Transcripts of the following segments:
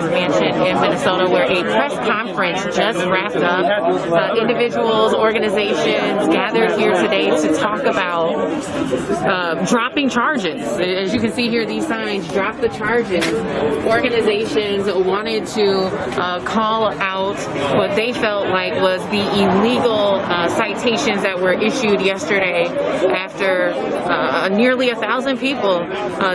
governor's mansion in Minnesota, where a press conference just wrapped up. Individuals, organizations gathered here today to talk about dropping charges. As you can see here, these signs, drop the charges. Organizations wanted to call out what they felt like was the illegal citations that were issued yesterday after nearly 1,000 people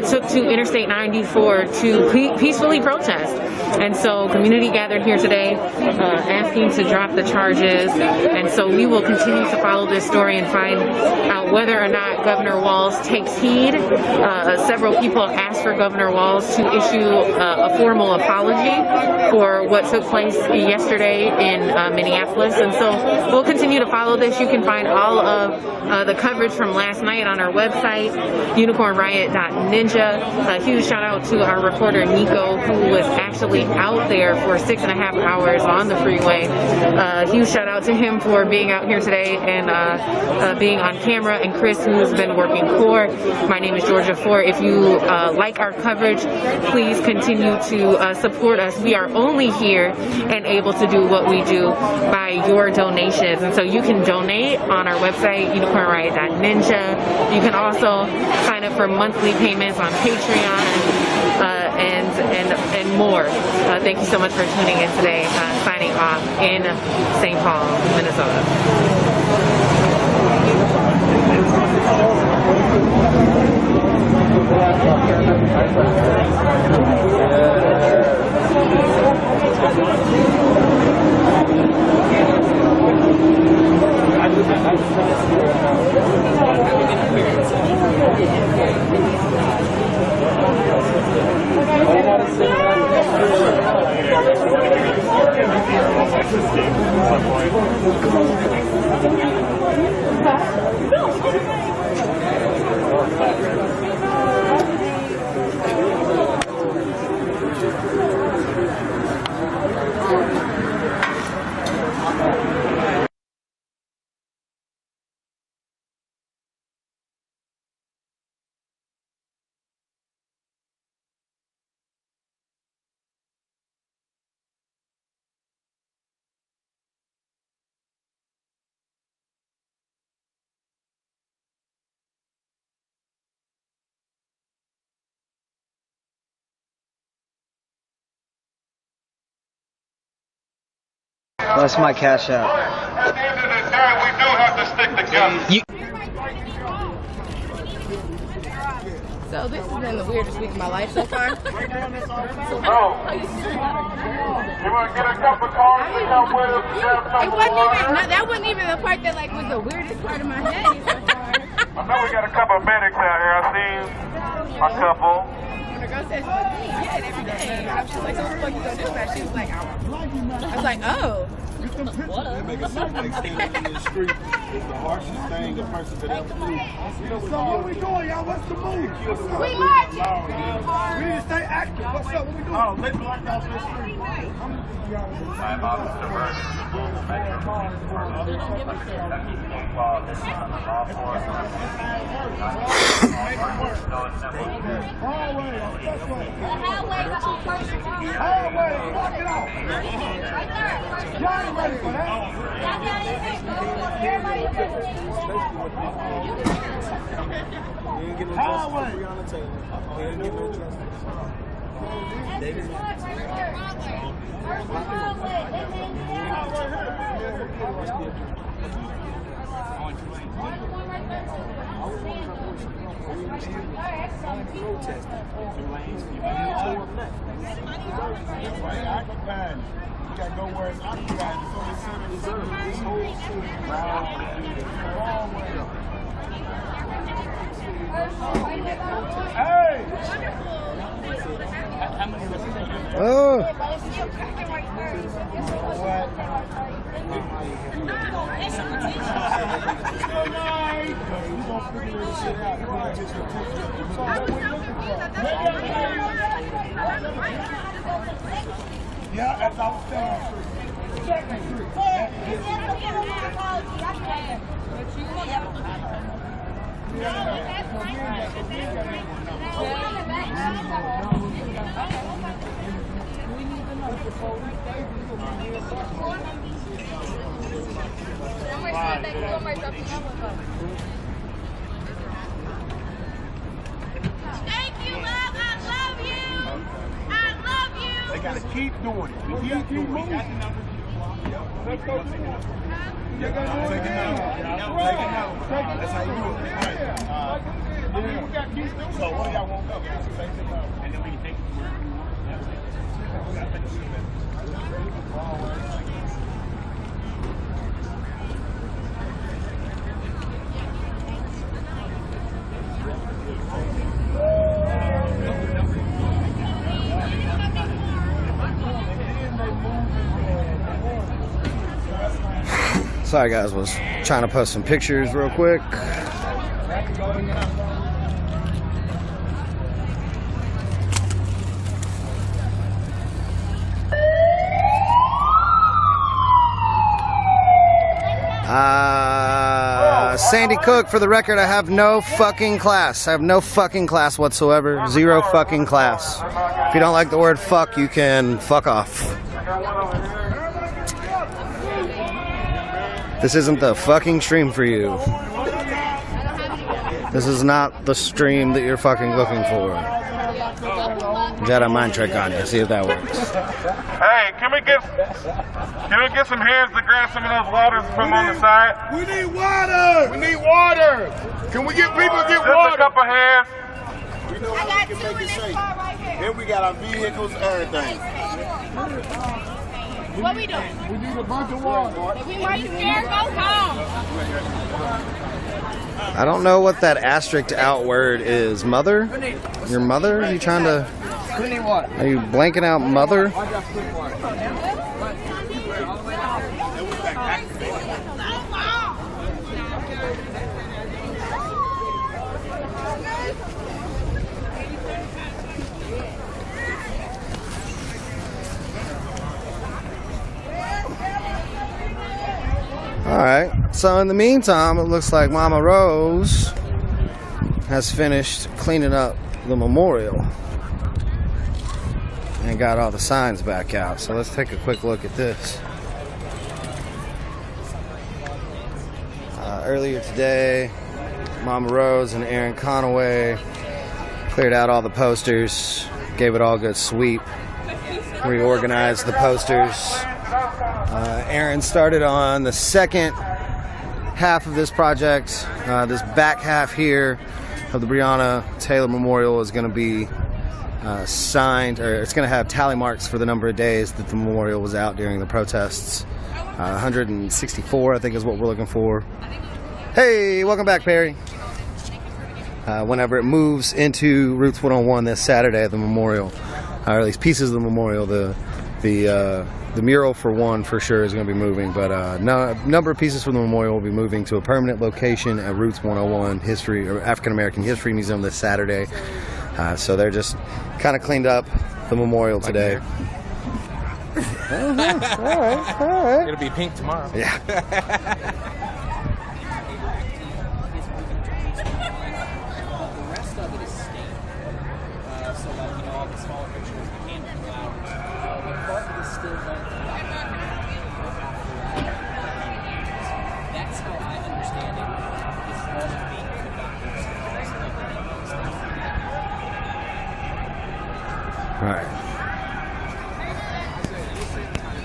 took to Interstate 94 to peacefully protest. And so community gathered here today asking to drop the charges. And so we will continue to follow this story and find out whether or not Governor Walz takes heed. Several people asked for Governor Walz to issue a formal apology for what took place yesterday in Minneapolis. And so we'll continue to follow this. You can find all of the coverage from last night on our website, unicornriot.ninja. A huge shout out to our reporter Nico, who was actually out there for 6.5 hours on the freeway. Huge shout out to him for being out here today and being on camera, and Chris, who's been working core. My name is Georgia Ford. If you like our coverage, please continue to support us. We are only here and able to do what we do by your donations. And so you can donate on our website, unicornriot.ninja. You can also sign up for monthly payments on Patreon and more. Thank you so much for tuning in today. Signing off in St. Paul, Minnesota. What's my cash out? At the end of the day, we do have to stick together. So this has been the weirdest week of my life so far. Bro, you want to get a cup of coffee? That wasn't even the part that like was the weirdest part of my day so far. I know we got a couple of medics out here. I seen a couple. When the girl said she was me, yeah, every day. I was just like, so what the fuck you gonna dispatch? She was like, I was like, oh. They make it sound like standing in the street is the harshest thing a person could ever do. So what we doing, y'all? What's the move? We marching. We need to stay active. What's up? What we doing? Oh, let's block off the street. I'm Officer Burns, Metro Hallway, block it out. Y'all ain't ready for that. Hallway. Occupied. You gotta go where it's occupied. It's on the center. This whole shit. Hey! Oh! Yeah, that's outstanding. Thank you, love. I love you. I love you. They gotta keep doing it. We keep moving. Let's go. Take it out. That's how you do it. So what do y'all want to go? And then we can take it to work. Sorry guys, was trying to post some pictures real quick. Sandy Cook, for the record, I have no fucking class. I have no fucking class whatsoever. Zero fucking class. If you don't like the word fuck, you can fuck off. This isn't the fucking stream for you. This is not the stream that you're fucking looking for. Jedi mind trick on you. See if that works. Hey, can we get some hands to grab some of those waters and put them on the side? We need water! We need water! Can we get people to get Just water? a couple hands. We know I we got can two make in it this safe. car right here. Then we got our vehicles, everything. What we doing? We need a bunch of water. If we might scared, go home. I don't know what that asterisked out word is. Mother? Your mother? Are you trying to... Are you blanking out mother? Alright, so in the meantime, it looks like Mama Rose has finished cleaning up the memorial and got all the signs back out. So let's take a quick look at this. Earlier today, Mama Rose and Aaron Conaway cleared out all the posters, gave it all a good sweep, reorganized the posters. Aaron started on the second half of this project. This back half here of the Breonna Taylor Memorial is going to be signed, or it's going to have tally marks for the number of days that the memorial was out during the protests. 164, I think, is what we're looking for. Hey, welcome back, Perry. Whenever it moves into Routes 101 this Saturday at the memorial, or at least pieces of the memorial, the mural for one for sure is going to be moving, but a number of pieces from the memorial will be moving to a permanent location at Routes 101 History or African American History Museum this Saturday. So they're just kind of cleaned up the memorial today. All right. It'll be pink tomorrow. Yeah. Alright.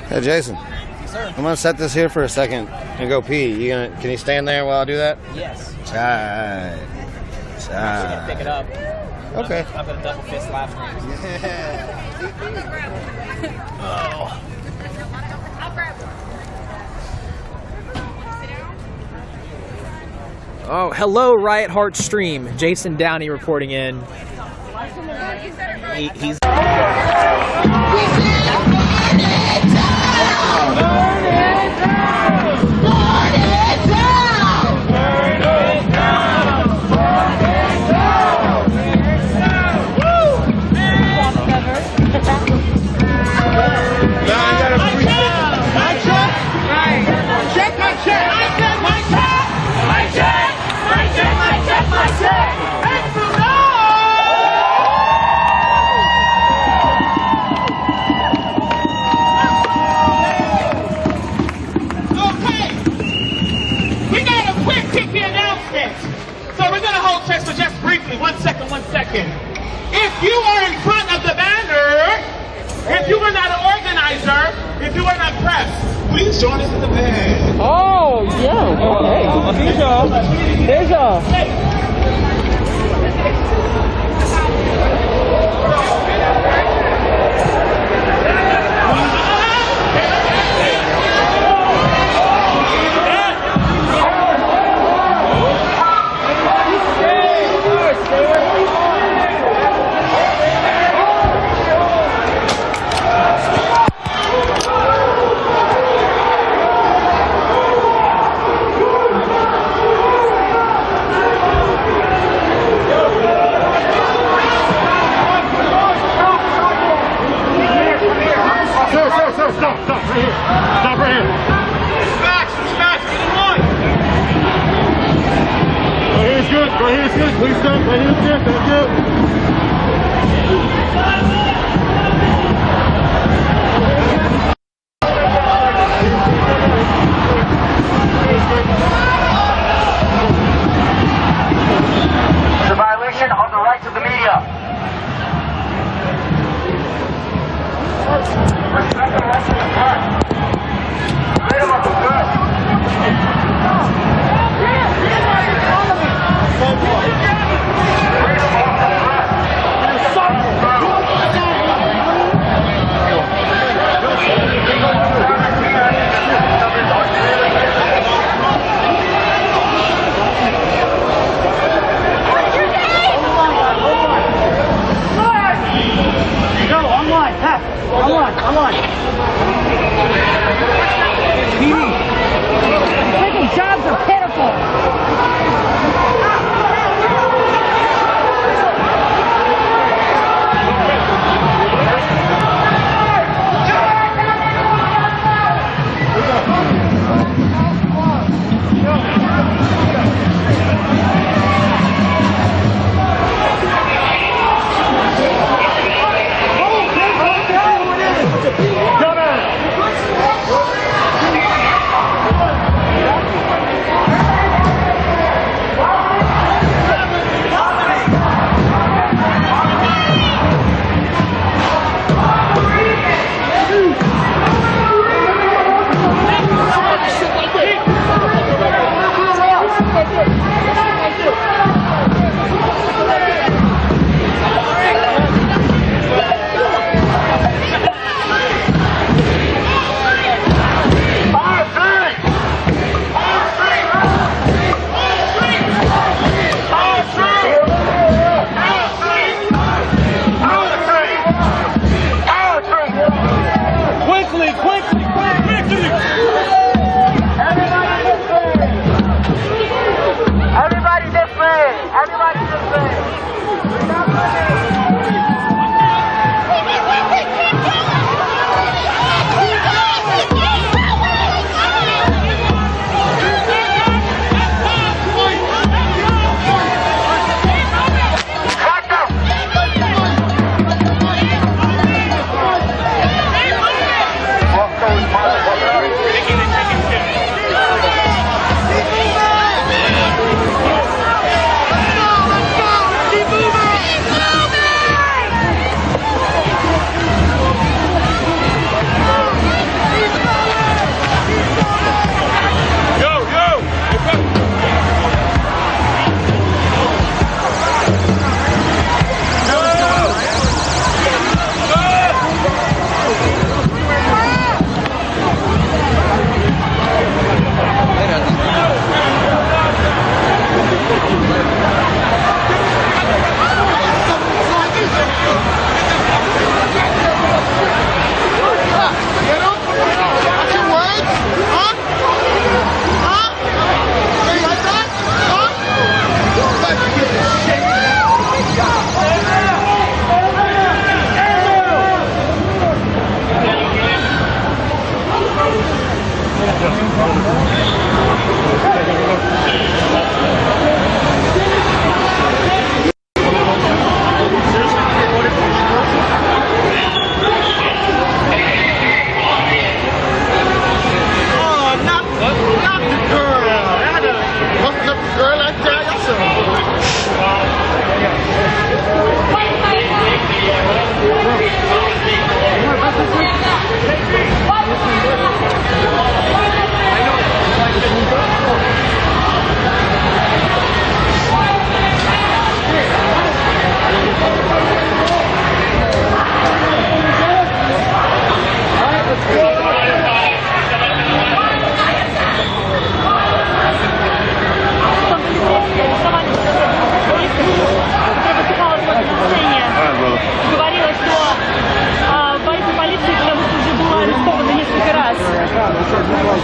Hey Jason. Yes, sir. I'm gonna set this here for a second and go pee. Can you stand there while I do that? Yes. Right. I didn't pick it up. Okay. I'm gonna double fist live stream. Oh. Oh, hello, Riot Heart stream. Jason Downey reporting in. He's. Press, please join us in the band. Oh, yeah. Okay. There's a. Stop right here. Smash, get in line. Right here's good. Right here's good. Please stop. Right here's good. That's good. It's a violation of the rights of the media. Respect the rights of the press. Freedom of the press. Freaking jobs are pitiful.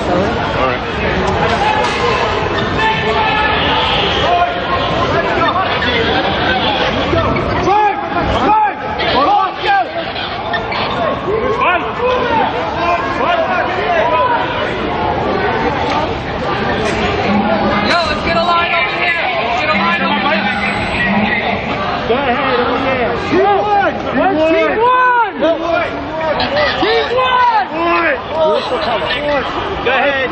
All right. Yo, let's get a line over here. Let's get a line over here. Go ahead, over there. Team one! Team one! Team one! Go ahead.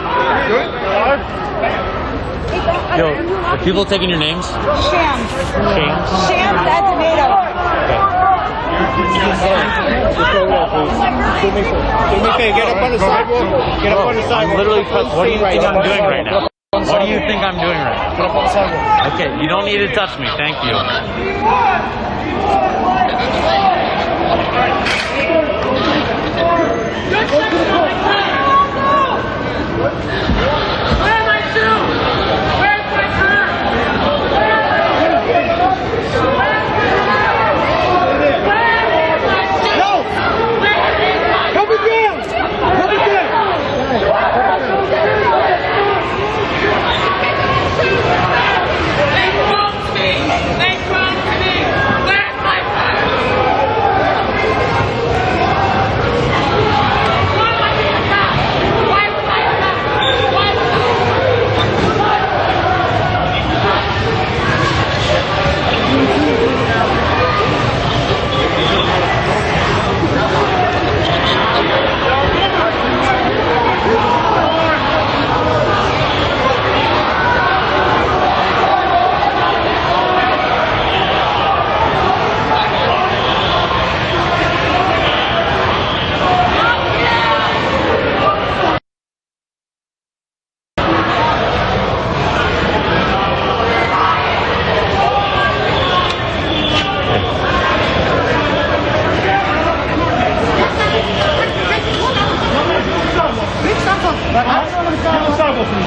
Yo, are people taking your names? Shams. Shams? Shams at tomato. Get up on the sidewalk. Get up on the sidewalk. I'm literally, what do you think I'm doing right now? What do you think I'm doing right now? Get up on the sidewalk. Okay, you don't need to touch me, thank you. Where's my shoe? Where's my turn?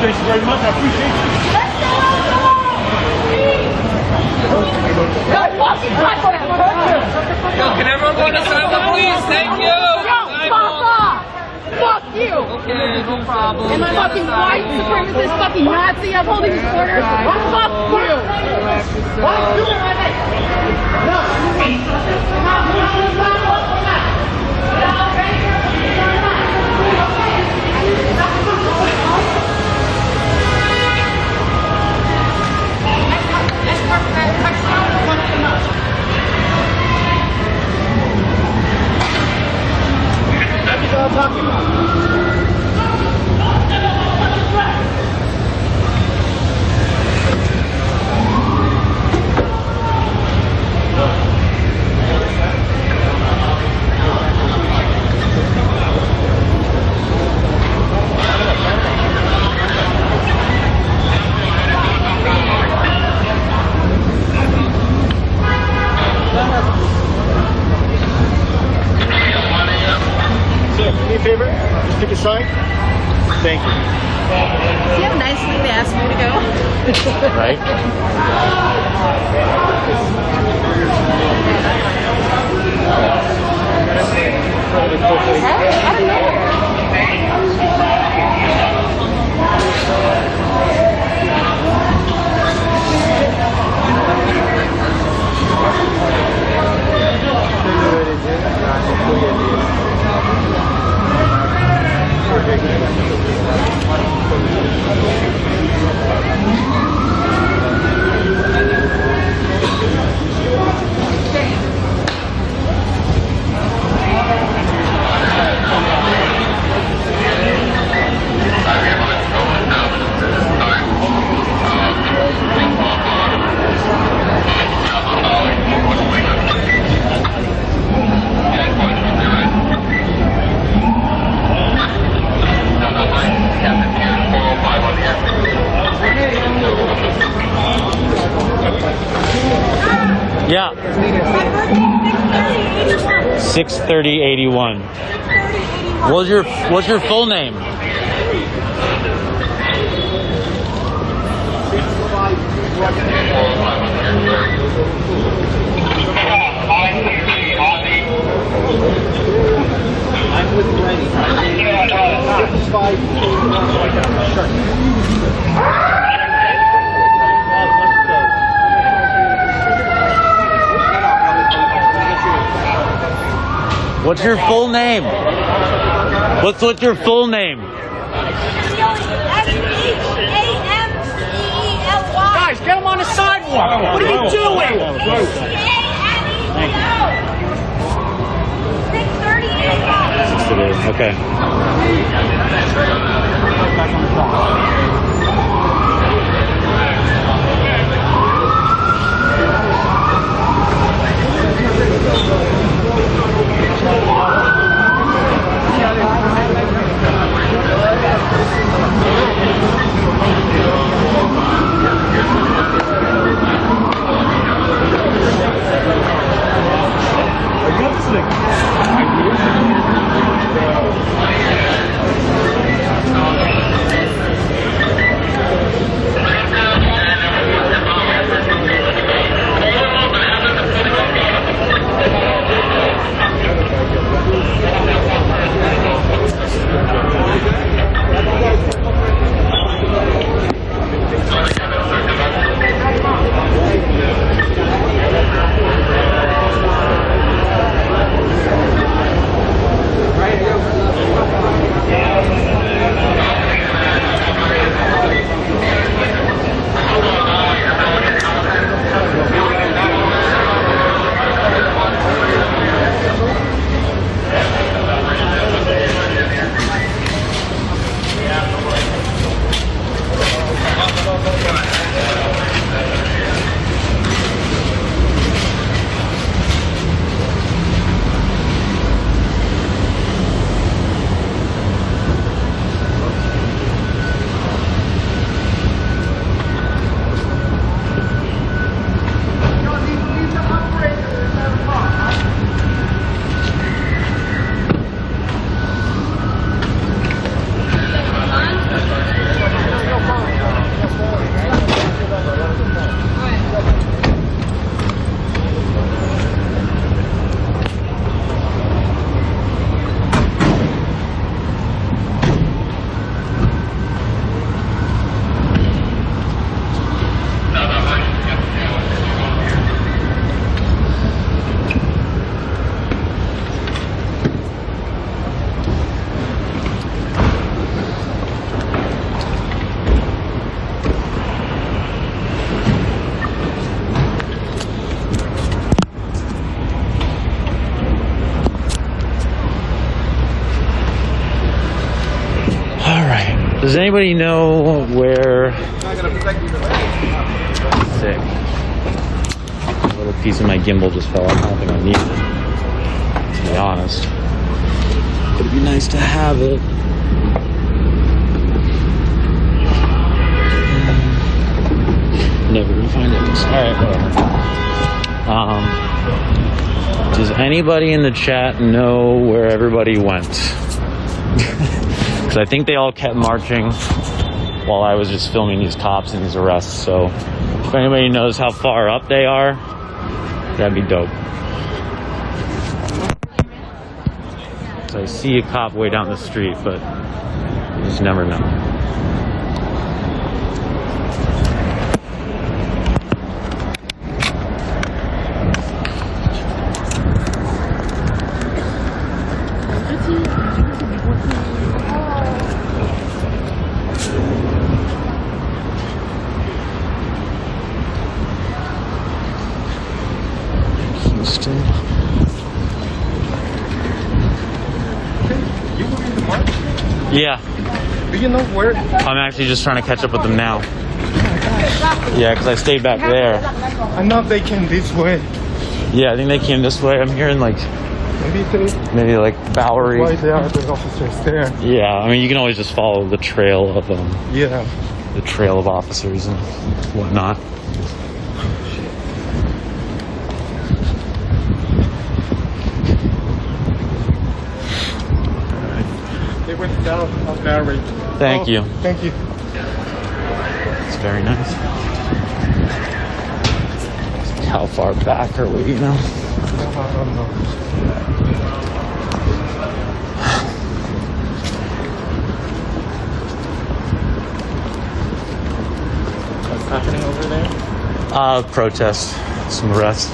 Thank you very much. I appreciate you. Yo, can everyone go to the sidewalk, please? Thank you. Fuck you! Okay, no problem. Am I fucking white supremacist fucking Nazi upholding these orders? Fuck you! Favor? Just pick a side. Thank you. See how nicely they asked me to go? Right? I don't know. Yeah. 63081. What's your full name? I'm What's your full name? What's your full name? Guys, get him on the sidewalk. What are you doing? 638. Okay. Does anybody know where? Sick. A little piece of my gimbal just fell off. I don't think I need it, to be honest. It'd be nice to have it. Never gonna find it. Alright, whatever. Does anybody in the chat know where everybody went? Because I think they all kept marching while I was just filming these cops and these arrests. So if anybody knows how far up they are, that'd be dope. So I see a cop way down the street, but you just never know. Yeah. Do you know where? I'm actually just trying to catch up with them now. Yeah, because I stayed back there. I know they came this way. Yeah, I think they came this way. I'm hearing like maybe like Bowery. Why there are the officers there? Yeah, I mean you can always just follow the trail of Yeah. the trail of officers and whatnot. They went down on Bowery. Thank you. Thank you. It's very nice. How far back are we now? I don't know. Protest, some arrests.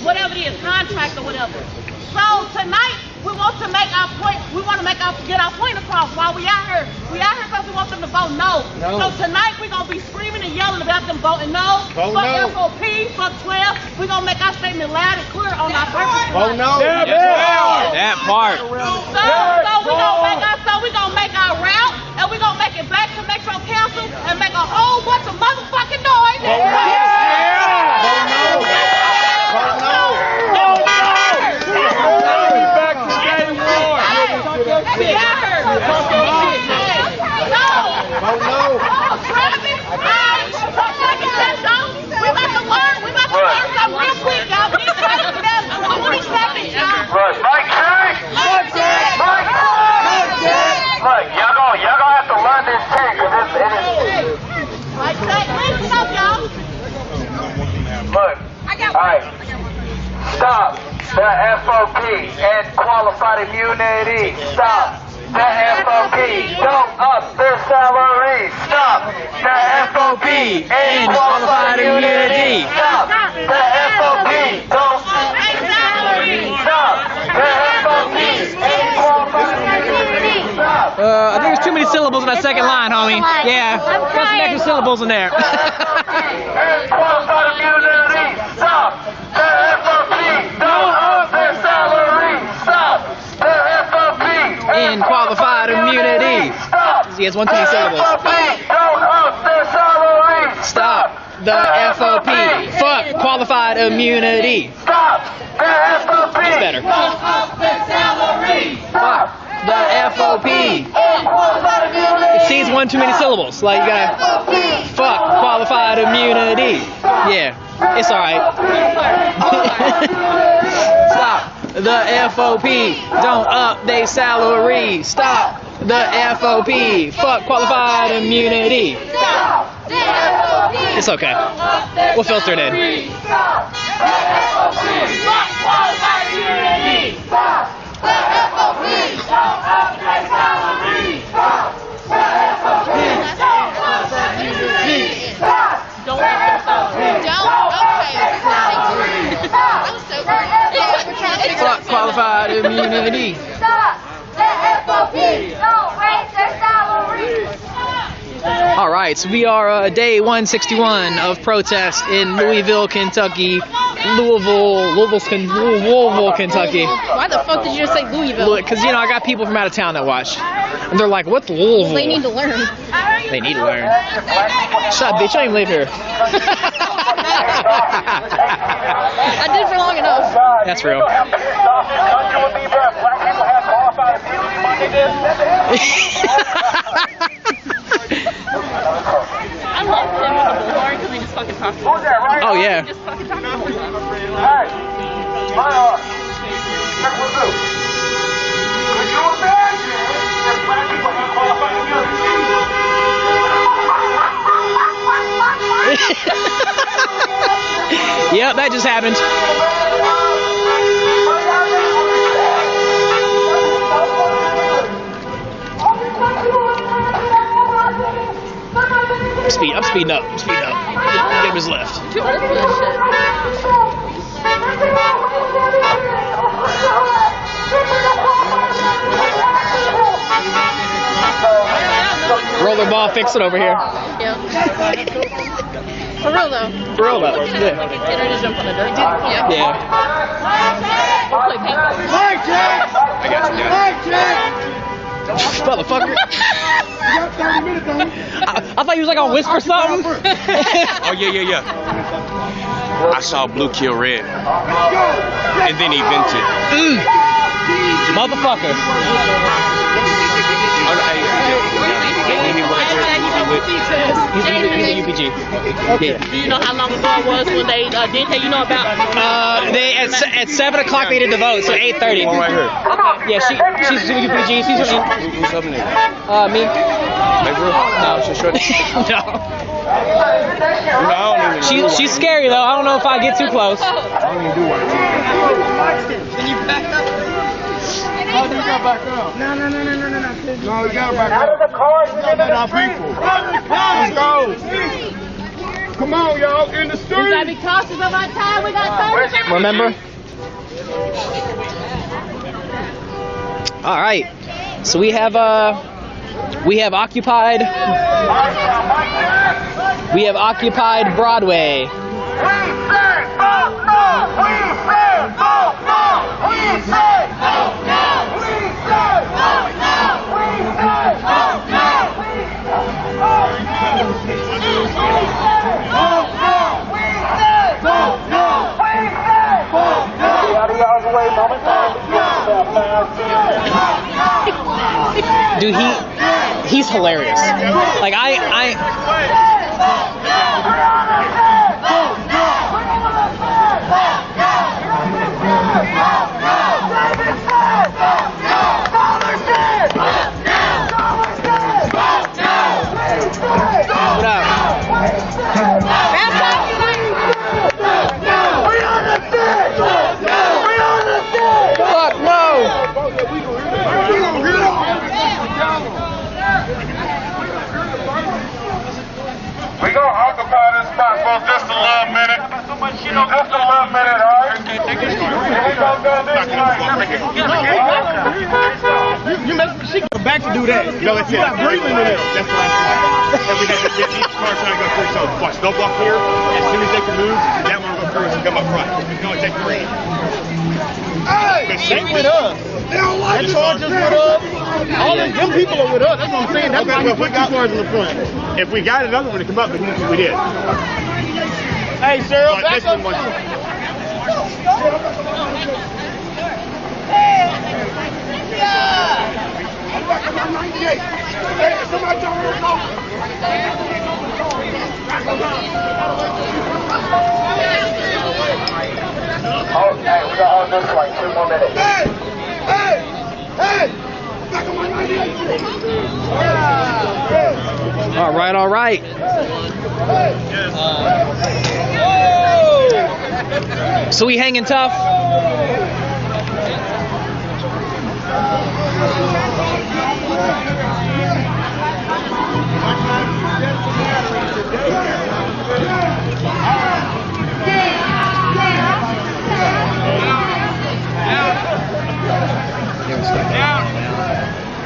Whatever it is, contract or whatever. So tonight we want to make our point. We want to get our point across while we out here. We out here because we want them to vote no. So tonight we're gonna be screaming and yelling about them voting no. Fuck FOP, fuck 12. We're gonna make our statement loud and clear on our purpose. Vote no. That part. So we gonna make our route and we're gonna make it back to Metro Council and make a whole bunch of motherfucking noise. Stop the FOP and qualified immunity. Stop the FOP. Don't up their salary. Stop the FOP and qualified immunity. Stop the FOP. Don't up their salary. Stop the FOP and qualified immunity. Stop. I think there's too many syllables in that second line, homie. Yeah, got some extra syllables in there. And qualified immunity. Stop the FOP. Don't up their salary. Stop the FOP. In qualified immunity. He has one too many syllables. Don't up their salary. Stop the FOP. Fuck qualified immunity. Stop the FOP. That's better. Don't up their salary. Fuck the FOP. See, it's one too many syllables. Like, you gotta fuck qualified immunity. Yeah, it's alright. Stop the FOP. Don't up they salary. Stop the FOP. Fuck qualified immunity. It's okay. We'll filter it in. Stop the FOP. Fuck qualified immunity. Stop the FOP. Don't up their salary. Stop the FOP. Don't up their immunity. Stop. Don't okay. That was so weird. Fuck qualified immunity. Stop the FOP. Don't raise their salary. All right, so we are day 161 of protest in Louisville, Kentucky. Louisville, Kentucky. Why the fuck did you just say Louisville? Because, you know, I got people from out of town that watch. And they're like, what's Louisville? They need to learn. They need to learn. Shut up, bitch, I don't even live here. I did for long enough. That's real. I love him with the bullhorn because they just fucking talk to him. Oh, yeah. Just fucking talk to him. Hey, my check with you. Could you imagine if black people had qualified immunity? Yep, that just happened. I'm speeding up. Get his left. Too old for this shit. Rollerball, fix it over here. Yep. For real though. For real though. Yeah. Get her to jump on the dirt. Yep. Yeah. We'll play paintball. I got you. Motherfucker. I thought he was like on whisper something. Oh yeah. I saw blue kill red, and then he vented. Motherfucker. He's a UPG. Okay. Do you know how long ago it was when they did that? You know about? They at 7 o'clock they did the vote, so 8:30. One right here. Yeah, she's a UPG. She's Who's up in there? me. No, she's short. No. No, She's scary though. I don't know if I get too close. Can you back up? How do you got back up? No, you gotta back up. Out of the car, you got people. Let's go. Come on, y'all, in the street. We gotta be cautious of our time. We got 30 seconds. Remember? All right. So we have occupied Broadway. Dude, he's hilarious. Like what up? Fuck no! We gonna occupy this spot for just a little minute. Just a little minute, alright? We gonna go this way. She come back to do that. No, it's not breathing in it. That's the last one. And we have to get each car trying to go through. So watch, they'll block here. As soon as they can move, that one will go through and come up front. It's going to take 3. Hey! They with us. That charge is with us. All them people are with us. That's what I'm saying. That's why we put 2 cars in the front. If we got another one to come up, we did. Hey, Cheryl, back up. Okay, we got on this one. 2 more minutes. Hey! Back on my 98. All right. So we hanging tough.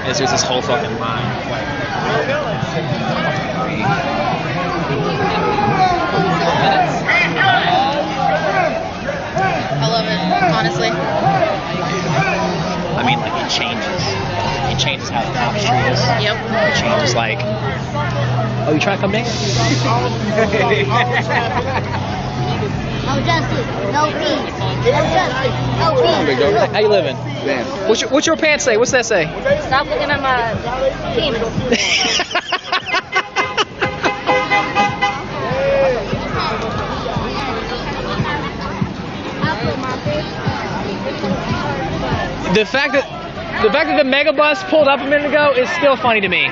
There's this whole fucking line. I love it, honestly. I mean, like, it changes how the cops treat us. Yep. It changes, like, oh, you trying to come down? No justice, no peace. No justice, no peace. How you living? Man. What's your pants say? What's that say? Stop looking at my penis. The fact that the mega bus pulled up a minute ago is still funny to me.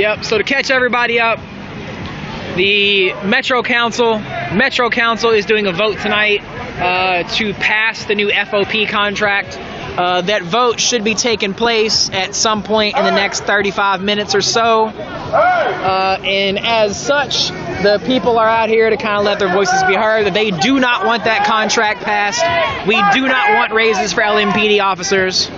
Yep, so to catch everybody up, the Metro Council is doing a vote tonight to pass the new FOP contract. That vote should be taking place at some point in the next 35 minutes or so. And as such, the people are out here to kind of let their voices be heard that they do not want that contract passed. We do not want raises for LMPD officers.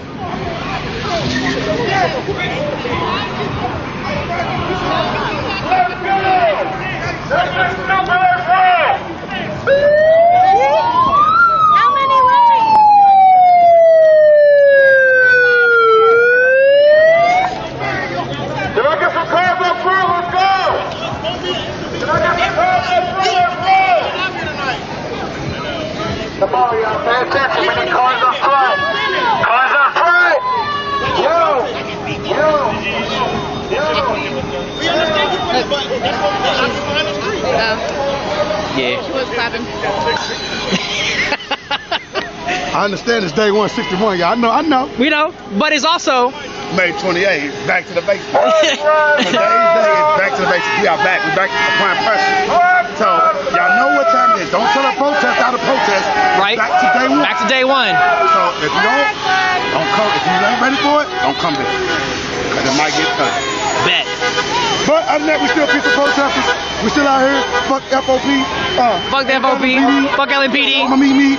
How many lanes? Can I get some cars up front? Let's go! Can I get some cars up front? Let's go! Come on, y'all. Pay attention. We need cars up front. Cars up front. Yo. We understand your point, but that's what we're occupying the street. Yeah. She was clapping. I understand it's day 161, y'all. I know. We know, but it's also May 28th, back to the basics. Today's day is back to the basics. We are back. We're back applying pressure. So, y'all know what time it is. Don't tell a protest out of protest. right. Back to day one. Back to day one. So, if you don't come. If you ain't ready for it, don't come there. Because it might get tough. Bet. But other than that, we still peaceful protesters. We still out here. Fuck FOP. Fuck the FOP. Fuck LMPD. I'ma meet me.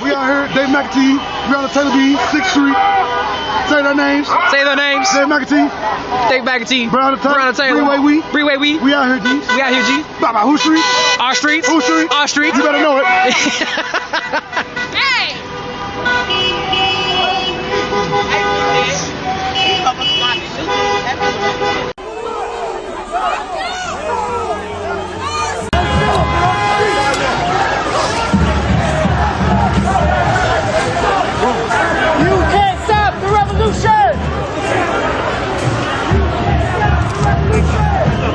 We out here. Dave McAtee. We on the Taylor B. 6th Street. Say their names. Say their names. Dave McAtee. Dave McAtee. Brown Taylor. Freeway we. Freeway we. We out here, G. We out here, G. Bye-bye. Who street? Our streets. Who street? Our streets. You better know it. Hey! You can't stop the revolution!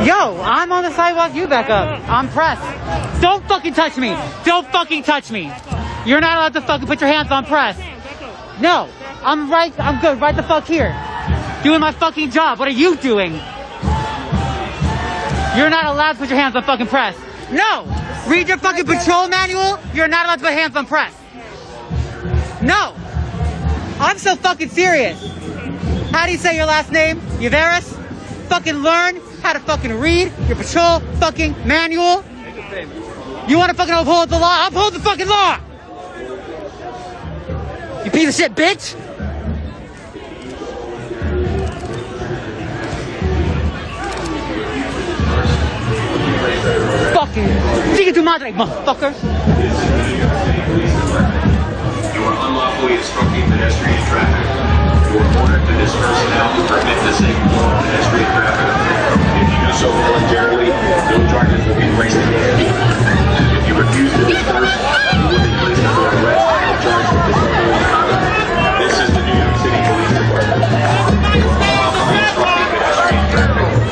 Yo, I'm on the sidewalk, you back up. I'm pressed. Don't fucking touch me. Don't fucking touch me. You're not allowed to fucking put your hands on press. No, I'm good, right the fuck here. Doing my fucking job. What are you doing? You're not allowed to put your hands on fucking press. No! Read your fucking patrol manual. You're not allowed to put hands on press. No! I'm so fucking serious. How do you say your last name? Yuveris? Fucking learn how to fucking read your patrol fucking manual. You want to fucking uphold the law? Uphold the fucking law! You piece of shit, bitch! Fucking sigue tu madre, motherfucker! You are unlawfully obstructing pedestrian traffic. You are ordered to disperse now to permit the safe flow of pedestrian traffic. If you do so voluntarily, no charges will be placed against you. If you refuse to disperse, you will be placed under arrest and charged with disorderly conduct. This is the New York City Police Department. You are unlawfully obstructing pedestrian traffic.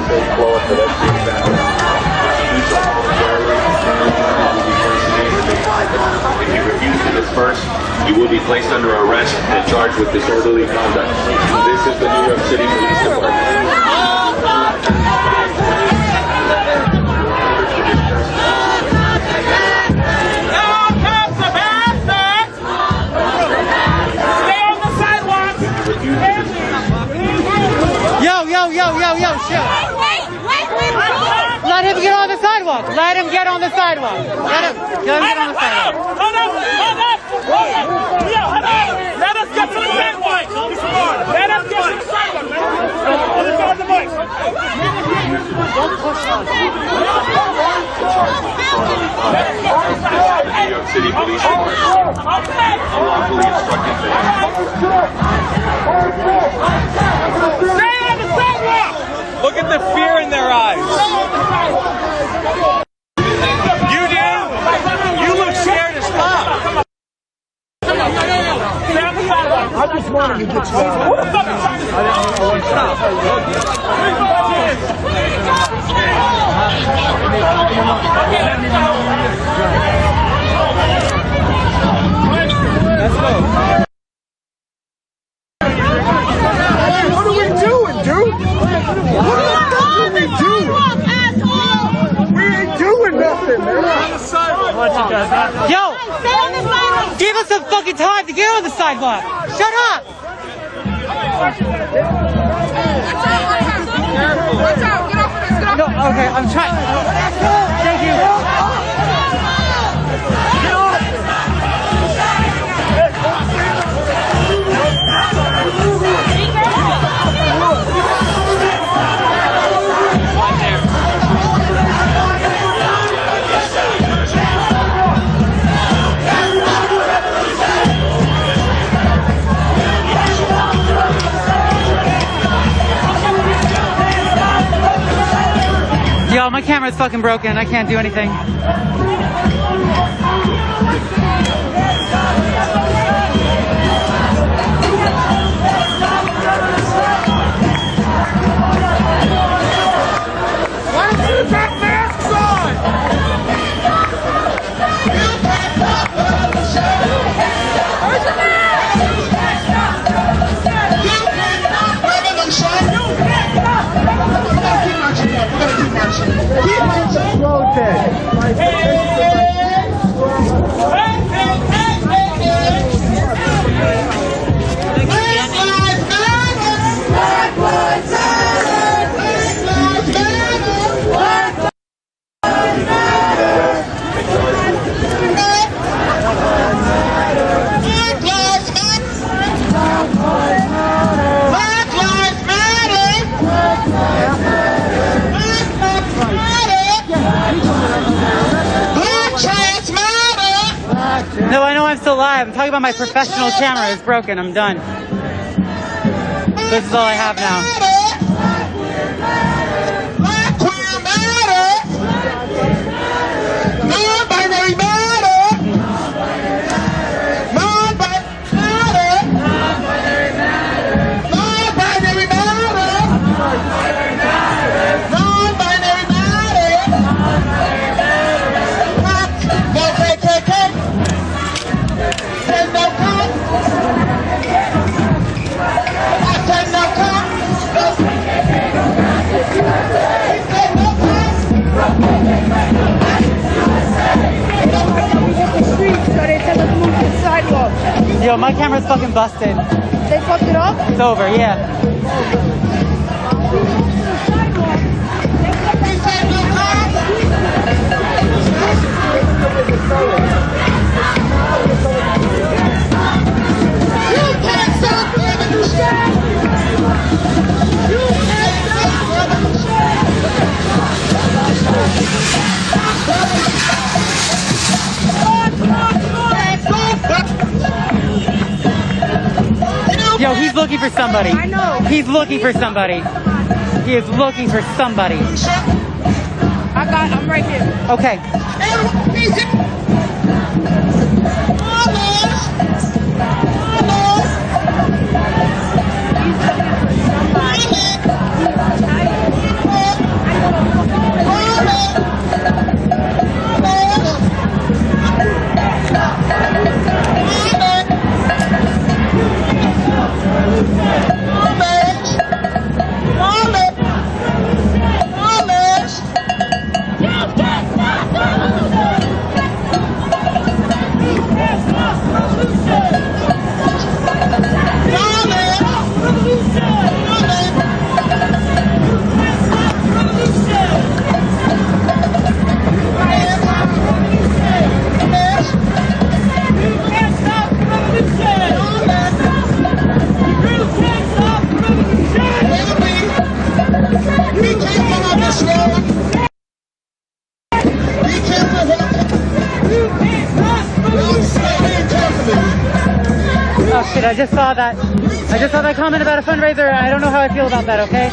Safe flow of pedestrian traffic. If you do so voluntarily, no charges will be placed against you. If you refuse to disperse, you will be placed under arrest and charged with disorderly conduct. This is the New York City Police Department. Yo, shit. Let him get on the sidewalk. Let him get on the sidewalk. Let him get on the sidewalk. Hold up. Let us get to the sidewalk. Let us get to the sidewalk, man. Let us go on the mic. Don't push us. The New York City Police Department. Unlawfully obstructing Stay on the sidewalk. Look at the fear in their eyes. You do? You look scared as fuck. I just wanted to get you out. Who the fuck is trying Let's go. What are we doing, dude? What the fuck are we doing? We ain't doing nothing, man. Yo, give us some fucking time to get on the sidewalk. Shut up. No, okay, I'm trying. Thank you. my camera's fucking broken. I can't do anything. Why don't you have masks on? No, I know I'm still live. I'm talking about my professional camera. It's broken. I'm done. This is all I have now. Yo, my camera's fucking busted. They fucked it up? It's over, yeah. Yo, he's looking for somebody. I know. He's looking for somebody. He is looking for somebody. I'm right here. Okay. Oh shit, I just saw that comment about a fundraiser. I don't know how I feel about that, okay?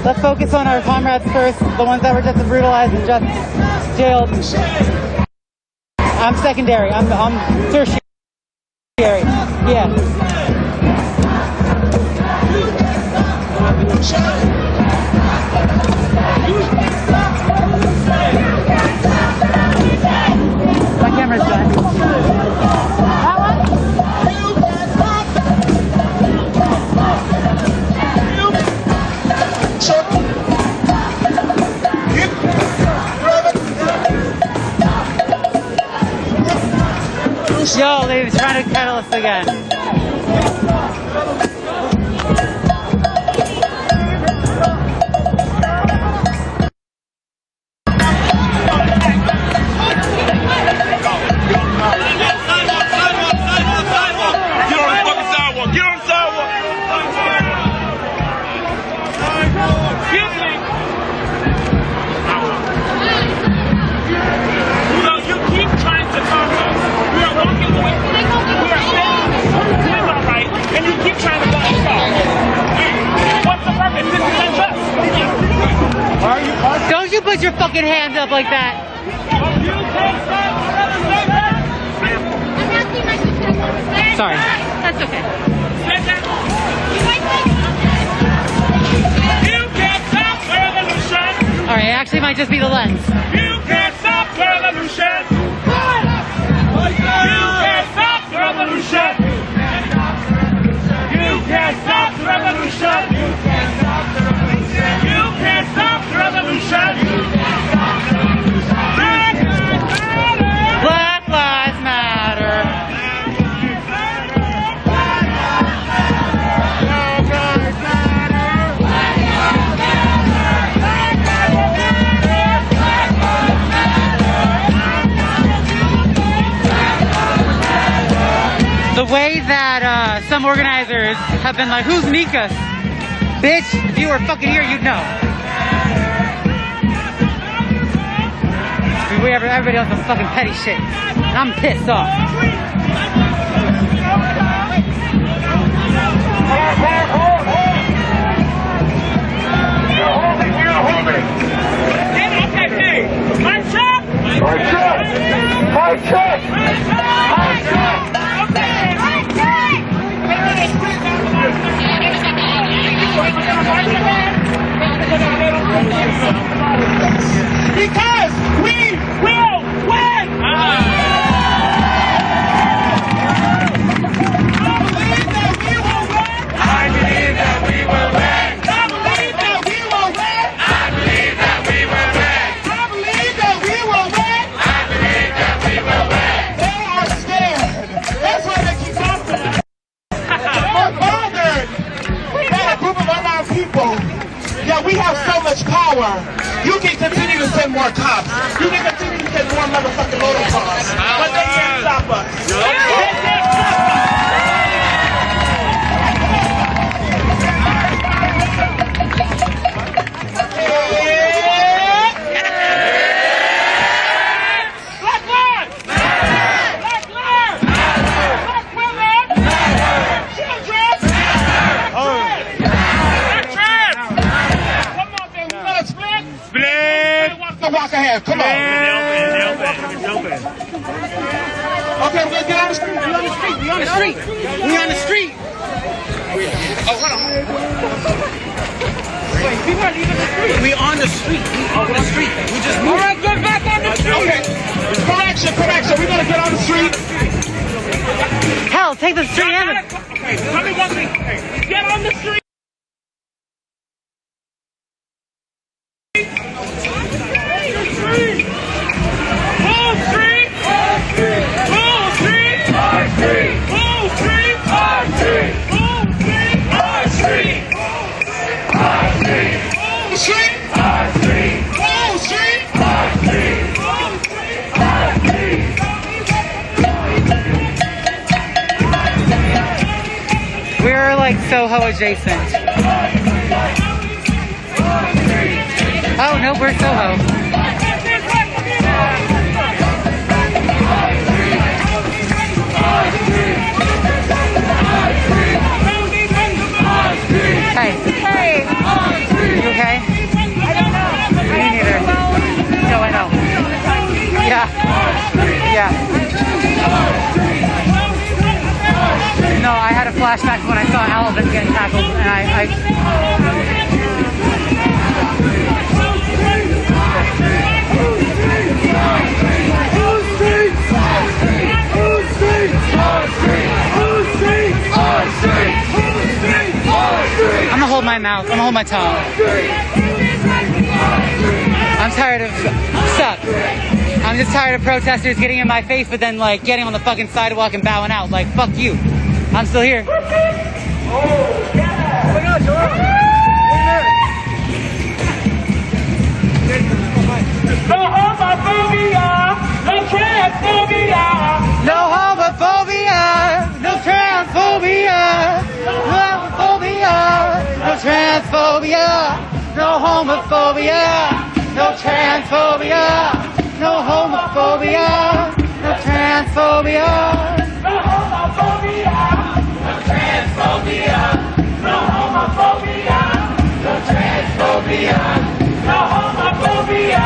Let's focus on our comrades first, the ones that were just brutalized and just jailed. I'm secondary. I'm tertiary. Yeah. My camera's done. Yo, they were trying to kettle us again. fucking hands up like that. Sorry. That's okay. You can't stop revolution. All right, it actually might just be the lens. You can't stop revolution. You can't stop revolution. You can't stop revolution. You can't stop revolution. Black Lives Matter. The way that some organizers have been like, who's Mika? Bitch, if you were fucking here, you'd know. Everybody else some fucking petty shit. And I'm pissed off. Okay, my check! My check! My check! My check! Because we will win! I believe that we will win! I believe that we will win! I believe that we will win! I believe that we will win! I believe that we will win! I believe that we will win! They are scared! That's why they keep talking! We're bothered by a group of unarmed people. Yeah, we have so much power. You can continue to send more cops. You can continue to send more motherfucking motor cars. But they can't stop us. They can't stop Black lives! Black lives! Black women! Children! Black trans! Come on, man, we gonna split? Split! Walk ahead, come on. Okay, we're gonna get on the street. We on the street. We on the street. We on the street. Oh, hold on. Wait, people are leaving the street. We on the street. We on the street. We just moved. All right, get back on the street. Okay. Correction. We're gonna get on the street. Hell, take the street and the... Okay, tell me one thing. Get on the street. We're like Soho adjacent. Oh, no, we're Soho. Hey. Hey. You okay? I don't know. Me neither. No, I know. Yeah. Yeah. No, I had a flashback when I saw Alvin getting tackled, and I I'm gonna hold my mouth. I'm gonna hold my tongue. I'm tired of suck. I'm just tired of protesters getting in my face, but then like getting on the fucking sidewalk and bowing out. Like, fuck you. I'm still here. No homophobia, no transphobia. No homophobia, no transphobia. No homophobia, no transphobia. No homophobia, no transphobia. No homophobia, no transphobia. No homophobia, no transphobia. No homophobia, no transphobia. No homophobia.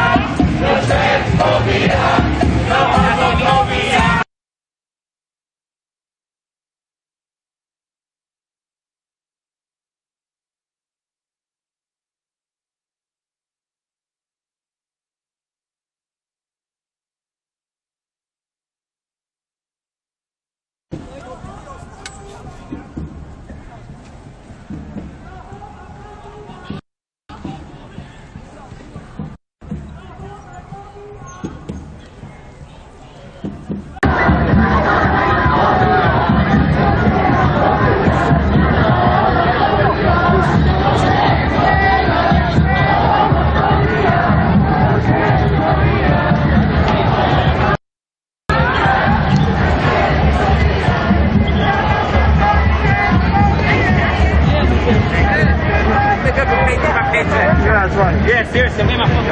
Yeah, seriously, I'm in my phone.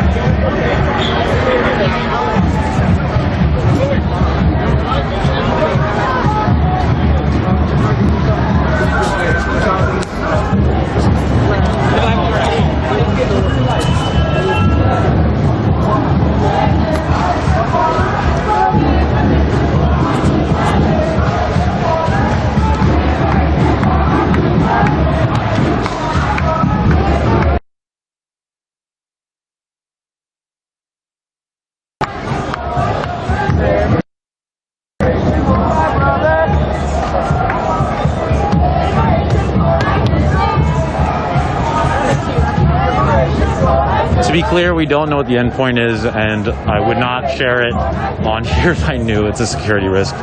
To be clear, we don't know what the endpoint is, and I would not share it on here if I knew it's a security risk.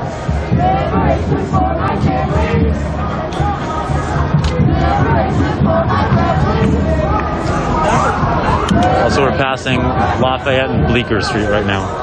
Also, we're passing Lafayette and Bleecker Street right now.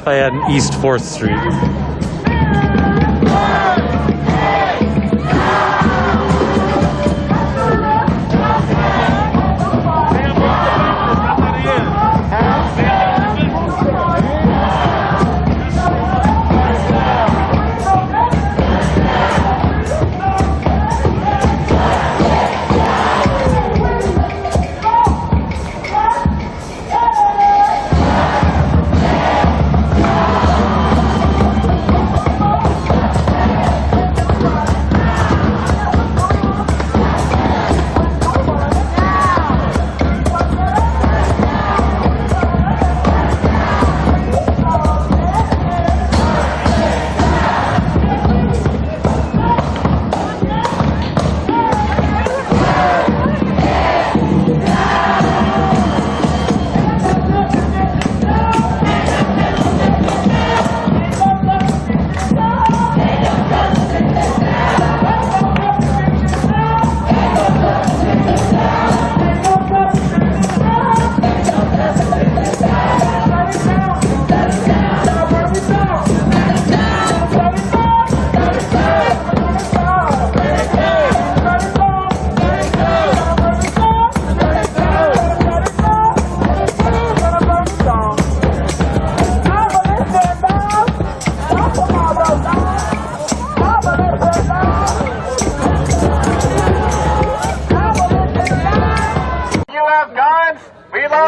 Lafayette and East 4th Street.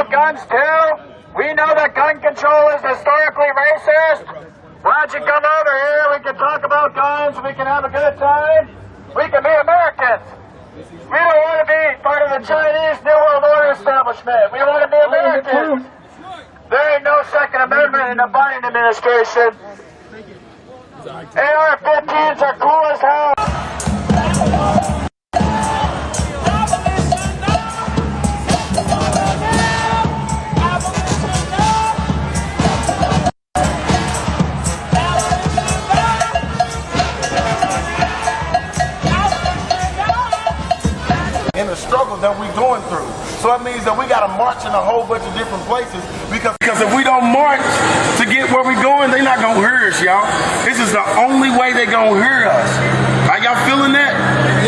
Guns too. We know that gun control is historically racist. Why don't you come over here? We can talk about guns. We can have a good time. We can be Americans. We don't want to be part of the Chinese New World Order establishment. We want to be Americans. There ain't no Second Amendment in the Biden administration. AR-15s are cool as hell. In the struggle that we're going through. So it means that we got to march in a whole bunch of different places because if we don't march to get where we're going, they're not going to hear us, y'all. This is the only way they're going to hear us. Are y'all feeling that?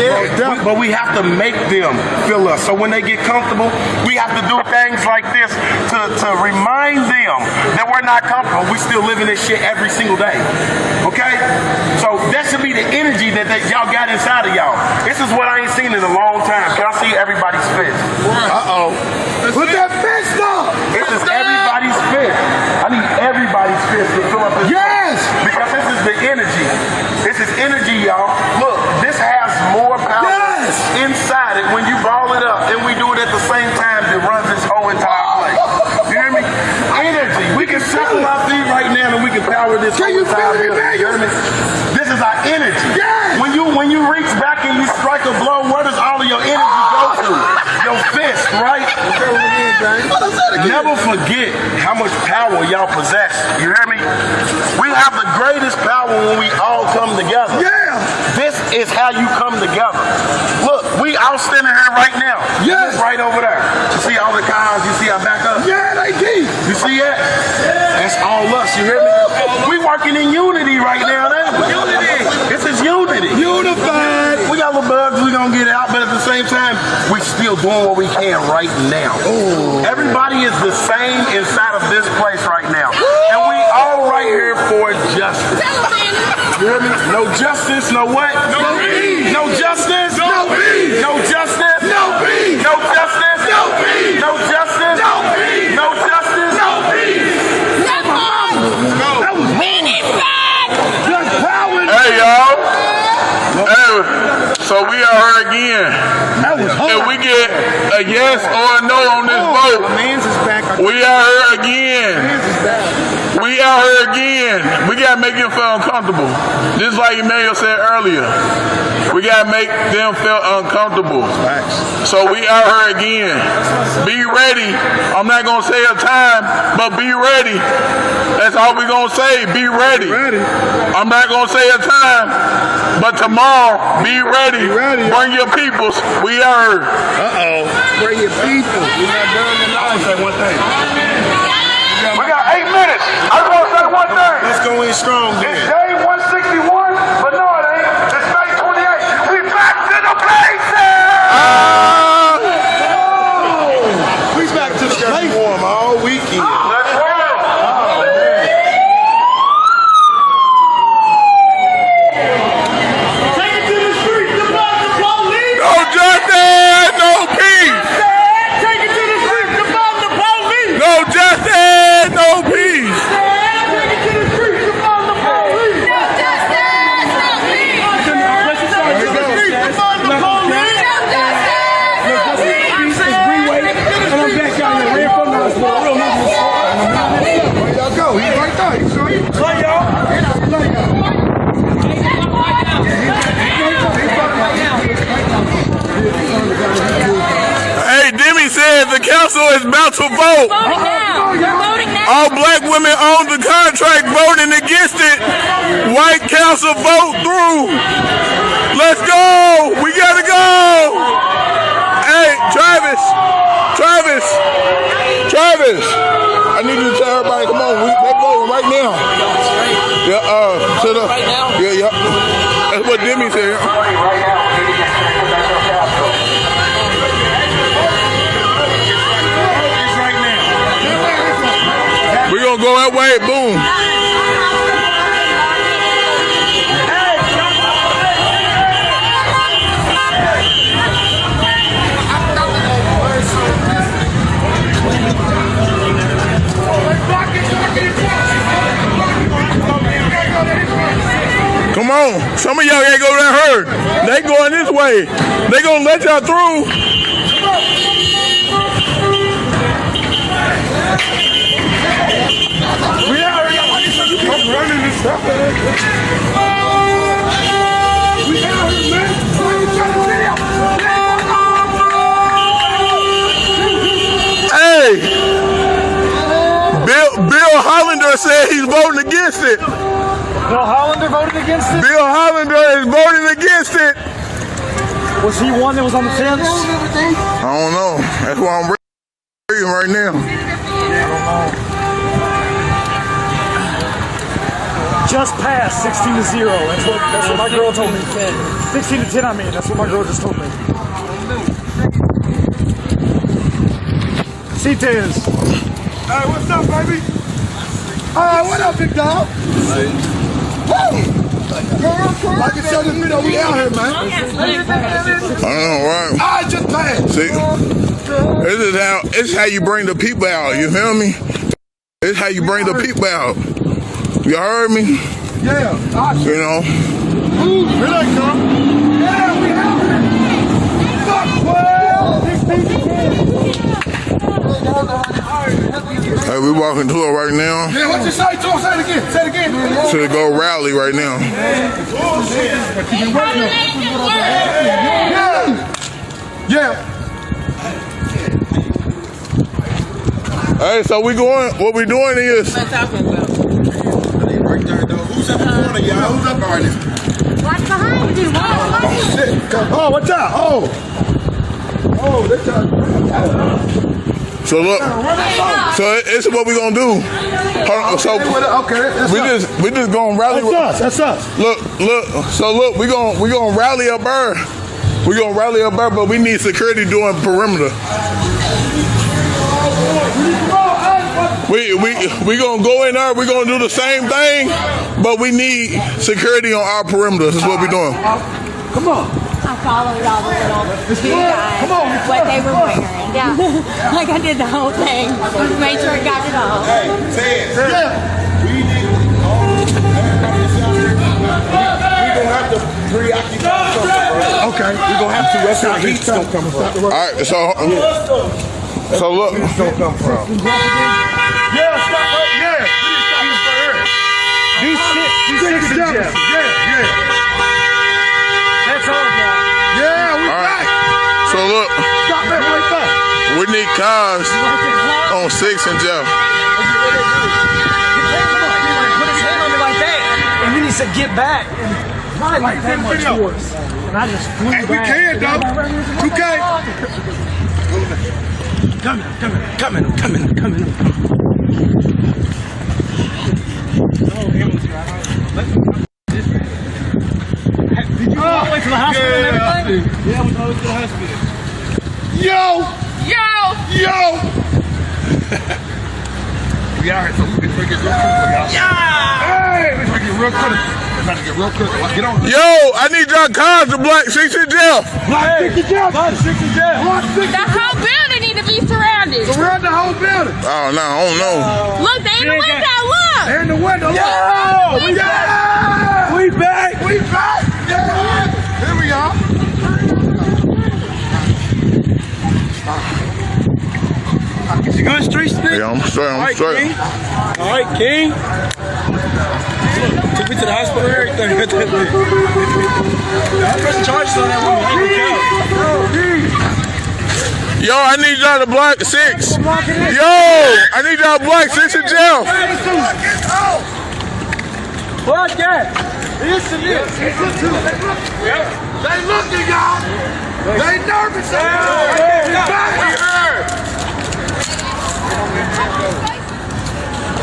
Yeah. But we have to make them feel us. So when they get comfortable, we have to do things like this to remind them that we're not comfortable. We still living this shit every single day. Okay? So that should be the energy that y'all got inside of y'all. This is what I ain't seen in a long time. Can I see everybody's fist? Uh-oh. Put that fist up! This is everybody's fist. I need everybody's fist to fill up this. Yes! Because this is the energy. This is energy, y'all. Look, this has more power inside it when you ball it up, and we do it at the same time that runs this whole entire place. You hear me? Energy. We can settle our feet right now and we can power this whole entire building. You hear me? This is our energy. Yes! When you reach back and you strike a blow, where does all of your energy go to? Your fist, right? Never forget how much power y'all possess. You hear me? We have the greatest power when we all come together. Yeah! This is how you come together. Look, we all standing here right now. Yes! Right over there. You see all the cars? You see our back up? Yeah, they do. You see that? That's all us. You hear me? We working in unity right now. Unity. This is unity. Unified. We got little bugs we gonna get out, but at the same time, we still doing what we can right now. Ooh. Everybody is the same inside of this place right now. And we all right here for justice. You hear me? No justice, no what? No peace. No justice. No peace. No justice. No peace. No justice. No peace. No justice. No peace. No justice. No peace. That was just power. Hey, y'all. Hey, so we are here again. If we get a yes or a no on this vote, we are here again. We out here again. We gotta make them feel uncomfortable. Just like Emmanuel said earlier. We gotta make them feel uncomfortable. So we out here again. Be ready. I'm not gonna say a time, but be ready. That's all we gonna say. Be ready. I'm not gonna say a time, but tomorrow, be ready. Bring your peoples. We out here. Bring your people. We're not done tonight. I'm gonna say one thing. We got 8 minutes. I just want to say one thing. Let's go in strong then. It's day 161, but no, it ain't. It's May 28th. We back to the basics! We back to the basics. Warm all weekend. Let's roll. Take it to the streets, depart the police. No justice, no peace. Take it to the streets, depart the police. No justice, no peace. Take it to the streets, depart the police. No justice, no peace. Take it to the streets, depart the police. No justice, no peace. And I'm back out here, ran from the hospital. Where y'all go? He's right there. He's right there. Love y'all. Hey, Demi said the council is about to vote. Voting now. You're voting now. All black women own the contract, voting against it. White council vote through. Let's go. We gotta go. Hey, Travis. I need you to tell everybody, come on, they're voting right now. Yeah, to the, yeah. That's what Demi said. We're gonna go that way, boom. Come on, some of y'all gotta go that herd. They going this way. They gonna let y'all through. We out here, I'm running this stuff. We out here, man. Hey, Bill Hollander said he's voting against it. Bill Hollander voted against it? Bill Hollander is voting against it. Was he one that was on the fence? I don't know. That's why I'm reading right now. I don't know. Just passed 16-0. That's what my girl told me. 16-10, I mean. That's what my girl just told me. C-10s. Hey, what's up, baby? What up, big dog? I can show this video. We out here, man. I know, right? I just passed. See, this is how you bring the people out. You feel me? This is how you bring the people out. You heard me? Yeah. You know. Here they come. Yeah, we out here. Hey, we walking to it right now. Yeah, what you say to him? Say it again. Say it again. To go rally right now. Yeah. Hey, so we going, what we doing is. Right there, though. Who's up in front of y'all? Who's up right now? What's behind you? Oh, shit. Oh, what's up? Oh, that's up. So look, so it's what we gonna do. So we just gonna rally. That's us. Look. So look, we gonna rally up there. We gonna rally up there, but we need security doing perimeter. We gonna go in there. We gonna do the same thing, but we need security on our perimeter. This is what we doing. Come on. I followed all the little two guys. Come on, what they were wearing. Yeah. Like I did the whole thing. Made sure I got it all. Hey, Ted. Yeah. We gonna have to preoccupy something. Okay. We gonna have to. That's how heat's gonna come from. All right. So look. Where's gonna come from? Yeah. Stop right. Yeah. We just stop this for her. Do six and jump. Yeah. That's all, boy. Yeah, we back. So look, stop that right there. We need cars on 6 and Jeff. Put his hand on me like that, and then he said, "Get back." And not like that much force. And I just flew back. We can though. 2K. Coming. Did you all the way to the hospital and everything? Yeah, we all went to the hospital. Yo! We out here, so we can get real critical, y'all. Hey! We're trying to get real critical. We're trying to get real critical. Get on. Yo, I need y'all cars to Black 60 Jeff. Black 60 Jeff. Black 60 Jeff. The whole building need to be surrounded. Surround the whole building. Oh, no, I don't know. Look, they in the window, look. They're in the window. Yo! We back. We back. Yeah. Here we are. You good, street stick? Yeah, I'm straight. I'm straight. All right, King. Took me to the hospital and everything. I pressed charges on that woman. Yo, I need y'all to Black 6. Yo, I need y'all Black 6 and Jeff. Black that. Yes, it is. They looking, y'all. They nervous.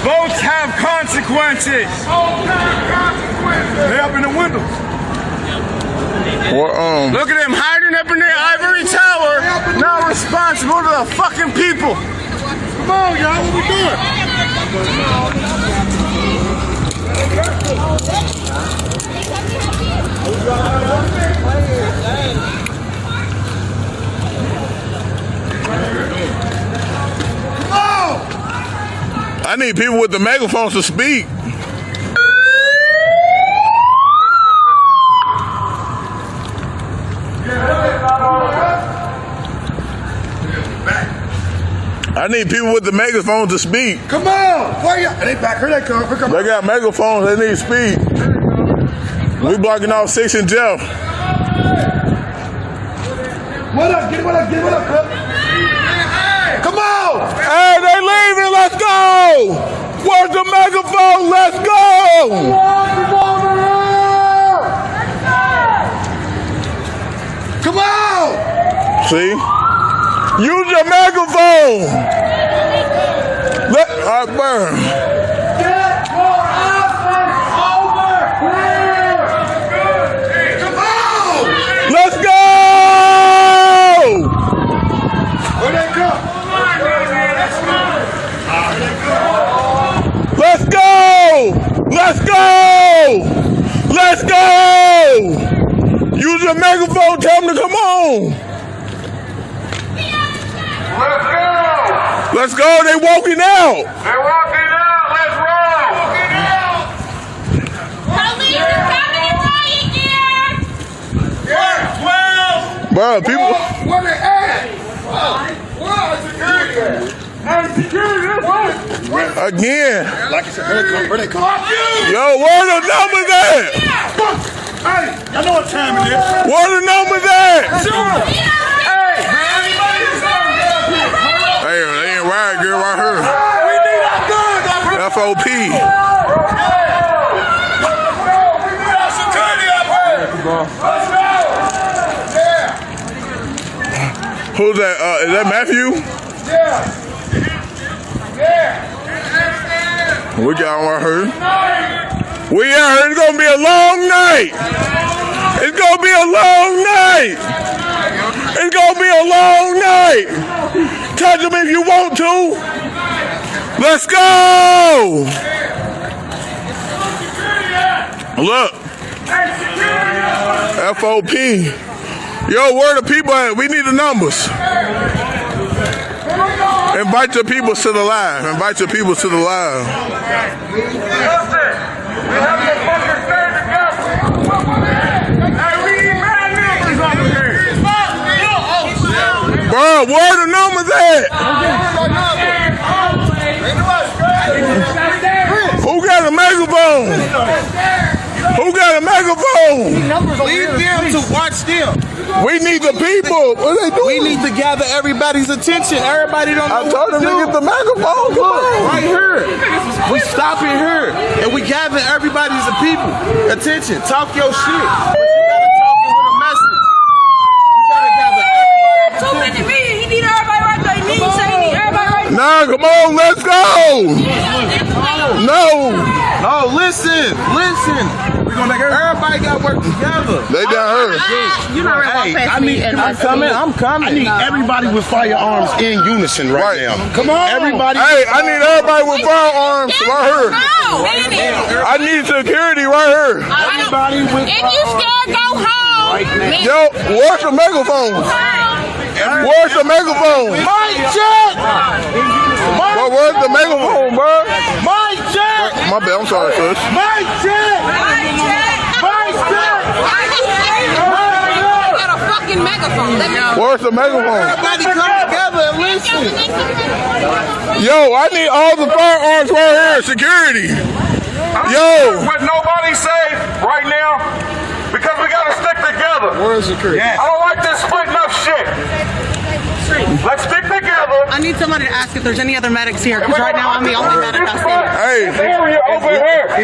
Votes have consequences. They up in the windows. Well, Look at them hiding up in their ivory tower. Not responsible to the fucking people. Come on, y'all. What we doing? I need people with the megaphones to speak. I need people with the megaphones to speak. Come on. Where y'all? They back. Here they come. Here come. They got megaphones. They need to speak. We blocking off 6 and Jeff. What up? Get what up? Get what up, Cook? Come on. Hey, they leaving. Let's go. Where's the megaphone? Let's go. Come on. See? Use your megaphone. Let burn. Get more offense over here! Come on. Let's go. Where they come? Let's go. Let's go. Let's go. Use your megaphone. Tell them to come on. Let's go! Let's go. They walking out. They're walking out. Let's roll! Police is coming and riot gear. Yeah, 12! Bro, people. Where they at? Where is security at? Hey, security, what? Again. Like I said, where they come? Fuck you! Yo, where the numbers at? Hey, y'all know what time it is. Where the numbers at? Sure. Hey, Hey, they ain't right, girl, right here. we need our guns! FOP. We need our security up here! Let's go! Yeah! Who's that? Is that Matthew? Yeah! Yeah! We got one right here. We out here. It's gonna be a long night. It's gonna be a long night. It's gonna be a long night. Touch them if you want to. Let's go. Look. FOP. Yo, where the people at? We need the numbers. Invite your people to the live. Invite your people to the live. We have to fucking stay together! Hey, we need mad niggas over here! Bro, where the numbers at? Who got a megaphone? Who got a megaphone? Leave them to watch them. We need the people. What are they doing? We need to gather everybody's attention. Everybody don't know I told them to get the megaphone. Come on. right here. We stop it here and we gather everybody's attention. Talk your shit. But you gotta talk it with a message. You gotta gather everybody's Too many meetings. He need everybody right there. He needs to say he need everybody right there. Nah, come on, let's go. No. No, listen. We gonna make everybody got to work together. They down here. You not ready to walk past me and I'm coming. I need everybody with firearms in unison right now. Come on. Everybody. Hey, I need everybody with firearms right here. I need security right here. Everybody with If you scared, go home. Yo, where's the megaphone? Where's the megaphone? Mic check. Well, where's the megaphone, bro? Mic check. My bad, I'm sorry, sis. Mic check. Mic check. Got a fucking megaphone. Where's the megaphone? Everybody come together and listen. Yo, I need all the firearms right here. Security. Yo. What nobody say right now, because we gotta stick together. Where is security? I don't like this splitting up shit. Let's stick together. I need somebody to ask if there's any other medics here, because right now I'm the only medic that's here. Hey,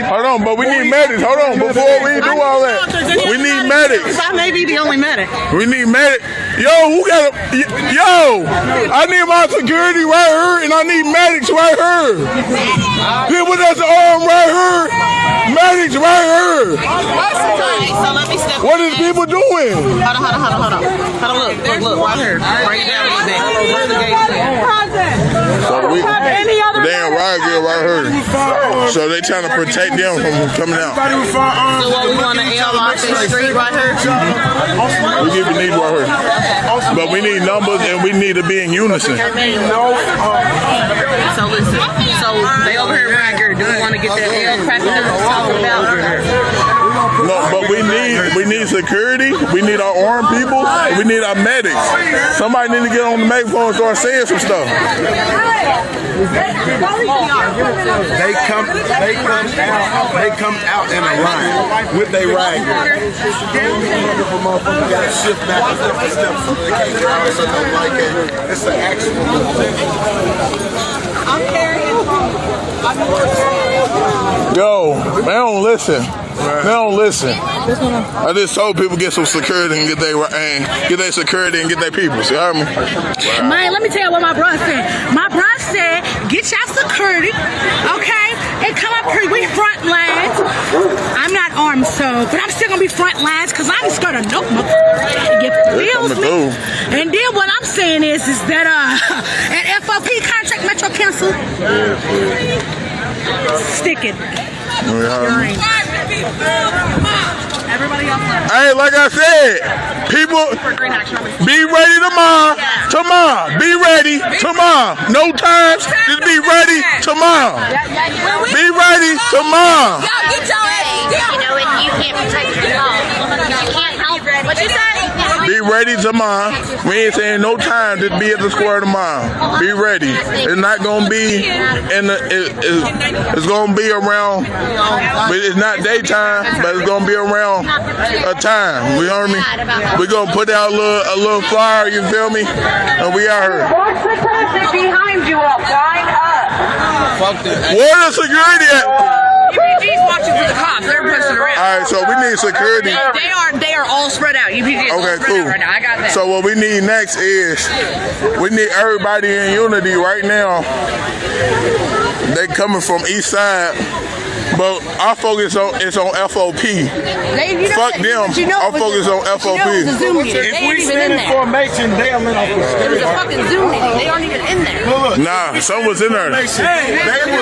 hold on, but we need medics. Hold on, before we do all that, we need medics. I may be the only medic. We need medics. Yo, who got a... Yo, I need my security right here, and I need medics right here. People that's armed right here, medics right here. So let me step What is people doing? Hold on, look, right here. Break it down a little bit. Where's the gate at? So we, damn riot gear right here. So they trying to protect them from coming out. So what, we want to L off this street right here? We give you need right here. But we need numbers and we need to be in unison. So listen, so they over here right here. Do we want to get that L cracking up and talk about? No, but we need security. We need our armed people. We need our medics. Somebody need to get on the megaphone and start saying some stuff. They come out in a line with their rag. Gotta shift back a step so they can't get out or something like that. It's an actual I'm carrying. Yo, they don't listen. They don't listen. I just told people get some security and get their security and get their people. You heard me? Man, let me tell you what my brother said. My brother said, get your security, okay? And come up here, we front lines. I'm not armed, but I'm still gonna be front lines because I'm scared of no motherfucker. It feels me. And then what I'm saying is that an FOP contract Metro Council, stick it. Everybody else. Hey, like I said, people, be ready tomorrow. Tomorrow, be ready tomorrow. No times, just be ready tomorrow. Be ready tomorrow. Y'all get your ass. You know it. You can't protect your law. You can't help. What you say? Be ready tomorrow. We ain't saying no time. Just be at the square tomorrow. Be ready. It's not gonna be it's gonna be around. But it's not daytime. But it's gonna be around a time. You heard me? We gonna put out a little flyer. You feel me? And we out here. Watch the person behind you up. Line up. Where the security at? UPG's watching for the cops. They're pushing around. All right, so we need security. They are all spread out. UPG is all Okay, spread cool. out right now. I got that. So what we need next is we need everybody in unity right now. They coming from east side, but our focus is on FOP. Fuck them. Our focus on FOP. If we stand in formation, they'll let off the There was a fucking Zoom meeting. They aren't even in there. Nah, someone's in there. They will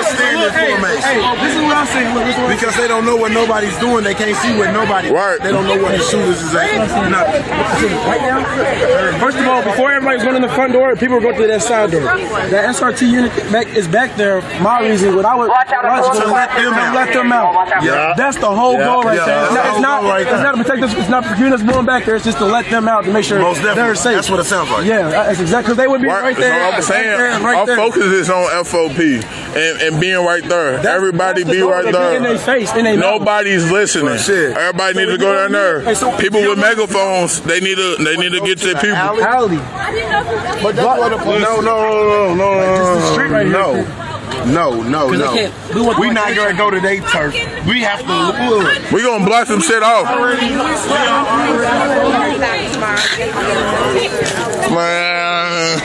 stand in formation. Hey, this is what I'm saying. Look, because they don't know what nobody's doing. They can't see what nobody. Right. They don't know what the shooters is at. Nothing. right now, first of all, before everybody's going in the front door, people are going through that side door. That SRT unit is back there. My reason, what I would let them out. Yeah. That's the whole goal right there. It's not to protect us. It's not for units going back there. It's just to let them out to make sure they're safe. That's what it sounds like. Yeah, that's exactly because they would be right there. So I'm saying our focus is on FOP and being right there. Everybody be right there. In their face. Nobody's listening. Everybody needs to go down there. People with megaphones, they need to get to people. But that's what the police. No. Just the street right here. No. We're not gonna go to their turf. We have to look. We gonna block some shit off. Man.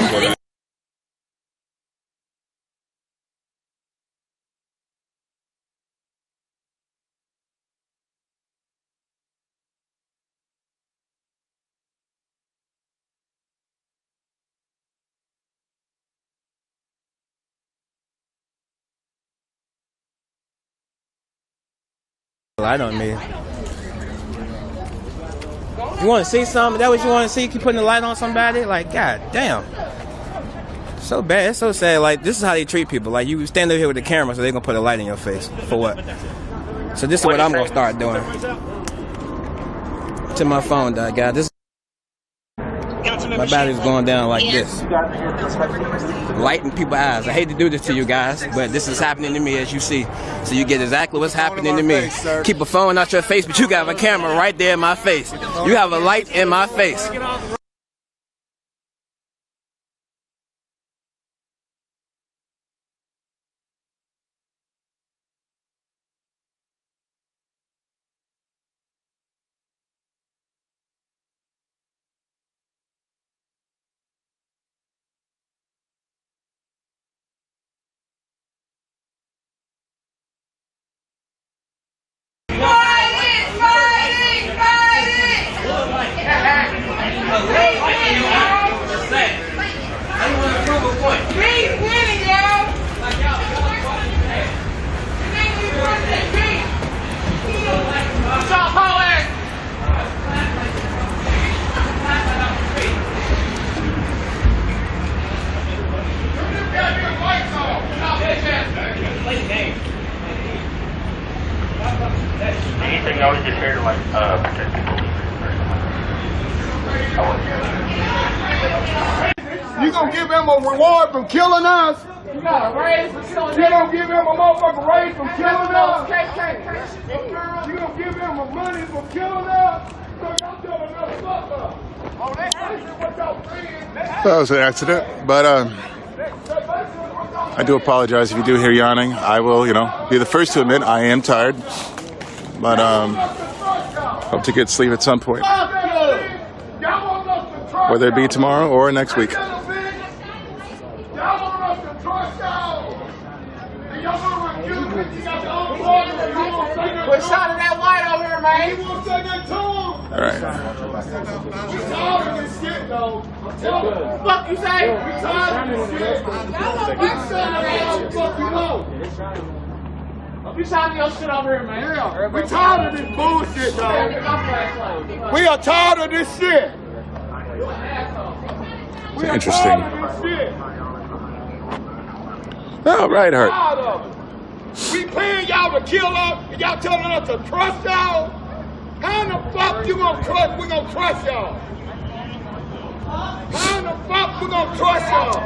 light on me. You want to see something? That what you want to see? Keep putting the light on somebody? Like, god damn. So bad. It's so sad. Like, this is how they treat people. Like, you stand over here with the camera, so they're going to put a light in your face. For what? So this is what I'm going to start doing. Till my phone died, guys. This. My battery's going down like this. Lighting people's eyes. I hate to do this to you guys, but this is happening to me as you see. So you get exactly what's happening to me. Keep a phone out your face, but you got a camera right there in my face. You have a light in my face. Anything else just here to like protect people? You gonna give him a reward from killing us? You got a raise for killing us? You gonna give him a motherfucking raise from killing us? You gonna give him a money for killing us? So y'all telling us fuck up. Oh, that's what y'all saying. That was an accident, but I do apologize if you do hear yawning. I will, be the first to admit I am tired, but hope to get sleep at some point, whether it be tomorrow or next week. Quit shining that light over here, man. You won't say that to him. All right. We tired of this shit, though. Fuck you say? We tired of this shit. We tired of fuck you know. You shining your shit over here, man. Yeah. We tired of this bullshit, dog. We are tired of this shit. It's interesting. Oh, right, Hart. We paying y'all to kill us, and y'all telling us to trust y'all? How in the fuck you gonna trust? We gonna trust y'all? How in the fuck we gonna trust y'all?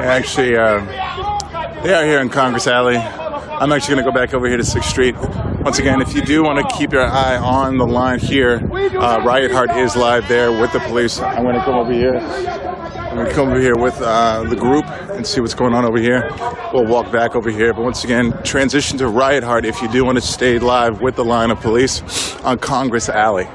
Actually, they are here in Congress Alley. I'm actually going to go back over here to 6th Street. Once again, if you do want to keep your eye on the line here, Riot Heart is live there with the police. I'm going to come over here. I'm going to come over here with the group and see what's going on over here. We'll walk back over here. But once again, transition to Riot Heart if you do want to stay live with the line of police on Congress Alley.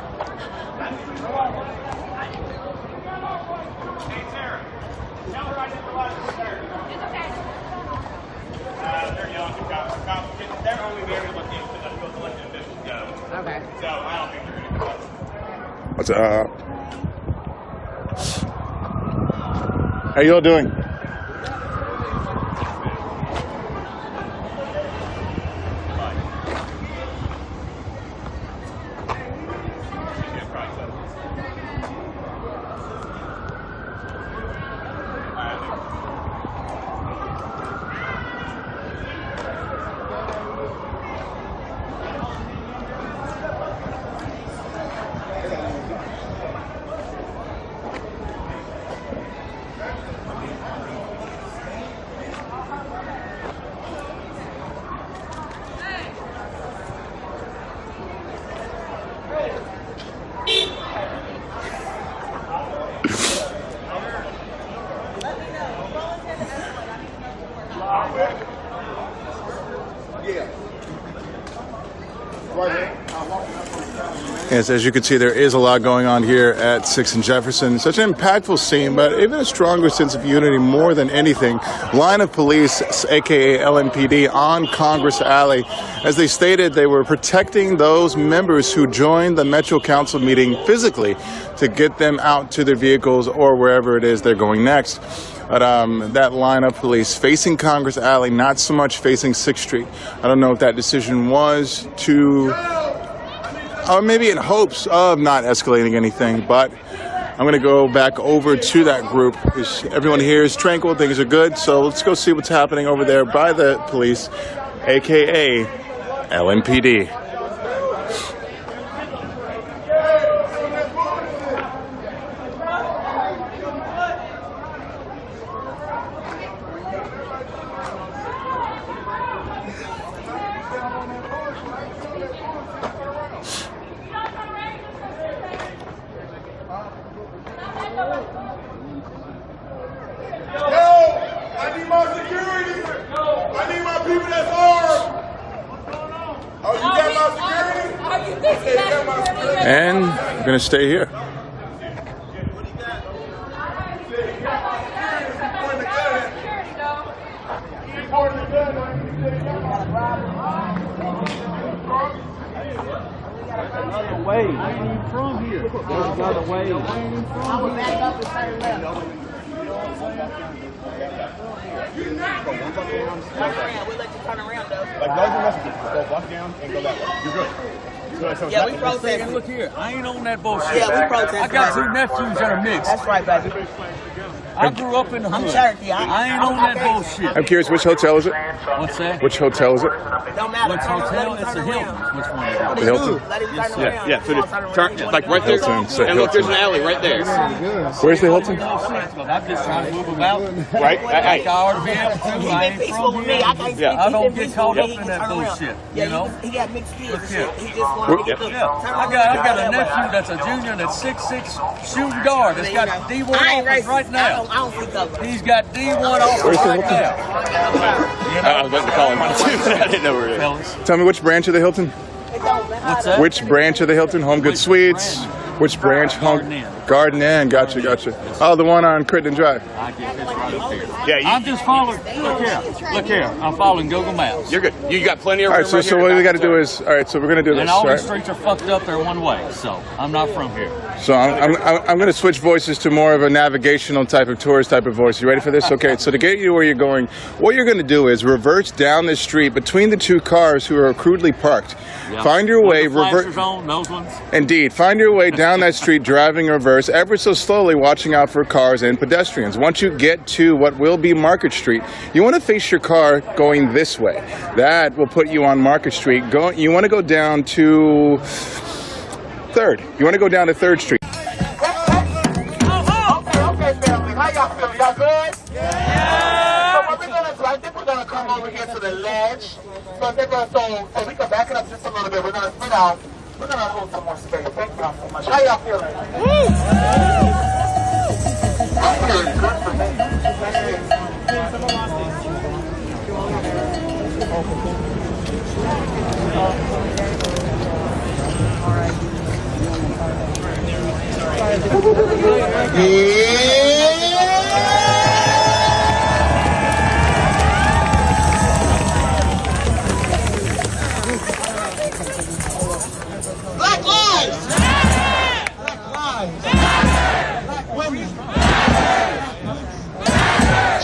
What's up? How you all doing? Yes, as you can see, there is a lot going on here at 6th and Jefferson. Such an impactful scene, but even a stronger sense of unity more than anything. Line of police, aka LMPD, on Congress Alley. As they stated, they were protecting those members who joined the Metro Council meeting physically to get them out to their vehicles or wherever it is they're going next. But that line of police facing Congress Alley, not so much facing 6th Street. I don't know if that decision was to... or maybe in hopes of not escalating anything, but I'm going to go back over to that group. Everyone here is tranquil, things are good, so let's go see what's happening over there by the police, aka LMPD. And we're going to stay here. Another way. I ain't even from here. There's another way. I will back up and turn left. You're not. Turn around. We'll let you turn around though. Like those are messages. Go walk down and go that way. You're good. So yeah, we protesting. Look here, I ain't on that bullshit. Yeah, we protesting. I got two nephews that are mixed. That's right, baby. I grew up in the hood. I'm Cherokee. I ain't on that bullshit. I'm curious, which hotel is it? What's that? Which hotel is it? Don't matter. Which hotel? It's a Hilton. Which one is it? The Hilton? Yeah. So just like right there, Hilton. and look, there's an alley right there. Where's the Hilton? I'm just trying to move about. Right. I ought to be able to. I ain't from here. Yeah. I don't get caught up in that bullshit. You know. He got mixed kids. Look here. He just wanted to get I got a nephew that's a junior that's 6'6" shooting guard. That's got D1 offers right now. I don't think He's got D1 offers right now. I was about to call him on too. I didn't know where it is. Tell me which branch of the Hilton? What's that? Which branch of the Hilton? Home Good Suites? Which branch? Garden Inn. Gotcha. Oh, the one on Crittenden Drive. I get this right up here. Yeah, I'm just following. Look here. I'm following Google Maps. You're good. You got plenty of room. All right, so what we got to do is, all right, so we're going to do this. And all right? these streets are fucked up. They're one way. So I'm not from here. So I'm going to switch voices to more of a navigational type of tourist type of voice. You ready for this? Okay, so to get you where you're going, what you're going to do is reverse down the street between the two cars who are crudely parked. Yep. Find your way. Those ones. Indeed. Find your way down that street, driving reverse, ever so slowly, watching out for cars and pedestrians. Once you get to what will be Market Street, you want to face your car going this way. That will put you on Market Street. You want to go down to 3rd. You want to go down to 3rd Street. Okay, family. How y'all feel? Y'all good? Yeah. So what we're gonna do, I think we're gonna come over here to the ledge. So we can back it up just a little bit. We're gonna spin out. We're gonna hold some more space. Thank y'all so much. How y'all feeling? I'm feeling good for me. Black lives! Black lives! Black women!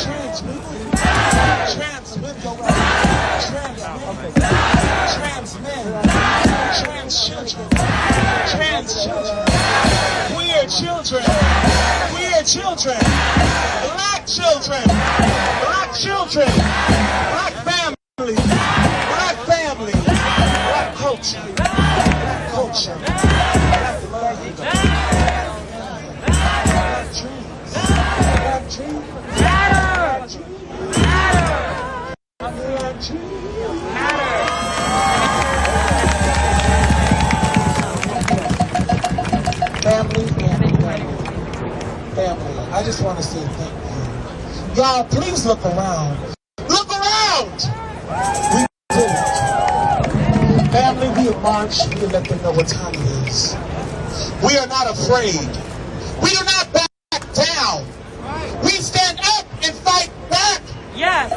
Trans women! Trans women! Trans men! Trans children! Trans children! Queer children! Queer children! Black children! Black children! Black families! Black families! Black culture! Black culture! Black language! Black dreams! Black dreams! Black dreams! Family, I just want to say thank you. Y'all, please look around. Look around! We did it. Family, we have marched. We let them know what time it is. voices. We are not afraid. We do not back down. We stand up and fight back. Yes.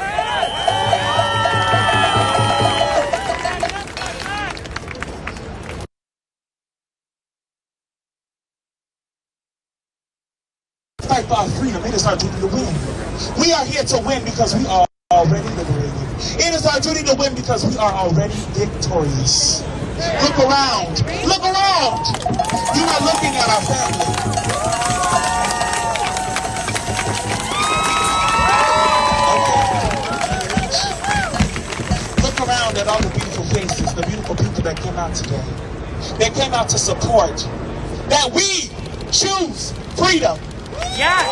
Fight for our freedom. It is our duty to win. We are here to win because we are already liberated. It is our duty to win because we are already victorious. Look around. Look around. You are looking at our family. Look around at all the beautiful faces, the beautiful people that came out today. They came out to support that we choose freedom. Yes.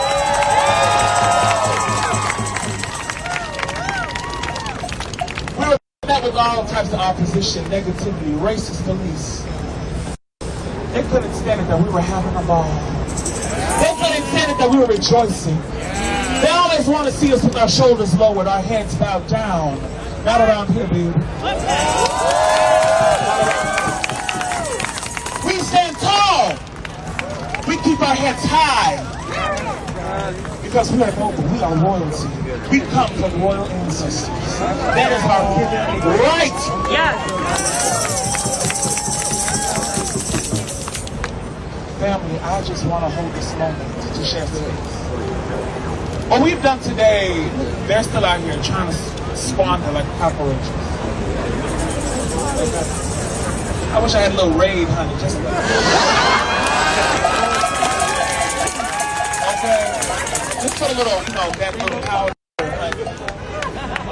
We were met with all types of opposition, negativity, racist police. They couldn't stand it that we were having a ball. They couldn't stand it that we were rejoicing. They always want to see us with our shoulders lowered, our heads bowed down. Not around here, baby. We stand tall. We keep our heads high. Because we are noble, we are royalty. We come from royal ancestors. That is our given right. Yes. Family, I just want to hold this moment to share space. What we've done today, they're still out here trying to squander like cockroaches. I wish I had a little raid, honey. Just okay. Just put a little, that little powder, honey.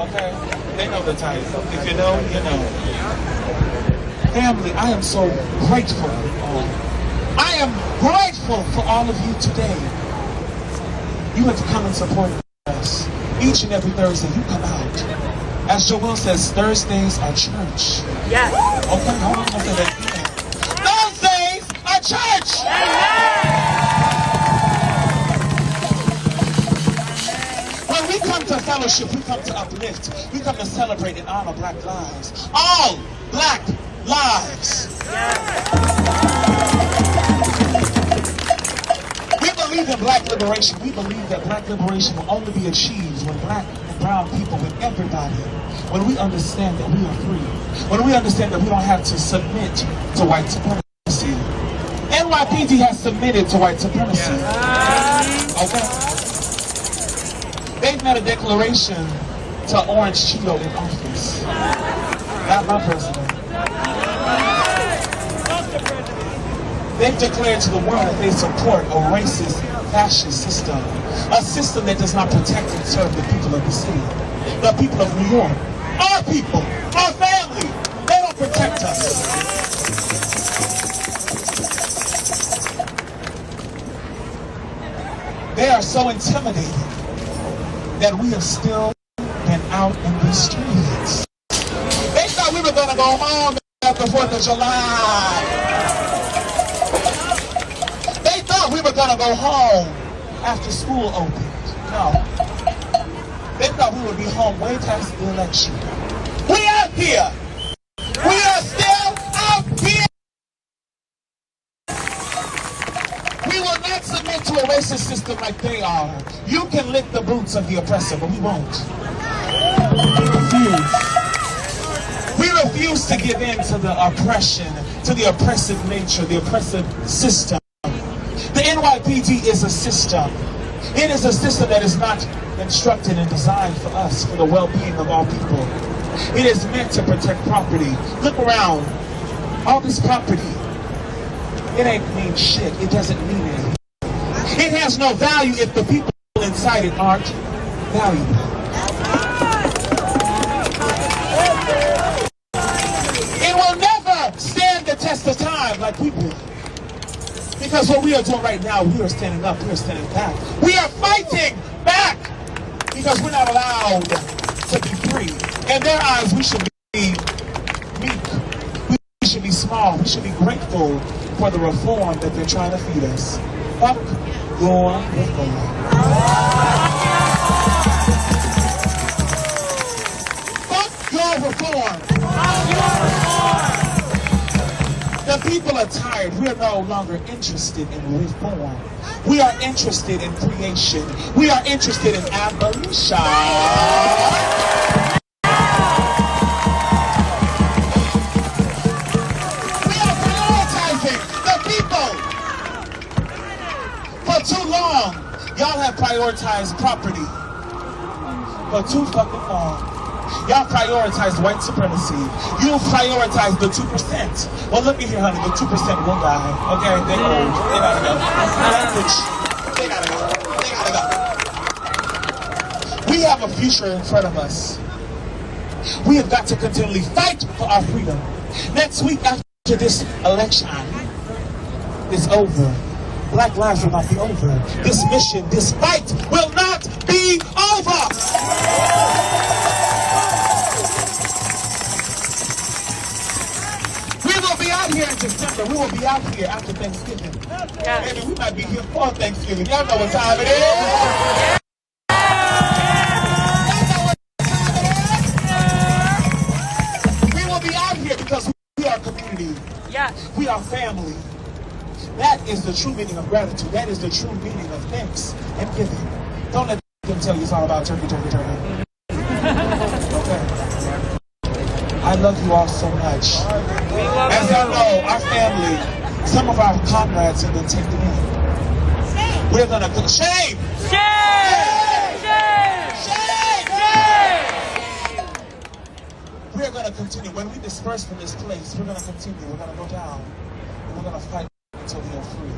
Okay? They know the type. If you know, you know. Family, I am so grateful. I am grateful for all of you today. You have to come and support us. Each and every Thursday, you come out. As Joel says, Thursdays are church. Yes. Okay, hold on. Say that again. Thursdays are church. When we come to fellowship, we come to uplift. We come to celebrate and honor black lives. All black lives. We believe in black liberation. We believe that black liberation will only be achieved when black and brown people, when everybody, when we understand that we are free, when we understand that we don't have to submit to white supremacy. NYPD has submitted to white supremacy. Okay? They've made a declaration to Orange Cheeto in office. Not my president. They've declared to the world that they support a racist, fascist system. A system that does not protect and serve the people of the city. The people of New York. Our people. Our family. They don't protect us. They are so intimidated that we have still been out in the streets. They thought we were going to go home after 4th of July. They thought we were going to go home after school opened. No. They thought we would be home way past the election. We out here. We are still out here. We will not submit to a racist system like they are. You can lick the boots of the oppressor, but we won't. We refuse. We refuse to give in to the oppression, to the oppressive nature, the oppressive system. The NYPD is a system. It is a system that is not constructed and designed for us, for the well-being of all people. It is meant to protect property. Look around. All this property, it ain't mean shit. It doesn't mean anything. It has no value if the people inside it aren't valuable. It will never stand the test of time like we will. Because what we are doing right now, we are standing up, we are standing back. We are fighting back because we're not allowed to be free. In their eyes, we should be meek. We should be small. We should be grateful for the reform that they're trying to feed us. Fuck your reform. Fuck your reform. The people are tired. tired. We are no longer interested in reform. We are interested in creation. We are interested in abolition. We are prioritizing the people. For too long, y'all have prioritized property. For too fucking long. Y'all prioritize white supremacy. You prioritize the 2%. Well, look at here, honey. The 2% will die. Okay? They old. They gotta go. They gotta go. They gotta go. We have a future in front of us. We have got to continually fight for our freedom. Next week, after this election is over, Black lives will not be over. This mission, this fight will not be over. Here in December, we will be out here after Thanksgiving. Maybe we might be here for Thanksgiving. Y'all know what time it is. We will be out here because we are community. We are family. That is the true meaning of gratitude. That is the true meaning of thanks and giving. Don't let them tell you it's all about turkey, turkey, turkey. Okay. I love you all so much. As y'all know, our family, some of our comrades have been taken in. We're gonna shame! Shame! Shame! Shame! We're gonna continue. When we disperse from this place, we're gonna continue. We're gonna go down. And we're gonna fight until we are free.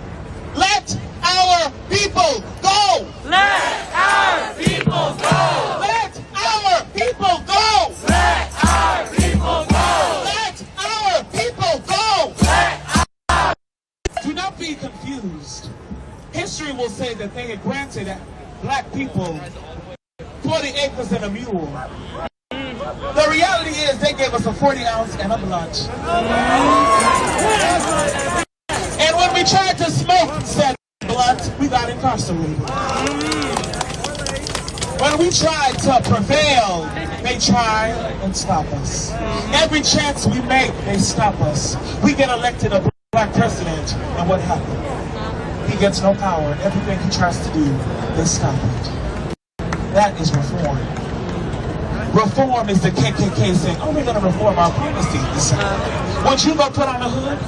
Let our people go! Let our people go! Let our people go! Let our people go! Let our people go! Let our... Do not be confused. History will say that they had granted black people 40 acres and a mule. The reality is they gave us a 40 ounce and a blunt. And when we tried to smoke said blunt, we got incarcerated. When we tried to prevail, they try and stop us. Every chance we make, they stop us. We get elected a black president, and what happened? He gets no power. Everything he tries to do, they stop it. That is reform. Reform is the KKK saying, oh, we're going to reform our privacy. Would you go put on a hood?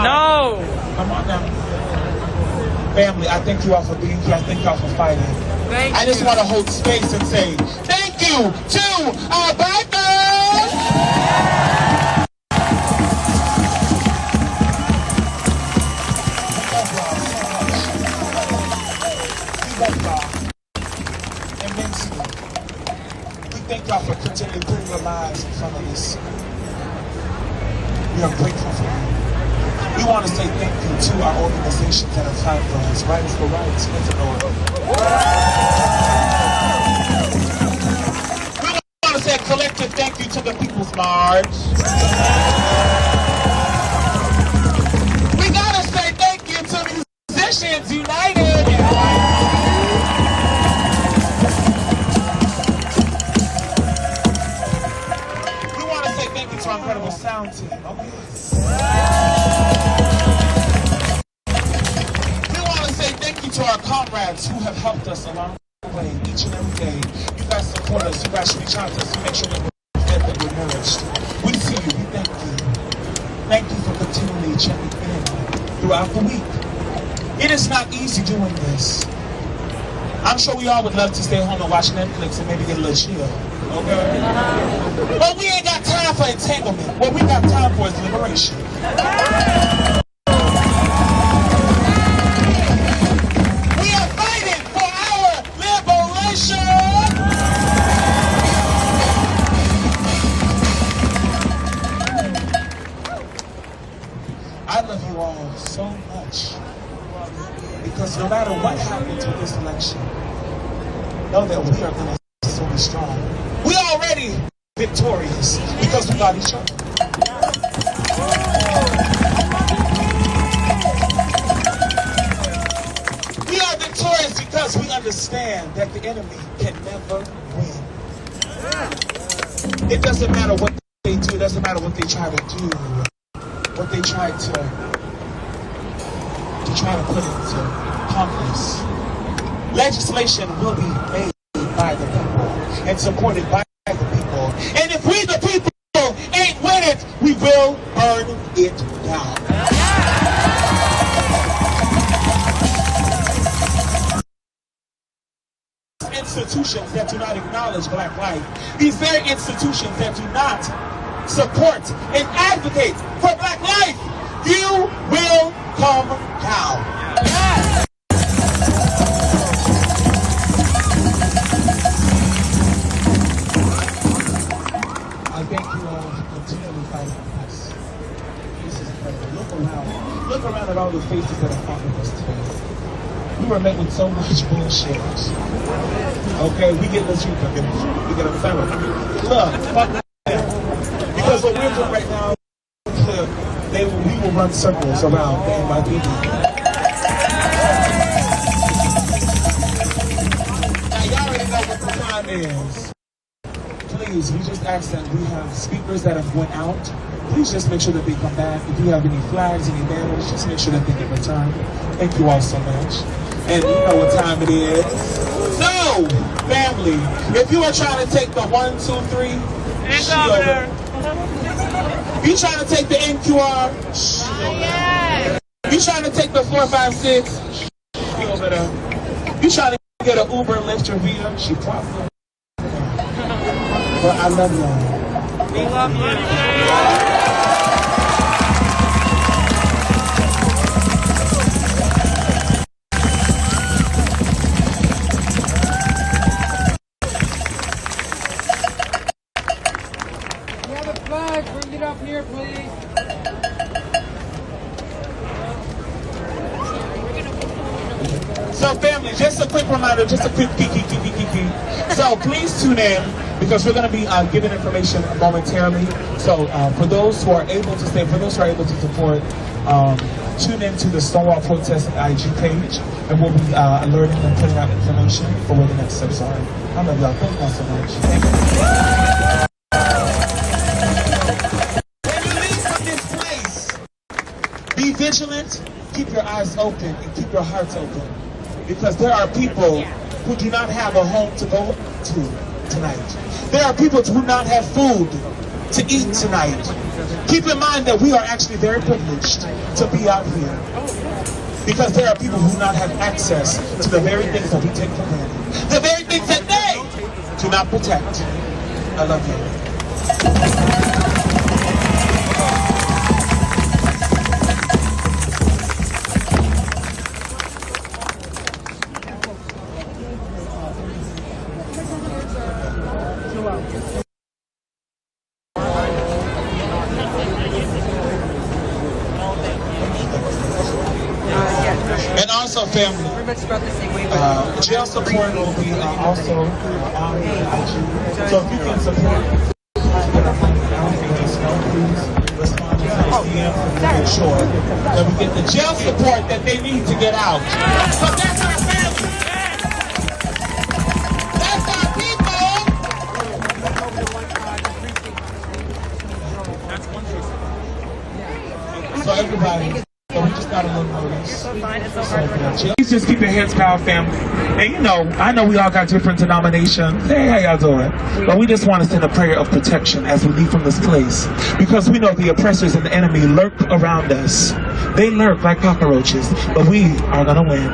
No. Come on now. Family, I thank you all for being here. I thank y'all for fighting. I just want to hold space and say thank you to our bikers! We love y'all immensely. We thank y'all for continuing putting your lives in front of us. We are grateful for you. We want to say thank you to our organizations that have fought for us. Rights for Rights, Infinite. We want to say a collective thank you to the People's March. We got to say thank you to Musicians United. We want to say thank you to our incredible sound team. Okay. To our comrades who have helped us along the way each and every day. You guys support us, you guys reach out to us to make sure that we're fed, that we're nourished. We see you, we thank you. Thank you for continually checking in throughout the week. It is not easy doing this. I'm sure we all would love to stay home and watch Netflix and maybe get a little chill. Okay? But we ain't got time for entanglement. What we got time for is liberation. I love you all so much because no matter what happens with this election, know that we are going to still be strong. We are already victorious because we got each other. We are victorious because we understand that the enemy can never win. It doesn't matter what they do, it doesn't matter what they try to do. what they tried to put into Congress. Legislation will be made by the people and supported by the people. And if we the people ain't with it, we will burn it down. Institutions that do not acknowledge black life, these very institutions that do not support and advocate for black life, you will come down. I thank you all for continually fighting for us. This is incredible. Look around at all the faces that are fought with us today. We were met with so much bullshit. Okay, we get the truth. We get a fellow. Look, fuck them. Because what we're doing right now, we will run circles around the NYPD. Now y'all already know what the time is. Please, we just ask that we have speakers that have went out. Please just make sure that they come back. If you have any flags, any banners, just make sure that they get returned. Thank you all so much. And you know what time it is. So, family, if you are trying to take the 1, 2, 3, she over there. You trying to take the NQR? You trying to take the 4, 5, 6? She over there. You trying to get an Uber, Lyft, or Vita? She probably. But I love y'all. We love you. Bring it up here, please. So family, just a quick reminder, just a quick key. So please tune in because we're going to be giving information momentarily. So for those who are able to stay, for those who are able to support, tune in to the Stonewall Protest IG page and we'll be alerting and putting out information for where the next steps are. I love y'all. Thank y'all so much. Thank you. Be vigilant, keep your eyes open, and keep your hearts open. Because there are people who do not have a home to go to tonight. There are people who do not have food to eat tonight. Keep in mind that we are actually very privileged to be out here. Because there are people who do not have access to the very things that we take for granted. The very things that they do not protect. I love you. And also, family, jail support will be also on the IG. So if you can support, please respond to the DM to make sure that we get the jail support that they need to get out. So that's our family. That's our people. So everybody. So we just got a little notice. Please just keep your heads down, family. And you know, I know we all got different denominations. Hey, how y'all doing? But we just want to send a prayer of protection as we leave from this place. Because we know the oppressors and the enemy lurk around us. They lurk like cockroaches. But we are going to win.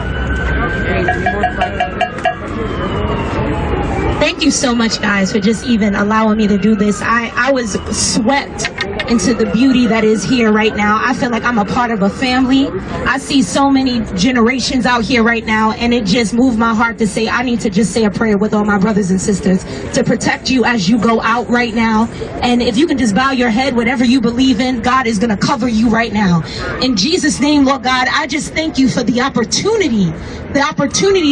Thank you so much, guys, for just even allowing me to do this. I was swept into the beauty that is here right now. I feel like I'm a part of a family. I see so many generations out here right now, and it just moved my heart to say I need to just say a prayer with all my brothers and sisters to protect you as you go out right now. And if you can just bow your head, whatever you believe in, God is going to cover you right now. In Jesus' name, Lord God, I just thank you for the opportunity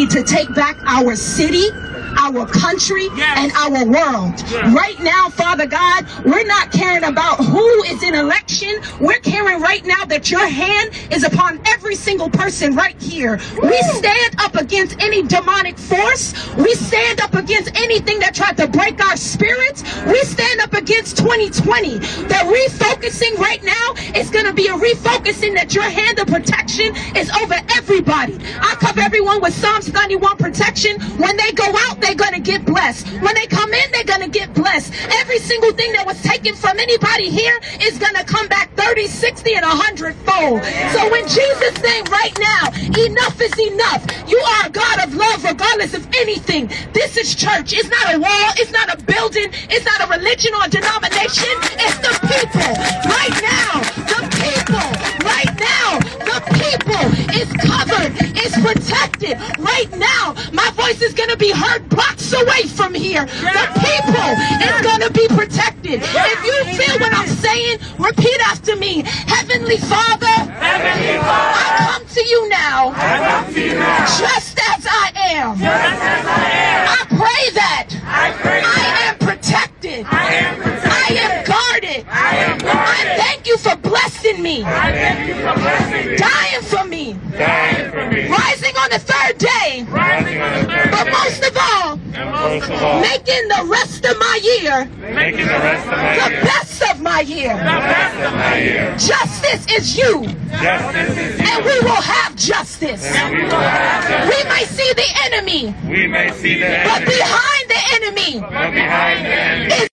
to take back our city. our country, and our world. Right now, Father God, we're not caring about who is in election. We're caring right now that your hand is upon every single person right here. We stand up against any demonic force. We stand up against anything that tried to break our spirits. We stand up against 2020. The refocusing right now is going to be a refocusing that your hand of protection is over everybody. I cover everyone with Psalms 91 protection. When they go out, they're going to get blessed. When they come in, they're going to get blessed. Every single thing that was taken from anybody here is going to come back 30, 60, and 100-fold. So in Jesus' name right now, enough is enough. You are a God of love regardless of anything. This is church. It's not a wall. It's not a building. It's not a religion or a denomination. It's the people. Right now, the people. Right now, the people is covered. It's protected. Right now, my voice is going to be heard blocks away from here. The people is going to be protected. If you feel what I'm saying, repeat after me. Heavenly Father, I come to you now, just as I am. I pray that I am protected. I am guarded. I thank you for blessing me, dying for me, rising on the third day, but most of all, making the rest of my year the best of my year. Justice is you, and we will have justice. We may see the enemy, but behind the enemy is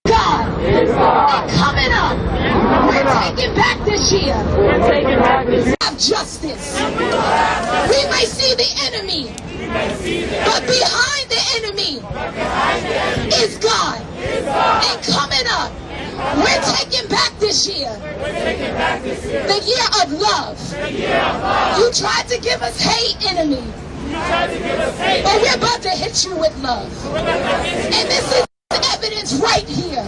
God. Coming up, we're taking back this year. Have justice. We may see the enemy, but behind the enemy is God. And coming up, we're taking back this year. The year of love. You tried to give us hate, enemy. But we're about to hit you with love. And this is evidence right here.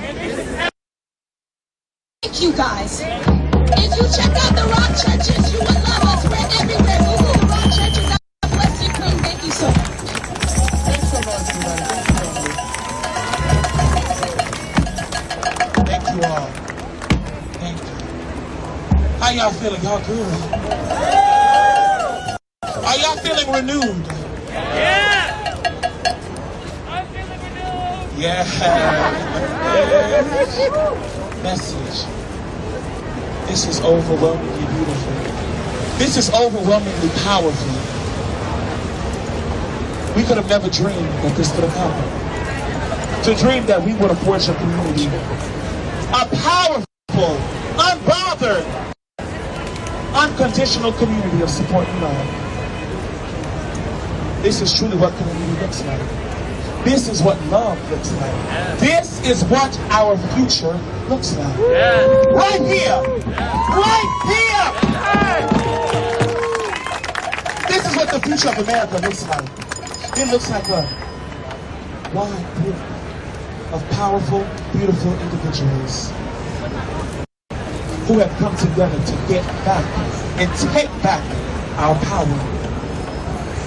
Thank you guys. If you check out the rock churches, you would love us. We're everywhere. Google the rock churches. God bless you, Queen. Thank you so much. Thanks so much. Thank you all. Thank you. How y'all feeling? Y'all good? Are y'all feeling renewed? Yeah. I'm feeling renewed. Yeah. Message. This is overwhelmingly beautiful. This is overwhelmingly powerful. We could have never dreamed that this could have happened. To dream that we would have forged a community, a powerful, unbothered, unconditional community of support and love. This is truly what community looks like. This is what love looks like. This is what our future looks like. Right here. Right here. This is what the future of America looks like. It looks like a wide group of powerful, beautiful individuals who have come together to get back and take back our power.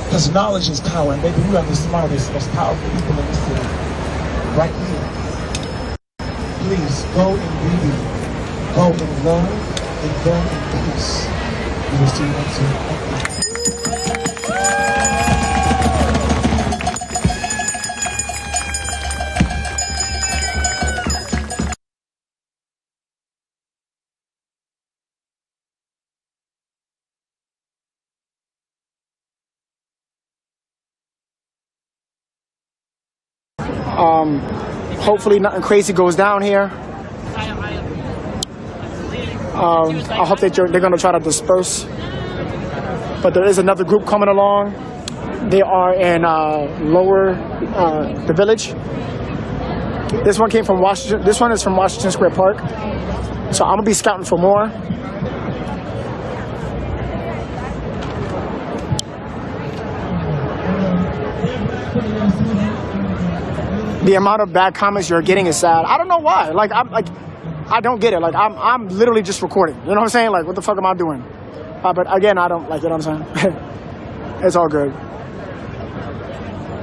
Because knowledge is power, and maybe we are the smartest, most powerful people in the city. Right here. Please go in beauty, go in love, and go in peace. You will see you soon. Hopefully nothing crazy goes down here. I hope that they're going to try to disperse. But there is another group coming along. They are in lower the village. This one came from Washington. This one is from Washington Square Park. So I'm going to be scouting for more. The amount of bad comments you're getting is sad. I don't know why. I don't get it. Like, I'm literally just recording. You know what I'm saying? Like, what the fuck am I doing? But again, I don't, like, you know what I'm saying? It's all good.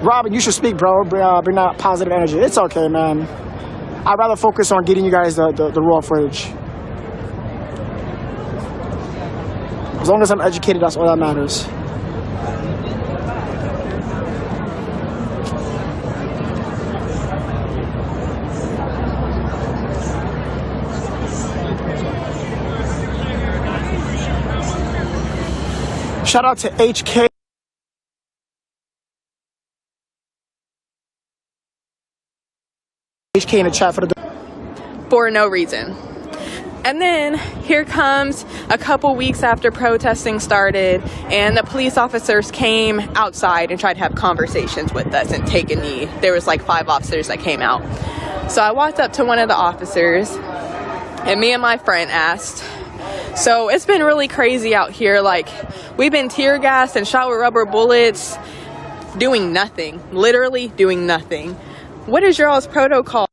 Robin, you should speak, bro. Bring that positive energy. It's okay, man. I'd rather focus on getting you guys the raw footage. As long as I'm educated, that's all that matters. Shout out to HK. HK in the chat for no reason. And then here comes a couple weeks after protesting started, and the police officers came outside and tried to have conversations with us and take a knee. There was like 5 officers that came out. So I walked up to one of the officers, and me and my friend asked, so it's been really crazy out here. Like, we've been tear gassed and shot with rubber bullets, doing nothing, literally doing nothing. What is your all's protocol?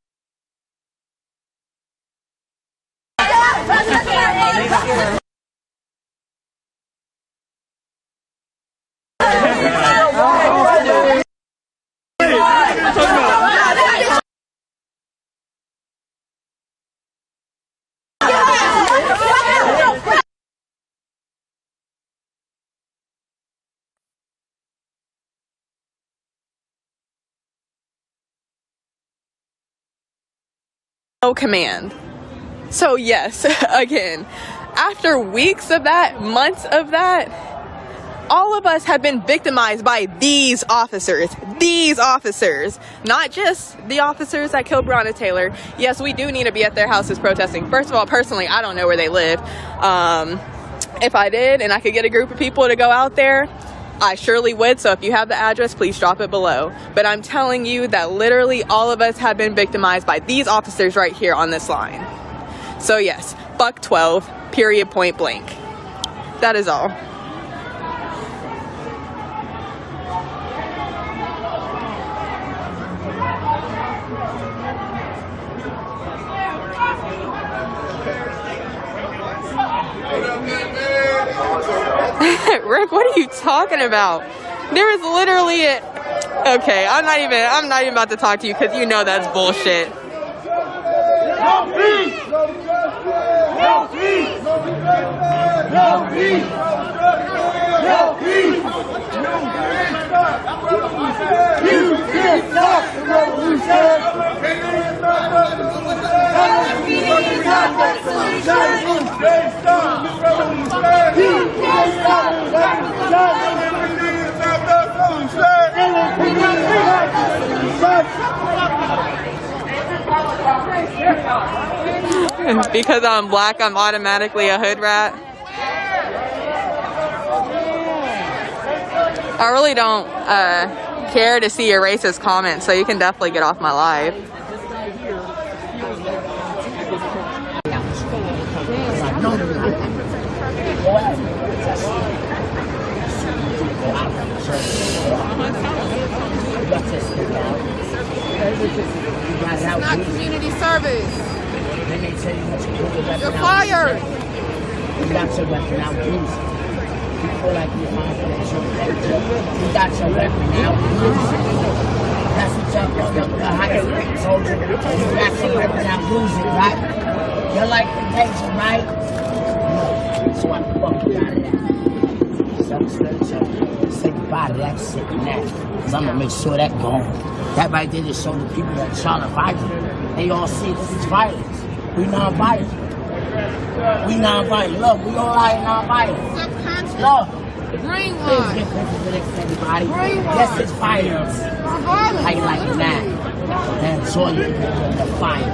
Command. So yes, again, after weeks of that, months of that, all of us have been victimized by these officers, not just the officers that killed Breonna Taylor. Yes, we do need to be at their houses protesting. First of all, personally, I don't know where they live. If I did and I could get a group of people to go out there, I surely would. So if you have the address, please drop it below. But I'm telling you that literally all of us have been victimized by these officers right here on this line. So yes, fuck 12, period, point blank. That is all. Rick, what are you talking about? There is literally a... Okay, I'm not even about to talk to you because you know that's bullshit. No peace! No peace! No peace! No peace! You can't stop the revolution! You can't stop the revolution! Because I'm black, I'm automatically a hood rat. I really don't care to see your racist comments, so you can definitely get off my live. It's not community service. You're fired. You got your weapon out, please. You feel like you're confidential. You got your weapon out, please. That's what your higher told you. You got your weapon out, lose it, right? You're like the nation, right? No. So I fuck you out of that. So say goodbye to that shit now. Because I'm going to make sure that gone. That right there just showed the people that trying to fight you. They all see this is violence. We non-violent. We non-violent. Look, we all out non-violent. Look. Please get pictures of everybody. Yes, it's violence. How you like it now? And enjoy it. The fire.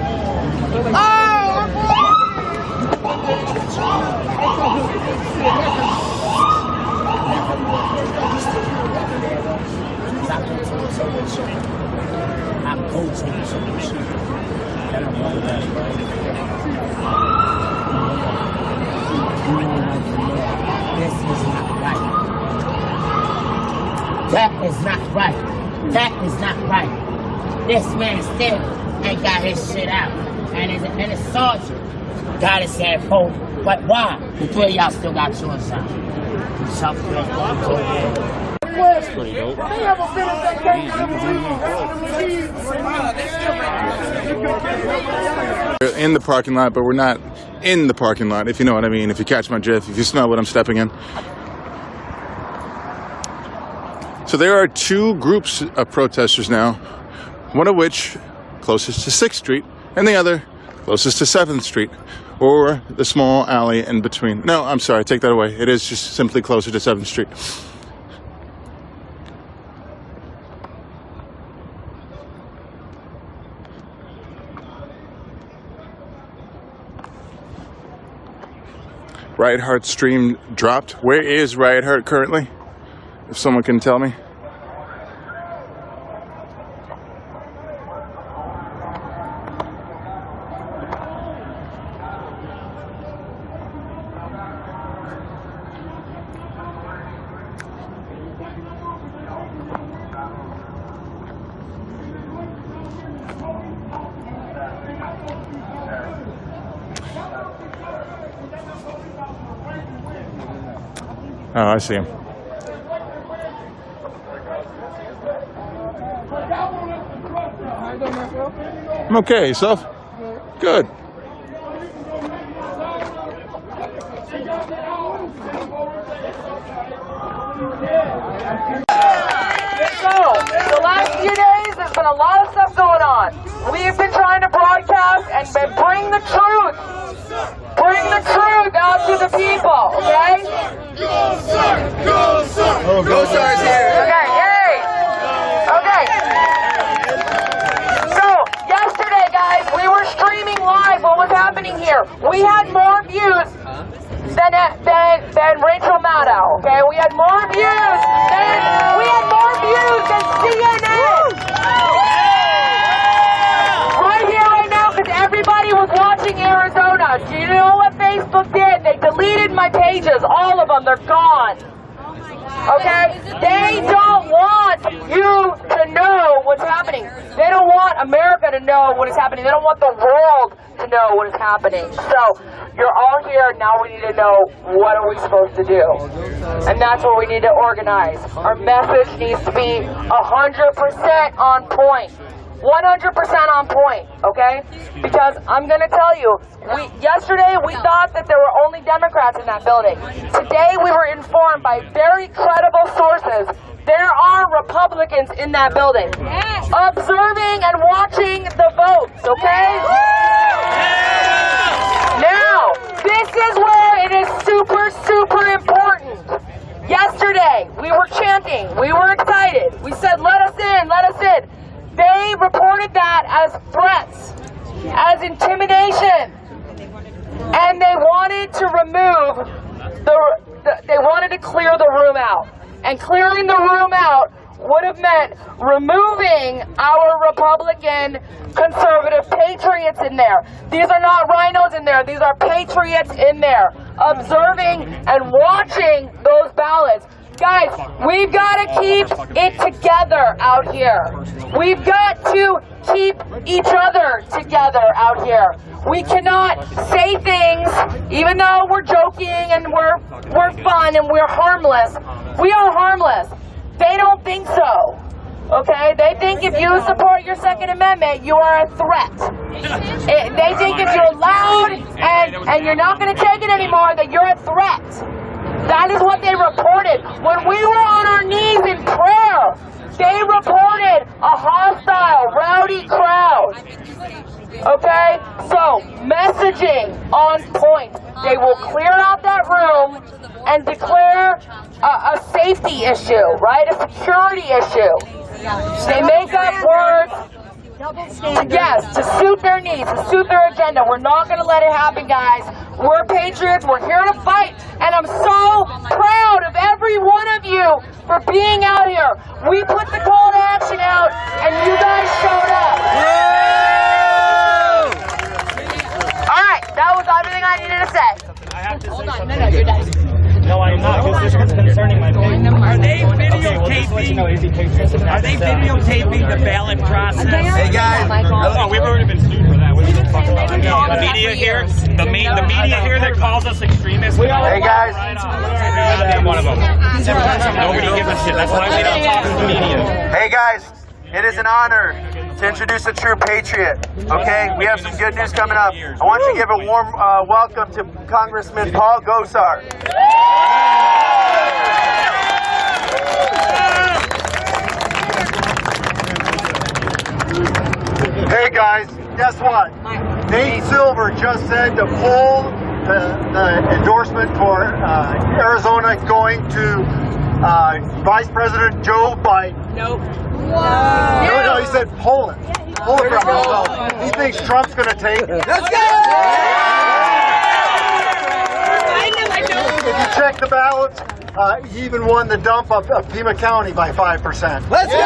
I'm going to the solution. And I'm going to that right. This is not right. That is not right. That is not right. This man still ain't got his shit out. And it's sergeant. God is saying, "Oh, but why? The three of y'all still got suicide." That's pretty dope. We're in the parking lot, but we're not in the parking lot, if you know what I mean, if you catch my drift, if you smell what I'm stepping in. So there are two groups of protesters now, one of which closest to 6th Street, and the other closest to 7th Street, or the small alley in between. No, I'm sorry, take that away. It is just simply closer to 7th Street. Riot Heart stream dropped. Where is Riot Heart currently? If someone can tell me. Oh, I see him. I'm okay, yourself? Good. So, the last few days, there's been a lot of stuff going on. We've been trying to broadcast and bring the truth. Bring the truth out to the people, okay? Go, sir! Go, sir! Go, sir is here. Okay, hey! Okay. So, yesterday, guys, we were streaming live what was happening here. We had more views than Rachel Maddow, okay? We had more views than CNN! Right here, right now, because everybody was watching Arizona. Do you know what Facebook did? They deleted my pages, all of them. They're gone. Okay? They don't want you to know what's happening. They don't want America to know what is happening. They don't want the world to know what is happening. So, you're all here. Now we need to know, what are we supposed to do? And that's what we need to organize. Our message needs to be 100% on point. 100% on point, okay? Because I'm going to tell you, yesterday we thought that there were only Democrats in that building. Today we were informed by very credible sources there are Republicans in that building. Observing and watching the votes, okay? Now, this is where it is super, super important. Yesterday, we were chanting, we were excited. We said, let us in, let us in. They reported that as threats, as intimidation, and they wanted to remove they wanted to clear the room out. And clearing the room out would have meant removing our Republican conservative patriots in there. These are not rhinos in there. These are patriots in there, observing and watching those ballots. Guys, we've got to keep it together out here. We've got to keep each other together out here. We cannot say things, even though we're joking and we're fun and we're harmless. We are harmless. They don't think so. Okay? They think if you support your Second Amendment, you are a threat. They think if you're loud and you're not going to take it anymore, that you're a threat. That is what they reported. When we were on our knees in prayer, they reported a hostile, rowdy crowd. Okay? So, messaging on point. They will clear out that room and declare a safety issue, right? A security issue. They make up words, yes, to suit their needs, to suit their agenda. We're not going to let it happen, guys. We're patriots. We're here to fight. And I'm so proud of every one of you for being out here. We put the call to action out, and you guys showed up. All right, that was everything I needed to say. Hold on, no, you're done. No, I'm not, because this is concerning my page. Are they videotaping? Are they videotaping the ballot process? Hey guys, oh, we've already been sued for that. The media here, the media here that calls us extremists. Hey guys. One of them. Nobody gives a shit. That's why we don't talk to the media. Hey guys, it is an honor to introduce a true patriot. Okay, we have some good news coming up. I want you to give a warm welcome to Congressman Paul Gosar. Hey guys, guess what? Nate Silver just said to pull the endorsement for Arizona going to Vice President Joe Biden. Nope. No, he said pull it. Pull it from himself. He thinks Trump's going to take it. Let's go! If you check the ballots, he even won the dump of Pima County by 5%. Let's go!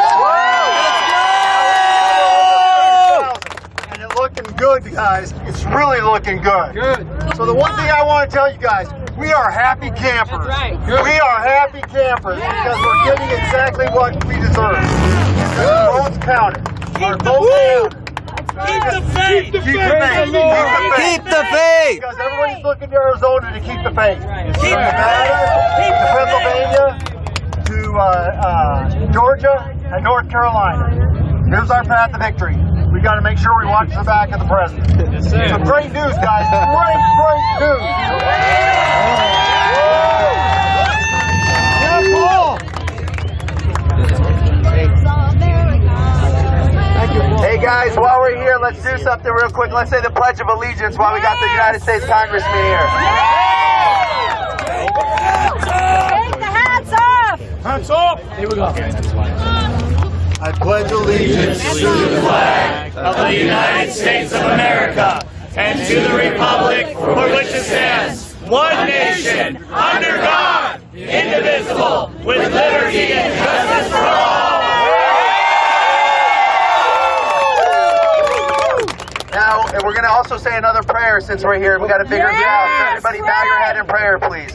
And it's looking good, guys. It's really looking good. So the one thing I want to tell you guys, we are happy campers. That's right. We are happy campers because we're getting exactly what we deserve. Our votes counted. Our votes counted. Keep the faith. Keep the faith. Keep the faith. Because everybody's looking to Arizona to keep the faith. Keep Nevada, to Pennsylvania, to Georgia, and North Carolina. Here's our path to victory. We got to make sure we watch the back of the president. Yes, sir. So great news, guys. Great news. Hey guys, while we're here, let's do something real quick. Let's say the Pledge of Allegiance while we got the United States Congressman here. Take the hats off! Hats off! Here we go. I pledge allegiance to the flag of the United States of America and to the republic for which it stands, one nation, under God, indivisible, with liberty and justice for all. Now, and we're going to also say another prayer since we're here. We got a bigger crowd. So everybody bow your head in prayer, please.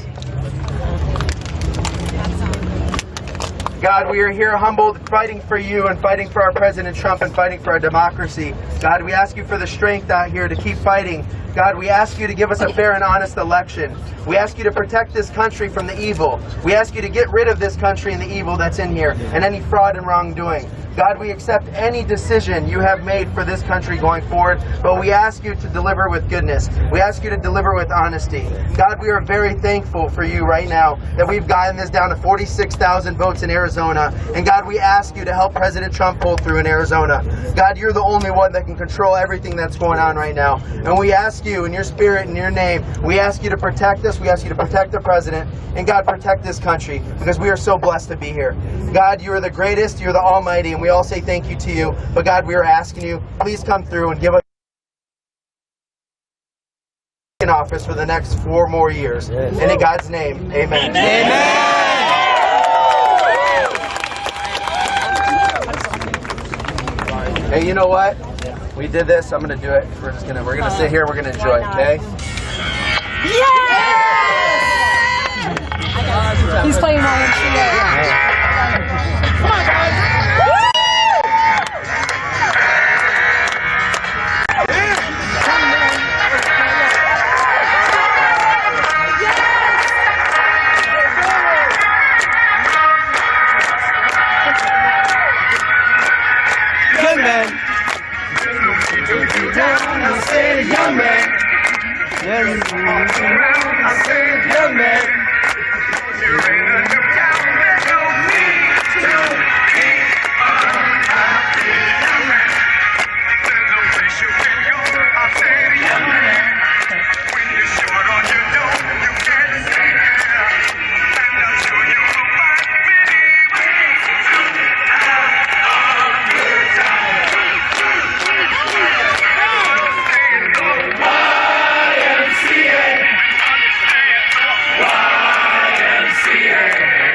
God, we are here humbled, fighting for you and fighting for our President Trump and fighting for our democracy. God, we ask you for the strength out here to keep fighting. God, we ask you to give us a fair and honest election. We ask you to protect this country from the evil. We ask you to get rid of this country and the evil that's in here and any fraud and wrongdoing. God, we accept any decision you have made for this country going forward, but we ask you to deliver with goodness. We ask you to deliver with honesty. God, we are very thankful for you right now that we've gotten this down to 46,000 votes in Arizona. And God, we ask you to help President Trump pull through in Arizona. God, you're the only one that can control everything that's going on right now. And we ask you in your spirit, in your name, we ask you to protect us. We ask you to protect the president. And God, protect this country because we are so blessed to be here. God, you are the greatest. You're the almighty. And we all say thank you to you. But God, we are asking you, please come through and give us in office for the next 4 more years. And in God's name, amen. Amen. Hey, you know what? We did this. I'm gonna do it. We're gonna sit here. We're gonna enjoy it. Okay? Yeah! He's playing YMCA. Come on, guys. Young man. I said young man. I said young man. YMCA.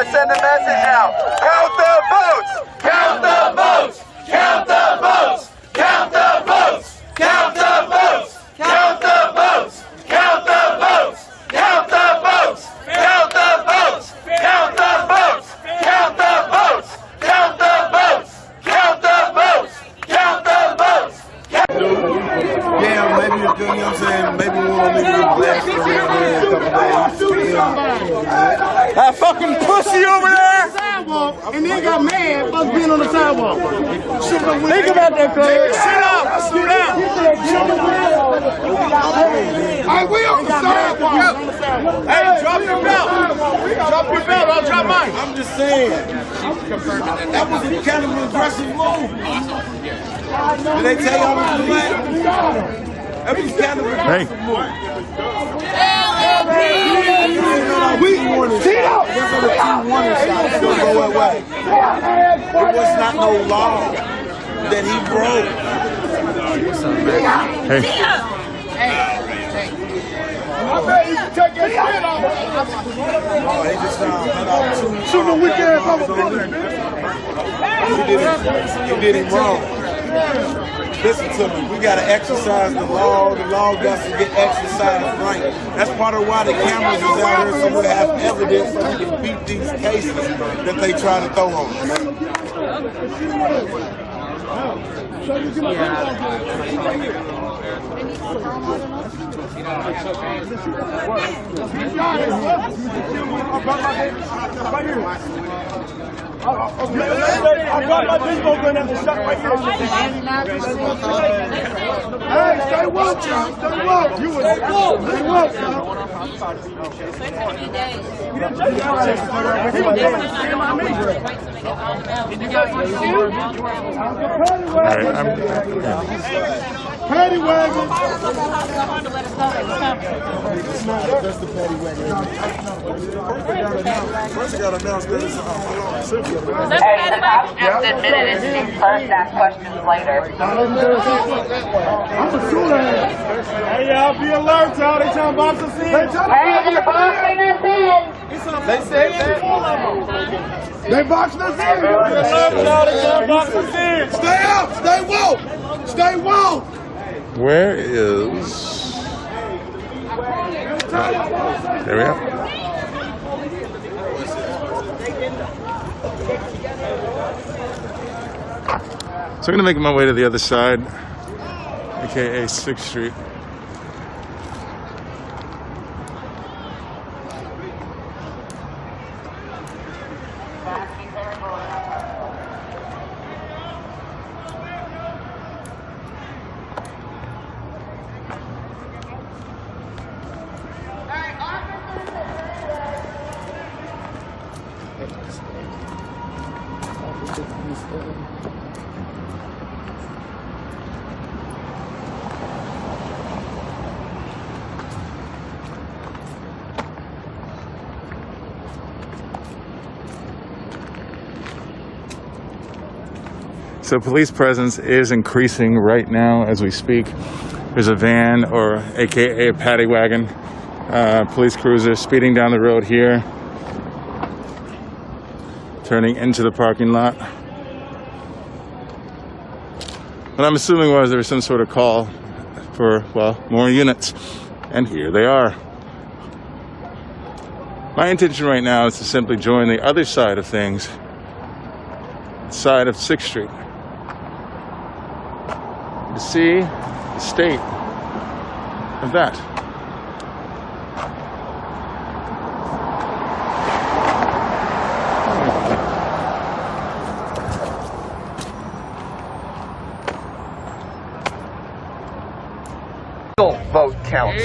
I send a message out. Count the votes! Count the votes! Count the votes! Count the votes! Count the votes! Count the votes! Count the votes! Count the votes! Count the votes! Count the votes! Count the votes! Count the votes! Count the votes! Count the votes! Yeah, maybe you know what I'm saying. Maybe we want to make it last for a couple days. That fucking pussy over there! And then got mad for being on the sidewalk. Think about that, cuz. Sit up, scoot down. Hey, we on the sidewalk. Hey, drop your belt. Drop your belt, I'll drop mine. I'm just saying. That was a kind of aggressive move. Did they tell you how to do that? That was kind of aggressive move. It was not no law that he broke. Hey. I bet you can take that shit off. Oh, he just let out two. Shoot the weekend public. You did it wrong. Listen to me. We got to exercise the law. The law got to get exercised right. That's part of why the cameras is out here, so we have evidence so we can beat these cases that they try to throw on us. I got my baseball gun at the shop right here. Hey, stay woke, y'all. Stay woke. You was stay woke, y'all. Paddy wagon. That's the paddy wagon. First, you got to announce that it's Just admitted it. First, ask questions later. I'm a shooter. Hey, y'all, be alert, y'all. They trying to box us in. Hey, they're boxing us in. They said that. They boxing us in. Be alert, y'all. They trying to box us in. Stay up. Stay woke. Stay woke. Where is... There we are. So I'm going to make my way to the other side, aka 6th Street. So police presence is increasing right now as we speak. There's a van, or aka a paddy wagon, police cruiser speeding down the road here, turning into the parking lot. What I'm assuming was there was some sort of call for, well, more units, and here they are. My intention right now is to simply join the other side of things, side of 6th Street, to see the state of that. Vote counts.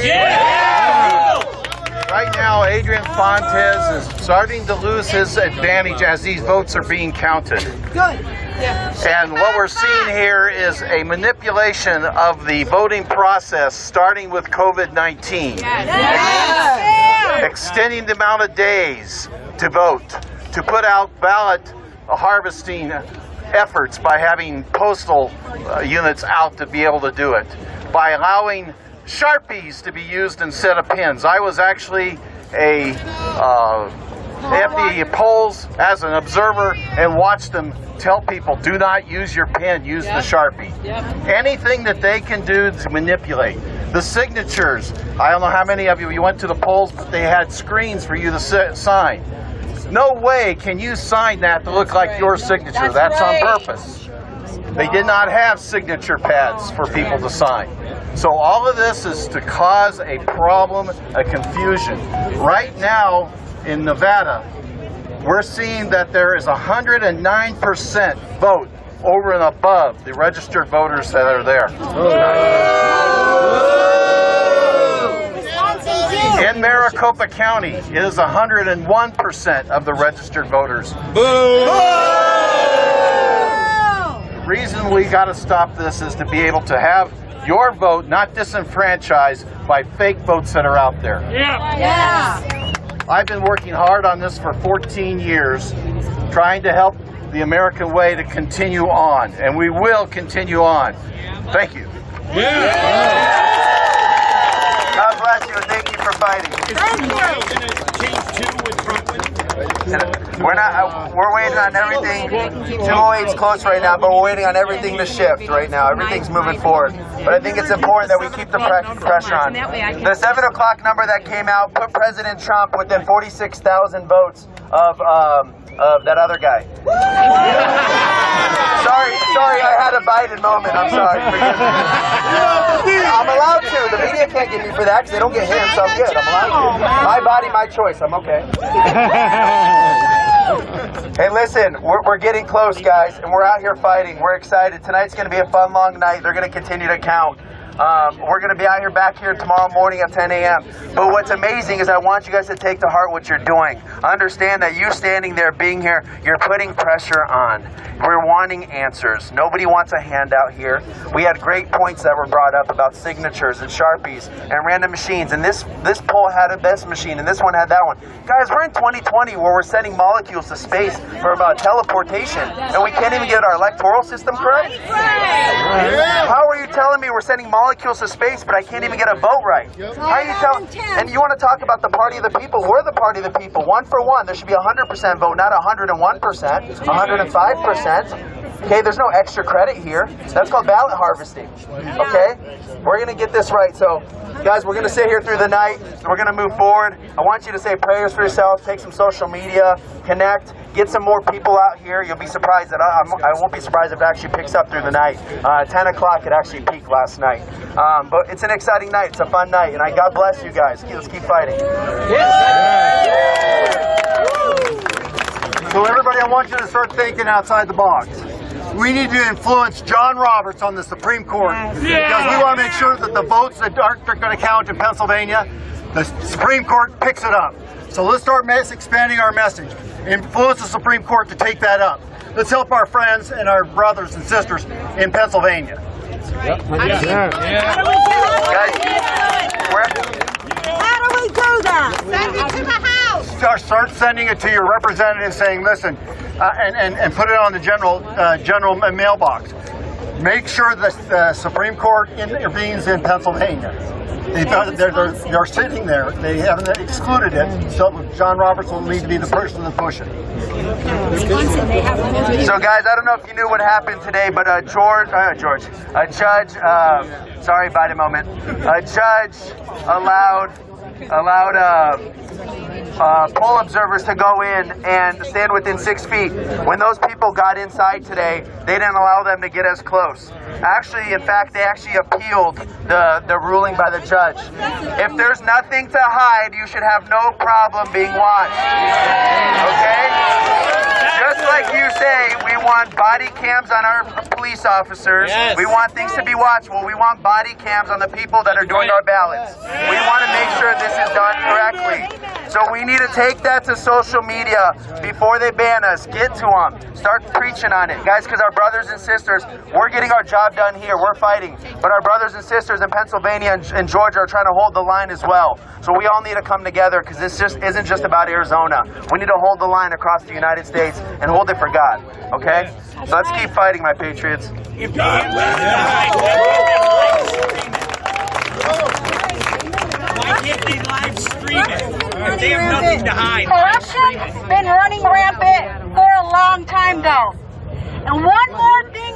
Right now, Adrian Fontes is starting to lose his advantage as these votes are being counted. Good. Yeah. And what we're seeing here is a manipulation of the voting process, starting with COVID-19. Extending the amount of days to vote, to put out ballot harvesting efforts by having postal units out to be able to do it, by allowing Sharpies to be used instead of pens. I was actually a at the polls as an observer and watched them tell people, do not use your pen, use the Sharpie. Anything that they can do to manipulate. The signatures, I don't know how many of you went to the polls, but they had screens for you to sign. No way can you sign that to look like your signature. That's on purpose. They did not have signature pads for people to sign. So all of this is to cause a problem, a confusion. Right now in Nevada, we're seeing that there is 109% vote over and above the registered voters that are there. In Maricopa County, it is 101% of the registered voters. The reason we got to stop this is to be able to have your vote not disenfranchised by fake votes that are out there. I've been working hard on this for 14 years, trying to help the American way to continue on, and we will continue on. Thank you. God bless you, and thank you for fighting. We're waiting on everything. 208's close right now, but we're waiting on everything to shift right now. Everything's moving forward. But I think it's important that we keep the pressure on. The 7 o'clock number that came out put President Trump within 46,000 votes of that other guy. Sorry, I had a Biden moment. I'm sorry. Forgive me. I'm allowed to. The media can't get me for that because they don't get him, so I'm good. I'm allowed to. My body, my choice. I'm okay. Hey, listen, we're getting close, guys, and we're out here fighting. We're excited. Tonight's going to be a fun, long night. They're going to continue to count. We're going to be out here back here tomorrow morning at 10 a.m. But what's amazing is I want you guys to take to heart what you're doing. Understand that you standing there, being here, you're putting pressure on. We're wanting answers. Nobody wants a handout here. We had great points that were brought up about signatures and Sharpies and random machines. And this poll had a best machine, and this one had that one. Guys, we're in 2020 where we're sending molecules to space for about teleportation, and we can't even get our electoral system correct? How are you telling me we're sending molecules to space, but I can't even get a vote right? How are you telling? And you want to talk about the party of the people? We're the party of the people. 1 for 1. There should be 100% vote, not 101%, 105%. Okay, there's no extra credit here. That's called ballot harvesting. Okay? We're going to get this right. So, guys, we're going to sit here through the night. We're going to move forward. I want you to say prayers for yourself. Take some social media. Connect. Get some more people out here. You'll be surprised that I won't be surprised if it actually picks up through the night. 10 o'clock, it actually peaked last night. But it's an exciting night. It's a fun night. And God bless you guys. Let's keep fighting. So everybody, I want you to start thinking outside the box. We need to influence John Roberts on the Supreme Court because we want to make sure that the votes that aren't going to count in Pennsylvania, the Supreme Court picks it up. So let's start expanding our message. Influence the Supreme Court to take that up. Let's help our friends and our brothers and sisters in Pennsylvania. How do we do that? Send it to the House. Start sending it to your representatives saying, listen, and put it on the general mailbox. Make sure that the Supreme Court intervenes in Pennsylvania. They're sitting there. They haven't excluded it. So John Roberts will need to be the person to push it. So guys, I don't know if you knew what happened today, but a judge, sorry, Biden moment. A judge allowed poll observers to go in and stand within 6 feet. When those people got inside today, they didn't allow them to get as close. Actually, in fact, they actually appealed the ruling by the judge. If there's nothing to hide, you should have no problem being watched. Okay? Just like you say, we want body cams on our police officers. Yes. We want things to be watched. Well, we want body cams on the people that are doing our ballots. We want to make sure this is done correctly. So we need to take that to social media before they ban us. Get to them. Start preaching on it. Guys, because our brothers and sisters, we're getting our job done here. We're fighting. But our brothers and sisters in Pennsylvania and Georgia are trying to hold the line as well. So we all need to come together because this just isn't just about Arizona. We need to hold the line across the United States and hold it for God. Okay? So let's keep fighting, my patriots. Why can't they live stream it? They have nothing to hide. Corruption's been running rampant for a long time, though. And one more thing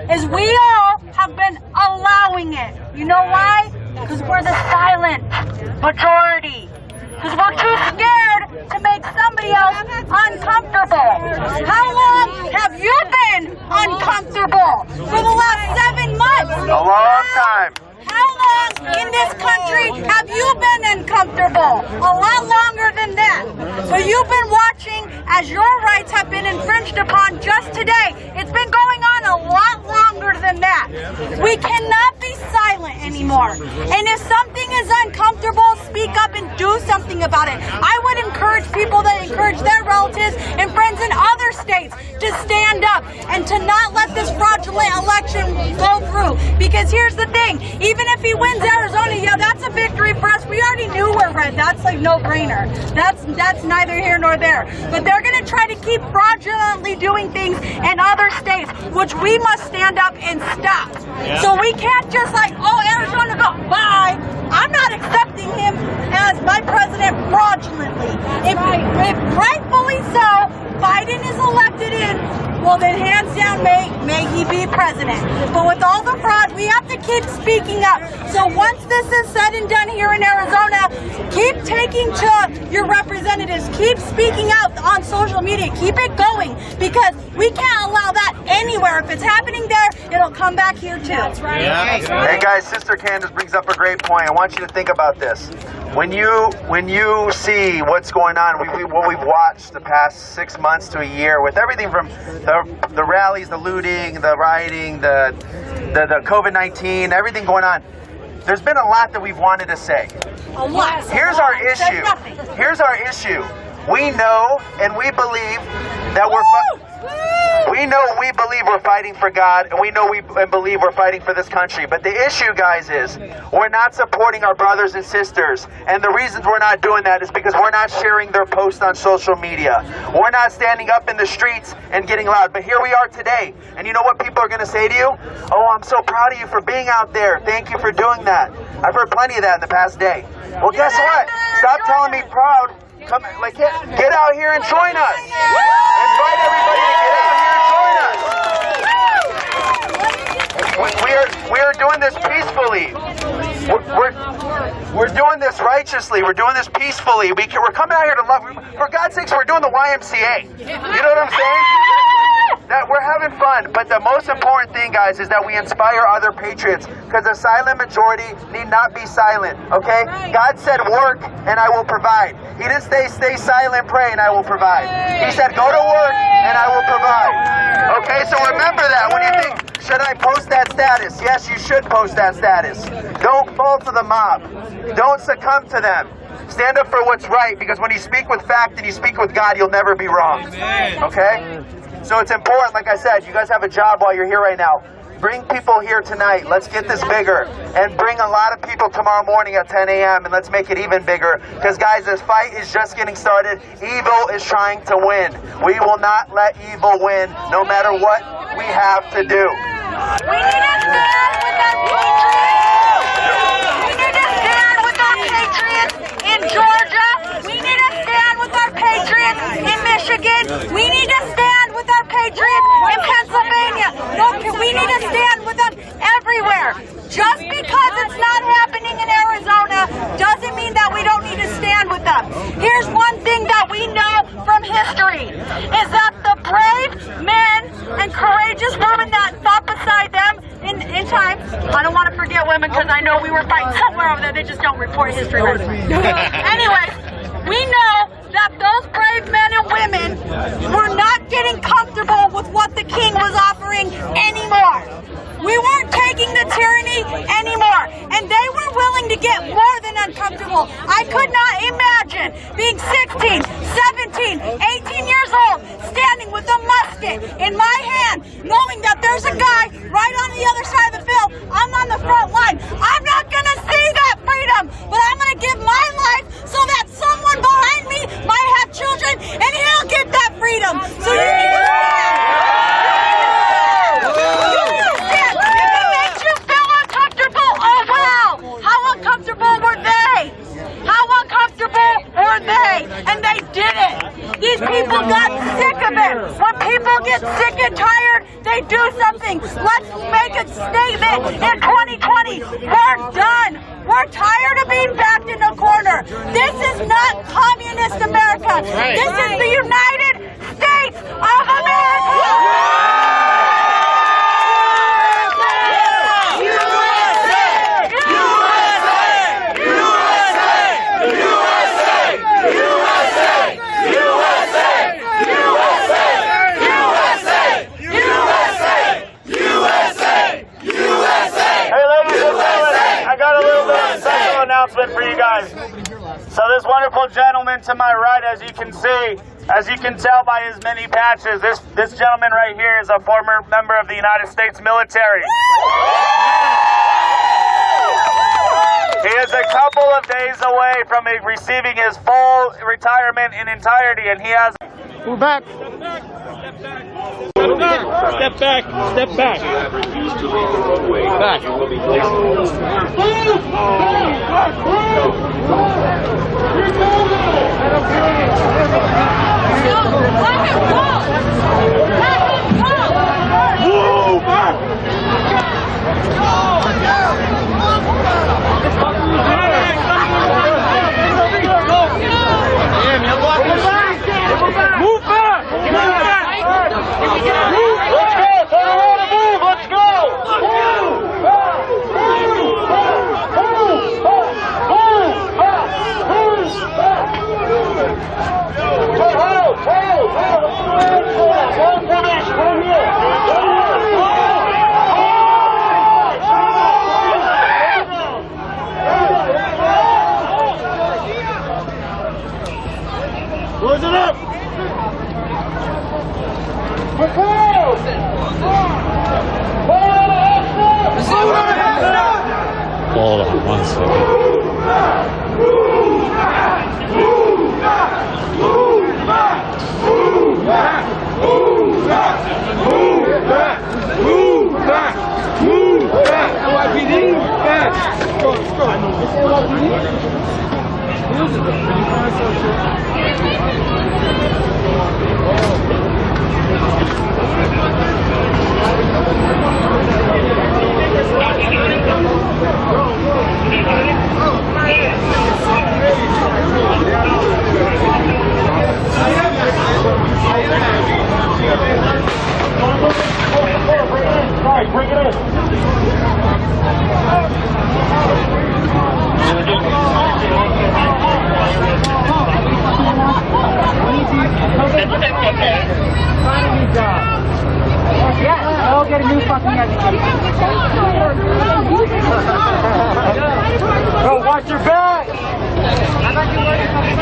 is we all have been allowing it. You know why? Because we're the silent majority. Because we're too scared to make somebody else uncomfortable. How long have you been uncomfortable? For the last 7 months. A long time. How long in this country have you been uncomfortable? A lot longer than that. But you've been watching as your rights have been infringed upon just today. It's been going on a lot longer than that. We cannot be silent anymore. And if something is uncomfortable, speak up and do something about it. I would encourage people that encourage their relatives and friends in other states to stand up and to not let this fraudulent election go through. Because here's the thing, even if he wins Arizona, yeah, that's a victory for us. We already knew we're red. That's like no-brainer. That's neither here nor there. But they're going to try to keep fraudulently doing things in other states, which we must stand up and stop. Yeah. So we can't just like, oh, Arizona, go, bye. I'm not accepting him as my president fraudulently. If rightfully so, Biden is elected in, well then hands down, may he be president. But with all the fraud, we have to keep speaking up. So once this is said and done here in Arizona, keep taking to your representatives, keep speaking out on social media, keep it going, because we can't allow that anywhere. If it's happening there, it'll come back here too. That's right. Yeah. Hey guys, Sister Candace brings up a great point. I want you to think about this. When you see what's going on, what we've watched the past 6 months to a year, with everything from the rallies, the looting, the rioting, the COVID-19, everything going on, there's been a lot that we've wanted to say. A lot. Here's our issue. Here's our issue. We know and we believe that we believe we're fighting for God, and we know and believe we're fighting for this country. But the issue, guys, is we're not supporting our brothers and sisters. And the reasons we're not doing that is because we're not sharing their posts on social media. We're not standing up in the streets and getting loud. But here we are today. And you know what people are going to say to you? Oh, I'm so proud of you for being out there. Thank you for doing that. I've heard plenty of that in the past day. Well, guess what? Stop telling me proud. Come, like, get out here and join us. Invite everybody to get out here and join us. We are doing this peacefully. We're doing this righteously. We're doing this peacefully. We're coming out here to love. For God's sakes, we're doing the YMCA. You know what I'm saying? That we're having fun, but the most important thing, guys, is that we inspire other patriots, because the silent majority need not be silent, okay? God said work and I will provide. He didn't say stay silent, pray, and I will provide. He said go to work and I will provide. Okay, so remember that when you think, should I post that status? Yes, you should post that status. Don't fall to the mob. Don't succumb to them. Stand up for what's right, because when you speak with fact and you speak with God, you'll never be wrong. Okay? So it's important, like I said, you guys have a job while you're here right now. Bring people here tonight. Let's get this bigger. And bring a lot of people tomorrow morning at 10 a.m. and let's make it even bigger. Because, guys, this fight is just getting started. Evil is trying to win. We will not let evil win, no matter what we have to do. We need to stand with our patriots. We need to stand with our patriots in Georgia. We need to stand with our patriots in Michigan. We need to stand with our patriots in Pennsylvania. We need to stand with them everywhere. Just because it's not happening in Arizona doesn't mean that we don't need to stand with them. Here's one thing that we know from history, is that the brave men and courageous women that fought beside them in time, I don't want to forget women because I know we were fighting somewhere over there, they just don't report history right. Anyways, we know that those brave men and women were not getting comfortable with what the king was offering anymore. We weren't taking the tyranny anymore, and they were willing to get more than uncomfortable. I could not imagine being 16, 17, 18 years old, standing with a musket in my hand, knowing that there's a guy right on the other side of the field. I'm on the front line. I'm not going to see that freedom, but I'm going to give my life so that someone behind me might have children, and he'll get that freedom. So you need to stand. Uncomfortable were they? How uncomfortable were get tired, they do something. Let's make a statement in 2020. We're done. We're tired of being backed in a corner. This is not communist America. This is the United States of America. Announcement for you guys. So this wonderful gentleman to my right, as you can see, as you can tell by his many patches, this gentleman right here is a former member of the United States military. He is a couple of days away from receiving his full retirement in entirety, and he has... We're back. Step back. Step back. Back. Move back! Let's go! Turn around and move! Let's go! Close it up! Hold on 1 second. Bring it Yeah, I'll get a new fucking education. Bro, watch your back! How about you wear something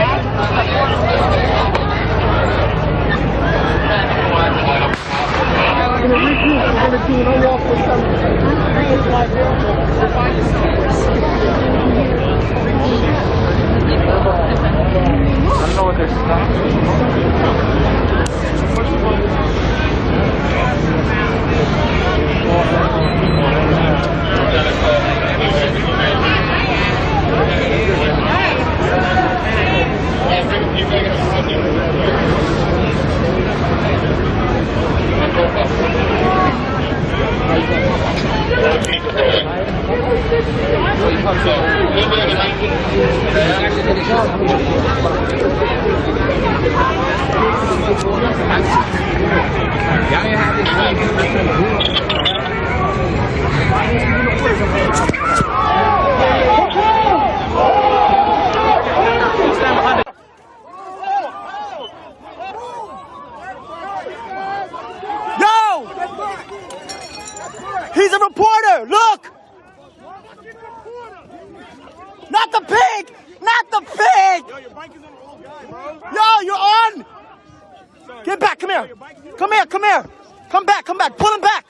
We're gonna regroup. We're gonna do an unlawful assembly. I don't know what they're Yo! He's a reporter! Look! Not the pig! Not the pig! Yo, you're on! Get back, come here! Come here, come here! Come back, come back! Pull him back!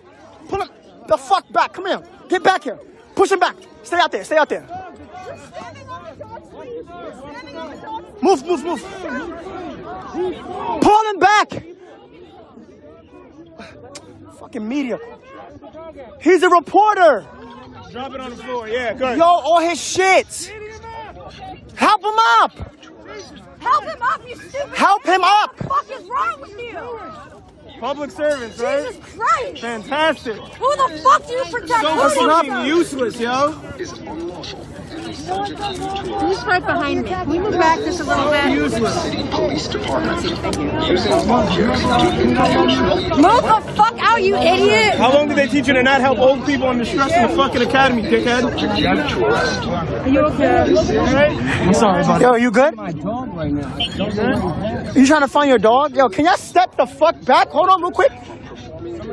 Pull him the fuck back, come here! Get back here! Push him back! Stay out there, stay out there! Move, move, move! Pull him back! Fucking media. He's a reporter! Drop it on the floor, yeah, go ahead. Yo, all his shit! Help him up! Help him up, you stupid! Help him up! What the fuck is wrong with you? Public service, right? Jesus Christ! Fantastic. Who the fuck do you protect? So fucking useless, yo. Who's right behind me? Can we move back just a little bit? Useless. Police Department. Move the fuck out, you idiot! How long did they teach you to not help old people in distress in the fucking academy, dickhead? Are you okay? I'm sorry, buddy. Yo, you good? My dog right now. You trying to find your dog? Yo, can y'all step the fuck back? Hold on real quick.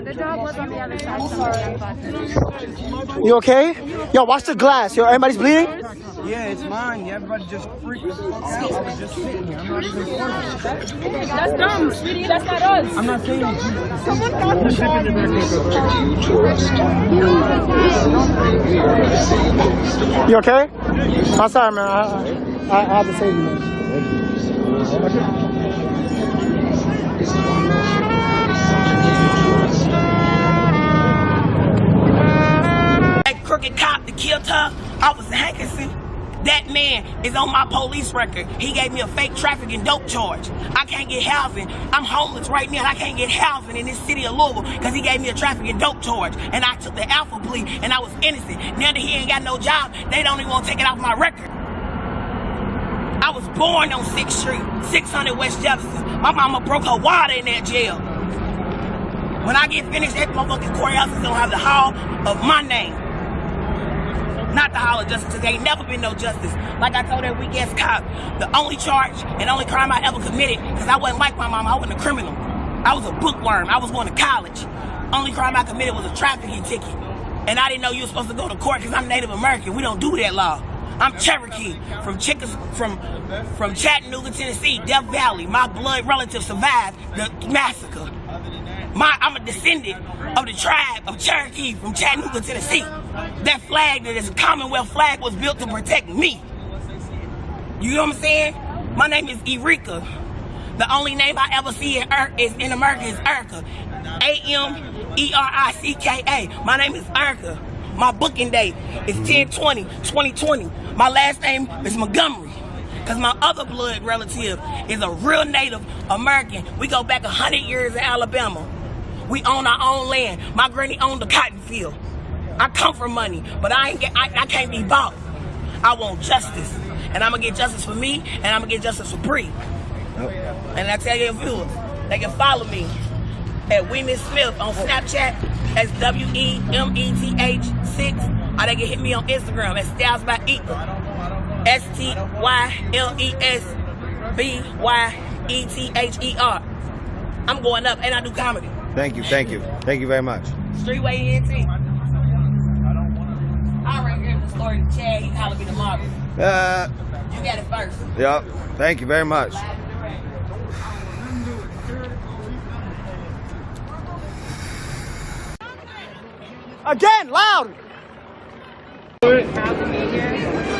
The dog was on the other side. You okay? Yo, watch the glass. Yo, everybody's bleeding? Yeah, it's mine. Yeah, everybody just freaked the fuck out. I was just sitting here. I'm not even That's dumb, sweetie. That's not us. I'm not saying it's you. Someone got the You okay? I'm sorry, man. I have to save you, man. That crooked cop that killed her, Officer Hankinson, that man is on my police record. He gave me a fake trafficking dope charge. I can't get housing. I'm homeless right now and I can't get housing in this city of Louisville because he gave me a trafficking dope charge. And I took the alpha plea and I was innocent. Now that he ain't got no job, they don't even want to take it off my record. I was born on 6th Street, 600 West Jefferson. My mama broke her water in that jail. When I get finished, that motherfucking courthouse is gonna have the hall of my name. Not the Hall of Justice, there ain't never been no justice. Like I told that weak ass cop, the only charge and only crime I ever committed, because I wasn't like my mama, I wasn't a criminal. I was a bookworm, I was going to college. Only crime I committed was a trafficking ticket. And I didn't know you were supposed to go to court because I'm Native American. We don't do that law. I'm Cherokee from Chattanooga, Tennessee, Death Valley. My blood relative survived the massacre. I'm a descendant of the tribe of Cherokee from Chattanooga, Tennessee. That flag, that is a Commonwealth flag, was built to protect me. You know what I'm saying? My name is Erika. The only name I ever see in America is Erica. A-M-E-R-I-C-K-A. My name is Erica. My booking date is 10/20/2020. My last name is Montgomery. Because my other blood relative is a real Native American. We go back 100 years in Alabama. We own our own land. My granny owned the cotton field. I come from money, but I can't be bought. I want justice. And I'm going to get justice for me, and I'm going to get justice for Bree. And I tell your viewers, they can follow me at Weeman Smith on Snapchat as WEMETH6, or they can hit me on Instagram at Styles by Ether. STYLESBYETHER. I'm going up and I do comedy. Thank you, thank you. Thank you very much. Streetway ENT. I already heard the story to Chad. He called me tomorrow. You got it first. Yep. Thank you very much. Again, loud. I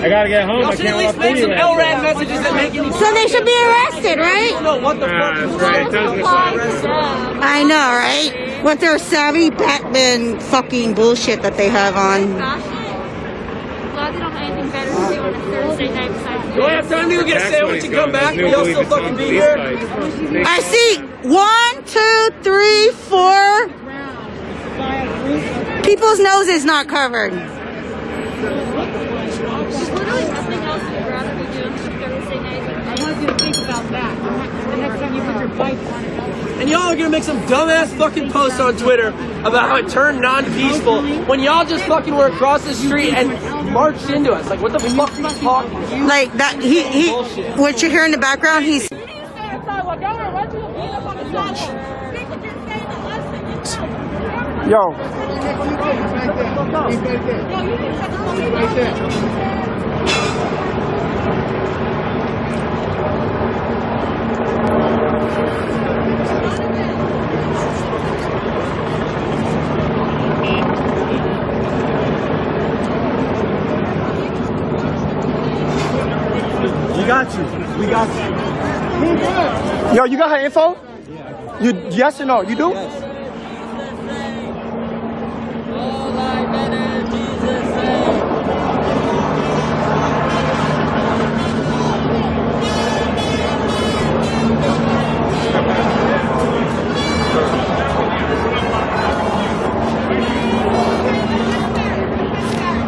gotta get home. I can't least make some LRAD messages that make any sense. So they should be arrested, right? No, what the fuck? I know, right? With their savvy Batman fucking bullshit that they have on. Glad they don't have anything better to do on a Thursday night besides. Do I have time to go get a sandwich and come back? Will y'all still fucking be here? I see 1, 2, 3, 4. People's noses not covered. There's literally nothing else you'd rather be doing for Thursday night. I want you to think about that. The next time you put your bike on it. And y'all are gonna make some dumbass fucking posts on Twitter about how it turned non-peaceful when y'all just fucking were across the street and marched into us. Like, what the fuck are you talking? Like that, he what you hear in the background, he's. Yo. We got you. We got you. Yo, you got her info? You yes or no? You do?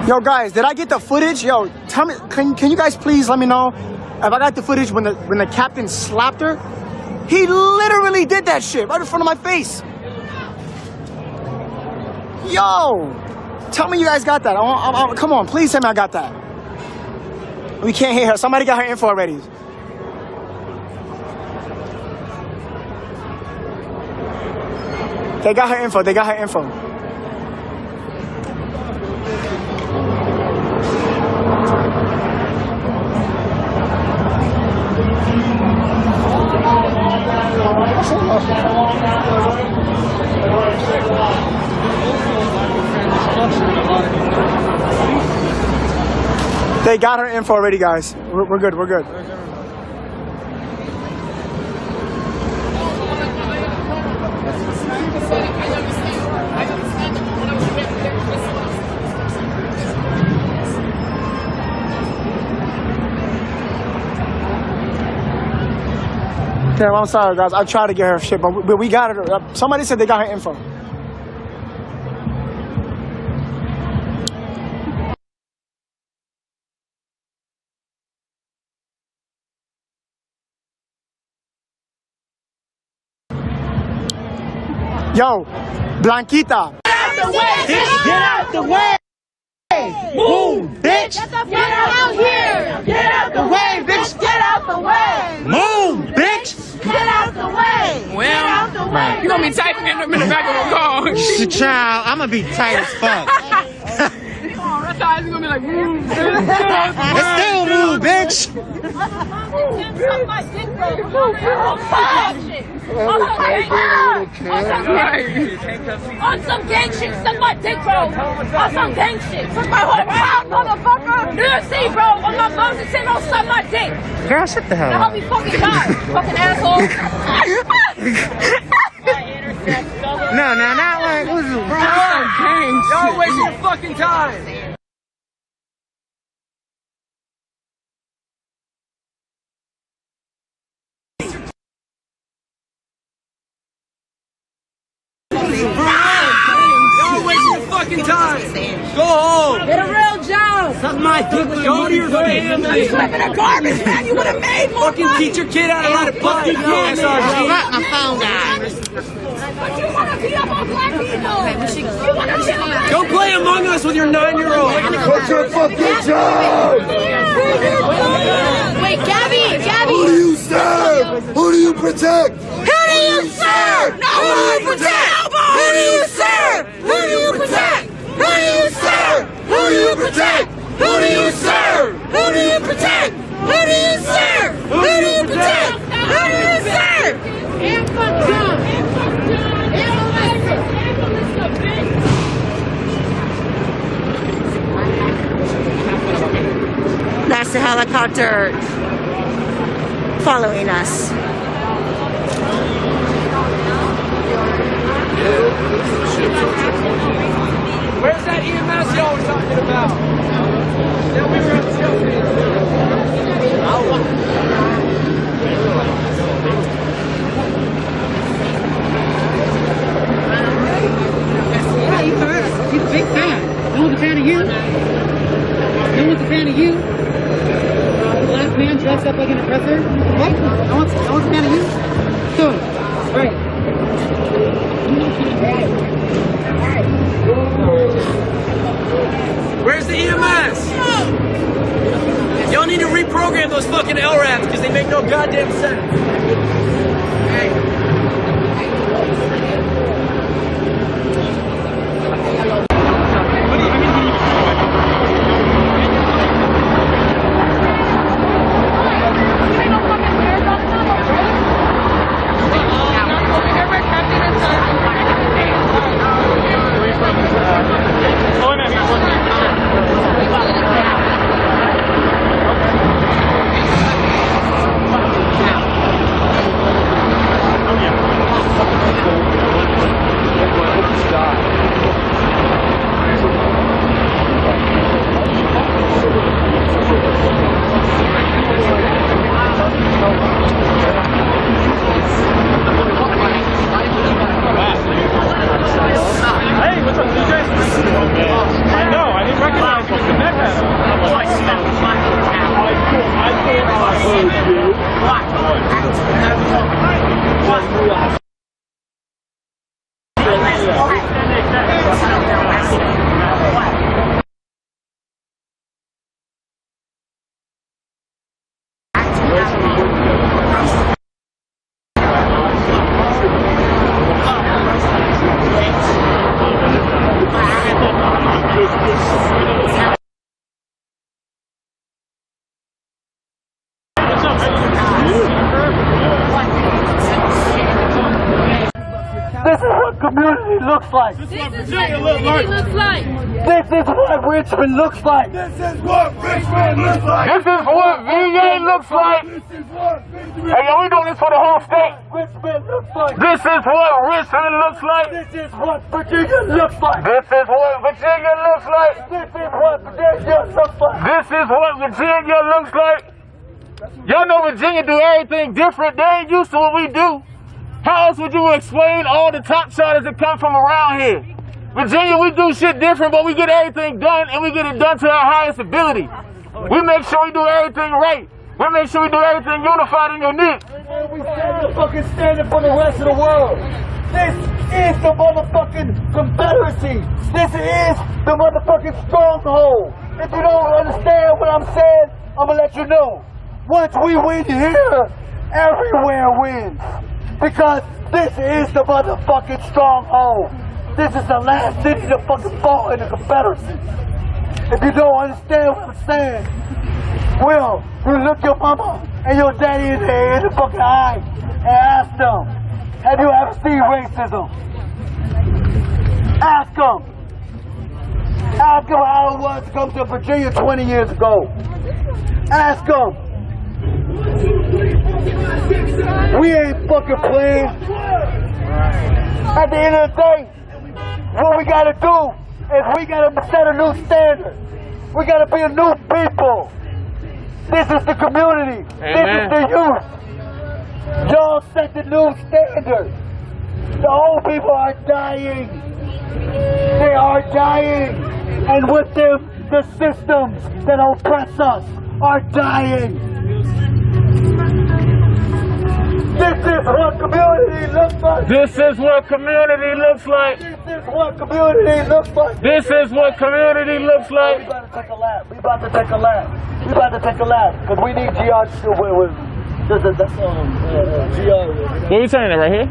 Yo, guys, did I get the footage? Yo, tell me, can you guys please let me know if I got the footage when the captain slapped her? He literally did that shit right in front of my face. Yo, tell me you guys got that. Come on, please tell me I got that. We can't hear her. Somebody got her info already. They got her info. They got her info. They got her info already, guys. We're good. We're good. Damn, I'm sorry, guys. I tried to get her shit, but we got her. Somebody said they got her info. Yo, Blanquita. Get out the way! Get out the way! Move, bitch! Get out here! Get out the way, bitch! Get out the way! Move, bitch! Get out the way! Get out the way! You gonna be tight in the back of the car. Child, I'm gonna be tight as fuck. That's how it's gonna be like, move, Let's still move, bitch! On some gang shit, suck my dick, bro. On some gang shit, suck my whole mouth, motherfucker. You see, bro, on my mom's and shit, don't suck my dick. Girl, shut the hell I up. hope you fucking die, fucking asshole. No, not like, who's it? Y'all wasting your fucking time. Y'all wasting your fucking time. Go home. Get a real job. Suck my dick. Go to your family. You live in a garbage man. You would have made more Fucking money. teach your kid how to ride a bike. SRG. My phone died. But you want to beat up on black people. You want to beat up black Go play Among Us with your 9-year-old. What's your fucking job? Wait, Gabby. Who do you serve? Who do you protect? Who do you serve? No, who do you protect? Who do you serve? Who do you protect? Who do you serve? Who do you protect? Who do you serve? Who do you protect? Who do you serve? Who do you protect? Who do you serve? And fuck John. And fuck John. And Melissa. And Melissa, bitch. That's the helicopter following us. Where's that EMS y'all were talking about? That we were at the Yeah, you heard. He's a big fan. No one's a fan of you. No one's a fan of you. The last man dressed up like an oppressor. What? No one's a fan of you. So, right. Where's the EMS? Y'all need to reprogram those fucking LRAPs because they make no goddamn sense. community looks like. This is what Virginia looks like. This is what Richmond looks like. This is what Richmond looks like. This is what VA looks like. Hey, yo, we doing this for the whole state. Richmond looks like. This is what Richmond looks like. This is what Virginia looks like. This is what Virginia looks like. This is what Virginia looks like. This is what Virginia looks like. Y'all know Virginia do everything different. They ain't used to what we do. How else would you explain all the top shotters that come from around here? Virginia, we do shit different, but we get everything done, and we get it done to our highest ability. We make sure we do everything right. We make sure we do everything unified and unique. We stand the fucking standard for the rest of the world. This is the motherfucking Confederacy. This is the motherfucking stronghold. If you don't understand what I'm saying, I'm gonna let you know. Once we win here, everywhere wins. Because this is the motherfucking stronghold. This is the last city to fucking fall in the Confederacy. If you don't understand what I'm saying, Will, you look your mama and your daddy in the fucking eye and ask them, have you ever seen racism? Ask them. Ask them how it was to come to Virginia 20 years ago. Ask them. We ain't fucking playing. At the end of the day, what we gotta do is we gotta set a new standard. We gotta be a new people. This is the community. Amen. This is the youth. Y'all set the new standard. The old people are dying. They are dying. And with them, the systems that oppress us are dying. This is what community looks like. This is what community looks like. This is what community looks like. This is what community looks like. We about to take a lap. We about to take a lap. We about to take a lap. Because we need GR to with GR. What are we saying right here?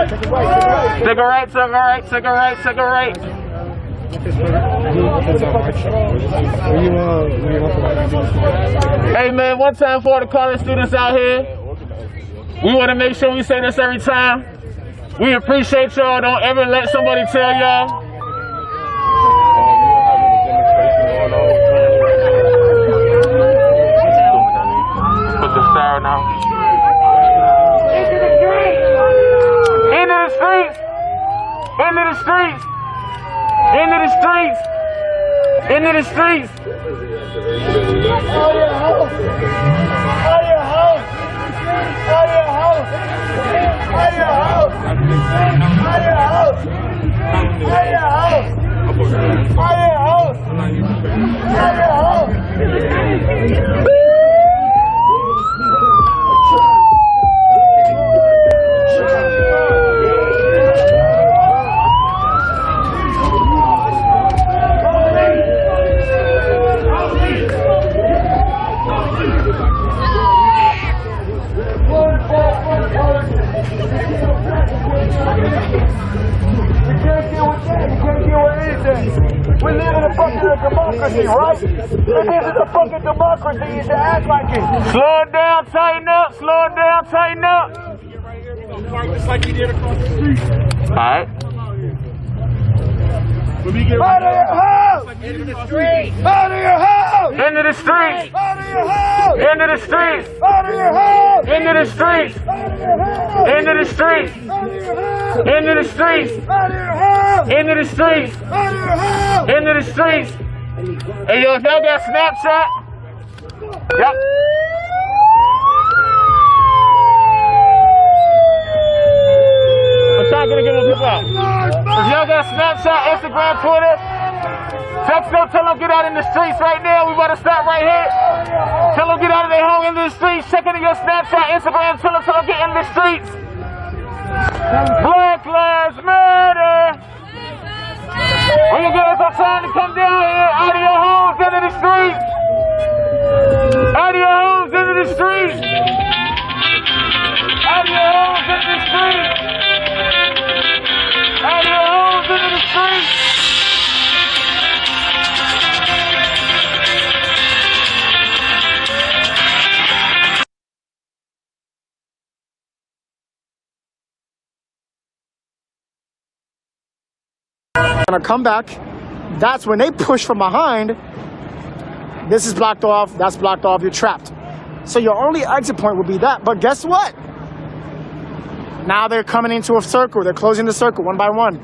Take a right. Take a right, take a right, take a right, take a right. Hey man, one time for the college students out here. We want to make sure we say this every time. We appreciate y'all. Don't ever let somebody tell y'all. Put the star now. Into the streets! Into the streets! Into the streets! Into the streets! Into the streets! Out of your house! Out of your house! Out of your house! Out of your house! Out of your house! Out of your house! Out of your house! Out of your house! We live in a fucking democracy, right? If this is a fucking democracy, you should act like it. Slow it down, tighten up, slow it down, tighten up. Just like you did across the street. Alright. Out of your house! Into the street! Out of your house! Into the street! Out of your house! Into the street! Out of your house! Into the street! Into the street! Into the street! Into the street! Into the street! Hey yo, if y'all got Snapchat, yep. I'm trying to get more people out. If y'all got Snapchat, Instagram, Twitter, text them, tell them get out in the streets right now. We about to stop right here. Tell them get out of their home into the streets. Check into your Snapchat, Instagram, tell them get in the streets. Black Lives Matter. When you get some time to come down here, out of your homes into the streets. Out of your homes into the streets. Out of your homes into the streets. Out of your homes into the streets. gonna come back. That's when they push from behind. This is blocked off, that's blocked off, you're trapped. So your only exit point would be that. But guess what? Now they're coming into a circle. They're closing the circle one by one.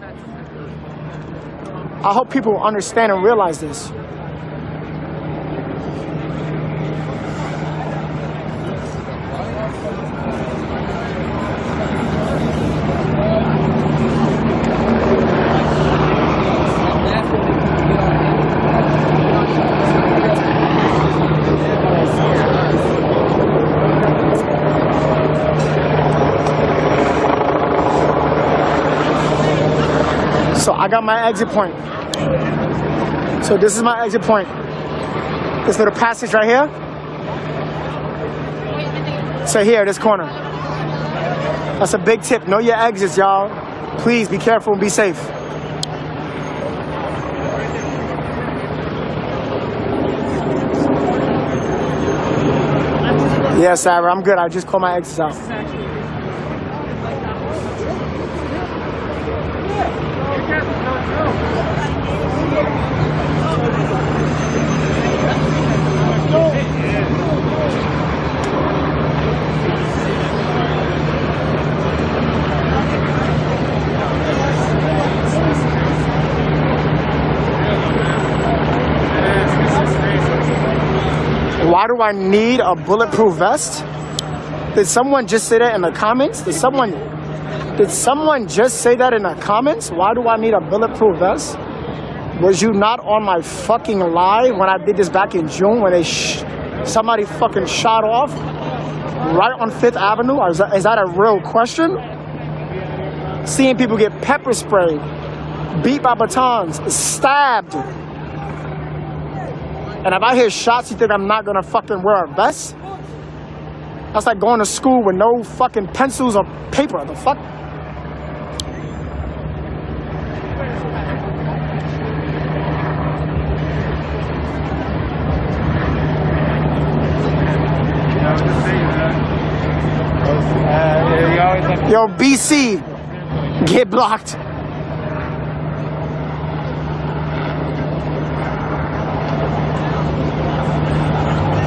I hope people understand and realize this. So I got my exit point. So this is my exit point. This little passage right here. So here, this corner. That's a big tip. Know your exits, y'all. Please be careful and be safe. Yeah, Sarah, I'm good. I just called my exits out. Why do I need a bulletproof vest? Did someone just say that in the comments? Did someone just say that in the comments? Why do I need a bulletproof vest? Was you not on my fucking live when I did this back in June when they somebody fucking shot off right on 5th Avenue? Or is that a real question? Seeing people get pepper sprayed, beat by batons, stabbed. And if I hear shots, you think I'm not gonna fucking wear a vest? That's like going to school with no fucking pencils or paper. The fuck? Yo, BC, get blocked.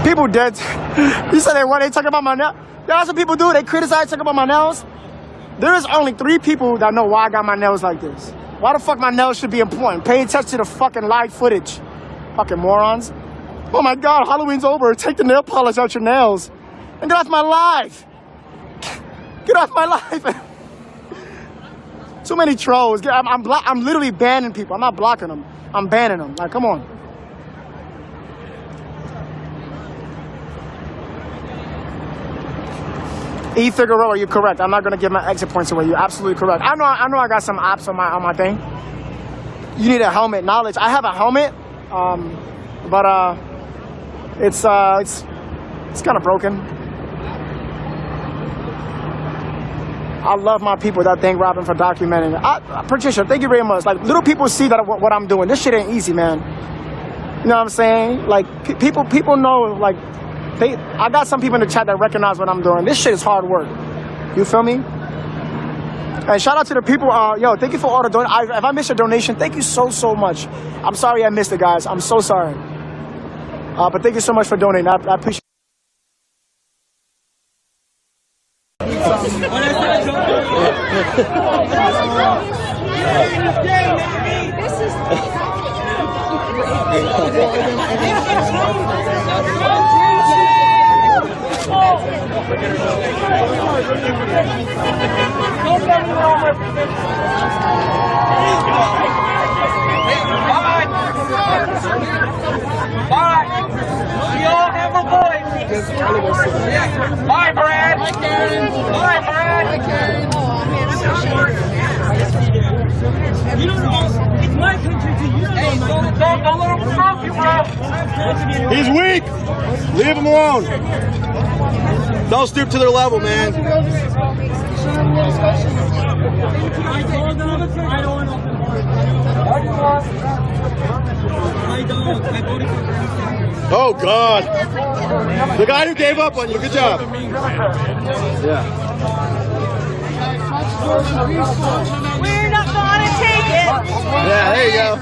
People dead. You said they talk about my nails. That's what people do. They criticize, talk about my nails. There is only 3 people that know why I got my nails like this. Why the fuck my nails should be important? Pay attention to the fucking live footage. Fucking morons. Oh my God, Halloween's over. Take the nail polish out your nails. And get off my live. Get off my live. Too many trolls. I'm literally banning people. I'm not blocking them. I'm banning them. Like, come on. E. Figueroa, you're correct. I'm not gonna give my exit points away. You're absolutely correct. I know I got some ops on my thing. You need a helmet. Knowledge. I have a helmet, but it's kind of broken. I love my people that thank Robin for documenting. Patricia, thank you very much. Like, little people see that what I'm doing. This shit ain't easy, man. You know what I'm saying? Like, people know, like, I got some people in the chat that recognize what I'm doing. This shit is hard work. You feel me? And shout out to the people. Yo, thank you for all the donations. If I missed your donation, thank you so much. I'm sorry I missed it, guys. I'm so sorry. But thank you so much for donating. I appreciate it. Bye. We all have a voice. Bye, Brad. Bye, Brad. You don't know. It's my country too. You don't know. Don't let him smoke you, bro. He's weak. Leave him alone. Don't stoop to their level, man. Oh, God. The guy who gave up on you. Good job. Yeah. We're not gonna take it. Yeah, there you go.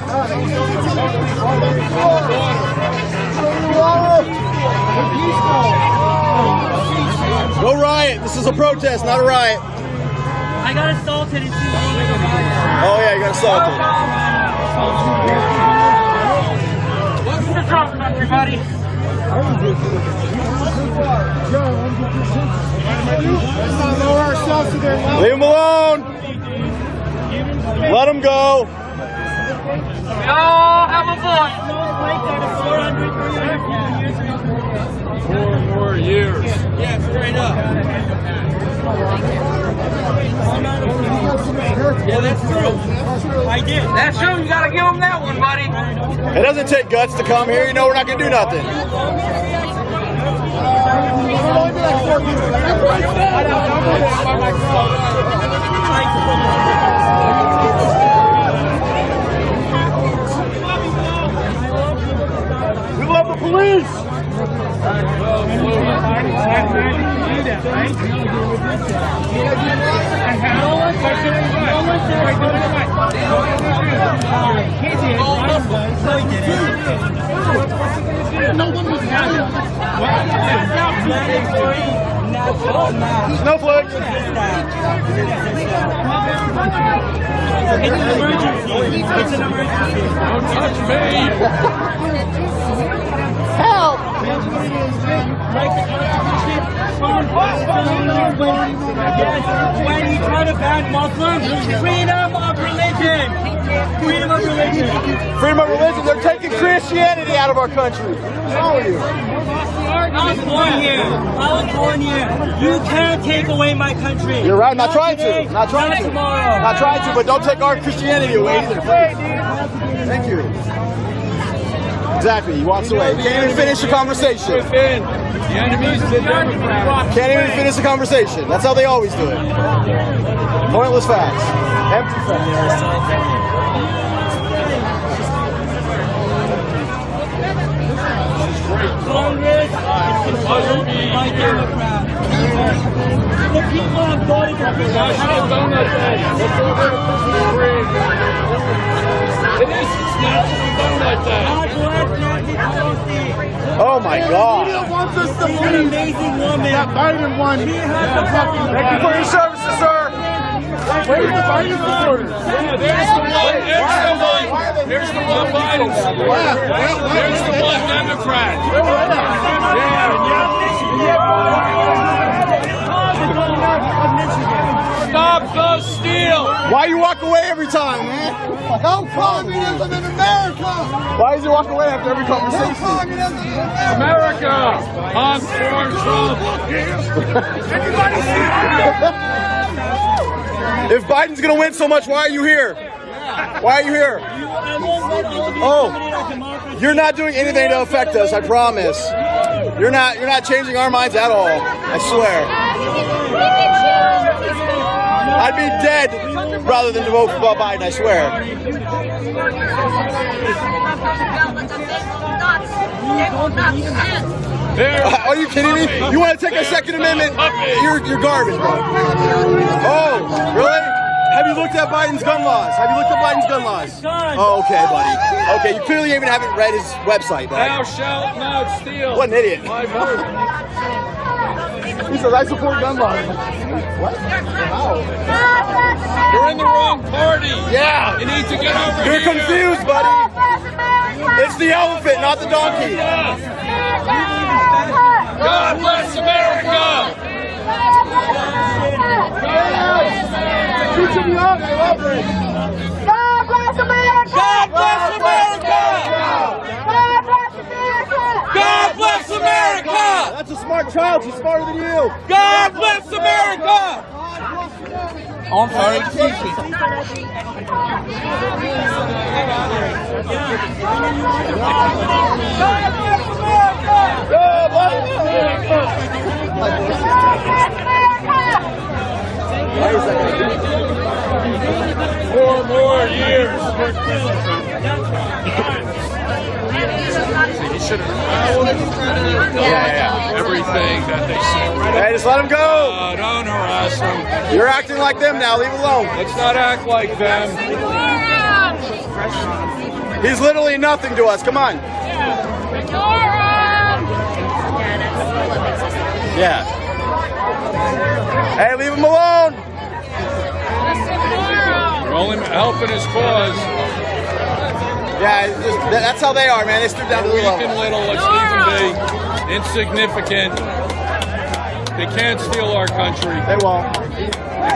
Go riot. This is a protest, not a riot. I got assaulted. It's Oh yeah, you got assaulted. What's the problem, everybody? Leave him alone. Let him go. We all have a voice. 4 more years. Yeah, straight up. Yeah, that's true. I did. That's true. You gotta give him that one, buddy. It doesn't take guts to come here. You know we're not gonna do nothing. We love the police. Snowflake. It's an emergency. It's an emergency. Don't touch me. Help! When you try to ban Muslims, freedom of religion. Freedom of religion. Freedom of religion. They're taking Christianity out of our country. How are you? I was born here. You can't take away my country. You're right. Not trying to. Not trying to. Tomorrow. Not trying to. But don't take our Christianity away either. Thank you. Exactly. He walks away. Can't even finish the conversation. The enemy's the Democrats. Can't even finish the conversation. That's how they always do it. Pointless facts. Empty facts. Congress is controlled by Democrats. The people have voted for National Donut Day. It is. It's National Donut Day. Oh my God. Wants us to an amazing woman. That Biden won. She has the fucking. Thank you for your services, sir. Where's the Biden supporters? Yeah, there's the one. There's the one Biden supporter. There's the one Democrat. Stop the steal. Why you walk away every time, man? No communism in America. Why does he walk away after every conversation? America. I'm for Trump. Anybody see that? If Biden's gonna win so much, why are you here? Why are you here? Oh, you're not doing anything to affect us, I promise. You're not changing our minds at all. I swear. I'd be dead rather than to vote for Biden, I swear. Are you kidding me? You want to take our Second Amendment? You're garbage, bro. Oh, really? Have you looked at Biden's gun laws? Oh, okay, buddy. Okay, you clearly even haven't read his website, bud. Thou shalt not steal. What an idiot. My vote. He says, I support gun laws. What? How? You're in the wrong party. Yeah. You need to get over You're here. confused, buddy. It's the elephant, not the donkey. God bless America. Teaching me up, I love it. God bless America. God bless America. God bless America. That's a smart child. She's smarter than you. God bless America. Oh, I'm sorry. God bless America. 4 more years. He should have. Yeah. Everything that they said. Hey, just let him go. Don't harass him. You're acting like them now. Leave him alone. Let's not act like them. He's literally nothing to us. Come on. Yeah. Hey, leave him alone. We're only helping his cause. Yeah, that's how they are, man. They stood down to the Weak level. and little as they can be, insignificant. They can't steal our country. They won't. They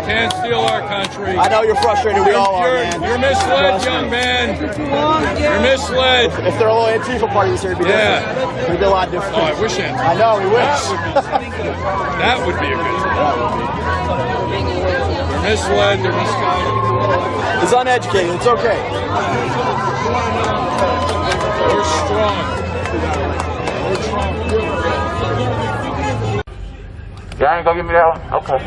can't steal our country. I know you're frustrated. We all are, man. You're misled, young man. You're misled. If they're a little Antifa party this year, it'd be different. It'd be a lot different. Oh, I wish it. I know, we wish. That would be a good thing. They're misled. They're misguided. It's uneducated. It's okay. We're strong. We're strong. Y'all ain't gonna give me that one? Okay.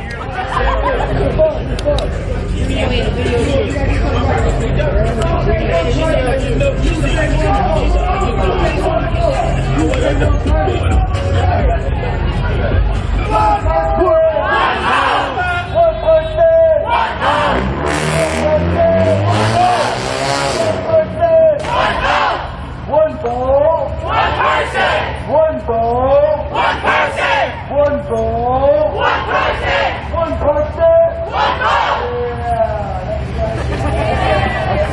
One ball, one person. One ball, one person. One ball, one person. One person, one ball.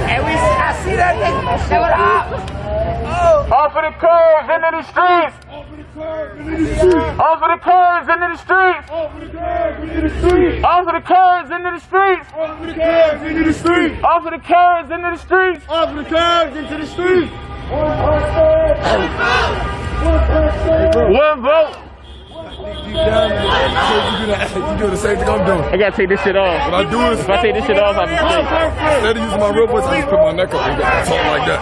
And I see that nigga. Shut up. Off of the curves into the streets. Off of the curves into the streets. Off of the curves into the streets. Off of the curves into the streets. Off of the curves into the streets. Off of the curves into the streets. One vote. You do the same thing I'm doing. I gotta take this shit off. When I do this, if I take this shit off, I'm mistake. Instead of using my real voice, I just put my neck up and talk like that.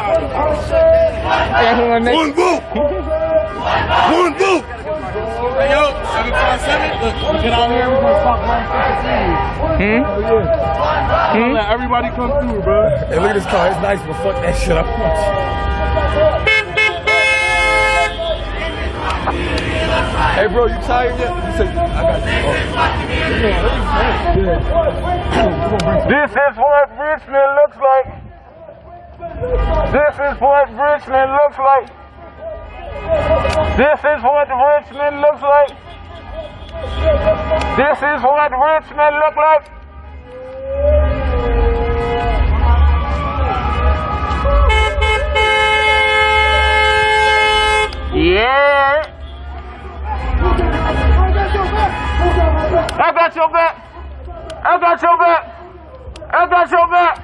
One vote. One vote. Hey yo, 757. Look, we get out here. We're gonna talk like let everybody come through, bro. Hey, look at this car. It's nice, but fuck that shit up. Hey, bro, you tired yet? You said, I got you. This is what Richmond looks like. This is what Richmond looks like. This is what Richmond looks like. This is what Richmond looks like. Yeah. I got your back. I got your back. I got your back.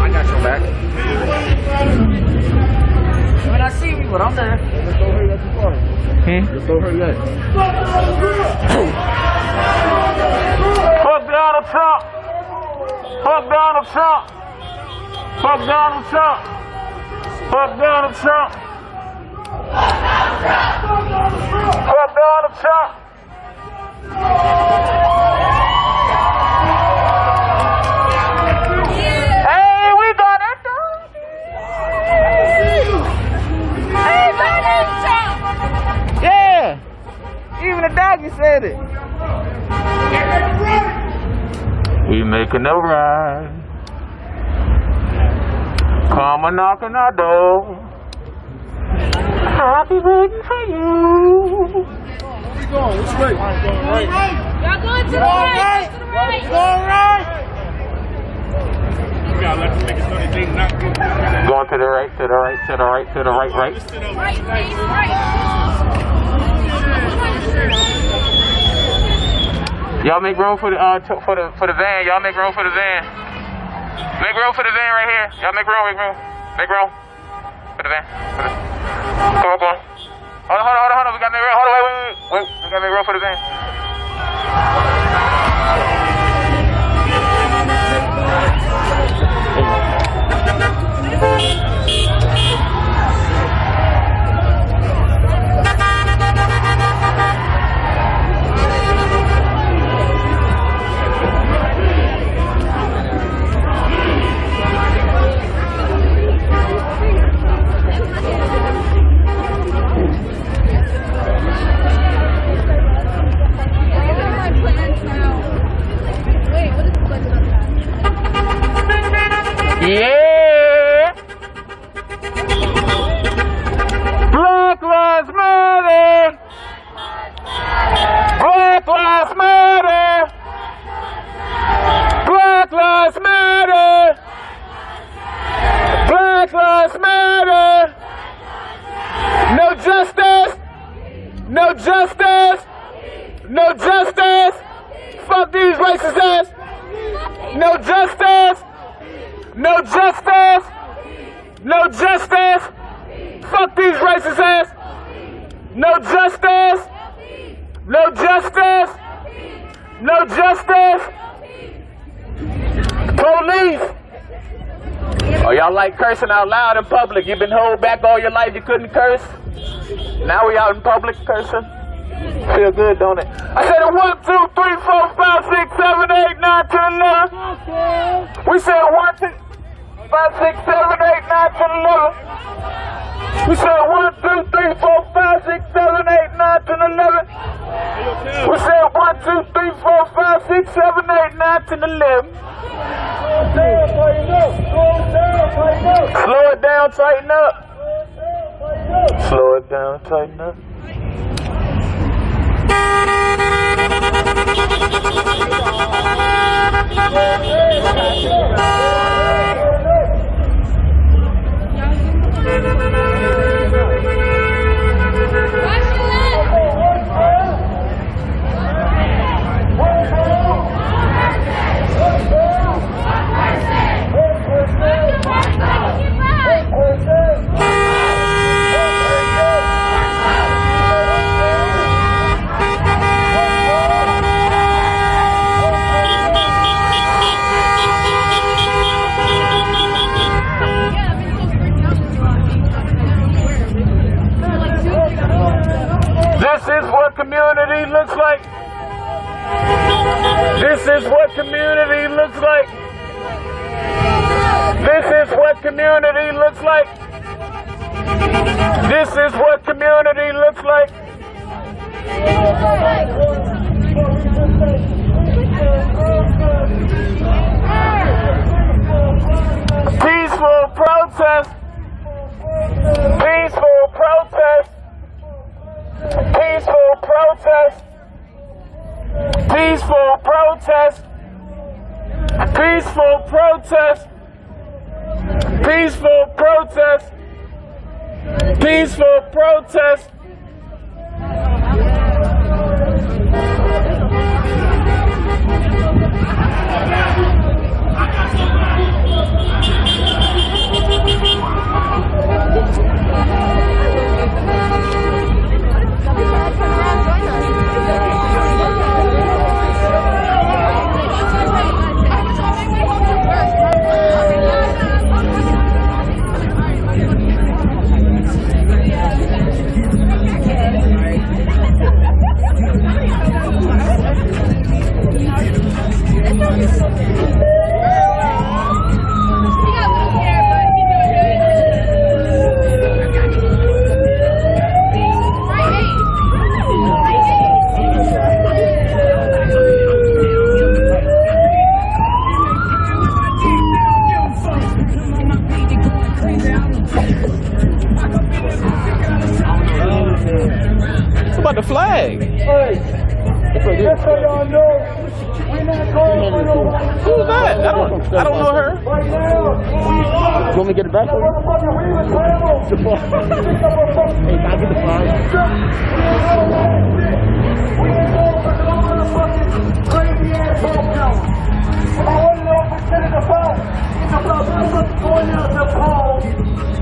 I got your back. When I see me, but I'm there. Just don't hurt that too far. Just don't hurt that. Fuck Donald Trump. Fuck Donald Trump. Fuck Donald Trump. Fuck Donald Trump. Fuck Donald Trump. Hey, we got it done. Hey, Donald Trump. Yeah. Even the doggy said it. We making a ride. Come and knock on our door. I'll be waiting for you. Where we going? Which way? Y'all going to the right. To the right. Going right. You gotta let them niggas know they think not good. Going to the right, to the right, to the right, to the right, right. Right, please, right. Y'all make room for the van. Y'all make room for the van. Make room for the van right here. Y'all make room, make room. Make room for the van. Come on, come on. Hold on. We gotta make room. Hold on, wait. We gotta make room for the van. No justice! No justice! Fuck these racist ass! No justice! No justice! No justice! Fuck these racist ass! No justice! No justice! No justice! Police! Oh, y'all like cursing out loud in public. You've been held back all your life, you couldn't curse. Now we out in public cursing. Feel good, don't it? I said 1, 2, 3, 4, 5, 6, 7, 8, 9, 10, 11. We said 1, 2, 5, 6, 7, 8, 9, 10, 11. We said 1, 2, 3, 4, 5, 6, 7, 8, 9, 10, 11. We said 1, 2, 3, 4, 5, 6, 7, 8, 9, 10, 11. Slow it down, tighten up. Slow it down, tighten up. This is what community looks like. This is what community looks like. This is what community looks like. This is what community looks like. Peaceful protest. Peaceful protest. Peaceful protest. Peaceful protest. Peaceful protest. Peaceful protest. Peaceful protest. What about the flag? Hey, just so y'all know, we're not calling for no. Who's that? I don't know her. Right now, You want me to get it back? Hey, can I get the flag? Crazy ass hometown. I want to know if it's in the phone. It's about motherfuckers going out the pole.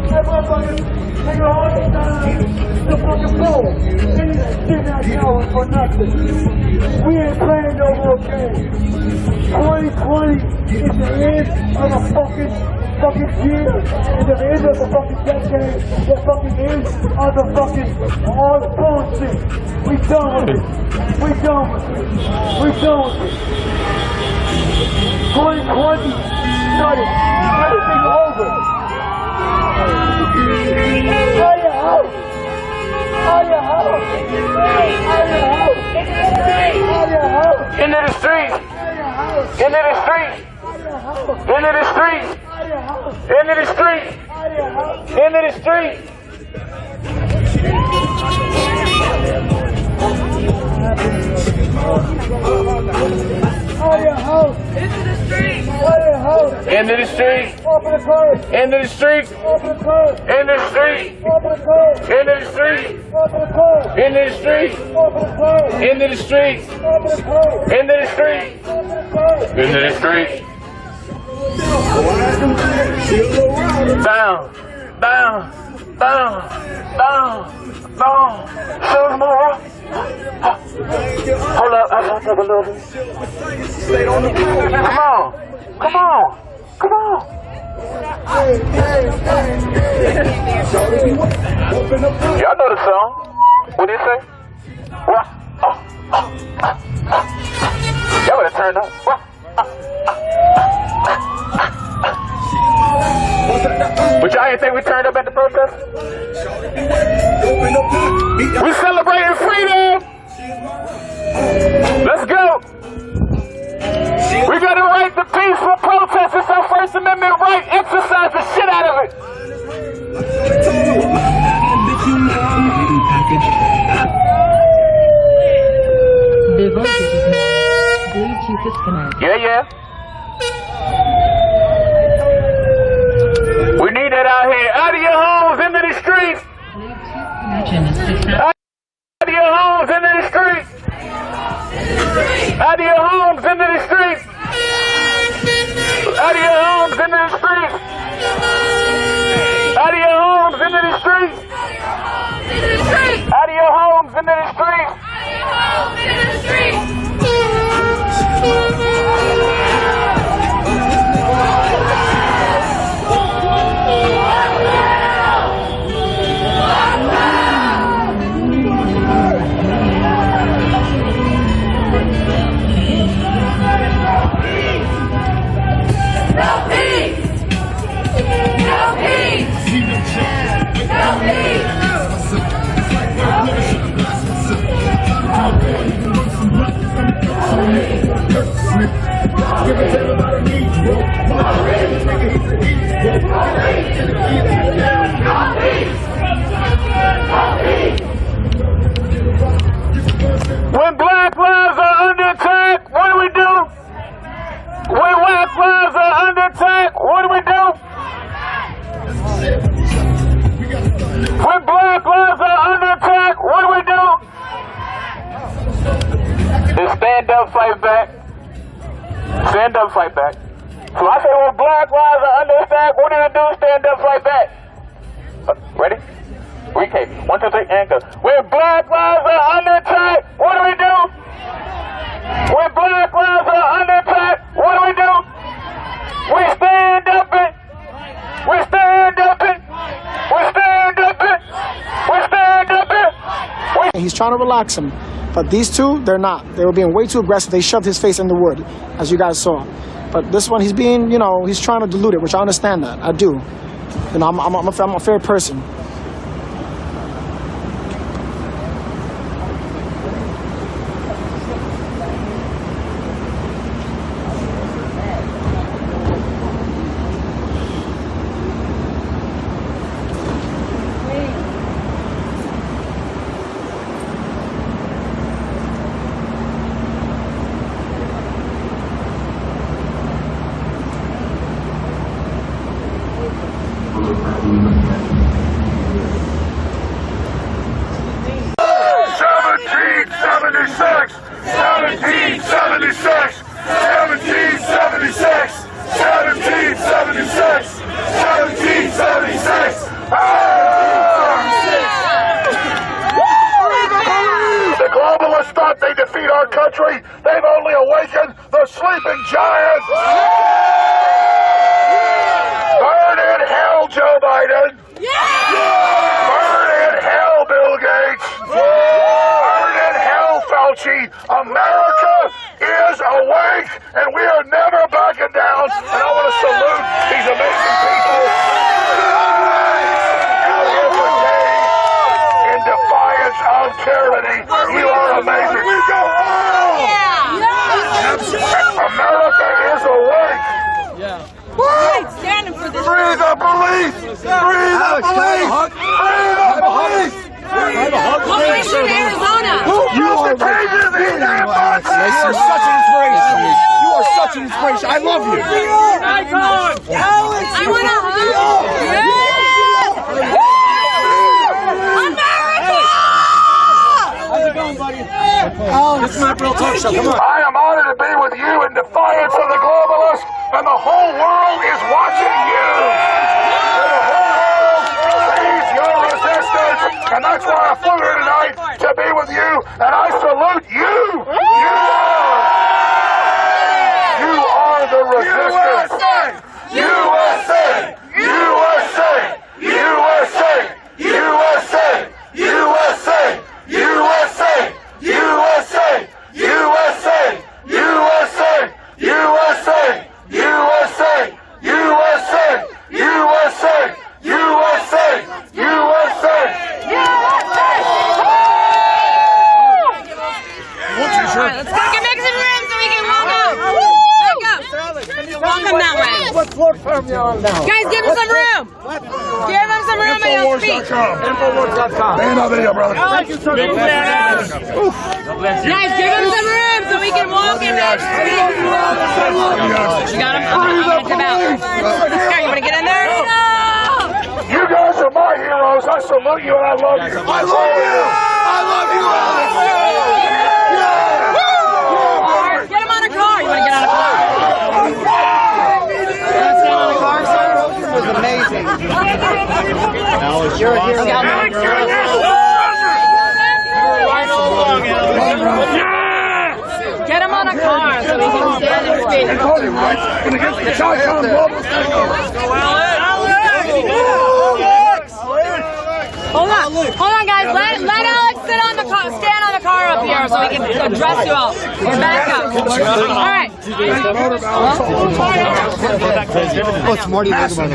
That motherfuckers take all the time the fucking pole. And sitting out here for nothing. We ain't playing no more games. 2020 is the end of the fucking year. It's the end of the fucking decade. The fucking end of the fucking all the bullshit. We done with it. We done with it. We done with it. 2020 started. Everything over. Out your house. Out your house. Out your house. Out your house. Into the streets. Into the streets. Into the streets. Into the streets. Into the streets. Out your house. Into the streets. Out your house. Into the streets. Open the curb. Into the streets. Open the curb. Into the streets. Open the curb. Into the streets. Open the curb. Into the streets. Into the streets. Into the streets. Into the streets. Down. Down. Down. Down. Down. Show more. Hold up. I gotta take a little bit. Come on. Come on. Come on. Y'all know the song. What do you say? Y'all better turn up. But y'all ain't think we turned up at the protest? We celebrating freedom! Let's go! We got a right to peaceful protest. It's our First Amendment right. Exercise the shit out of it. Yeah. We need that out here. Out of your homes, into the streets. Out of your homes, into the streets. Out of your homes, into the streets. Out of your homes, into the streets. Out of your homes, into the streets. Out of your homes, into the streets. When black lives are under attack, what do we do? When black lives are under attack, what do we do? When black lives are under attack, what do we do? Is stand up, fight back. Stand up, fight back. So I say when black lives are under attack, what do we do? Stand up, fight back. Ready? Recap. 1, 2, 3, and go. When black lives are under attack, what do we do? When black lives are under attack, what do we do? We stand up it. We stand up it. We stand up it. We stand up it. He's trying to relax him. But these two, they're not. They were being way too aggressive. They shoved his face in the wood, as you guys saw. But this one, he's being, he's trying to dilute it, which I understand that. I do. I'm a fair person. The globalists thought they defeat our country. They've only awakened the sleeping giant. Burn in hell, Joe Biden. Burn in hell, Bill Gates. Burn in hell, Fauci. America is awake, and we are never backing down. And I want to salute these amazing people out here today in defiance of tyranny. You are amazing. We go home. America is awake. Right, standing for this. Free the police! Free the police! Free the police! Police in Arizona. You are such an inspiration. You are such an inspiration. I love you. Alex, I want to hug. Yes! America! This is my real talk show. Come on. I am honored to be with you in defiance of the globalists, and the whole world is watching you. And the whole world sees your resistance, and that's why I flew here tonight to be with you, and I salute you. You are the resistance. USA! USA! USA! USA! USA! USA! USA! USA! USA! USA! USA! USA! USA! USA! Alright, let's go get make some room so we can walk out. Walk him that way. What platform you on now? Guys, give him some room. Give him some room and he'll speak. Infowars.com. Ain't no video, brother. Guys, give him some room so we can walk in there. You got him? I'll get him out. Here, you want to get in there? You guys are my heroes. I salute you and I love you. I love you. I love you, Alex. Get him on a car. You want to get on a car? It was amazing. Alex, you're a hero. Alex, you're a hero. Get him on a car so we can stand and speak. I told you, right? And against the Chi-Com global takeover. Hold on, guys. Let Alex sit on the car, stand on the car up here so we can address you all. We're back up. All right. What's Marty think about it?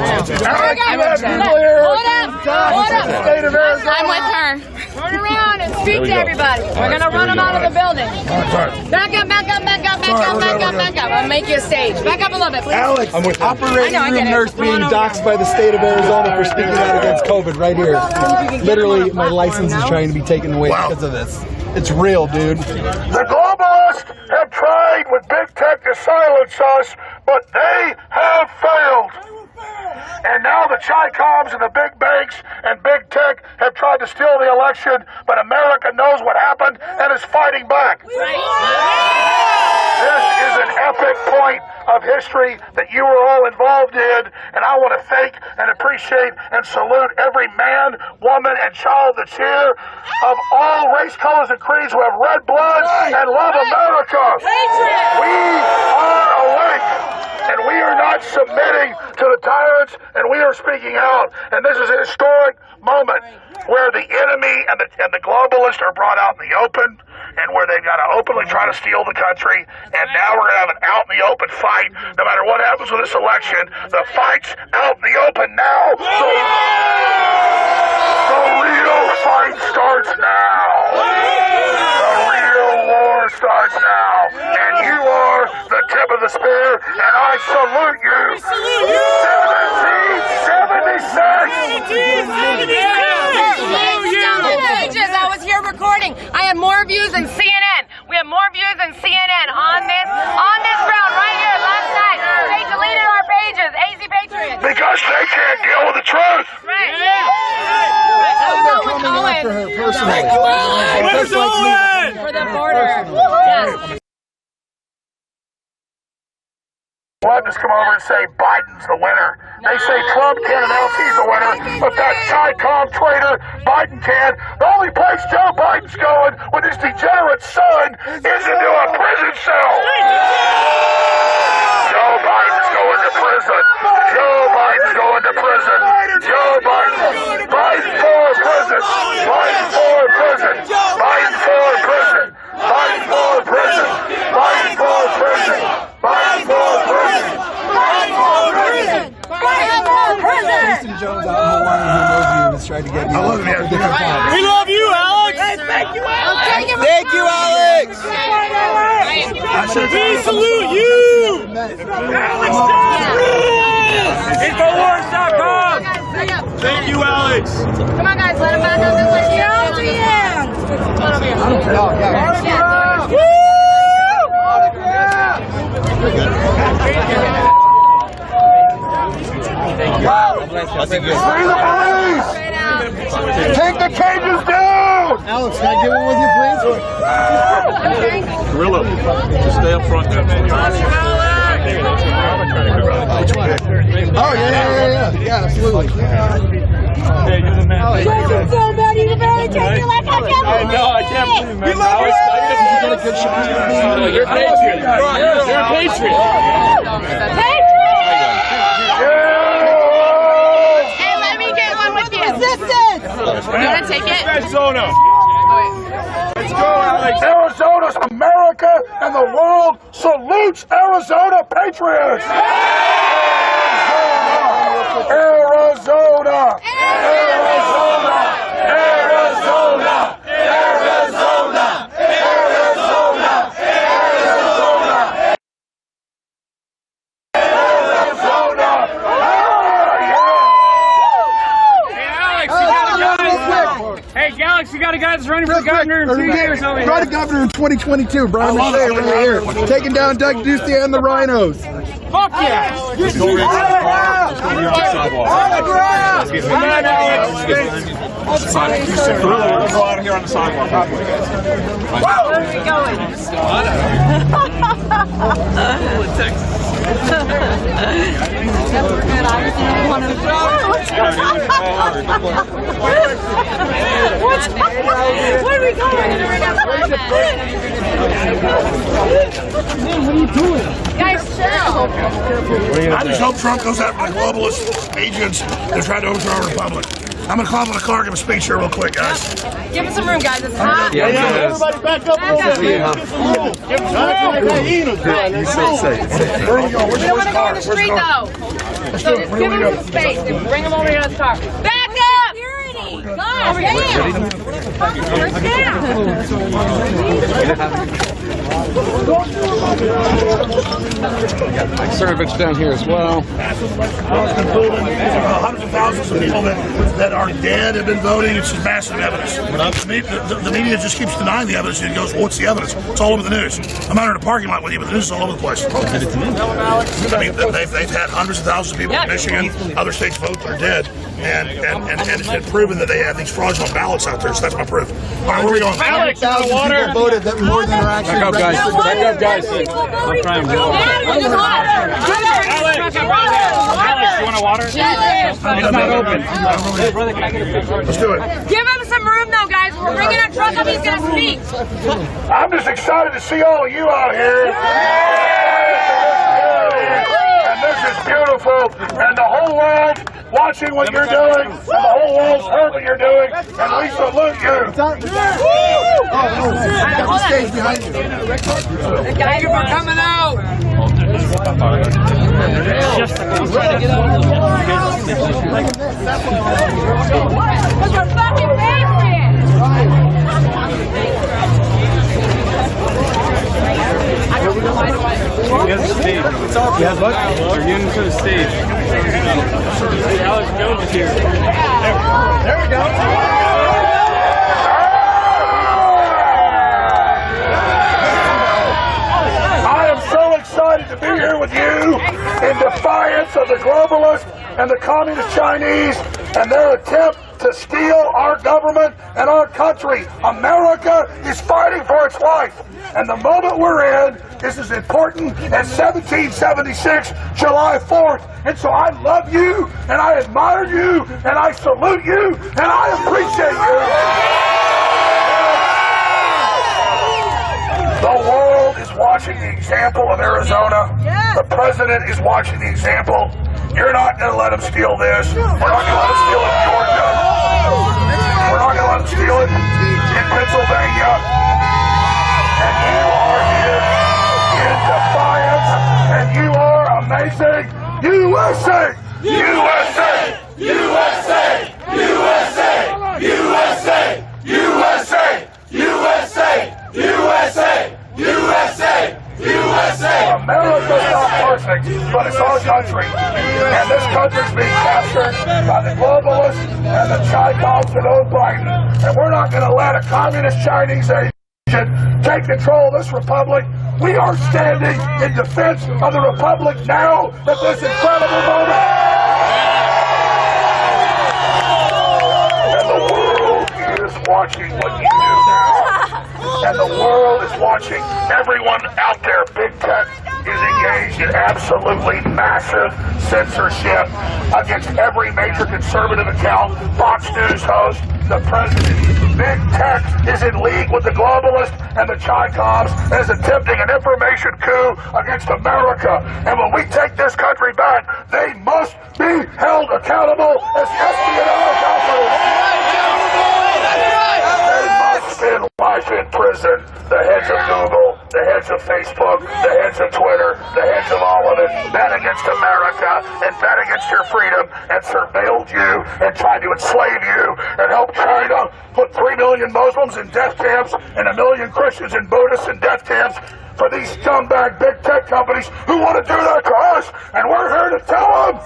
Hold up. I'm with her. Turn around and speak to everybody. We're gonna run them out of the building. Back up. I'll make you a stage. Back up a little bit, please. Alex, operating room nurse being doxxed by the state of Arizona for speaking out against COVID right here. Literally, my license is trying to be taken away because of this. It's real, dude. The globalists have tried with big tech to silence us, but they have failed. And now the Chi-Coms and the big banks and big tech have tried to steal the election, but America knows what happened and is fighting back. This is an epic point of history that you were all involved in, and I want to thank and appreciate and salute every man, woman, and child that's here of all race, colors, and creeds who have red blood and love America. We are awake, and we are not submitting to the tyrants, and we are speaking out. And this is a historic moment where the enemy and the globalists are brought out in the open, and where they've got to openly try to steal the country. And now we're going to have an out in the open fight. No matter what happens with this election, the fight's out in the open now. So the real fight starts now. The real war starts now. And you are the tip of the spear, and I salute you. 1776. I was here recording. I have more views than CNN. We have more views than CNN on this round right here last night. They deleted our pages, AZ Patriots. Because they can't deal with the truth. Right. With Owen. Where's Owen? For the border. Yes. Let us come over and say Biden's the winner. They say Trump can't announce he's the winner, but that Chi-Com traitor, Biden can. The only place Joe Biden's going with his degenerate son is into a prison cell. Joe Biden's going to prison. Joe Biden's going to prison. Joe Biden. Biden for prison. Biden for prison. Biden for prison. Biden for prison. Biden for prison. Biden for prison. Biden for prison. Biden for prison. Jason Jones out in Hawaii who knows you and has tried to get you. We love you, Alex. Hey, thank you, Alex. Thank you, Alex. We salute you. Alex Infowars.com. Thank you, Alex. Come on, guys. Let him back up this way. Come on over here. Free the police! Take the cages down! Alex, can I get one with you, please? Gorilla, just stay up front there. Which one? Oh, yeah, absolutely. Hey, you're the man. Justin, somebody to barely take you like I can't believe I know, I can't believe it, man. We love you. You're a good shot. You're a patriot. You're a patriot. Hey, let me get one with you. Resistance! You want to take it? Arizona. Let's go, Alex. Arizona's America, and the world salutes Arizona Patriots. Arizona! Arizona! Arizona! Arizona! Arizona! Arizona! Hey, Alex, you got a guy that's running for governor in 2 years over here. Run governor in 2022, Brian Michelle right here. Taking down Doug Ducey and the Rhinos. Fuck yeah! Let's go around the sidewalk. Come on, Alex. Gorilla, we'll go out here on the sidewalk. Where are we going? Where are we going? What are you doing? Guys, chill. I just hope Trump goes after the globalist agents that are trying to overthrow our republic. I'm going to call him in a car, give him a speech here real quick, guys. Give us some room, guys. It's hot. Yeah, everybody back up a little bit. Give him some room. There you go. We don't want to go in the street, though. So just give him some space and bring him over here to the car. Back up! Security! God damn! Let's down! Cervix down here as well. Hundreds of thousands of people that are dead have been voting. It's just massive evidence. The media just keeps denying the evidence and goes, well, what's the evidence? It's all over the news. I'm out in a parking lot with you, but the news is all over the place. I mean, they've had hundreds of thousands of people in Michigan, other states vote that are dead, and it's been proven that they have these fraudulent ballots out there, so that's my proof. All right, where are we going? Alex, you want water? People voted that more than are actually Back up, guys. Back up, guys. I'm trying to Alex, you want a water? It's not open. Let's do it. Give him some room, though, guys. We're bringing our truck up. He's going to speak. I'm just excited to see all of you out here. And this is beautiful. And the whole world watching what you're doing. And the whole world's heard what you're doing. And we salute you. The guys are coming out. Because we're fucking patriots. You have what? They're getting to the stage. Alex Jones is here. There we go. Excited to be here with you in defiance of the globalists and the communist Chinese and their attempt to steal our government and our country. America is fighting for its life. And the moment we're in is as important as 1776, July 4th. And so I love you, and I admire you, and I salute you, and I appreciate you. The world is watching the example of Arizona. The president is watching the example. You're not going to let them steal this. We're not going to let them steal it in Georgia. We're not going to let them steal it in Pennsylvania. And you are here in defiance, and you are amazing. USA! USA! USA! USA! USA! USA! USA! USA! USA! USA! America's not perfect, but it's our country. And this country's being captured by the globalists and the Chaikovs that own Biden. And we're not going to let a communist Chinese agent take control of this republic. We are standing in defense of the republic now at this incredible moment. And the world is watching what you do now. And the world is watching. Everyone out there, big tech, is engaged in absolutely massive censorship against every major conservative account, Fox News host, the president. Big tech is in league with the globalists and the Chi-Coms and is attempting an information coup against America. And when we take this country back, they must be held accountable as espionage operatives. They must spend life in prison. The heads of Google, the heads of Facebook, the heads of Twitter, the heads of all of it, bet against America and bet against your freedom and surveilled you and tried to enslave you and help China put 3 million Muslims in death camps and 1 million Christians and Buddhists in death camps for these scumbag big tech companies who want to do that to us, and we're here to tell them.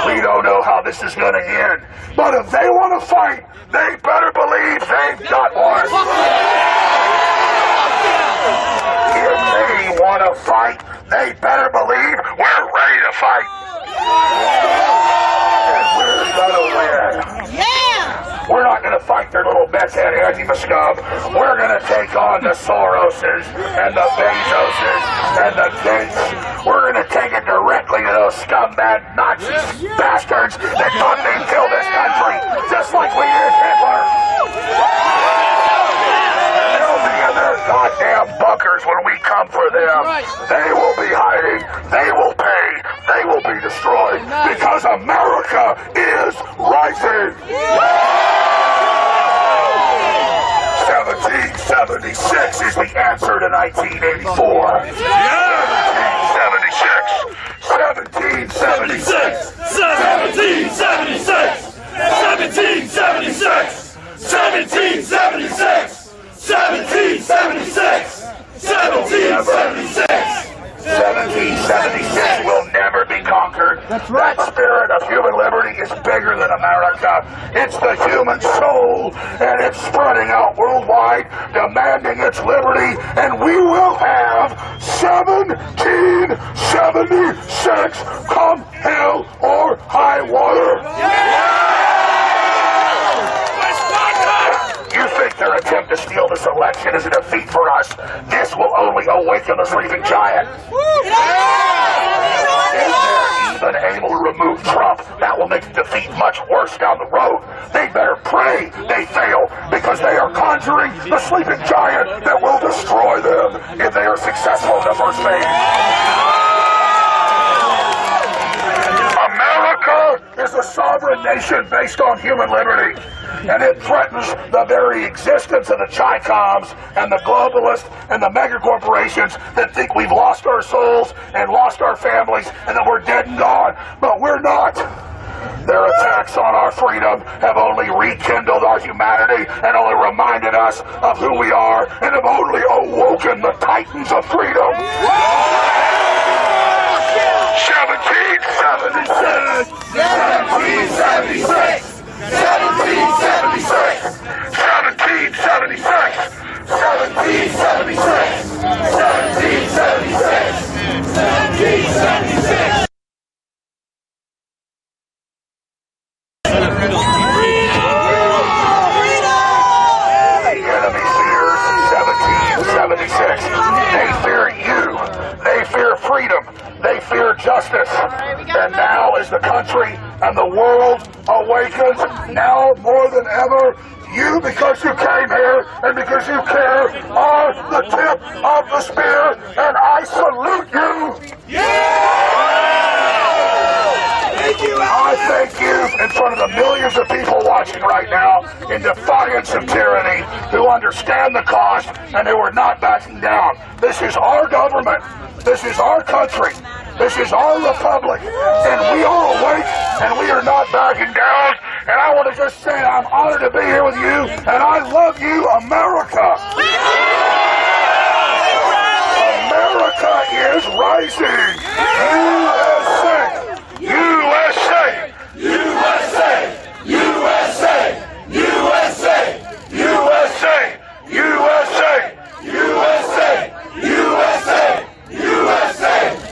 We don't know how this is going to end, but if they want to fight, they better believe they've got one. If they want to fight, they better believe we're ready to fight. And we're going to win. We're not going to fight their little mess-head anti-scum. We're going to take on the Soroses and the Bezoses and the Gates. We're going to take it directly to those scumbag Nazi bastards that thought they'd kill this country, just like we did Hitler. They'll be in their goddamn bunkers when we come for them. They will be hiding. They will pay. They will be destroyed because America is rising. 1776 is the answer to 1984. 1776. 1776. 1776. 1776 will never be conquered. That's right. That spirit of human liberty is bigger than America. It's the human soul, and it's spreading out worldwide, demanding its liberty, and we will have 1776 come hell or high water. You think their attempt to steal this election is a defeat for us? This will only awaken the sleeping giant. If they're even able to remove Trump, that will make the defeat much worse down the road. They better pray they fail, because they are conjuring the sleeping giant that will destroy them if they are successful in the first phase. America is a sovereign nation based on human liberty, and it threatens the very existence of the Chi-Coms and the globalists and the mega corporations that think we've lost our souls and lost our families and that we're dead and gone, but we're not. Their attacks on our freedom have only rekindled our humanity and only reminded us of who we are and have only awoken the titans of freedom. 1776! 1776! 1776! 1776! 1776! 1776! 1776! The enemy fears 1776. They fear you. They fear freedom. They fear justice. And now as the country and the world awakens, now more than ever, you, because you came here and because you care, are the tip of the spear, and I salute you. I thank you in front of the millions of people watching right now in defiance of tyranny, who understand the cost and who are not backing down. This is our government. This is our country. This is our republic. And we are awake and we are not backing down. And I want to just say I'm honored to be here with you, and I love you, America. America is rising. USA! USA! USA! USA! USA! USA! USA! USA! USA!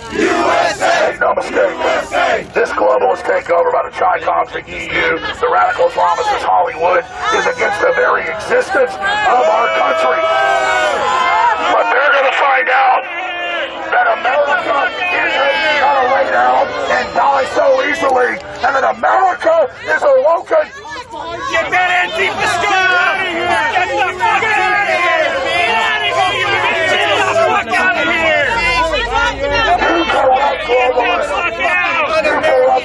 USA! Make no mistake, this globalist takeover by the Chi-Coms of the EU, the radical Islamicist Hollywood, is against the very existence of our country. But they're going to find out that America isn't going to lay down and die so easily, and that America is awoken. Get that Antifa scum out of here! Get the fuck out of here! Get out of here! Get the fuck out of here! You corrupt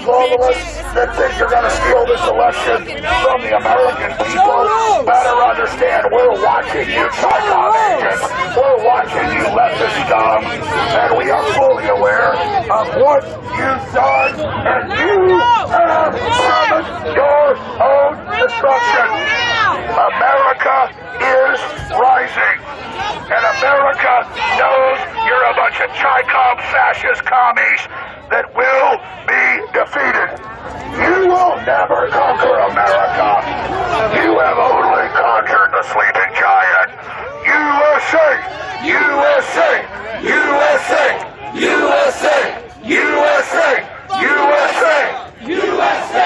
globalists that think you're going to steal this election from the American people better understand we're watching you, Chicon agents. We're watching you, leftist scum, and we are fully aware of what you've done, and you have summoned your own destruction. America is rising, and America knows you're a bunch of Chicon fascist commies that will be defeated. You will never conquer America. You have only conquered the sleeping giant. USA! USA! USA! USA! USA! USA! USA!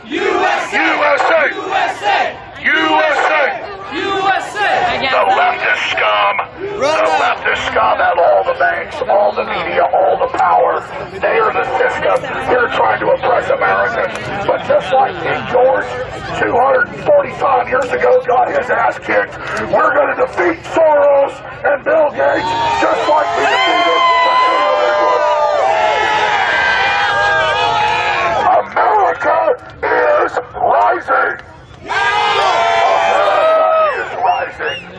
USA! USA! USA! USA! The leftist scum. The leftist scum have all the banks, all the media, all the power. They are the system. They're trying to oppress Americans. But just like King George, 245 years ago, got his ass kicked, we're going to defeat Soros and Bill Gates just like we defeated America is rising.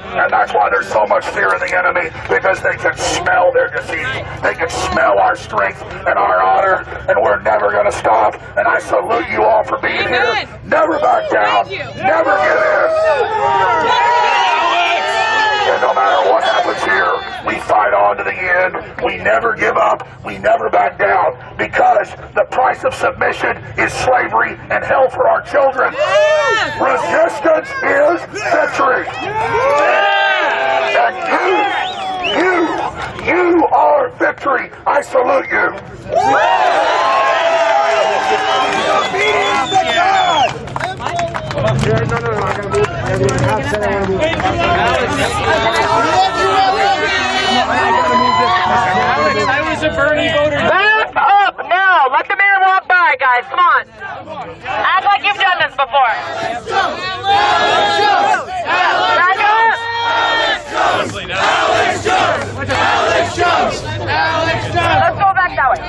And that's why there's so much fear of the enemy, because they can smell their defeat. They can smell our strength and our honor, and we're never going to stop. And I salute you all for being here. Never back down. Never give in. And no matter what happens here, we fight on to the end. We never give up. We never back down, because the price of submission is slavery and hell for our children. Resistance is victory. And you are victory. I salute you. Alex, I was a Bernie voter. Back up now. Let the man walk by, guys. Come on. Act like you've done this before. Back up. Let's go back that way.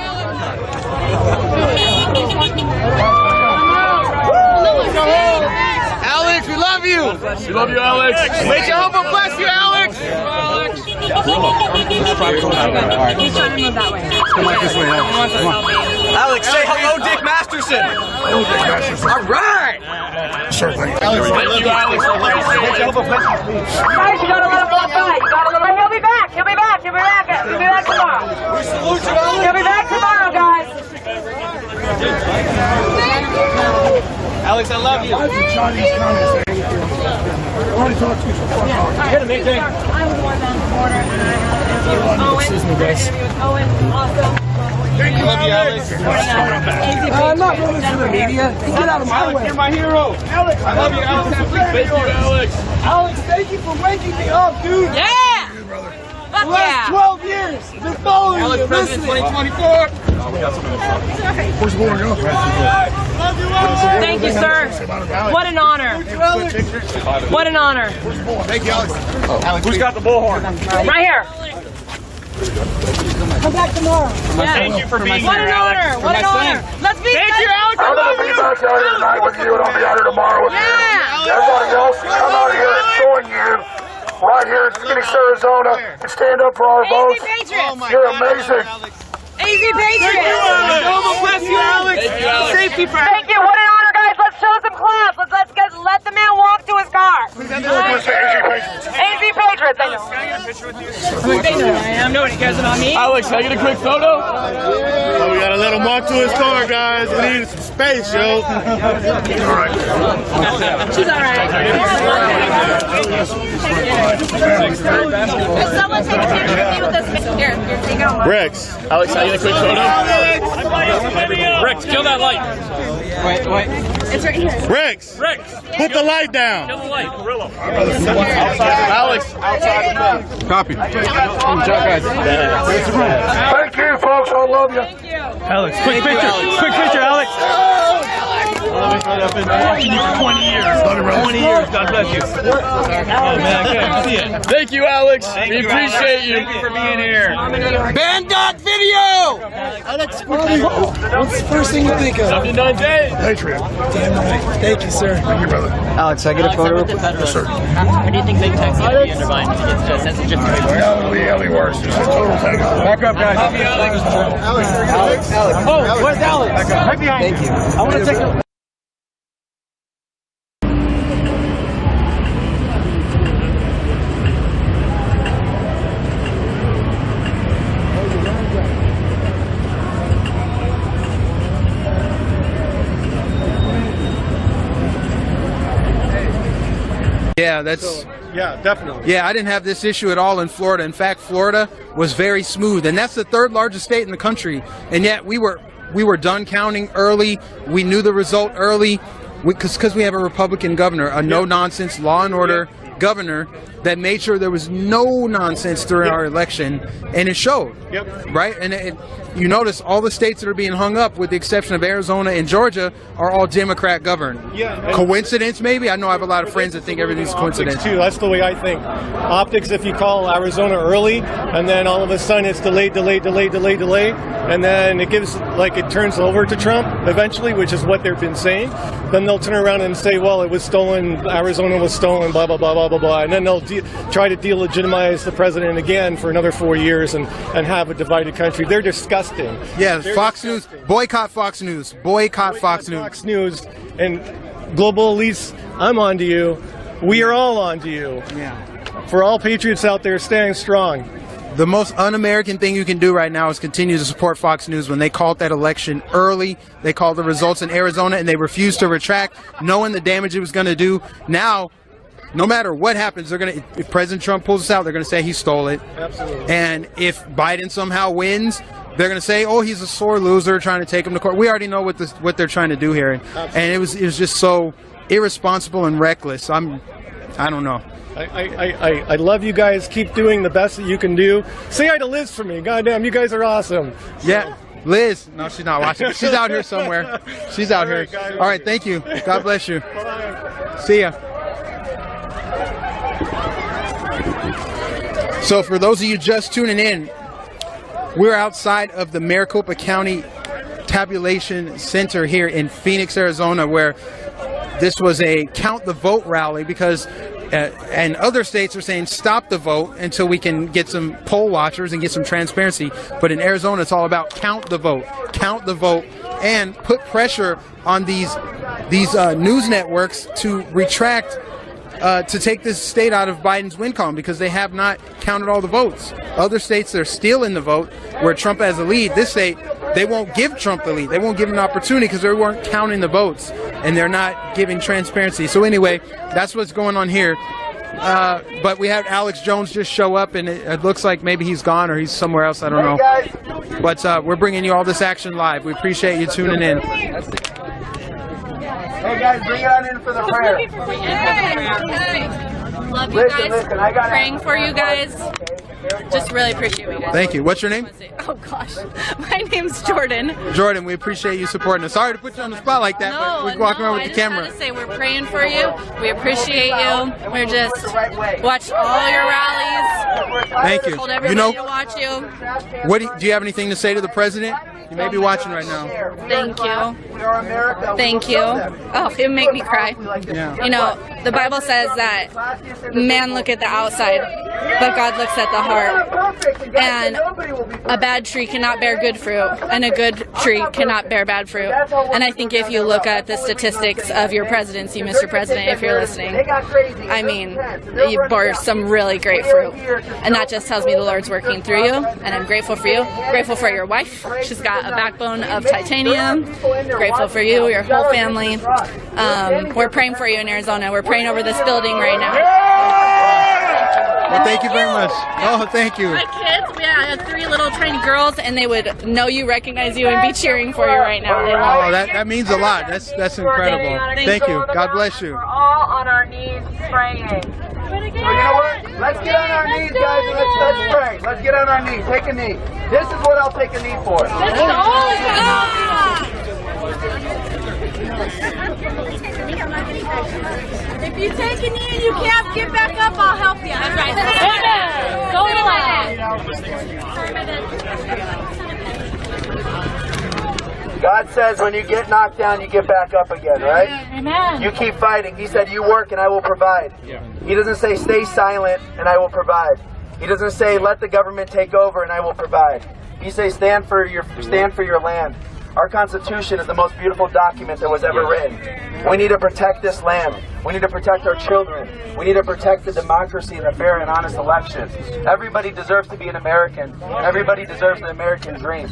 Alex, we love you. We love you, Alex. May Jehovah bless you, Alex. He's trying to move that way. Come on this way, Alex. Come on. Alex, say hello, Dick Masterson. Hello, Dick Masterson. All right. Sure thing. Alex, thank you, Alex. May Jehovah bless you, please. Guys, you gotta let him walk by. You gotta let him. He'll be back. He'll be back. He'll be back. He'll be back tomorrow. We salute you, Alex. He'll be back tomorrow, guys. Alex, I love you. Chinese communists. I already talked to you. Get him, AJ. I was the one down the border, and I had Owen. Also. Thank you, Alex. I'm not doing this for the media. Get out of my Alex, way. you're my hero. Alex, I love you, Alex. Thank you, Alex. Alex, thank you for waking me up, dude. Yeah. The last 12 years, I've been following Alex, you, President listening. 2024. Where's the war going? Thank you, sir. What an honor. What an honor. Thank you, Alex. Alex, who's got the bullhorn? Right here. Come back tomorrow. Yeah. Thank you for being What here, an Alex. honor. What an honor. Let's be. Thank you, Alex. I'm going to be back out here tonight with you, and I'll be out here tomorrow with you. Everybody else, come out here and join you right here in Phoenix, Arizona, and stand up for our votes. You're amazing. Easy Patriots. Jehovah bless you, Alex. Thank you, Alex. Safety for Thank you. What an honor, guys. Let's show some claps. Let the man walk to his car. Easy Patriots. I know. They know who I am. Nobody cares about me. Alex, can I get a quick photo? Oh, we got a little let him walk to his car, guys. We need some space, yo. All right. She's all right. Someone take a picture of me with this. Here, take out. Rex. Alex, I get a quick photo. Rex, kill that light. Wait. It's right here. Rex. Put the light down. Kill the light. Alex. Copy. Thank you, folks. I love you. Alex, quick picture. Quick picture, Alex. I've been watching you for 20 years. 20 years. God bless you. Oh, man. Good to see it. Thank you, Alex. We appreciate you. Thank you for being here. Band.video! Alex, what's the first thing you think of? 79 days. Patriot. Damn right. Thank you, sir. Thank you, brother. Alex, I get a photo? Yes, sir. How do you think big tech's going to be undermined? Since it's just going to be worse? No, we worse. It's a total thing. Back up, guys. Alex. Oh, where's Alex? Right behind Thank you. I want to take a... Yeah, that's... Yeah, definitely. Yeah, I didn't have this issue at all in Florida. In fact, Florida was very smooth, and that's the third largest state in the country. And yet we were done counting early. We knew the result early because we have a Republican governor, a no-nonsense, law and order governor that made sure there was no nonsense during our election, and it showed. Right? And you notice all the states that are being hung up, with the exception of Arizona and Georgia, are all Democrat governed. Coincidence, maybe? I know I have a lot of friends that think everything's coincidence. Too. That's the way I think. Optics, if you call Arizona early, and then all of a sudden it's delayed, and then it turns over to Trump eventually, which is what they've been saying, then they'll turn around and say, well, it was stolen, Arizona was stolen, blah, blah, blah, blah, blah, blah, and then they'll try to delegitimize the president again for another 4 years and have a divided country. They're disgusting. Yeah, They're Fox News, boycott Fox News, boycott Fox News. Fox News and global elites, I'm on to you. We are all on to you. Yeah. For all patriots out there, staying strong. The most un-American thing you can do right now is continue to support Fox News. When they called that election early, they called the results in Arizona, and they refused to retract, knowing the damage it was going to do. Now, no matter what happens, they're going to, if President Trump pulls us out, they're going to say he stole it. Absolutely. And if Biden somehow wins, they're going to say, oh, he's a sore loser trying to take him to court. We already know what they're trying to do here. And it was just so irresponsible and reckless. I don't know. I love you guys. Keep doing the best that you can do. Say hi to Liz for me. Goddamn, you guys are awesome. Yeah. Liz. No, she's not watching. She's out here somewhere. She's out here. All right. Thank you. God bless you. See ya. So for those of you just tuning in, we're outside of the Maricopa County Tabulation Center here in Phoenix, Arizona, where this was a count the vote rally because and other states are saying stop the vote until we can get some poll watchers and get some transparency. But in Arizona, it's all about count the vote, and put pressure on these news networks to retract, to take this state out of Biden's win column, because they have not counted all the votes. Other states, they're still in the vote where Trump has a lead. This state, they won't give Trump the lead. They won't give him an opportunity because they weren't counting the votes, and they're not giving transparency. So anyway, that's what's going on here. But we had Alex Jones just show up, and it looks like maybe he's gone or he's somewhere else. I don't know. But we're bringing you all this action live. We appreciate you tuning in. Hey guys, bring it on in for the prayer. Love you guys. Praying for you guys. Just really appreciate you guys. Thank you. What's your name? Oh gosh, my name's Jordan. Jordan, we appreciate you supporting us. Sorry to put you on the spot like that, but we're walking around with the camera. I just want to say we're praying for you. We appreciate you. We're just watch all your rallies. Thank you. Told everybody to watch you. What do you have anything to say to the president? You may be watching right now. Thank you. Thank you. Oh, it would make me cry. Yeah. You know, The Bible says that man look at the outside, but God looks at the heart. And a bad tree cannot bear good fruit, and a good tree cannot bear bad fruit. And I think if you look at the statistics of your presidency, Mr. President, if you're listening, I mean, you bore some really great fruit. And that just tells me the Lord's working through you, and I'm grateful for you. Grateful for your wife. She's got a backbone of titanium. Grateful for you, your whole family. We're praying for you in Arizona. We're praying over this building right now. Well, thank you very much. Oh, thank you. My kids, I had 3 little tiny girls, and they would know you, recognize you, and be cheering for you right now. They love Oh, that means a lot. That's incredible. Thank you. God bless you. We're all on our knees praying. So you know what? Let's get on our knees, guys, and let's pray. Let's get on our knees. Take a knee. This is what I'll take a knee for. If you take a knee and you can't get back up, I'll help you. That's right. God says when you get knocked down, you get back up again, right? Amen. You keep fighting. He said, you work and I will provide. He doesn't say, stay silent and I will provide. He doesn't say, let the government take over and I will provide. He says, stand for your land. Our Constitution is the most beautiful document that was ever written. We need to protect this land. We need to protect our children. We need to protect the democracy and a fair and honest election. Everybody deserves to be an American. Everybody deserves the American dream.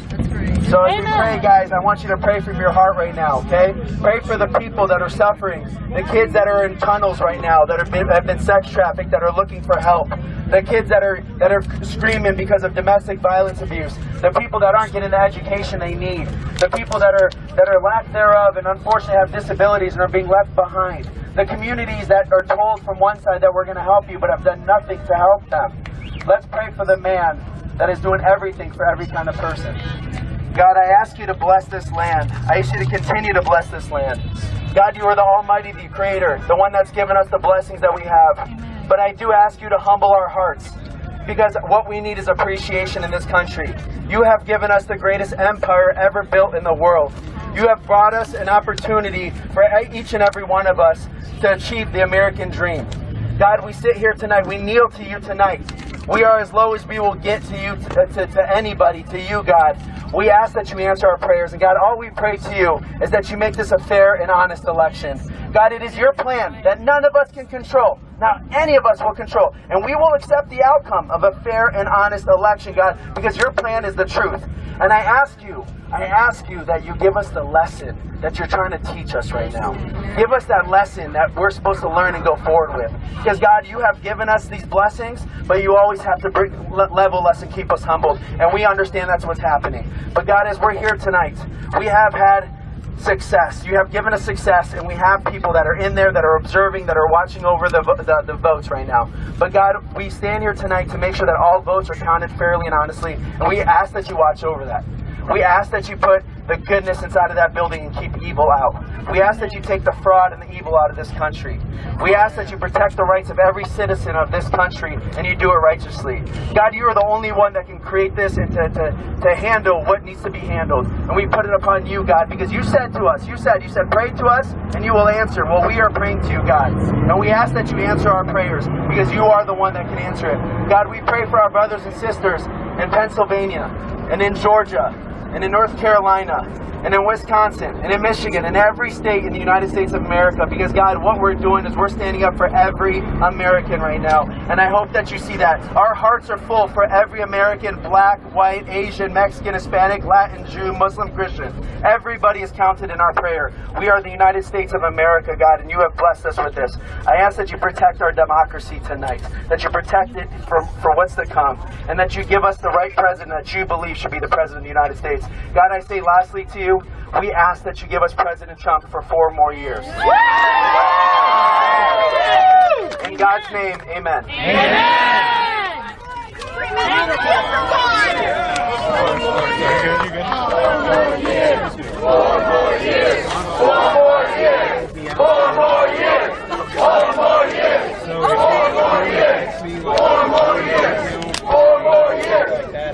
So as we pray, guys, I want you to pray from your heart right now, okay? Pray for the people that are suffering, the kids that are in tunnels right now, that have been sex trafficked, that are looking for help, the kids that are screaming because of domestic violence abuse, the people that aren't getting the education they need, the people that are lack thereof and unfortunately have disabilities and are being left behind, the communities that are told from one side that we're going to help you but have done nothing to help them. Let's pray for the man that is doing everything for every kind of person. God, I ask you to bless this land. I ask you to continue to bless this land. God, you are the Almighty, the Creator, the one that's given us the blessings that we have. But I do ask you to humble our hearts, because what we need is appreciation in this country. You have given us the greatest empire ever built in the world. You have brought us an opportunity for each and every one of us to achieve the American dream. God, we sit here tonight. We kneel to you tonight. We are as low as we will get to you, to anybody, to you, God. We ask that you answer our prayers. And God, all we pray to you is that you make this a fair and honest election. God, it is your plan that none of us can control. Not any of us will control. And we will accept the outcome of a fair and honest election, God, because your plan is the truth. And I ask you that you give us the lesson that you're trying to teach us right now. Give us that lesson that we're supposed to learn and go forward with. Because God, you have given us these blessings, but you always have to level us and keep us humbled. And we understand that's what's happening. But God, as we're here tonight, we have had success. You have given us success, and we have people that are in there, that are observing, that are watching over the votes right now. But God, we stand here tonight to make sure that all votes are counted fairly and honestly, and we ask that you watch over that. We ask that you put the goodness inside of that building and keep evil out. We ask that you take the fraud and the evil out of this country. We ask that you protect the rights of every citizen of this country, and you do it righteously. God, you are the only one that can create this and to handle what needs to be handled. And we put it upon you, God, because you said to us, you said, pray to us and you will answer. Well, we are praying to you, God. And we ask that you answer our prayers, because you are the one that can answer it. God, we pray for our brothers and sisters in Pennsylvania and in Georgia and in North Carolina, and in Wisconsin, and in Michigan, and every state in the United States of America, because God, what we're doing is we're standing up for every American right now, and I hope that you see that. Our hearts are full for every American, black, white, Asian, Mexican, Hispanic, Latin, Jew, Muslim, Christian. Everybody is counted in our prayer. We are the United States of America, God, and you have blessed us with this. I ask that you protect our democracy tonight, that you protect it for what's to come, and that you give us the right president that you believe should be the president of the United States. God, I say lastly to you, we ask that you give us President Trump for 4 more years. In God's name, amen. Amen. 4 more years.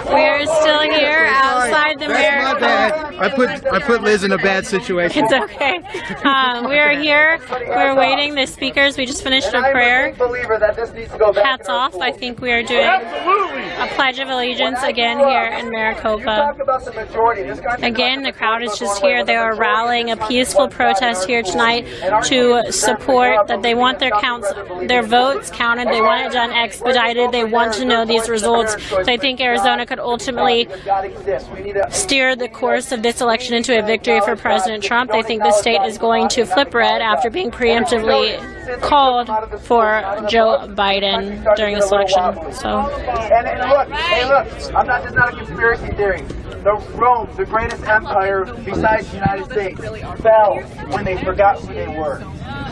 We're still here outside the America. I put Liz in a bad situation. It's okay. We are here. We're waiting. The speakers. We just finished a prayer. Hats off. I think we are doing a Pledge of Allegiance again here in Maricopa. Again, the crowd is just here. They are rallying a peaceful protest here tonight to support that they want their votes counted. They want it done expedited. They want to know these results. So I think Arizona could ultimately steer the course of this election into a victory for President Trump. They think the state is going to flip red after being preemptively called for Joe Biden during this election. So. And look, hey look, this is not a conspiracy theory. Rome, the greatest empire besides the United States, fell when they forgot who they were.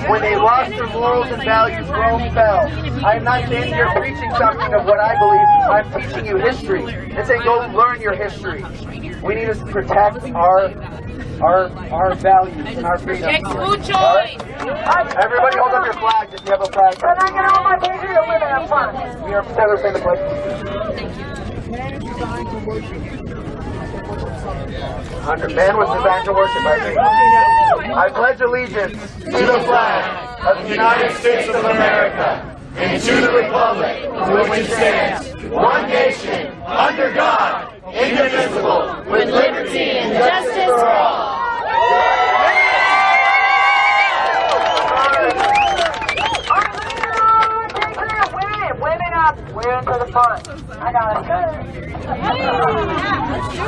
When they lost their morals and values, Rome fell. I'm not saying you're preaching something of what I believe. I'm teaching you history and saying go learn your history. We need to protect our values and our freedom. Right? Everybody hold up your flags if you have a flag. Can I get all my pictures of women up front? We are together saying the pledge. Man was designed to worship by me. I pledge allegiance to the flag of the United States of America and to the republic for which it stands, one nation, under God, indivisible, with liberty and justice for all. Women up, women to the front. I got it. Come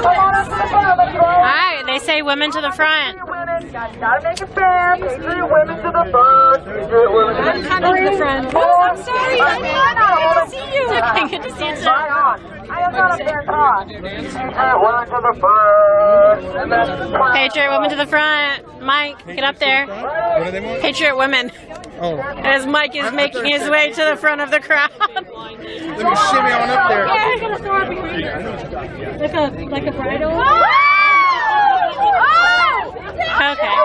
on up to the front, let's go. Alright, they say women to the front. Women, gotta make it fair. Three women to the front. I'm kind of to the front. Oh, I'm sorry. I'm good to see you. It's okay, good to see you too. Right on. I am not a fair talk. Women to the front. Patriot women to the front. Mike, get up there. What do they want? Patriot women. Oh. As Mike is making his way to the front of the crowd. Let me shimmy on up there. Like a bridal. Okay.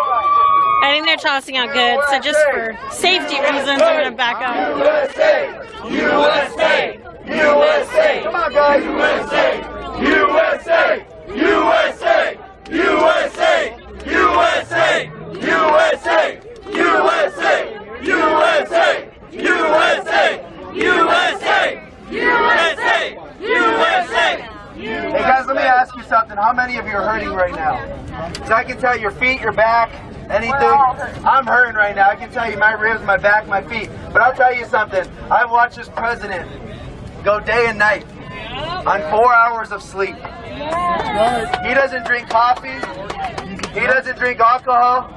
I think they're tossing out goods, so just for safety reasons, I'm going to back up. USA! USA! USA! Come on, guys! USA! USA! USA! USA! USA! USA! USA! USA! USA! USA! USA! USA! Hey guys, let me ask you something. How many of you are hurting right now? So I can tell your feet, your back, anything. I'm hurting right now. I can tell you my ribs, my back, my feet. But I'll tell you something. I've watched this president go day and night on 4 hours of sleep. He doesn't drink coffee. He doesn't drink alcohol.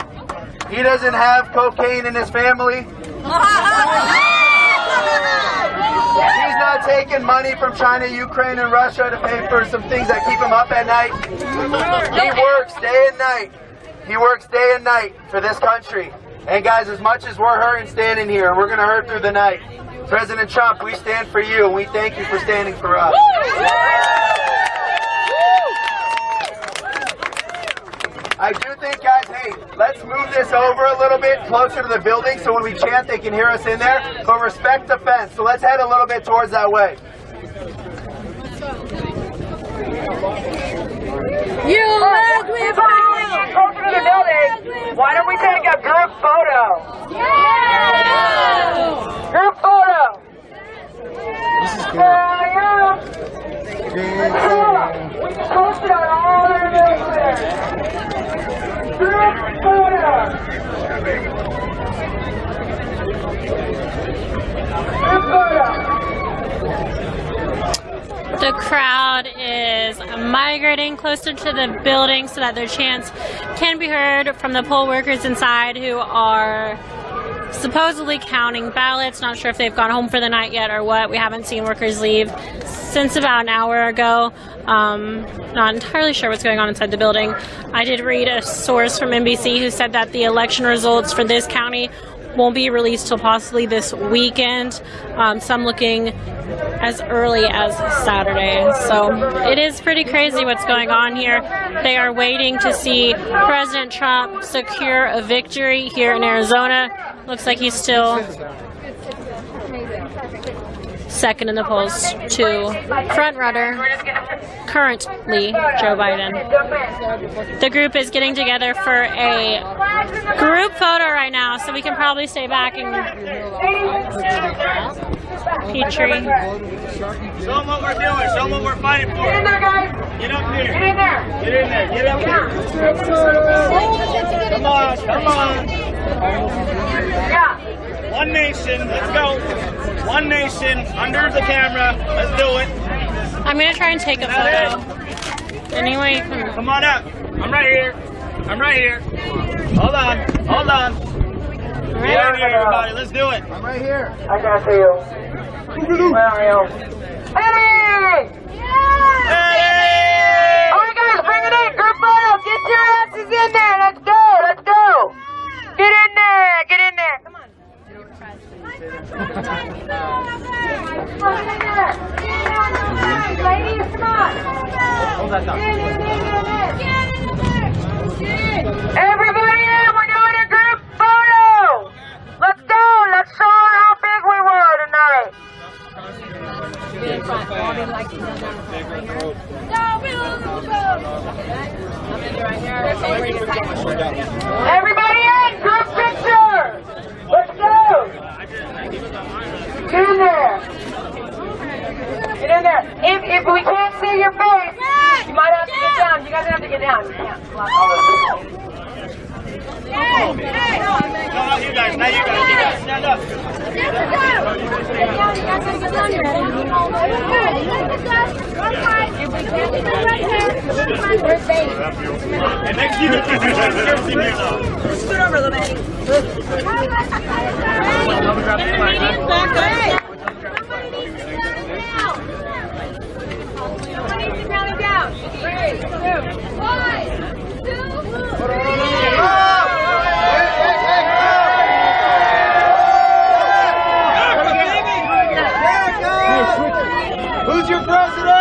He doesn't have cocaine in his family. He's not taking money from China, Ukraine, and Russia to pay for some things that keep him up at night. He works day and night. He works day and night for this country. And guys, as much as we're hurting standing here, and we're going to hurt through the night, President Trump, we stand for you, and we thank you for standing for us. I do think, guys, hey, let's move this over a little bit closer to the building so when we chant they can hear us in there, but respect the fence. So let's head a little bit towards that way. You ugly bastard! Closer to the building. Why don't we take a group photo? Yeah! Group photo! This is cool. We can post it on all our newsletters. Group photo! Group photo! The crowd is migrating closer to the building so that their chants can be heard from the poll workers inside who are supposedly counting ballots. Not sure if they've gone home for the night yet or what. We haven't seen workers leave since about an hour ago. Not entirely sure what's going on inside the building. I did read a source from NBC who said that the election results for this county won't be released till possibly this weekend. Some looking as early as Saturday. So it is pretty crazy what's going on here. They are waiting to see President Trump secure a victory here in Arizona. Looks like he's still second in the polls to front runner, currently Joe Biden. The group is getting together for a group photo right now, so we can probably stay back and Petrie. Show them what we're doing. Show them what we're fighting for. Get in there, guys. Get up here. Get in there. Get in there. Get up here. Come on. Come on. Yeah. One nation. Let's go. One nation under the camera. Let's do it. I'm gonna try and take a photo. Anyway, come on up. I'm right here. I'm right here. Hold on. Hold on. Get in here, everybody. Let's do it. I'm right here. I got you. Where are you? Hey! Hey! All right, guys, bring it in. Group photo. Get your asses in there. Let's go. Let's go. Get in there. Get in there. Come on. Ladies, come on. Everybody in. We're doing a group photo. Let's go. Let's show them how big we were tonight. Everybody in. Group picture. Let's go. Get in there. Get in there. If we can't see your face, you might have to get down. You guys have to get down. You can't block all of it. No, not you guys. Not you guys. You guys stand up. And next year, scoot over a little bit. Somebody needs to count it down. 3, 2, 1, 2, 3. Who's your president?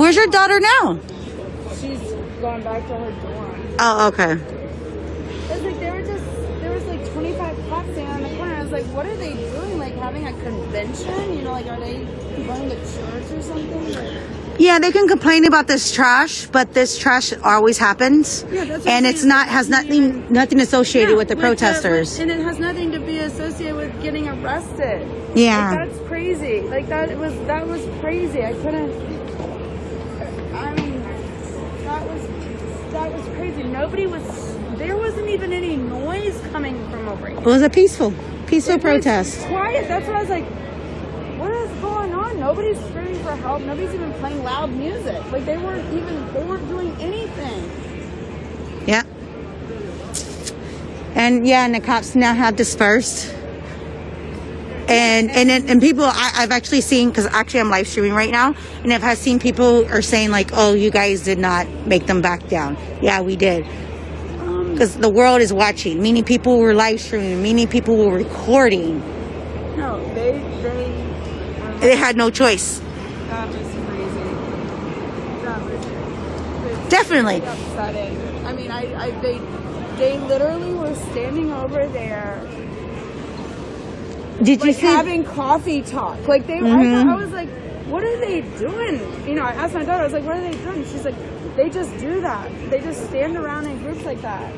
Where's your daughter now? She's going back to her dorm. Oh, okay. It's like there was like 25 cops standing on the corner. I was like, what are they doing? Like having a convention? You know, like are they going to church or something? Like, Yeah, they can complain about this trash, but this trash always happens, Yeah, that's what and I'm it's saying. not has nothing associated with the protesters. And it has nothing to be associated with getting arrested. Yeah. Like, that's crazy. Like that was crazy. I couldn't. I mean, that was crazy. Nobody was. There wasn't even any noise coming from over here. It was a peaceful It protest. was quiet. That's what I was like. What is going on? Nobody's screaming for help. Nobody's even playing loud music. Like they weren't doing anything. Yeah. And the cops now have dispersed. And people, I've actually seen, because actually I'm live streaming right now, and I've seen people are saying like, oh, you guys did not make them back down. Yeah, we did. Because the world is watching, meaning people were live streaming, meaning people were recording. No, They had no choice. That was crazy. That was Definitely. really upsetting. I mean, they literally were standing over there. Did you like see having coffee talk? Like they, I was like, what are they doing? You know, I asked my daughter, I was like, what are they doing? She's like, they just do that. They just stand around in groups like that,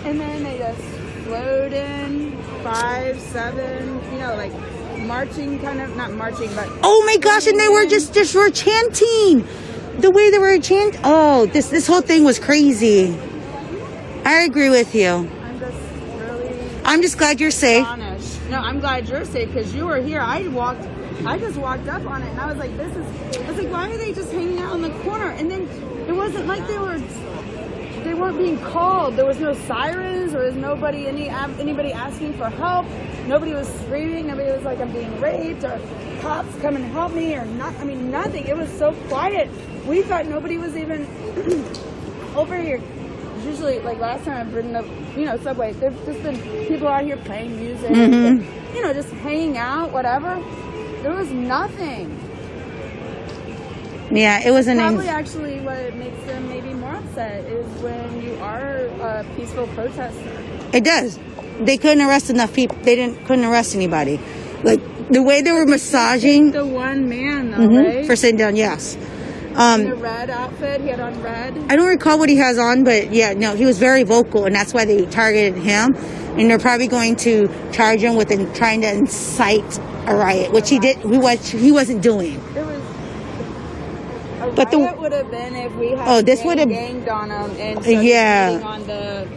and then they just float in 5, 7, you know, like marching, kind of not marching, but Oh my gosh! And they were just were chanting. The way they were chanting. Oh, this whole thing was crazy. I agree with you. I'm just glad you're safe. astonished. No, I'm glad you're safe because you were here. I just walked up on it and I was like, I was like, why are they just hanging out in the corner? And then it wasn't like they weren't being called. There was no sirens. There was anybody asking for help. Nobody was screaming. Nobody was like, I'm being raped, or cops come and help me, or not. I mean, nothing. It was so quiet. We thought nobody was even over here. Usually, like last time I've ridden up, subway, there's just been people out here playing music, and, just hanging out, whatever. There was nothing. Yeah, it was Probably actually what makes them maybe more upset is when you are a peaceful protester. It does. They couldn't arrest enough people. Couldn't arrest anybody. Like the way they were massaging. The one man, though, right? For sitting down, yes. In the red outfit, he had on red. I don't recall what he has on, but yeah, no, he was very vocal, and that's why they targeted him. And they're probably going to charge him with trying to incite a riot, which he wasn't doing. A riot would have been if we had this would have ganged on them and started shooting on the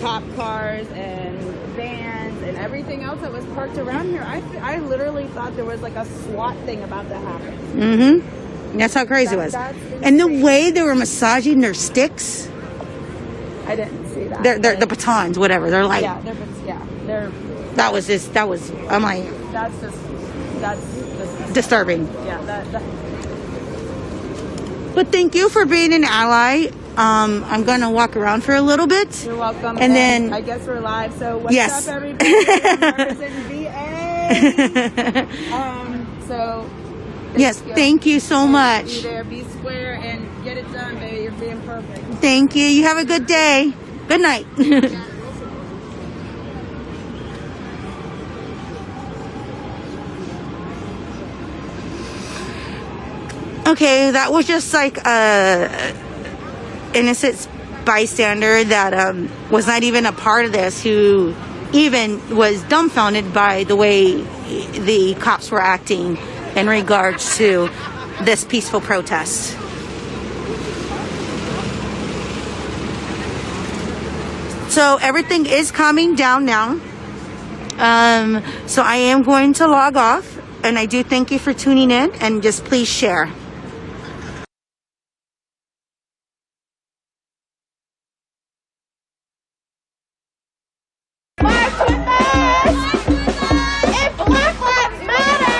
cop cars and vans and everything else that was parked around here. I literally thought there was like a SWAT thing about to happen. That's how crazy it was. And the way they were massaging their sticks. I didn't see that. They're the batons, whatever. They're like. They're. That was. I'm like. That's just disturbing. Yeah. But thank you for being an ally. I'm gonna walk around for a little bit. You're welcome. And then I guess we're live. So what's yes. up, everybody? I'm representing VA. So. Yes, thank you so much. Be there, be square, and get it done, baby. You're being perfect. Thank you. You have a good day. Good night. Okay, that was just like a innocent bystander that was not even a part of this, who even was dumbfounded by the way the cops were acting in regards to this peaceful protest. So everything is calming down now. So I am going to log off, and I do thank you for tuning in, and just please share. Black lives matter!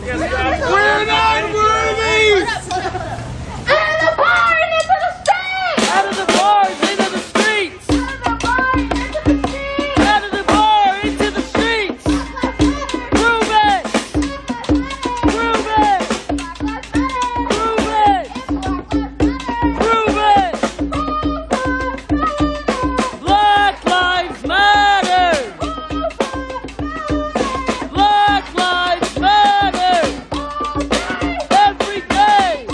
We're not worthy! Out of the bar and into the streets! Out of the bars into the streets! Out of the bar into the streets! Prove it! Prove it! Prove it! Prove it! Black Lives Matter! Black Lives Matter! Every day!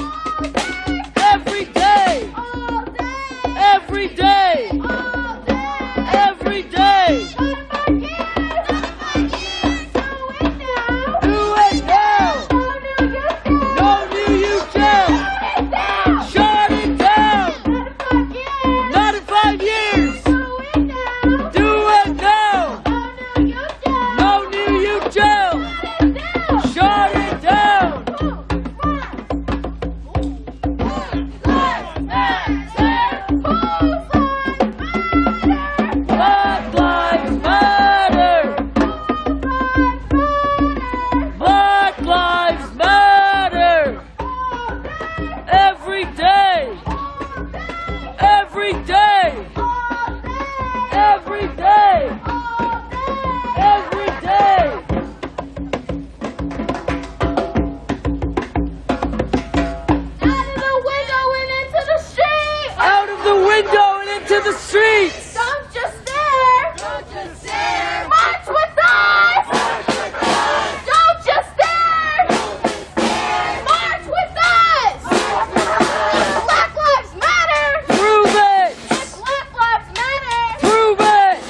Every day! Every day! Every day! Do it now! No New Youth Jail! Shut it down! Not in 5 years! Do it now! No New Youth Jail! Shut it down! Black Lives Matter! Black Lives Matter! Every day! Every day! Every day! Every day! Out of the window and into the streets! Don't just stare! Don't just stare! March with us! Don't just stare! March with us! Black Lives Matter! Prove it! Black Lives Matter! Prove it!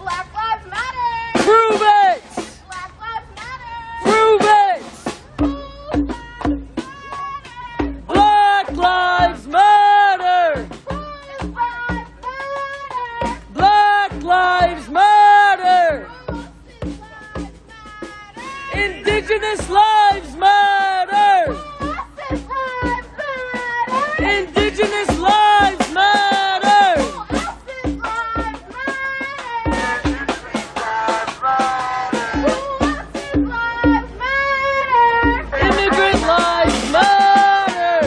Black Lives Matter! Prove it! Black Lives Matter! Prove it! Black Lives Matter! Black Lives Matter! Indigenous lives matter! Indigenous lives matter! Immigrant lives matter!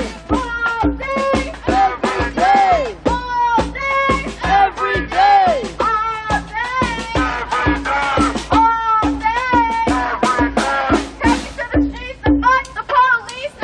Every day! Every day! Take it to the streets and fight the police.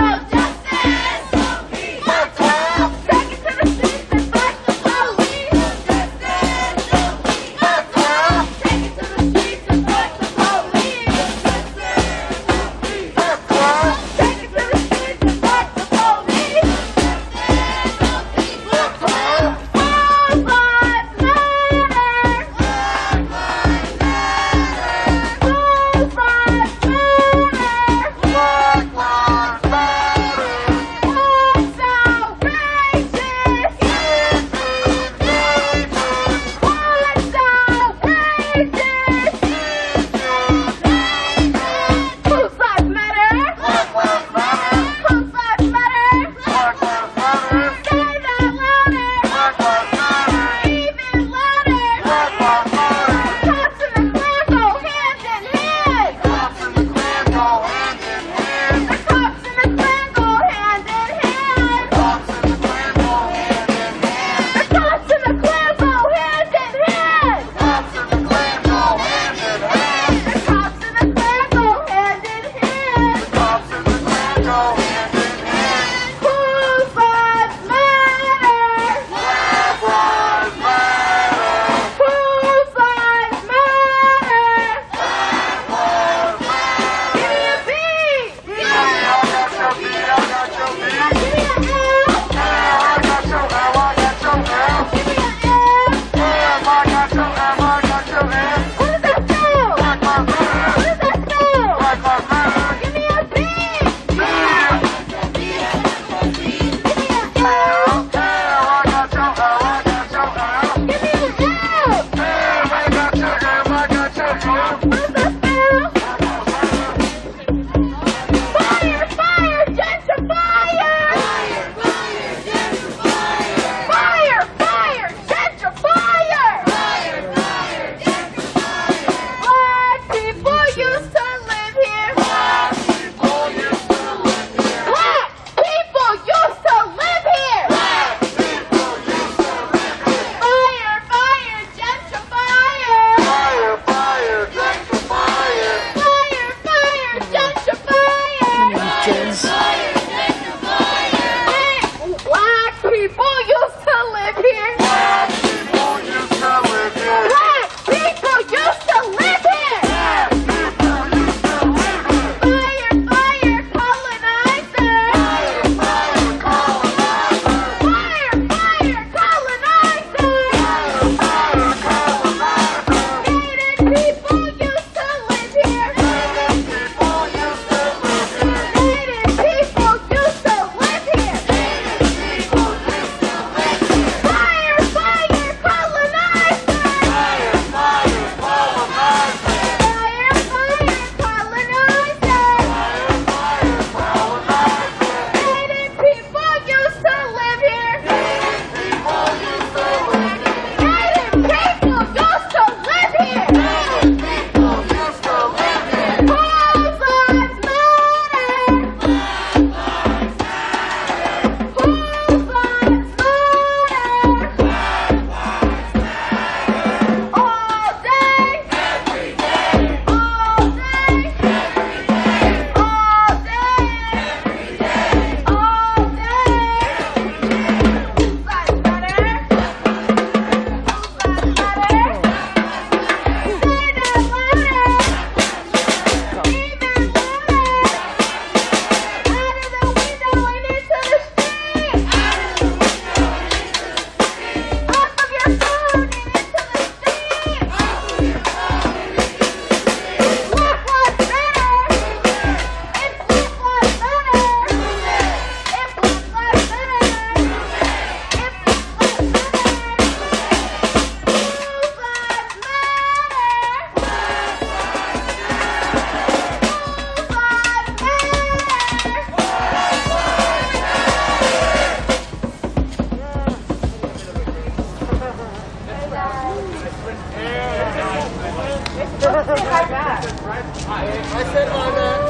I said on that.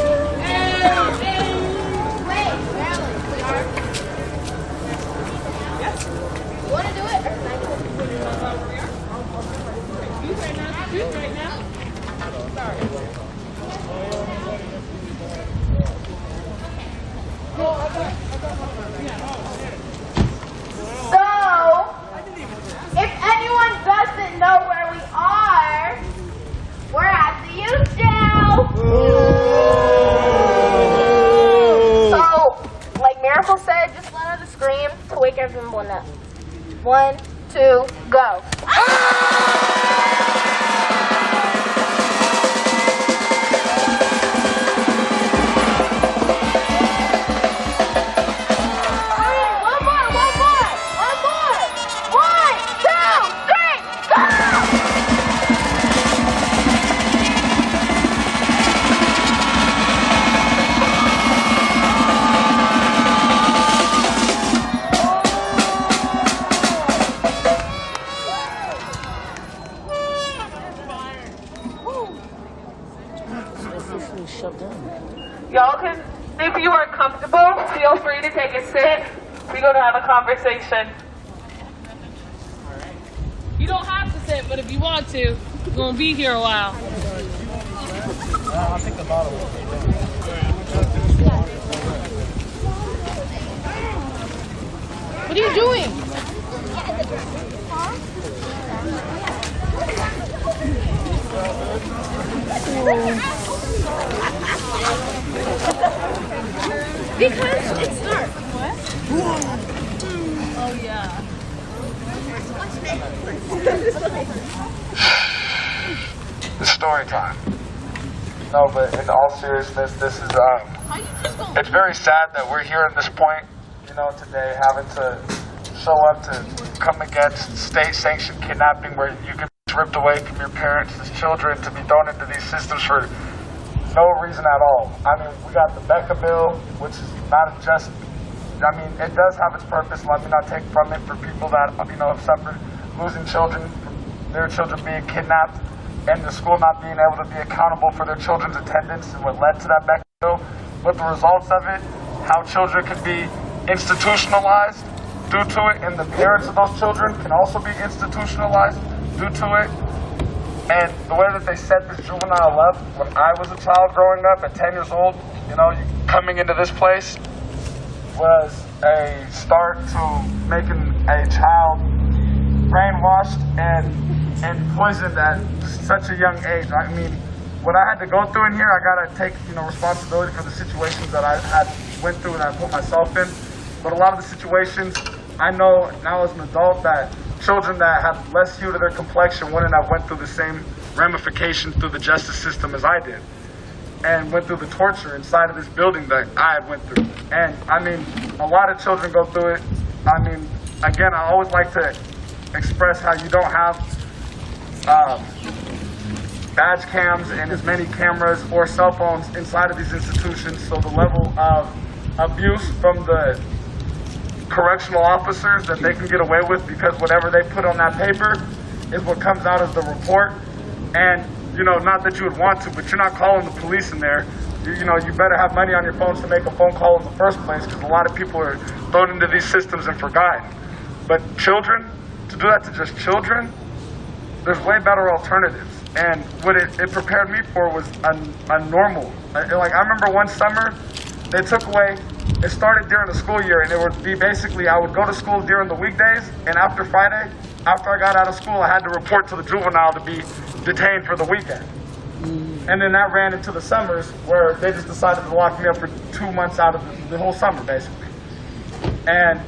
You want to do it? Right now. So, if anyone doesn't know where we are, we're at the youth jail. So, like Miracle said, just let out a scream to wake everyone up. 1, 2, go. Y'all can, if you are comfortable, feel free to take a sit. We're going to have a conversation. You don't have to sit, but if you want to, we're going to be here a while. I think the bottle. What are you doing? Because it's dark. What? Oh, yeah. It's story time. No, but in all seriousness, this is, it's very sad that we're here at this point, you know, today, having to show up to come against state-sanctioned kidnapping where you can be ripped away from your parents as children to be thrown into these systems for no reason at all. I mean, we got the Becca bill, which is not just, I mean, it does have its purpose. Let me not take from it for people that, you know, have suffered losing children, their children being kidnapped, and the school not being able to be accountable for their children's attendance and what led to that Becca bill. But the results of it, how children can be institutionalized due to it, and the parents of those children can also be institutionalized due to it. And the way that they set this juvenile up, when I was a child growing up at 10 years old, you know, coming into this place was a start to making a child brainwashed and poisoned at such a young age. I mean, what I had to go through in here, I gotta take, you know, responsibility for the situations that I had went through and I put myself in. But a lot of the situations, I know now as an adult that children that have less hue to their complexion wouldn't have went through the same ramifications through the justice system as I did, and went through the torture inside of this building that I had went through. And I mean, a lot of children go through it. I mean, again, I always like to express how you don't have badge cams and as many cameras or cell phones inside of these institutions, so the level of abuse from the correctional officers that they can get away with, because whatever they put on that paper is what comes out as the report. And, you know, not that you would want to, but you're not calling the police in there. You know, you better have money on your phones to make a phone call in the first place, because a lot of people are thrown into these systems and forgotten. But children, to do that to just children, there's way better alternatives. And what it prepared me for was a normal, like I remember one summer, they took away, it started during the school year, and it would be basically, I would go to school during the weekdays, and after Friday, after I got out of school, I had to report to the juvenile to be detained for the weekend. And then that ran into the summers, where they just decided to lock me up for 2 months out of the whole summer, basically. And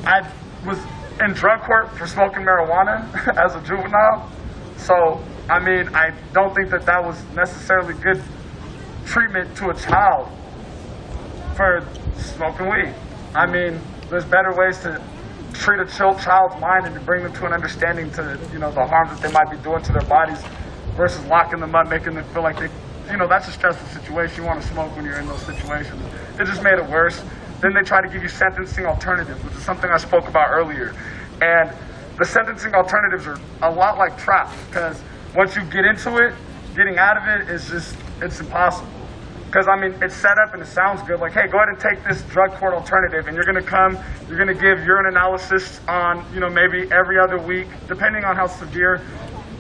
I was in drug court for smoking marijuana as a juvenile. So, I mean, I don't think that that was necessarily good treatment to a child for smoking weed. I mean, there's better ways to treat a child's mind and to bring them to an understanding to, you know, the harms that they might be doing to their bodies versus locking them up, making them feel like they, you know, that's a stressful situation. You want to smoke when you're in those situations. It just made it worse. Then they try to give you sentencing alternatives, which is something I spoke about earlier. And the sentencing alternatives are a lot like traps, because once you get into it, getting out of it is just it's impossible. Because, I mean, it's set up and it sounds good. Like, hey, go ahead and take this drug court alternative, and you're going to come, you're going to give urine analysis on, you know, maybe every other week, depending on how severe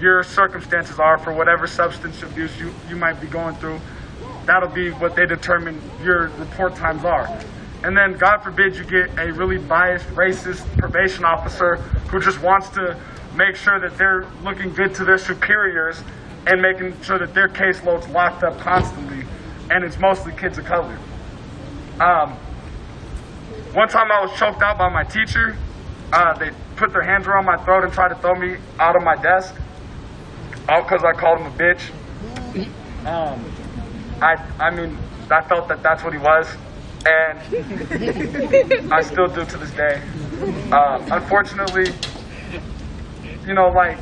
your circumstances are for whatever substance abuse you might be going through. That'll be what they determine your report times are. And then, God forbid, you get a really biased, racist probation officer who just wants to make sure that they're looking good to their superiors and making sure that their caseload's locked up constantly. And it's mostly kids of color. One time I was choked out by my teacher. They put their hands around my throat and tried to throw me out of my desk, all because I called him a bitch. I mean, I felt that that's what he was, and I still do to this day. Unfortunately, you know, like,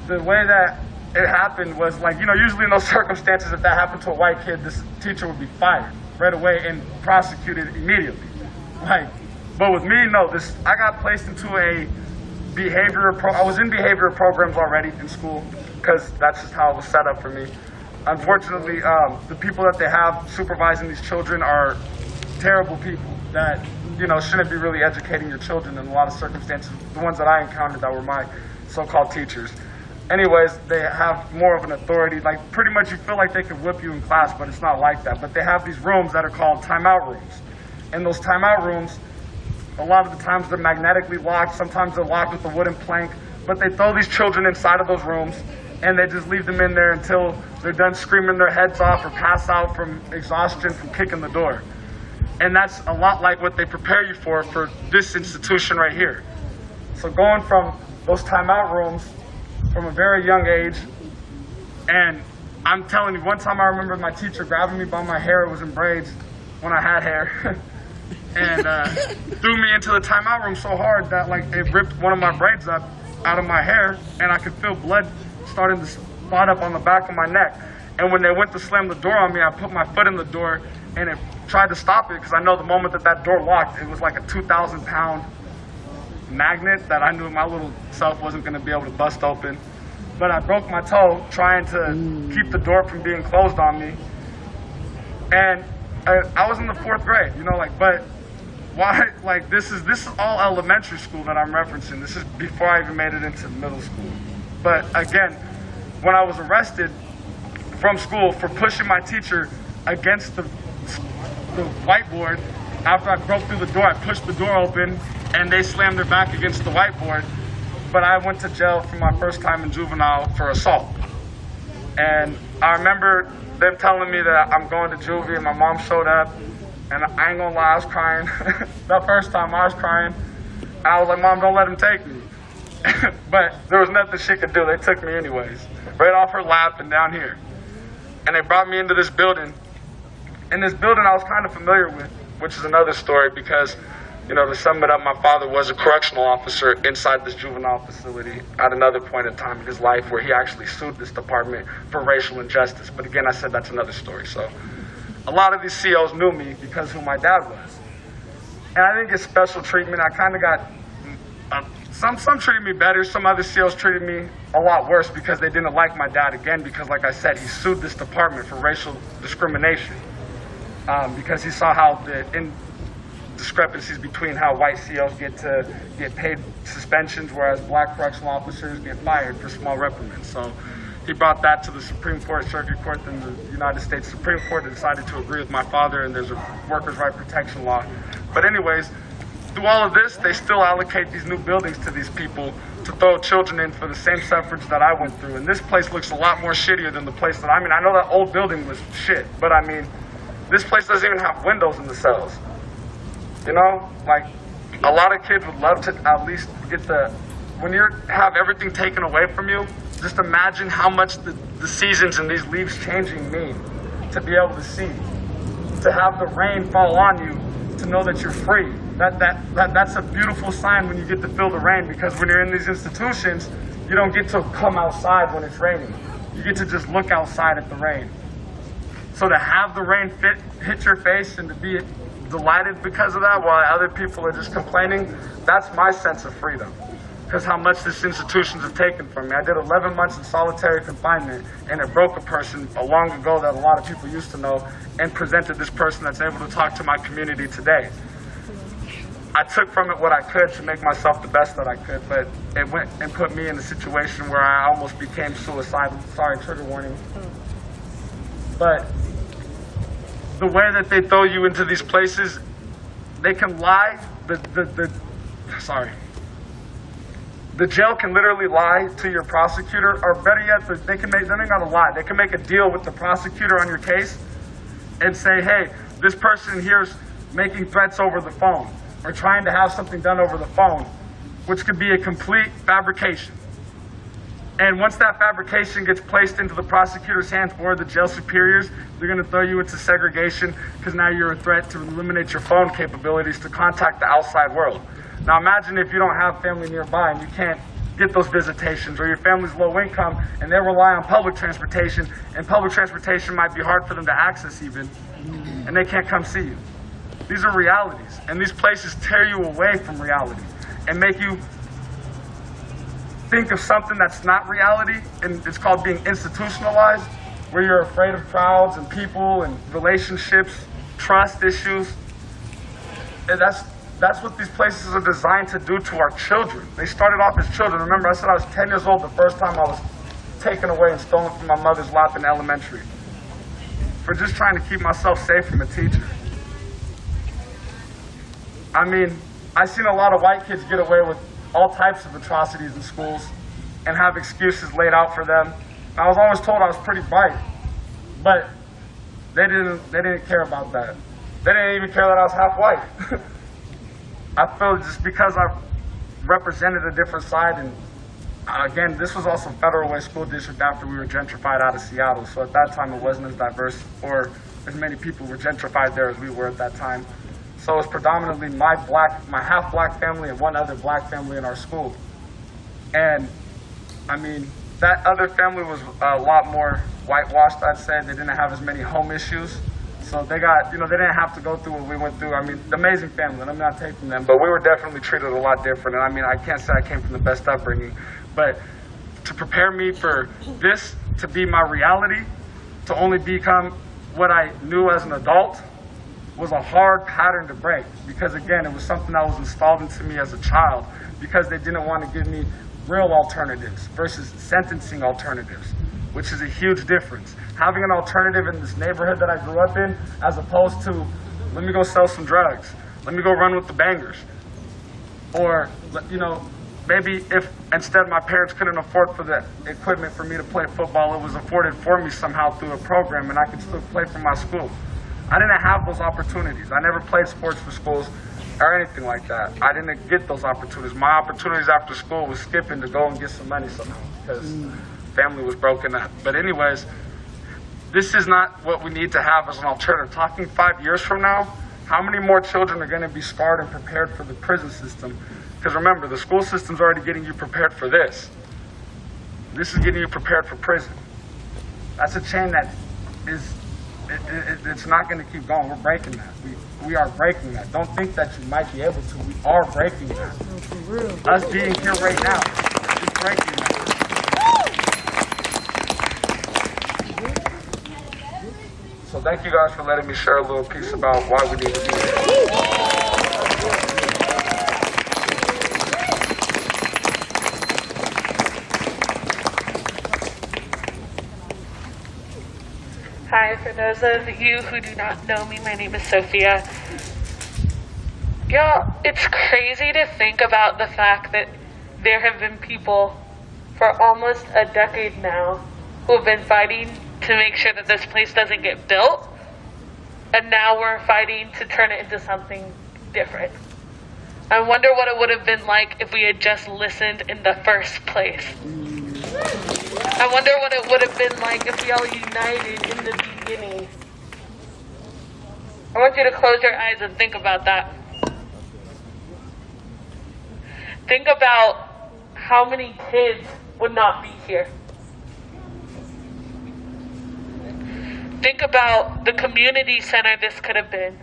the way that it happened was, like, you know, usually in those circumstances, if that happened to a white kid, this teacher would be fired right away and prosecuted immediately. Like, but with me, no. I got placed into a I was in behavioral programs already in school because that's just how it was set up for me. Unfortunately, the people that they have supervising these children are terrible people that, you know, shouldn't be really educating your children in a lot of circumstances. The ones that I encountered that were my so-called teachers. Anyways, they have more of an authority. Like, pretty much you feel like they could whip you in class, but it's not like that. But they have these rooms that are called timeout rooms. And those timeout rooms, a lot of the times they're magnetically locked. Sometimes they're locked with a wooden plank. But they throw these children inside of those rooms, and they just leave them in there until they're done screaming their heads off or pass out from exhaustion from kicking the door. And that's a lot like what they prepare you for this institution right here. So going from those timeout rooms from a very young age, and I'm telling you, one time I remember my teacher grabbing me by my hair. It was in braids when I had hair, and threw me into the timeout room so hard that, like, it ripped one of my braids up out of my hair, and I could feel blood starting to spot up on the back of my neck. And when they went to slam the door on me, I put my foot in the door, and it tried to stop it, because I know the moment that door locked, it was like a 2,000-pound magnet that I knew my little self wasn't going to be able to bust open. But I broke my toe trying to keep the door from being closed on me. And I was in the 4th grade, you know, like, but why, like, this is all elementary school that I'm referencing. This is before I even made it into middle school. But again, when I was arrested from school for pushing my teacher against the whiteboard, after I broke through the door, I pushed the door open, and they slammed their back against the whiteboard. But I went to jail for my first time in juvenile for assault. And I remember them telling me that I'm going to juvie, and my mom showed up, and I ain't gonna lie, I was crying. The first time I was crying. And I was like, Mom, don't let him take me. But there was nothing she could do. They took me anyways, right off her lap and down here. And they brought me into this building. And this building I was kind of familiar with, which is another story, because, you know, to sum it up, my father was a correctional officer inside this juvenile facility at another point in time in his life where he actually sued this department for racial injustice. But again, I said that's another story. So a lot of these COs knew me because of who my dad was. And I didn't get special treatment. I kind of got, some treated me better. Some other COs treated me a lot worse because they didn't like my dad, again, because, like I said, he sued this department for racial discrimination. Because he saw how the discrepancies between how white COs get paid suspensions, whereas black correctional officers get fired for small reprimands. So he brought that to the Supreme Court, Circuit Court, and the United States Supreme Court decided to agree with my father, and there's a workers' right protection law. But anyways, through all of this, they still allocate these new buildings to these people to throw children in for the same suffrage that I went through. And this place looks a lot more shittier than the place that, I mean, I know that old building was shit, but I mean, this place doesn't even have windows in the cells. You know, like, a lot of kids would love to at least get when you have everything taken away from you, just imagine how much the seasons and these leaves changing mean to be able to see. To have the rain fall on you, to know that you're free. That's a beautiful sign when you get to feel the rain, because when you're in these institutions, you don't get to come outside when it's raining. You get to just look outside at the rain. So to have the rain hit your face and to be delighted because of that while other people are just complaining, that's my sense of freedom. because how much this institution has taken from me. I did 11 months in solitary confinement, and it broke a person long ago that a lot of people used to know, and presented this person that's able to talk to my community today. I took from it what I could to make myself the best that I could, but it went and put me in a situation where I almost became suicidal. Sorry, trigger warning. But the way that they throw you into these places, they can lie. The jail can literally lie to your prosecutor, or better yet, they don't gotta lie. They can make a deal with the prosecutor on your case and say, hey, this person here's making threats over the phone or trying to have something done over the phone, which could be a complete fabrication. And once that fabrication gets placed into the prosecutor's hands or the jail superiors, they're going to throw you into segregation because now you're a threat to eliminate your phone capabilities to contact the outside world. Now imagine if you don't have family nearby and you can't get those visitations, or your family's low income and they rely on public transportation, and public transportation might be hard for them to access even, and they can't come see you. These are realities, and these places tear you away from reality and make you think of something that's not reality, and it's called being institutionalized, where you're afraid of crowds and people and relationships, trust issues. And that's what these places are designed to do to our children. They started off as children. Remember, I said I was 10 years old the first time I was taken away and stolen from my mother's lap in elementary for just trying to keep myself safe from a teacher. I mean, I've seen a lot of white kids get away with all types of atrocities in schools and have excuses laid out for them. I was always told I was pretty bright, but they didn't care about that. They didn't even care that I was half white. I feel just because I represented a different side, and again, this was also Federal Way School District after we were gentrified out of Seattle, so at that time it wasn't as diverse or as many people were gentrified there as we were at that time. So it was predominantly my half-black family and one other black family in our school. And, I mean, that other family was a lot more whitewashed, I'd say. They didn't have as many home issues. So they got, they didn't have to go through what we went through. I mean, amazing family, and I'm not taking them, but we were definitely treated a lot different. And I mean, I can't say I came from the best upbringing, but to prepare me for this to be my reality, to only become what I knew as an adult, was a hard pattern to break, because again, it was something that was installed into me as a child because they didn't want to give me real alternatives versus sentencing alternatives, which is a huge difference. Having an alternative in this neighborhood that I grew up in, as opposed to, let me go sell some drugs, let me go run with the bangers. Or, maybe if instead my parents couldn't afford for the equipment for me to play football, it was afforded for me somehow through a program and I could still play for my school. I didn't have those opportunities. I never played sports for schools or anything like that. I didn't get those opportunities. My opportunities after school was skipping to go and get some money somehow because family was broken up. But anyways, this is not what we need to have as an alternative. Talking 5 years from now, how many more children are going to be scarred and prepared for the prison system? Because remember, the school system's already getting you prepared for this. This is getting you prepared for prison. That's a chain that is... It's not going to keep going. We're breaking that. We are breaking that. Don't think that you might be able to. We are breaking that. Us being here right now is breaking that. So thank you guys for letting me share a little piece about why we need to be here. Hi, for those of you who do not know me, my name is Sophia. Y'all, it's crazy to think about the fact that there have been people for almost a decade now who have been fighting to make sure that this place doesn't get built, and now we're fighting to turn it into something different. I wonder what it would have been like if we had just listened in the first place. I wonder what it would have been like if we all united in the beginning. I want you to close your eyes and think about that. Think about how many kids would not be here. Think about the community center this could have been.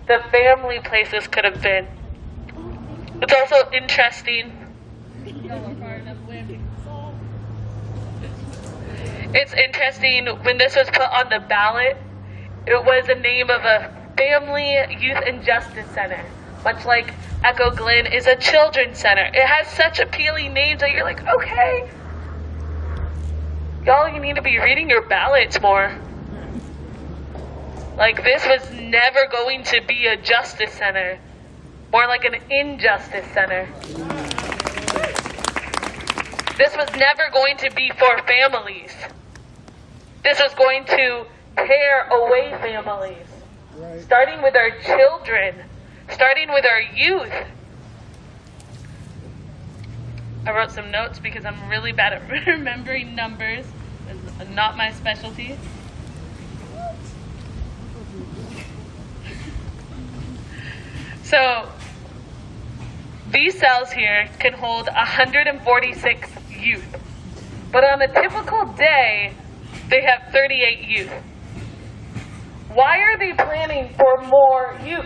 The family place this could have been. It's also interesting It's interesting, when this was put on the ballot, it was the name of a family, youth, and justice center. Much like Echo Glen is a children's center. It has such appealing names that you're like, okay. Y'all, you need to be reading your ballots more. Like, this was never going to be a justice center. More like an injustice center. This was never going to be for families. This was going to tear away families. Starting with our children. Starting with our youth. I wrote some notes because I'm really bad at remembering numbers. It's not my specialty. So, these cells here can hold 146 youth. But on a typical day, they have 38 youth. Why are they planning for more youth?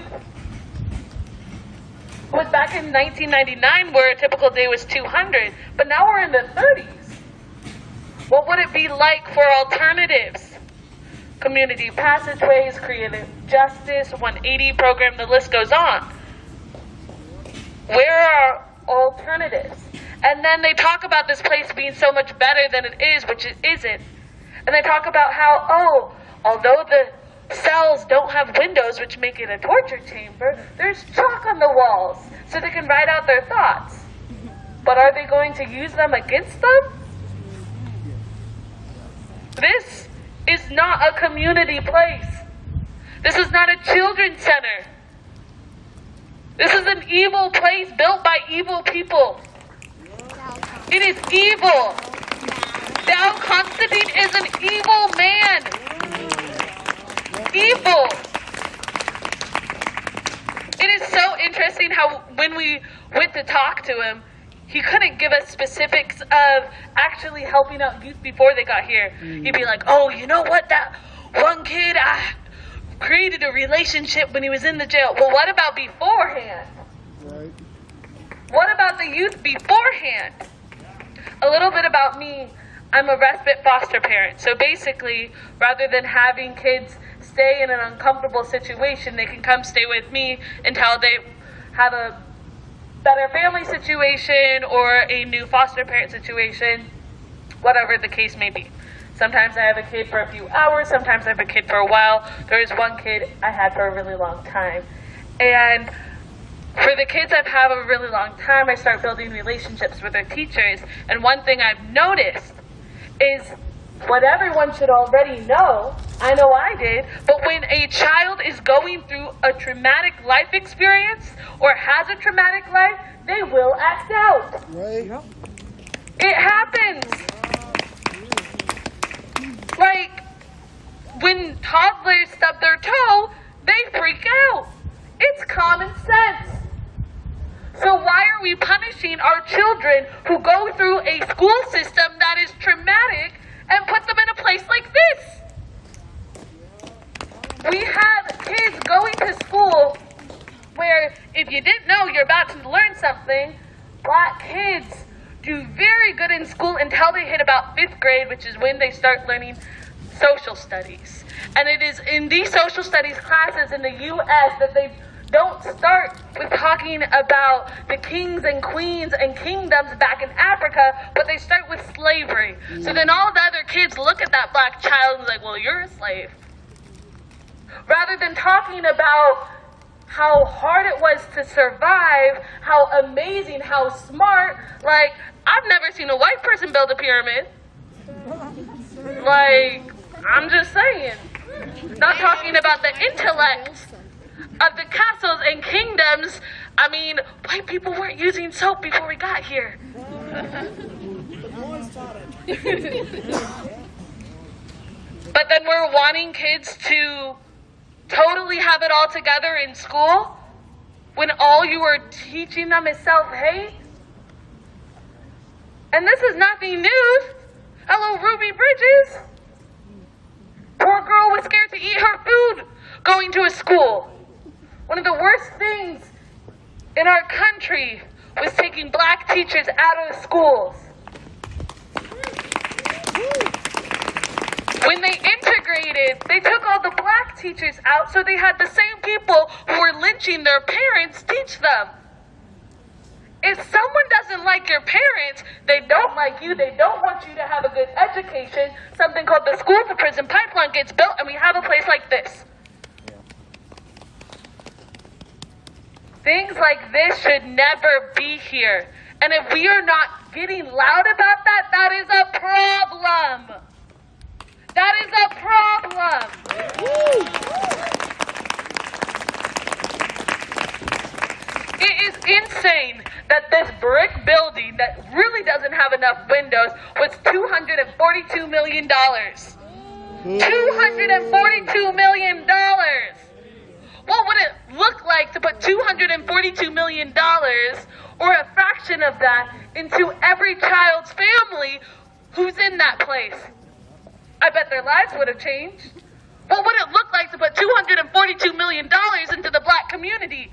It was back in 1999 where a typical day was 200, but now we're in the 30s. What would it be like for alternatives? Community passageways, creative justice, 180 program, the list goes on. Where are alternatives? And then they talk about this place being so much better than it is, which it isn't. And they talk about how, although the cells don't have windows, which make it a torture chamber, there's chalk on the walls so they can write out their thoughts. But are they going to use them against them? This is not a community place. This is not a children's center. This is an evil place built by evil people. It is evil. Dow Constantine is an evil man. Evil. It is so interesting how when we went to talk to him, he couldn't give us specifics of actually helping out youth before they got here. He'd be like, oh, you know what, that one kid, I created a relationship when he was in the jail. Well, what about beforehand? Right. What about the youth beforehand? A little bit about me. I'm a respite foster parent. So basically, rather than having kids stay in an uncomfortable situation, they can come stay with me until they have a better family situation or a new foster parent situation, whatever the case may be. Sometimes I have a kid for a few hours, sometimes I have a kid for a while. There is one kid I had for a really long time. And for the kids I've had a really long time, I start building relationships with their teachers. And one thing I've noticed is what everyone should already know, I know I did, but when a child is going through a traumatic life experience or has a traumatic life, they will act out. Right. It happens. Like, when toddlers stub their toe, they freak out. It's common sense. So why are we punishing our children who go through a school system that is traumatic and put them in a place like this? We have kids going to school where if you didn't know you're about to learn something, black kids do very good in school until they hit about 5th grade, which is when they start learning social studies. And it is in these social studies classes in the U.S. that they don't start with talking about the kings and queens and kingdoms back in Africa, but they start with slavery. So then all the other kids look at that black child and be like, well, you're a slave. Rather than talking about how hard it was to survive, how amazing, how smart, like, I've never seen a white person build a pyramid. Like, I'm just saying. Not talking about the intellect of the castles and kingdoms. I mean, white people weren't using soap before we got here. But then we're wanting kids to totally have it all together in school when all you are teaching them is self-hate. And this is nothing new. Hello, Ruby Bridges. Poor girl was scared to eat her food going to a school. One of the worst things in our country was taking black teachers out of schools. When they integrated, they took all the black teachers out so they had the same people who were lynching their parents teach them. If someone doesn't like your parents, they don't like you, they don't want you to have a good education, something called the school to prison pipeline gets built and we have a place like this. Things like this should never be here. And if we are not getting loud about that, that is a problem. That is a problem. It is insane that this brick building that really doesn't have enough windows was $242 million. $242 million. What would it look like to put $242 million or a fraction of that into every child's family who's in that place? I bet their lives would have changed. What would it look like to put $242 million into the black community?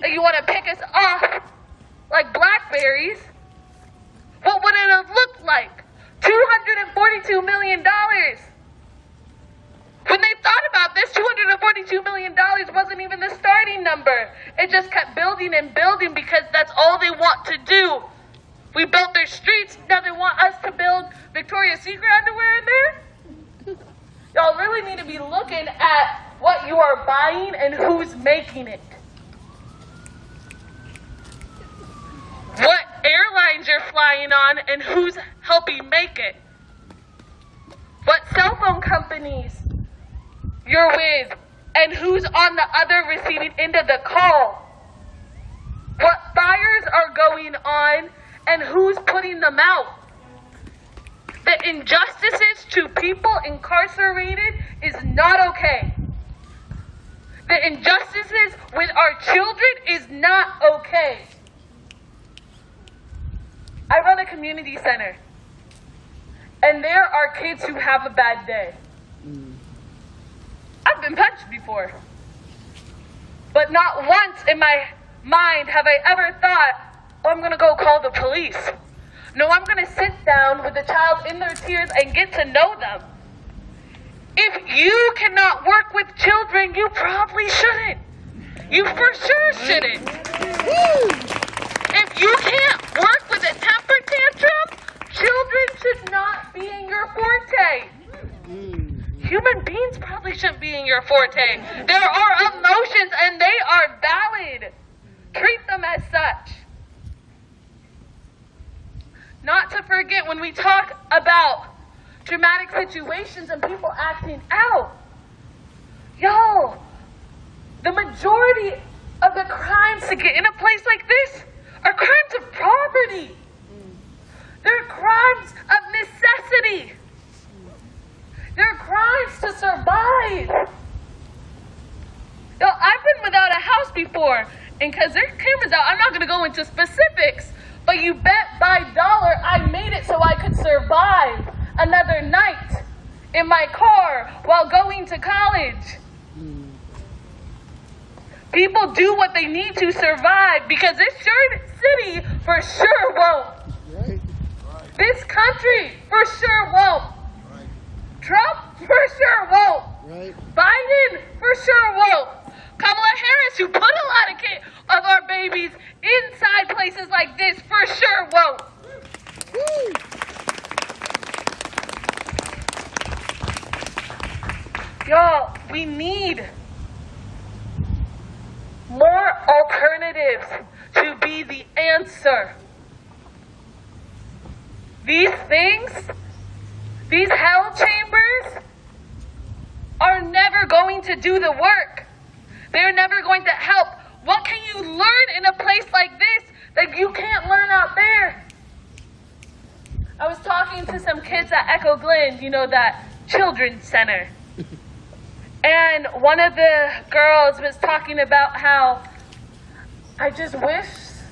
That you want to pick us off like blackberries? What would it have looked like? $242 million. When they thought about this, $242 million wasn't even the starting number. It just kept building and building because that's all they want to do. We built their streets, now they want us to build Victoria's Secret underwear in there? Y'all really need to be looking at what you are buying and who's making it. What airlines you're flying on and who's helping make it. What cell phone companies you're with and who's on the other receiving end of the call. What fires are going on and who's putting them out. The injustices to people incarcerated is not okay. The injustices with our children is not okay. I run a community center, and there are kids who have a bad day. I've been punched before, but not once in my mind have I ever thought, oh, I'm gonna go call the police. No, I'm gonna sit down with the child in their tears and get to know them. If you cannot work with children, you probably shouldn't. You for sure shouldn't. If you can't work with a temper tantrum, children should not be in your forte. Human beings probably shouldn't be in your forte. There are emotions and they are valid. Treat them as such. Not to forget when we talk about dramatic situations and people acting out. Yo, the majority of the crimes to get in a place like this are crimes of poverty. They're crimes of necessity. They're crimes to survive. Yo, I've been without a house before, and because there's cameras out, I'm not going to go into specifics, but you bet by dollar I made it so I could survive another night in my car while going to college. People do what they need to survive because this city for sure won't. This country for sure won't. Trump for sure won't. Biden for sure won't. Kamala Harris, who put a lot of our babies inside places like this, for sure won't. Y'all, we need more alternatives to be the answer. These things, these hell chambers, are never going to do the work. They're never going to help. What can you learn in a place like this that you can't learn out there? I was talking to some kids at Echo Glen, you know, that children's center. And one of the girls was talking about how I just wish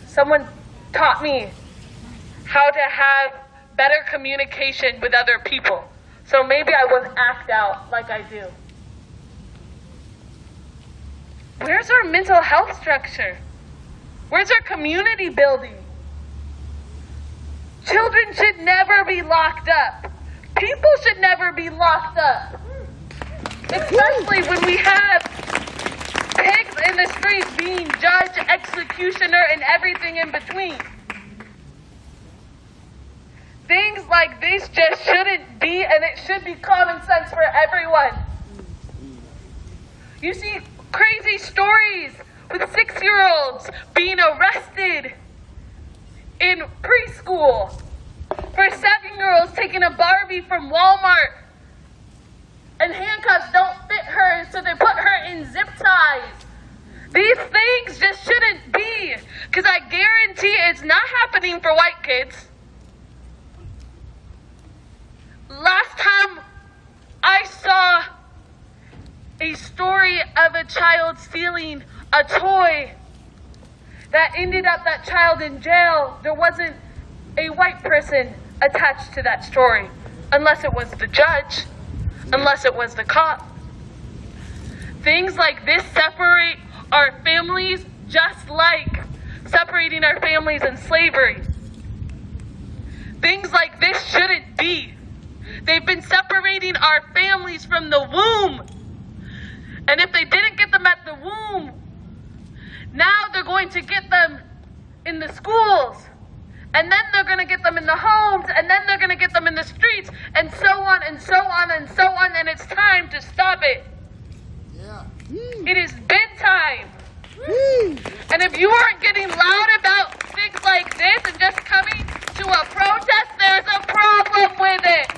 someone taught me how to have better communication with other people. So maybe I wouldn't act out like I do. Where's our mental health structure? Where's our community building? Children should never be locked up. People should never be locked up. Especially when we have pigs in the streets being judge, executioner, and everything in between. Things like this just shouldn't be, and it should be common sense for everyone. You see crazy stories with 6-year-olds being arrested in preschool, for 7-year-olds taking a Barbie from Walmart and handcuffs don't fit her, so they put her in zip ties. These things just shouldn't be, because I guarantee it's not happening for white kids. Last time I saw a story of a child stealing a toy that ended up that child in jail, there wasn't a white person attached to that story, unless it was the judge, unless it was the cop. Things like this separate our families, just like separating our families in slavery. Things like this shouldn't be. They've been separating our families from the womb. And if they didn't get them at the womb, now they're going to get them in the schools. And then they're going to get them in the homes. And then they're going to get them in the streets. And so on and so on and so on. And it's time to stop it. Yeah. It is bedtime. And if you aren't getting loud about things like this and just coming to a protest, there's a problem with it.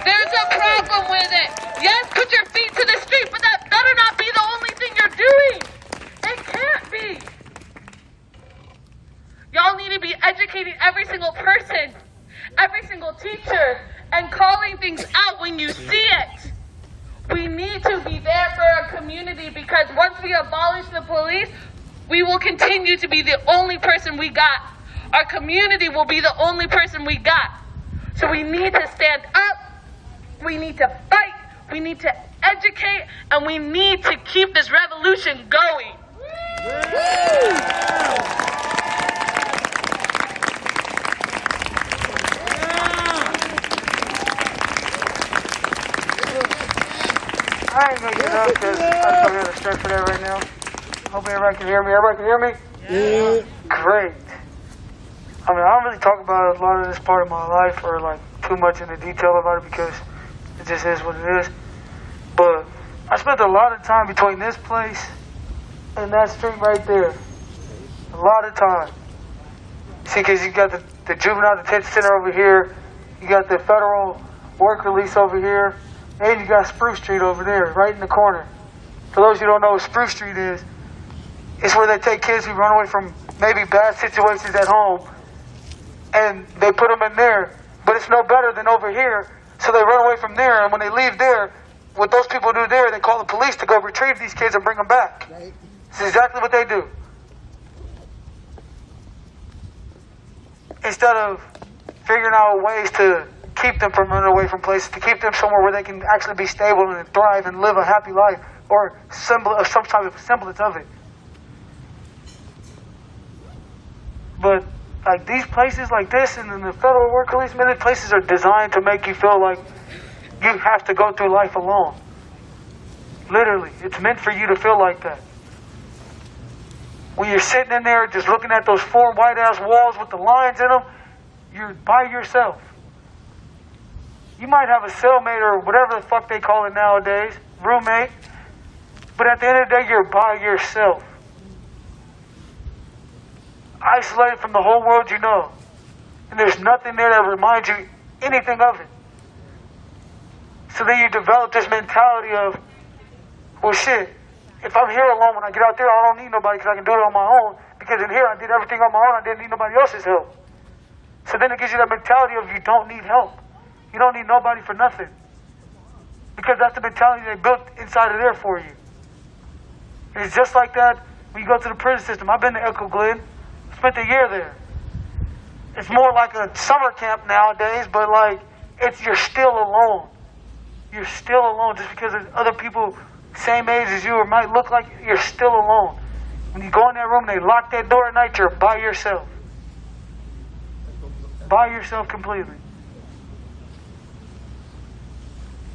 There's a problem with it. Yes, put your feet to the street, but that better not be the only thing you're doing. It can't be. Y'all need to be educating every single person, every single teacher, and calling things out when you see it. We need to be there for our community, because once we abolish the police, we will continue to be the only person we got. Our community will be the only person we got. So we need to stand up, we need to fight, we need to educate, and we need to keep this revolution going. I ain't making it up because I'm still here to start for that right now. Hope everybody can hear me. Everybody can hear me? Yeah. Great. I mean, I don't really talk about a lot of this part of my life or like too much into detail about it because it just is what it is. But I spent a lot of time between this place and that street right there. A lot of time. See, because you got the juvenile detention center over here, you got the federal work release over here, and you got Spruce Street over there, right in the corner. For those who don't know what Spruce Street is, it's where they take kids who run away from maybe bad situations at home, and they put them in there. But it's no better than over here, so they run away from there, and when they leave there, what those people do there, they call the police to go retrieve these kids and bring them back. Right. This is exactly what they do. Instead of figuring out ways to keep them from running away from places, to keep them somewhere where they can actually be stable and thrive and live a happy life, or some type of semblance of it. But like these places like this and then the federal work release, many places are designed to make you feel like you have to go through life alone. Literally, it's meant for you to feel like that. When you're sitting in there just looking at those 4 white-ass walls with the lines in them, you're by yourself. You might have a cellmate or whatever the fuck they call it nowadays, roommate, but at the end of the day, you're by yourself. Isolated from the whole world you know. And there's nothing there that reminds you anything of it. So then you develop this mentality of, well shit, if I'm here alone when I get out there, I don't need nobody because I can do it on my own. Because in here I did everything on my own, I didn't need nobody else's help. So then it gives you that mentality of you don't need help. You don't need nobody for nothing. Because that's the mentality they built inside of there for you. And it's just like that when you go to the prison system. I've been to Echo Glen. Spent a year there. It's more like a summer camp nowadays, but like you're still alone. You're still alone just because there's other people same age as you or might look like you're still alone. When you go in that room, they lock that door at night, you're by yourself. By yourself completely.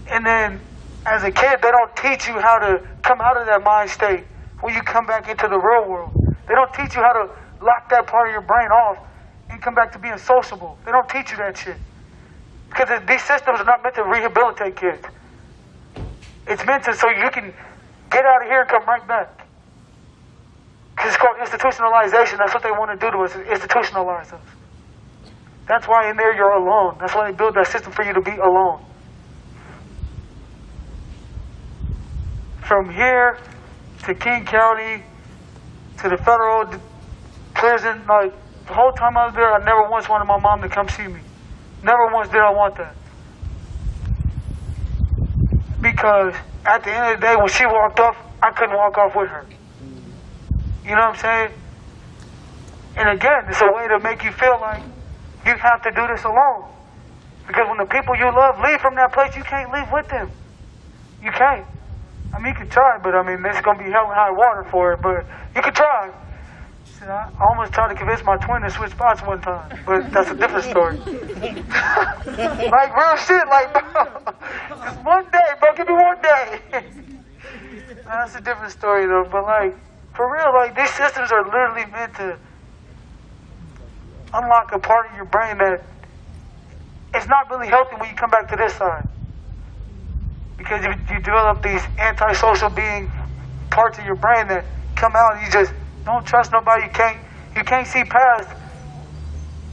And then, as a kid, they don't teach you how to come out of that mind state when you come back into the real world. They don't teach you how to lock that part of your brain off and come back to being sociable. They don't teach you that shit. Because these systems are not meant to rehabilitate kids. It's meant to so you can get out of here and come right back. Because it's called institutionalization. That's what they want to do to us, institutionalize us. That's why in there you're alone. That's why they build that system for you to be alone. From here to King County to the federal prison, like the whole time I was there, I never once wanted my mom to come see me. Never once did I want that. Because at the end of the day, when she walked off, I couldn't walk off with her. You know what I'm saying? And again, it's a way to make you feel like you have to do this alone. Because when the people you love leave from that place, you can't leave with them. You can't. I mean, you can try, but I mean, there's going to be hell and high water for it, but you can try. See, I almost tried to convince my twin to switch spots one time, but that's a different story. Like, real shit, like, just one day, bro, give me one day. That's a different story, though, but like, for real, like, these systems are literally meant to unlock a part of your brain that it's not really healthy when you come back to this side. Because you develop these antisocial being parts of your brain that come out and you just don't trust nobody. You can't see past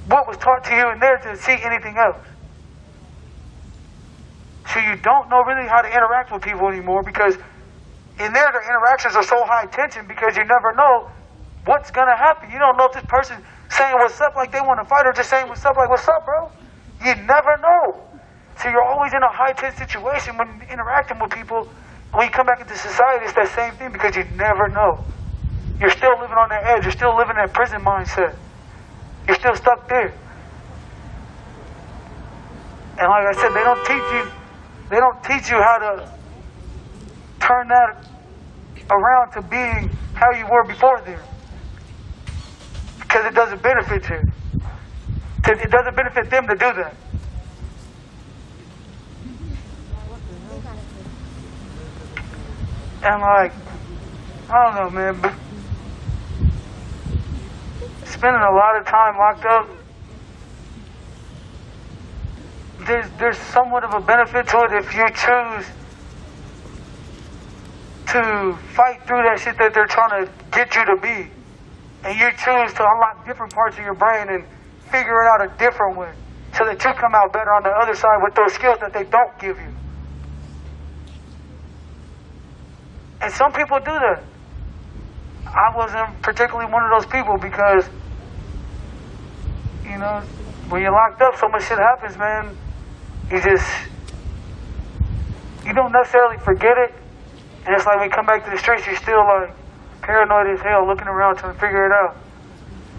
what was taught to you in there to see anything else. So you don't know really how to interact with people anymore because in there the interactions are so high tension because you never know what's going to happen. You don't know if this person saying what's up like they want to fight or just saying what's up like what's up, bro. You never know. So you're always in a high-tense situation when interacting with people. When you come back into society, it's that same thing because you never know. You're still living on that edge. You're still living in that prison mindset. You're still stuck there. And like I said, they don't teach you how to turn that around to being how you were before there. Because it doesn't benefit you. It doesn't benefit them to do that. And like, I don't know, man, but spending a lot of time locked up, there's somewhat of a benefit to it if you choose to fight through that shit that they're trying to get you to be. And you choose to unlock different parts of your brain and figure it out a different way so that you come out better on the other side with those skills that they don't give you. And some people do that. I wasn't particularly one of those people because, you know, when you're locked up, so much shit happens, man. You don't necessarily forget it. And it's like when you come back to the streets, you're still like paranoid as hell, looking around trying to figure it out.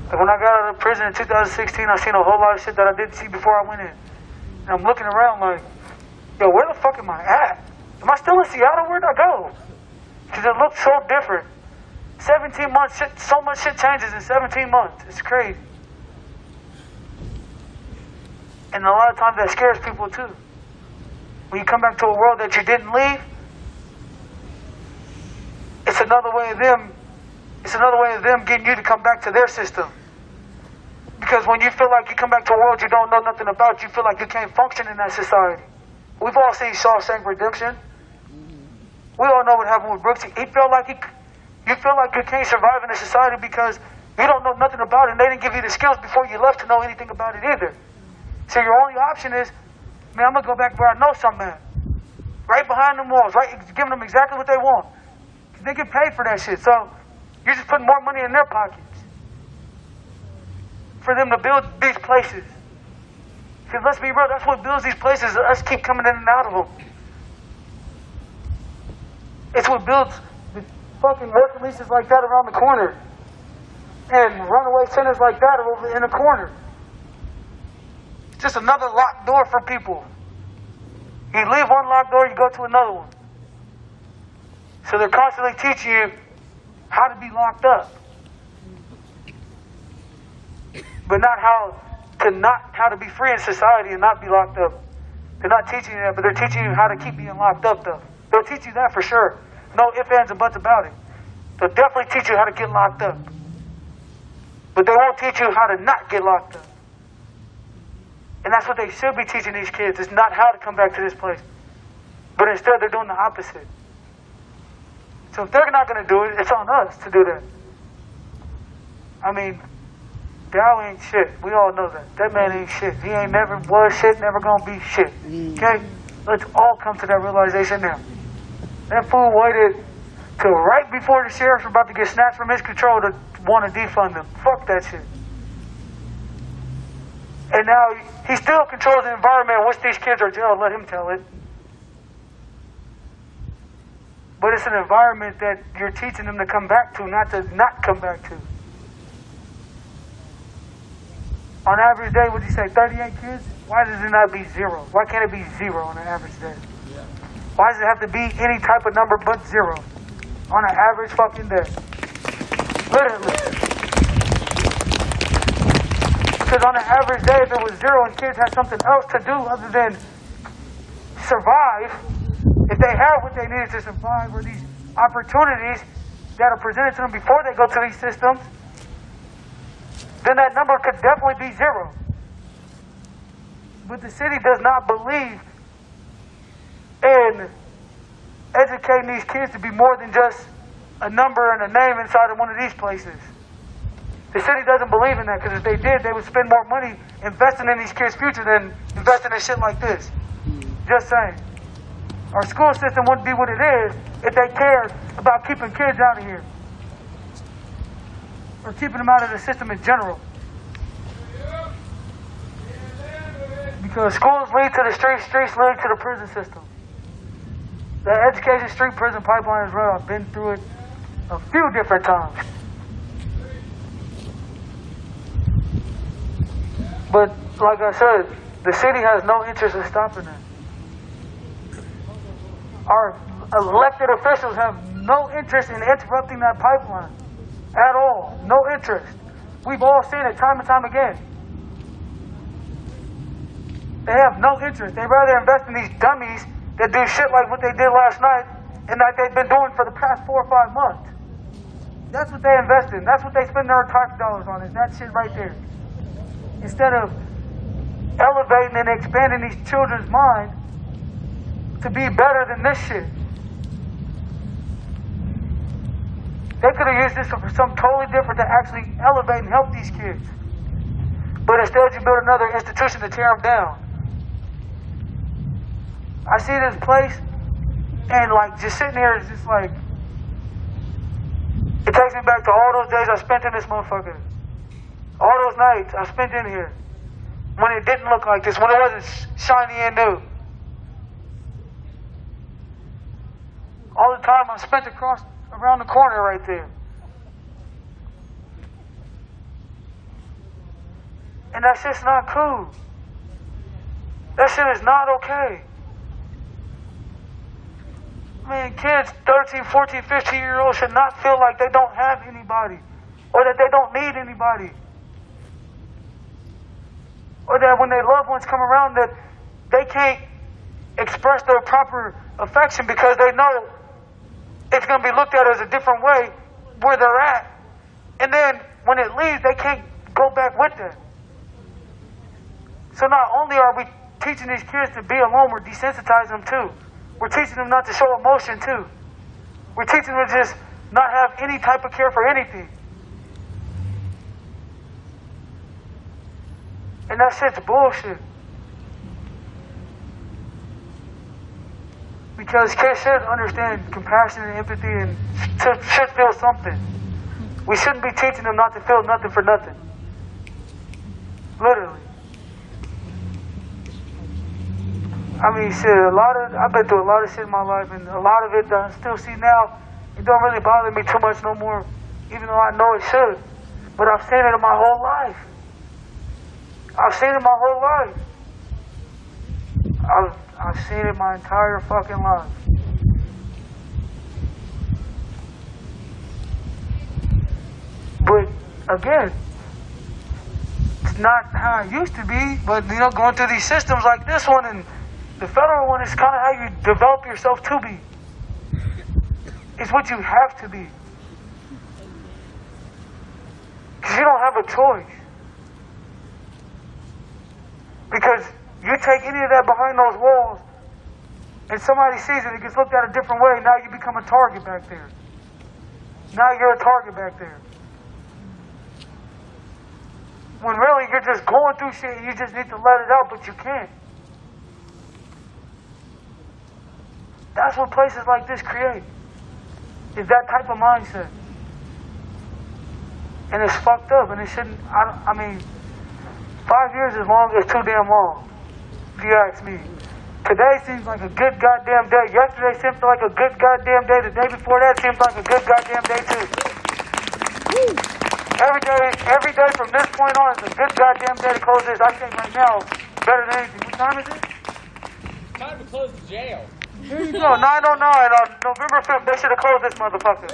Like when I got out of prison in 2016, I seen a whole lot of shit that I didn't see before I went in. And I'm looking around like, yo, where the fuck am I at? Am I still in Seattle? Where'd I go? Because it looks so different. 17 months, so much shit changes in 17 months. It's crazy. And a lot of times that scares people too. When you come back to a world that you didn't leave, it's another way of them getting you to come back to their system. Because when you feel like you come back to a world you don't know nothing about, you feel like you can't function in that society. We've all seen Shawshank Redemption. We all know what happened with Brooks. He felt like you feel like you can't survive in a society because you don't know nothing about it and they didn't give you the skills before you left to know anything about it either. So your only option is, man, I'm going to go back where I know something at. Right behind them walls, right, giving them exactly what they want. They get paid for that shit, so you're just putting more money in their pockets for them to build these places. Because let's be real, that's what builds these places, us keep coming in and out of them. It's what builds the fucking work releases like that around the corner and runaway centers like that over in the corner. It's just another locked door for people. You leave one locked door, you go to another one. So they're constantly teaching you how to be locked up. But not how to be free in society and not be locked up. They're not teaching you that, but they're teaching you how to keep being locked up, though. They'll teach you that for sure. No ifs, ands, and buts about it. They'll definitely teach you how to get locked up. But they won't teach you how to not get locked up. And that's what they should be teaching these kids, is not how to come back to this place. But instead, they're doing the opposite. So if they're not going to do it, it's on us to do that. I mean, Dow ain't shit. We all know that. That man ain't shit. He ain't never was shit, never gonna be shit. Okay? Let's all come to that realization now. That fool waited till right before the sheriffs were about to get snatched from his control to want to defund them. Fuck that shit. And now he still controls the environment in which these kids are jailed. Let him tell it. But it's an environment that you're teaching them to come back to, not to not come back to. On average day, would you say 38 kids? Why does it not be 0? Why can't it be 0 on an average day? Why does it have to be any type of number but 0 on an average fucking day? Literally. Because on an average day, if it was 0 and kids had something else to do other than survive, if they had what they needed to survive, or these opportunities that are presented to them before they go to these systems, then that number could definitely be 0. But the city does not believe in educating these kids to be more than just a number and a name inside of one of these places. The city doesn't believe in that, because if they did, they would spend more money investing in these kids' future than investing in shit like this. Just saying. Our school system wouldn't be what it is if they cared about keeping kids out of here. Or keeping them out of the system in general. Because schools lead to the streets, streets lead to the prison system. The education street prison pipeline is real. I've been through it a few different times. But like I said, the city has no interest in stopping that. Our elected officials have no interest in interrupting that pipeline. At all. No interest. We've all seen it time and time again. They have no interest. They'd rather invest in these dummies that do shit like what they did last night and that they've been doing for the past 4 or 5 months. That's what they invest in. That's what they spend their tax dollars on, is that shit right there. Instead of elevating and expanding these children's mind to be better than this shit. They could have used this for something totally different to actually elevate and help these kids. But instead you build another institution to tear them down. I see this place, and like just sitting here is just like, it takes me back to all those days I spent in this motherfucker. All those nights I spent in here. When it didn't look like this, when it wasn't shiny and new. All the time I spent around the corner right there. And that's just not cool. That shit is not okay. Man, kids 13, 14, 15-year-olds should not feel like they don't have anybody. Or that they don't need anybody. Or that when their loved ones come around that they can't express their proper affection because they know it's going to be looked at as a different way where they're at. And then when it leaves, they can't go back with it. So not only are we teaching these kids to be alone, we're desensitizing them too. We're teaching them not to show emotion too. We're teaching them to just not have any type of care for anything. And that shit's bullshit. Because kids should understand compassion and empathy and should feel something. We shouldn't be teaching them not to feel nothing for nothing. Literally. I mean, shit, I've been through a lot of shit in my life, and a lot of it I still see now, it don't really bother me too much no more, even though I know it should. But I've seen it in my whole life. I've seen it my whole life. I've seen it my entire fucking life. But again, it's not how it used to be. But going through these systems like this one and The federal one is kind of how you develop yourself to be. It's what you have to be. Because you don't have a choice. Because you take any of that behind those walls, and somebody sees it, it gets looked at a different way, now you become a target back there. Now you're a target back there. When really you're just going through shit and you just need to let it out, but you can't. That's what places like this create. Is that type of mindset. And it's fucked up, and it shouldn't, I mean, 5 years is too damn long, if you ask me. Today seems like a good goddamn day. Yesterday seemed like a good goddamn day. The day before that seems like a good goddamn day too. Every day from this point on is a good goddamn day to close this. I think right now, better than anything. What time is it? Time to close the jail. Here you go, 9:09 on November 5th. They should have closed this motherfucker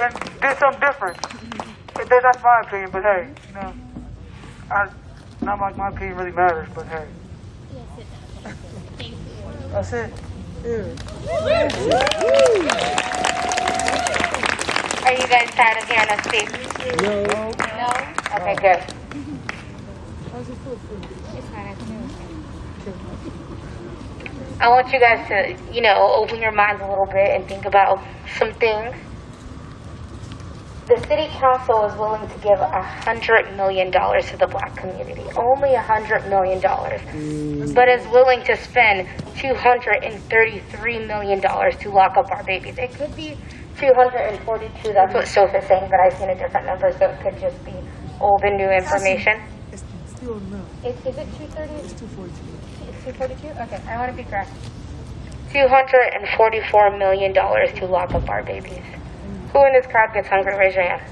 and did something different. That's my opinion, but hey, you know, not like my opinion really matters, but hey. That's it. Are you guys tired of hearing us speak? No. No? Okay, good. I want you guys to, open your minds a little bit and think about some things. The city council is willing to give $100 million to the black community. Only $100 million. But is willing to spend $233 million to lock up our babies. It could be 242. That's what Sophie's saying, but I've seen a different number, so it could just be old and new information. It's still no. Is it 230? It's 242. It's 242? Okay, I want to be correct. $244 million to lock up our babies. Who in this crowd gets hungry? Raise your hand.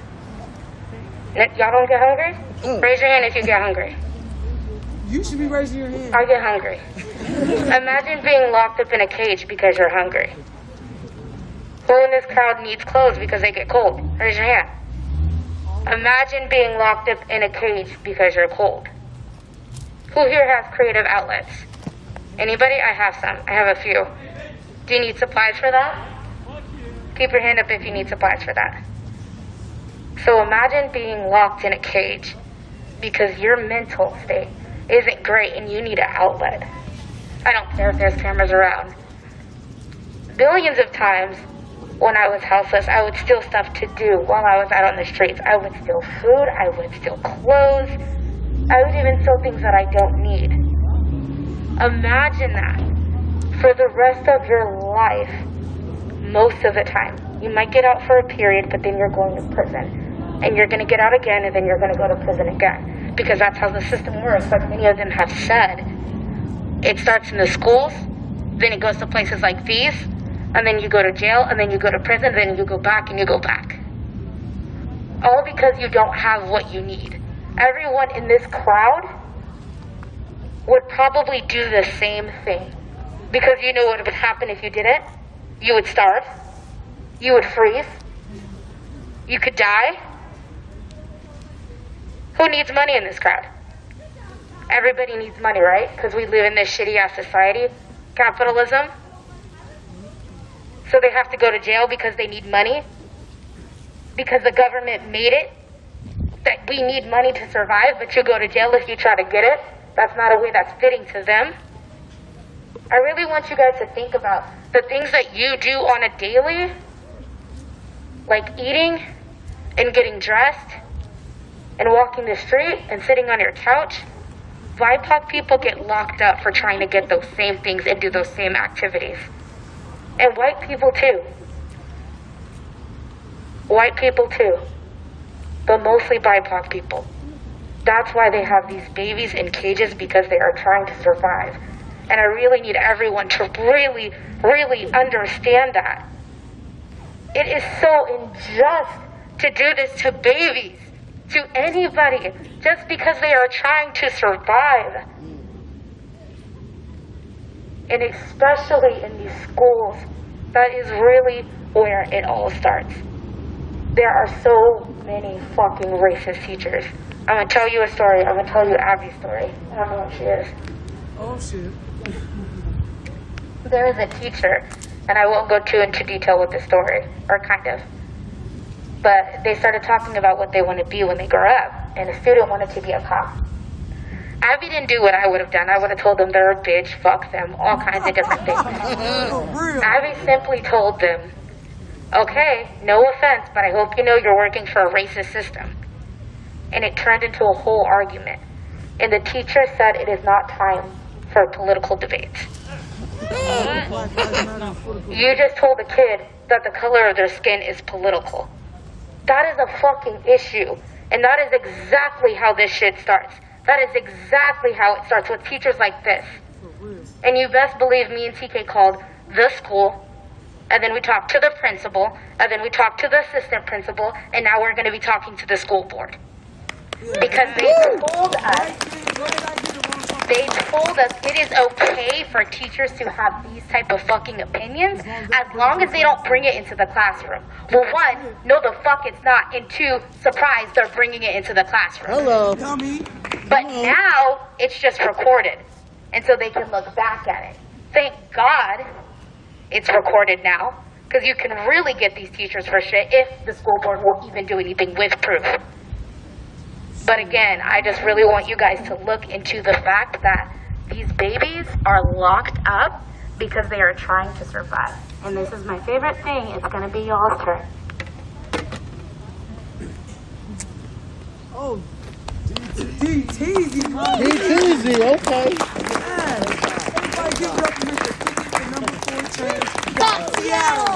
Y'all don't get hungry? Raise your hand if you get hungry. You should be raising your hand. I get hungry. Imagine being locked up in a cage because you're hungry. Who in this crowd needs clothes because they get cold? Raise your hand. Imagine being locked up in a cage because you're cold. Who here has creative outlets? Anybody? I have some. I have a few. Do you need supplies for that? Keep your hand up if you need supplies for that. So imagine being locked in a cage because your mental state isn't great and you need an outlet. I don't care if there's cameras around. Billions of times when I was houseless, I would steal stuff to do while I was out on the streets. I would steal food, I would steal clothes, I would even steal things that I don't need. Imagine that for the rest of your life. Most of the time. You might get out for a period, but then you're going to prison. And you're going to get out again, and then you're going to go to prison again. Because that's how the system works, like many of them have said. It starts in the schools, then it goes to places like these, and then you go to jail, and then you go to prison, then you go back, and you go back. All because you don't have what you need. Everyone in this crowd would probably do the same thing. Because you know what would happen if you didn't? You would starve. You would freeze. You could die. Who needs money in this crowd? Everybody needs money, right? Because we live in this shitty-ass society. Capitalism. So they have to go to jail because they need money? Because the government made it that we need money to survive, but you go to jail if you try to get it? That's not a way that's fitting to them. I really want you guys to think about the things that you do on a daily, like eating and getting dressed and walking the street and sitting on your couch. BIPOC people get locked up for trying to get those same things and do those same activities. And white people too. White people too. But mostly BIPOC people. That's why they have these babies in cages, because they are trying to survive. And I really need everyone to really, really understand that. It is so unjust to do this to babies, to anybody, just because they are trying to survive. And especially in these schools, that is really where it all starts. There are so many fucking racist teachers. I'm going to tell you a story. I'm going to tell you Abby's story. I don't know what she is. Oh, shit. there is a teacher, and I won't go too into detail with the story, or kind of, but they started talking about what they want to be when they grow up, and a student wanted to be a cop. Abby didn't do what I would have done. I would have told them they're a bitch, fuck them, all kinds of different things. Abby simply told them, okay, no offense, but I hope you know you're working for a racist system. And it turned into a whole argument. And the teacher said it is not time for political debates. You just told a kid that the color of their skin is political. That is a fucking issue. And that is exactly how this shit starts. That is exactly how it starts with teachers like this. And you best believe me and TK called the school, and then we talked to the principal, and then we talked to the assistant principal, and now we're going to be talking to the school board. Because they told us it is okay for teachers to have these type of fucking opinions as long as they don't bring it into the classroom. Well, one, no the fuck it's not, and two, surprise, they're bringing it into the classroom. Hello. But now it's just recorded, and so they can look back at it. Thank God it's recorded now, because you can really get these teachers for shit if the school board won't even do anything with proof. But again, I just really want you guys to look into the fact that these babies are locked up because they are trying to survive. And this is my favorite thing. It's going to be y'all's turn. Oh, D-Teasy, okay. Everybody give it up to Mr. number 4 Seattle.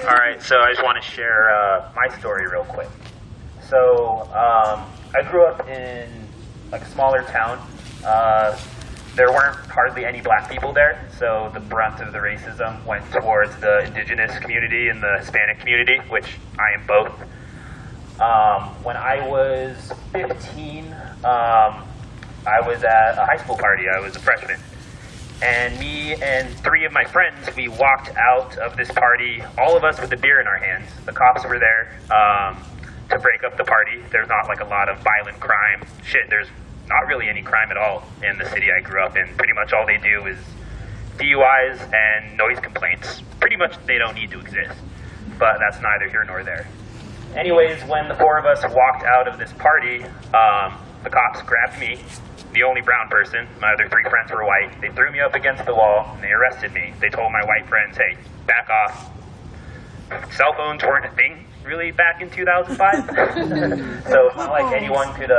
All right, so I just want to share my story real quick. So I grew up in like a smaller town. There weren't hardly any black people there, so the brunt of the racism went towards the indigenous community and the Hispanic community, which I am both. When I was 15, I was at a high school party. I was a freshman. And me and 3 of my friends, we walked out of this party, all of us with a beer in our hands. The cops were there to break up the party. There's not like a lot of violent crime. Shit, there's not really any crime at all in the city I grew up in. Pretty much all they do is DUIs and noise complaints. Pretty much they don't need to exist. But that's neither here nor there. Anyways, when the 4 of us walked out of this party, the cops grabbed me, the only brown person. My other 3 friends were white. They threw me up against the wall and they arrested me. They told my white friends, hey, back off. Cell phones weren't a thing really back in 2005. So it's not like anyone could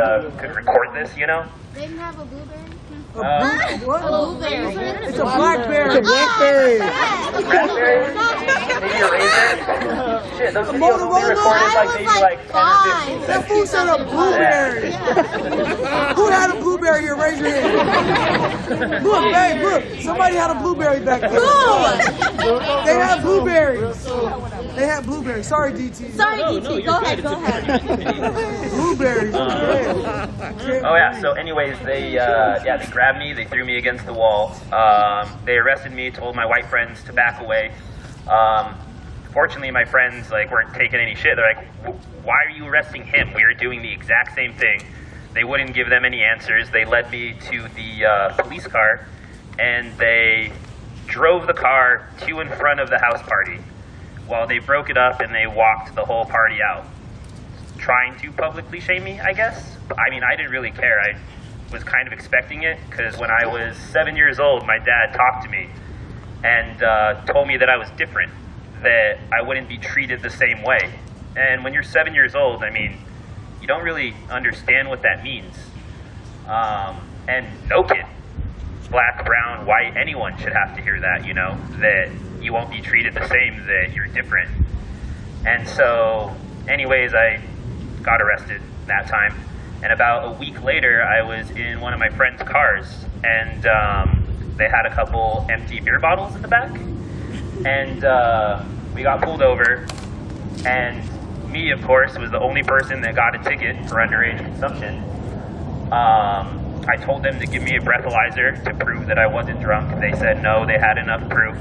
record this, you know? They didn't have a blueberry? What? A blueberry. It's a blackberry. It's a blackberry. Blackberry? Maybe a razor? Shit, those videos will be recorded like maybe like 10 or 15 That fool said a blueberry. Who had a blueberry here? Raise your hand. Look, babe, look. Somebody had a blueberry back there. They had blueberries. They had blueberries. Sorry, DT. Sorry, DT. Go ahead. Blueberries. Oh yeah. So, anyways, they grabbed me. They threw me against the wall. They arrested me. Told my white friends to back away. Fortunately, my friends weren't taking any shit. They're like, "Why are you arresting him? We were doing the exact same thing." They wouldn't give them any answers. They led me to the police car, and they drove the car to in front of the house party. While they broke it up and they walked the whole party out, trying to publicly shame me, I guess. I mean, I didn't really care. I was kind of expecting it, because when I was 7 years old, my dad talked to me and told me that I was different, that I wouldn't be treated the same way. And when you're 7 years old, I mean, you don't really understand what that means. And no kid, black, brown, white, anyone should have to hear that, you know, that you won't be treated the same, that you're different. And so, anyways, I got arrested that time. And about a week later, I was in one of my friend's cars, and they had a couple empty beer bottles in the back. And we got pulled over, and me, of course, was the only person that got a ticket for underage consumption. I told them to give me a breathalyzer to prove that I wasn't drunk. They said no, they had enough proof.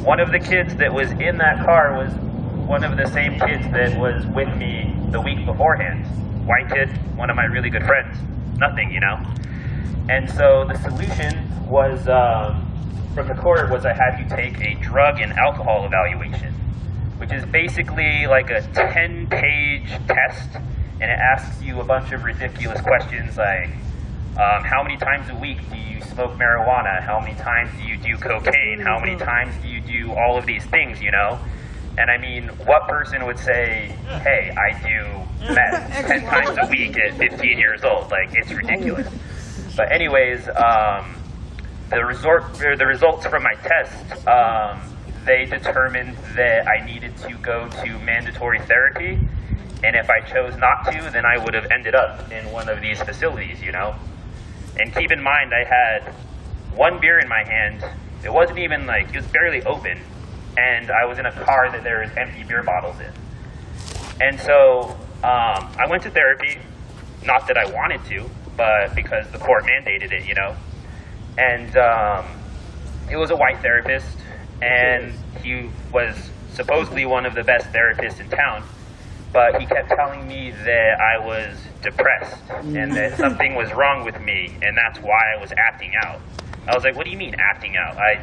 One of the kids that was in that car was one of the same kids that was with me the week beforehand. White kid, one of my really good friends. Nothing, you know? And so the solution was from the court was I had you take a drug and alcohol evaluation, which is basically like a 10-page test, and it asks you a bunch of ridiculous questions like, how many times a week do you smoke marijuana? How many times do you do cocaine? How many times do you do all of these things, you know? And I mean, what person would say, hey, I do meth 10 times a week at 15 years old? Like, it's ridiculous. But anyways, the results from my test, they determined that I needed to go to mandatory therapy. And if I chose not to, then I would have ended up in one of these facilities, you know? And keep in mind, I had one beer in my hand. It wasn't even like, it was barely open. And I was in a car that there was empty beer bottles in. And so I went to therapy, not that I wanted to, but because the court mandated it, you know. And it was a white therapist, and he was supposedly one of the best therapists in town. But he kept telling me that I was depressed and that something was wrong with me, and that's why I was acting out. I was like, what do you mean acting out? I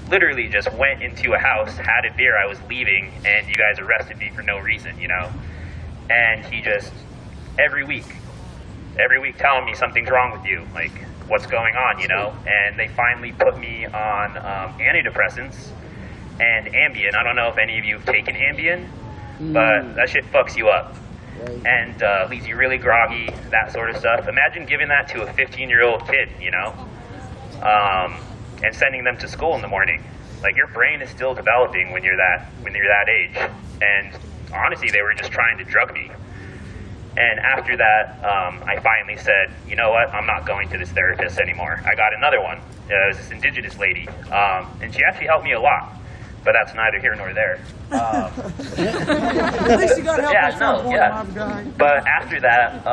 literally just went into a house, had a beer, I was leaving, and you guys arrested me for no reason, you know? And he just, every week telling me something's wrong with you, like, what's going on, you know? And they finally put me on antidepressants and Ambien. I don't know if any of you have taken Ambien, but that shit fucks you up and leaves you really groggy, that sort of stuff. Imagine giving that to a 15-year-old kid, you know, and sending them to school in the morning. Like, your brain is still developing when you're that age. And honestly, they were just trying to drug me. And after that, I finally said, you know what, I'm not going to this therapist anymore. I got another one. It was this indigenous lady, and she actually helped me a lot. But that's neither here nor there. At least you got help at some point, my guy. But after that,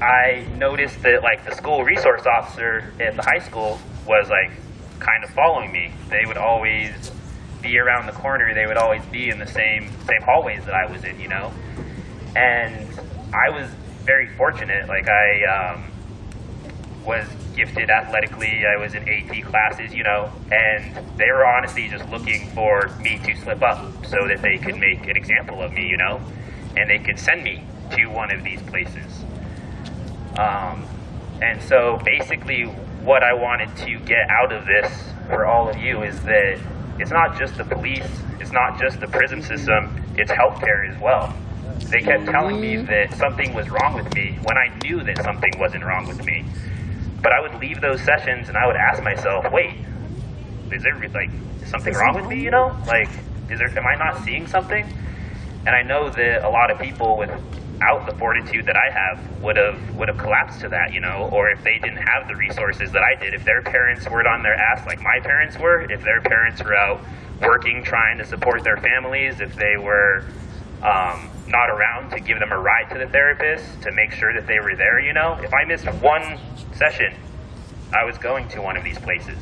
I noticed that, like, the school resource officer at the high school was, like, kind of following me. They would always be around the corner. They would always be in the same hallways that I was in, you know? And I was very fortunate. Like, I was gifted athletically. I was in AP classes, you know, and they were honestly just looking for me to slip up so that they could make an example of me, you know, and they could send me to one of these places. And so basically what I wanted to get out of this for all of you is that it's not just the police, it's not just the prison system, it's healthcare as well. They kept telling me that something was wrong with me when I knew that something wasn't wrong with me. But I would leave those sessions and I would ask myself, wait, is there, like, something wrong with me, you know? Like, am I not seeing something? And I know that a lot of people without the fortitude that I have would have collapsed to that, you know, or if they didn't have the resources that I did, if their parents weren't on their ass like my parents were, if their parents were out working, trying to support their families, if they were not around to give them a ride to the therapist, to make sure that they were there, you know? If I missed one session, I was going to one of these places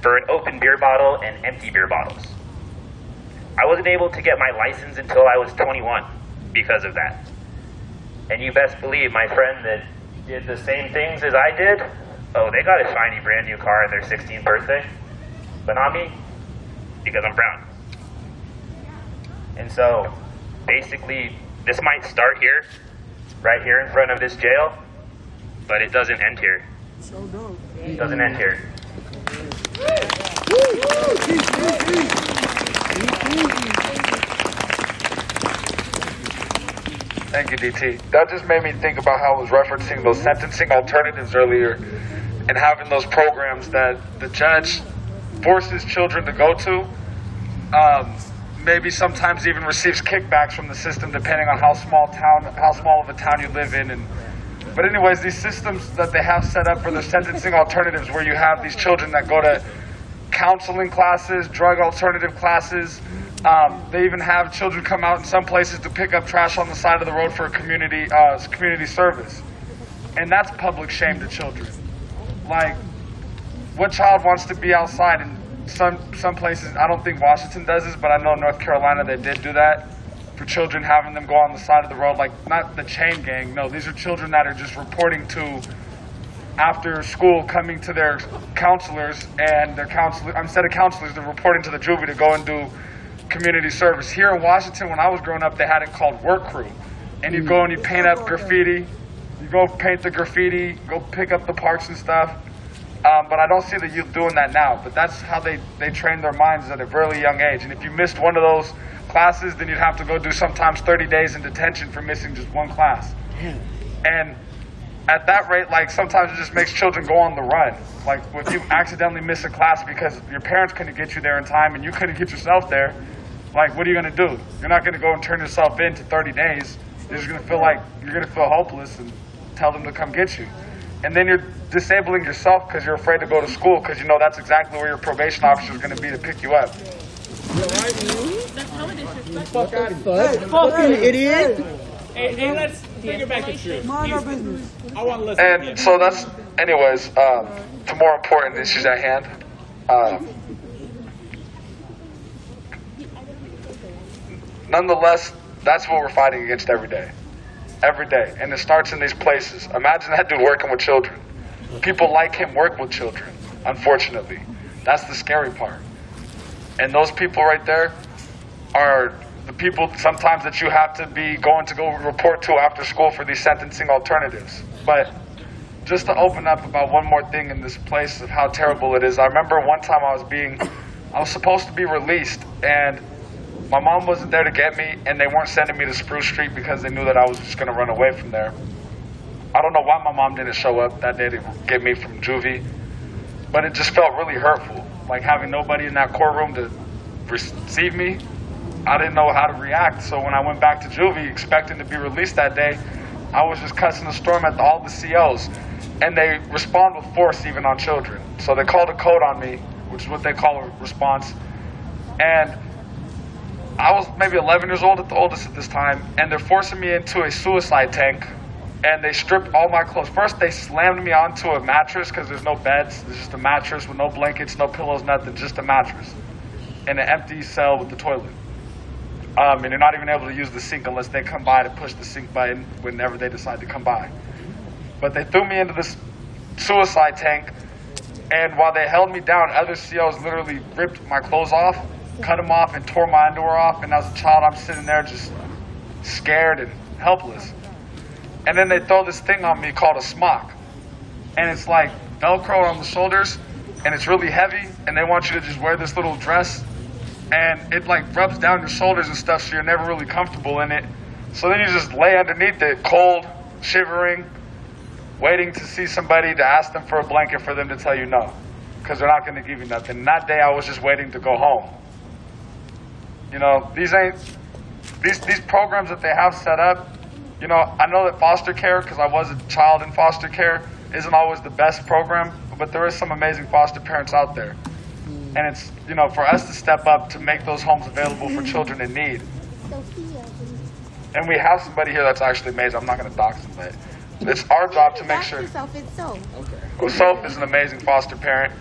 for an open beer bottle and empty beer bottles. I wasn't able to get my license until I was 21 because of that. And you best believe my friend that did the same things as I did, oh, they got a shiny brand new car on their 16th birthday, but not me, because I'm brown. And so basically, this might start here, right here in front of this jail, but it doesn't end here. It doesn't end here. Thank you, DT. That just made me think about how I was referencing those sentencing alternatives earlier and having those programs that the judge forces children to go to. Maybe sometimes even receives kickbacks from the system depending on how small of a town you live in. But anyways, these systems that they have set up for their sentencing alternatives, where you have these children that go to counseling classes, drug alternative classes. They even have children come out in some places to pick up trash on the side of the road for a community service. And that's public shame to children. Like, what child wants to be outside? And some places, I don't think Washington does this, but I know North Carolina, they did do that for children, having them go on the side of the road, like, not the chain gang. No, these are children that are just reporting to after school coming to their counselors, and their counselor, instead of counselors, they're reporting to the juvie to go and do community service. Here in Washington, when I was growing up, they had it called work crew. And you go and you paint up graffiti. You go paint the graffiti, go pick up the parks and stuff. But I don't see the youth doing that now. But that's how they train their minds at a really young age. And if you missed one of those classes, then you'd have to go do sometimes 30 days in detention for missing just one class. And at that rate, like, sometimes it just makes children go on the run. Like, if you accidentally miss a class because your parents couldn't get you there in time and you couldn't get yourself there, like, what are you going to do? You're not going to go and turn yourself in to 30 days. You're just going to feel like you're going to feel hopeless and tell them to come get you. And then you're disabling yourself because you're afraid to go to school because you know that's exactly where your probation officer is going to be to pick you up. Fuck out of Hey, fucking idiot. Hey, let's bring it back to truth. Mind our business. I want to listen. And so that's, anyways, the more important issues at hand. Nonetheless, that's what we're fighting against every day. Every day. And it starts in these places. Imagine that dude working with children. People like him work with children, unfortunately. That's the scary part. And those people right there are the people sometimes that you have to be going to go report to after school for these sentencing alternatives. But just to open up about one more thing in this place of how terrible it is. I remember one time I was supposed to be released, and my mom wasn't there to get me, and they weren't sending me to Spruce Street because they knew that I was just going to run away from there. I don't know why my mom didn't show up that day to get me from juvie, but it just felt really hurtful. Like having nobody in that courtroom to receive me, I didn't know how to react. So when I went back to juvie expecting to be released that day, I was just cussing a storm at all the COs. And they respond with force even on children. So they called a code on me, which is what they call a response. And I was maybe 11 years old at the oldest at this time, and they're forcing me into a suicide tank, and they stripped all my clothes. First, they slammed me onto a mattress because there's no beds. There's just a mattress with no blankets, no pillows, nothing, just a mattress in an empty cell with the toilet. And you're not even able to use the sink unless they come by to push the sink button whenever they decide to come by. But they threw me into this suicide tank, and while they held me down, other COs literally ripped my clothes off, cut them off, and tore my underwear off. And as a child, I'm sitting there just scared and helpless. And then they throw this thing on me called a smock. And it's like Velcro on the shoulders, and it's really heavy, and they want you to just wear this little dress, and it like rubs down your shoulders and stuff, so you're never really comfortable in it. So then you just lay underneath it, cold, shivering, waiting to see somebody to ask them for a blanket for them to tell you no, because they're not going to give you nothing. And that day I was just waiting to go home. You know, these programs that they have set up, you know, I know that foster care, because I was a child in foster care, isn't always the best program, but there is some amazing foster parents out there. And it's, you know, for us to step up to make those homes available for children in need. And we have somebody here that's actually amazing. I'm not going to dox them, but it's our job to make sure. Soph is an amazing foster parent,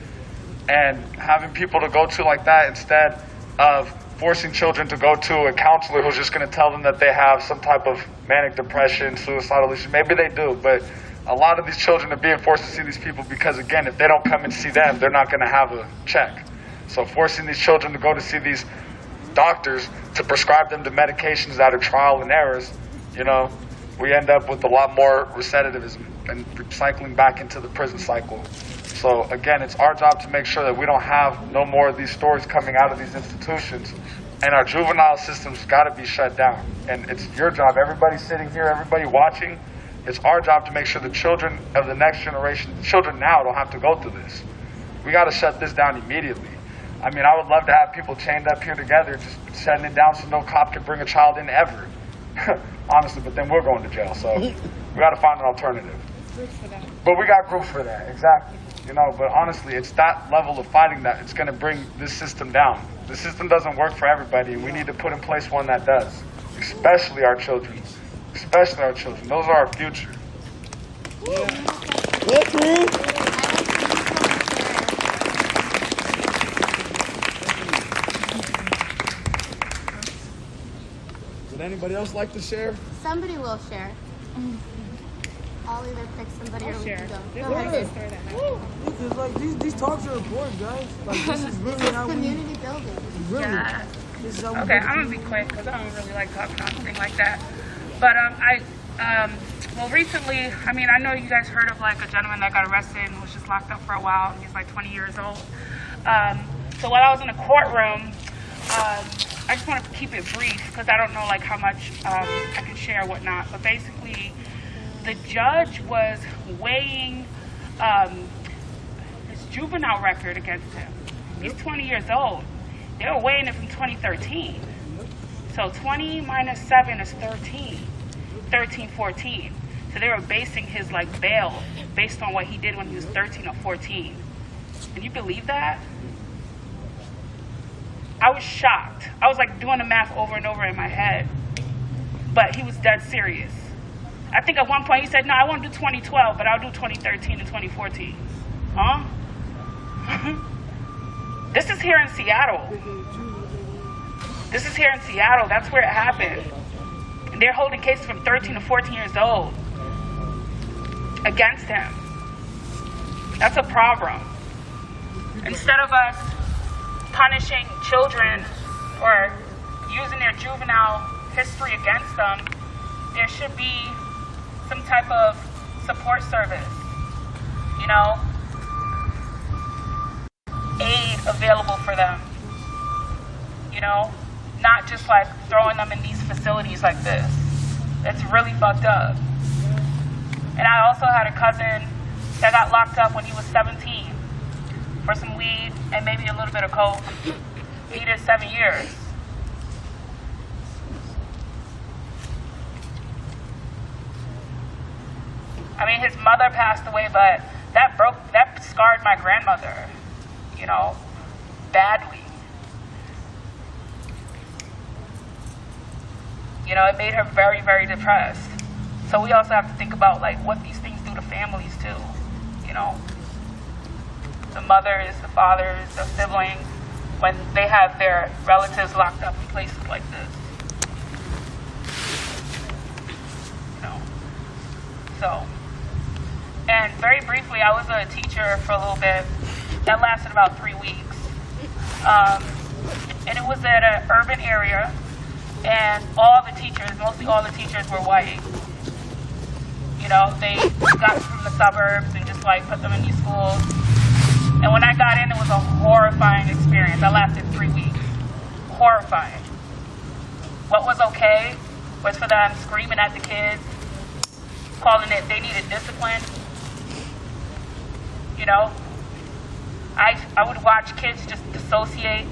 and having people to go to like that instead of forcing children to go to a counselor who's just going to tell them that they have some type of manic depression, suicidal issue. Maybe they do, but a lot of these children are being forced to see these people because, again, if they don't come and see them, they're not going to have a check. So forcing these children to go to see these doctors to prescribe them to medications that are trial and errors, you know, we end up with a lot more recidivism and recycling back into the prison cycle. So again, it's our job to make sure that we don't have no more of these stories coming out of these institutions, and our juvenile system's got to be shut down. And it's your job, everybody sitting here, everybody watching, it's our job to make sure the children of the next generation, the children now, don't have to go through this. We got to shut this down immediately. I mean, I would love to have people chained up here together, just shutting it down so no cop can bring a child in ever. Honestly, but then we're going to jail, so we got to find an alternative. But we got groups for that, exactly. You know, but honestly, it's that level of fighting that it's going to bring this system down. The system doesn't work for everybody, and we need to put in place one that does, especially our children. Especially our children. Those are our future. Would anybody else like to share? Somebody will share. I'll either pick somebody or we can go. Because like these talks are important, guys. Like this is really how community building. Really. Yeah. This is how we Okay, build I'm gonna be quick because I don't really like talking on anything like that. But well, recently, I mean, I know you guys heard of like a gentleman that got arrested and was just locked up for a while, and he's like 20 years old. So while I was in the courtroom, I just want to keep it brief because I don't know like how much I can share or whatnot. But basically, the judge was weighing his juvenile record against him. He's 20 years old. They were weighing it from 2013. So 20 minus 7 is 13. 13, 14. So they were basing his like bail based on what he did when he was 13 or 14. Can you believe that? I was shocked. I was like doing the math over and over in my head. But he was dead serious. I think at one point he said, no, I won't do 2012, but I'll do 2013 and 2014. Huh? This is here in Seattle. This is here in Seattle. That's where it happened. And they're holding cases from 13 to 14 years old against him. That's a problem. Instead of us punishing children or using their juvenile history against them, there should be some type of support service, you know, aid available for them, you know, not just like throwing them in these facilities like this. It's really fucked up. And I also had a cousin that got locked up when he was 17 for some weed and maybe a little bit of coke. He did 7 years. I mean, his mother passed away, but that scarred my grandmother, you know, badly. You know, it made her very, very depressed. So we also have to think about like what these things do to families too, you know. The mothers, the fathers, the siblings, when they have their relatives locked up in places like this. You know. So, and very briefly, I was a teacher for a little bit. That lasted about 3 weeks. And it was at an urban area, and all the teachers, mostly all the teachers were white. You know, they got from the suburbs and just like put them in these schools. And when I got in, it was a horrifying experience. I lasted 3 weeks. Horrifying. What was okay was for them screaming at the kids, calling it they needed discipline. You know, I would watch kids just dissociate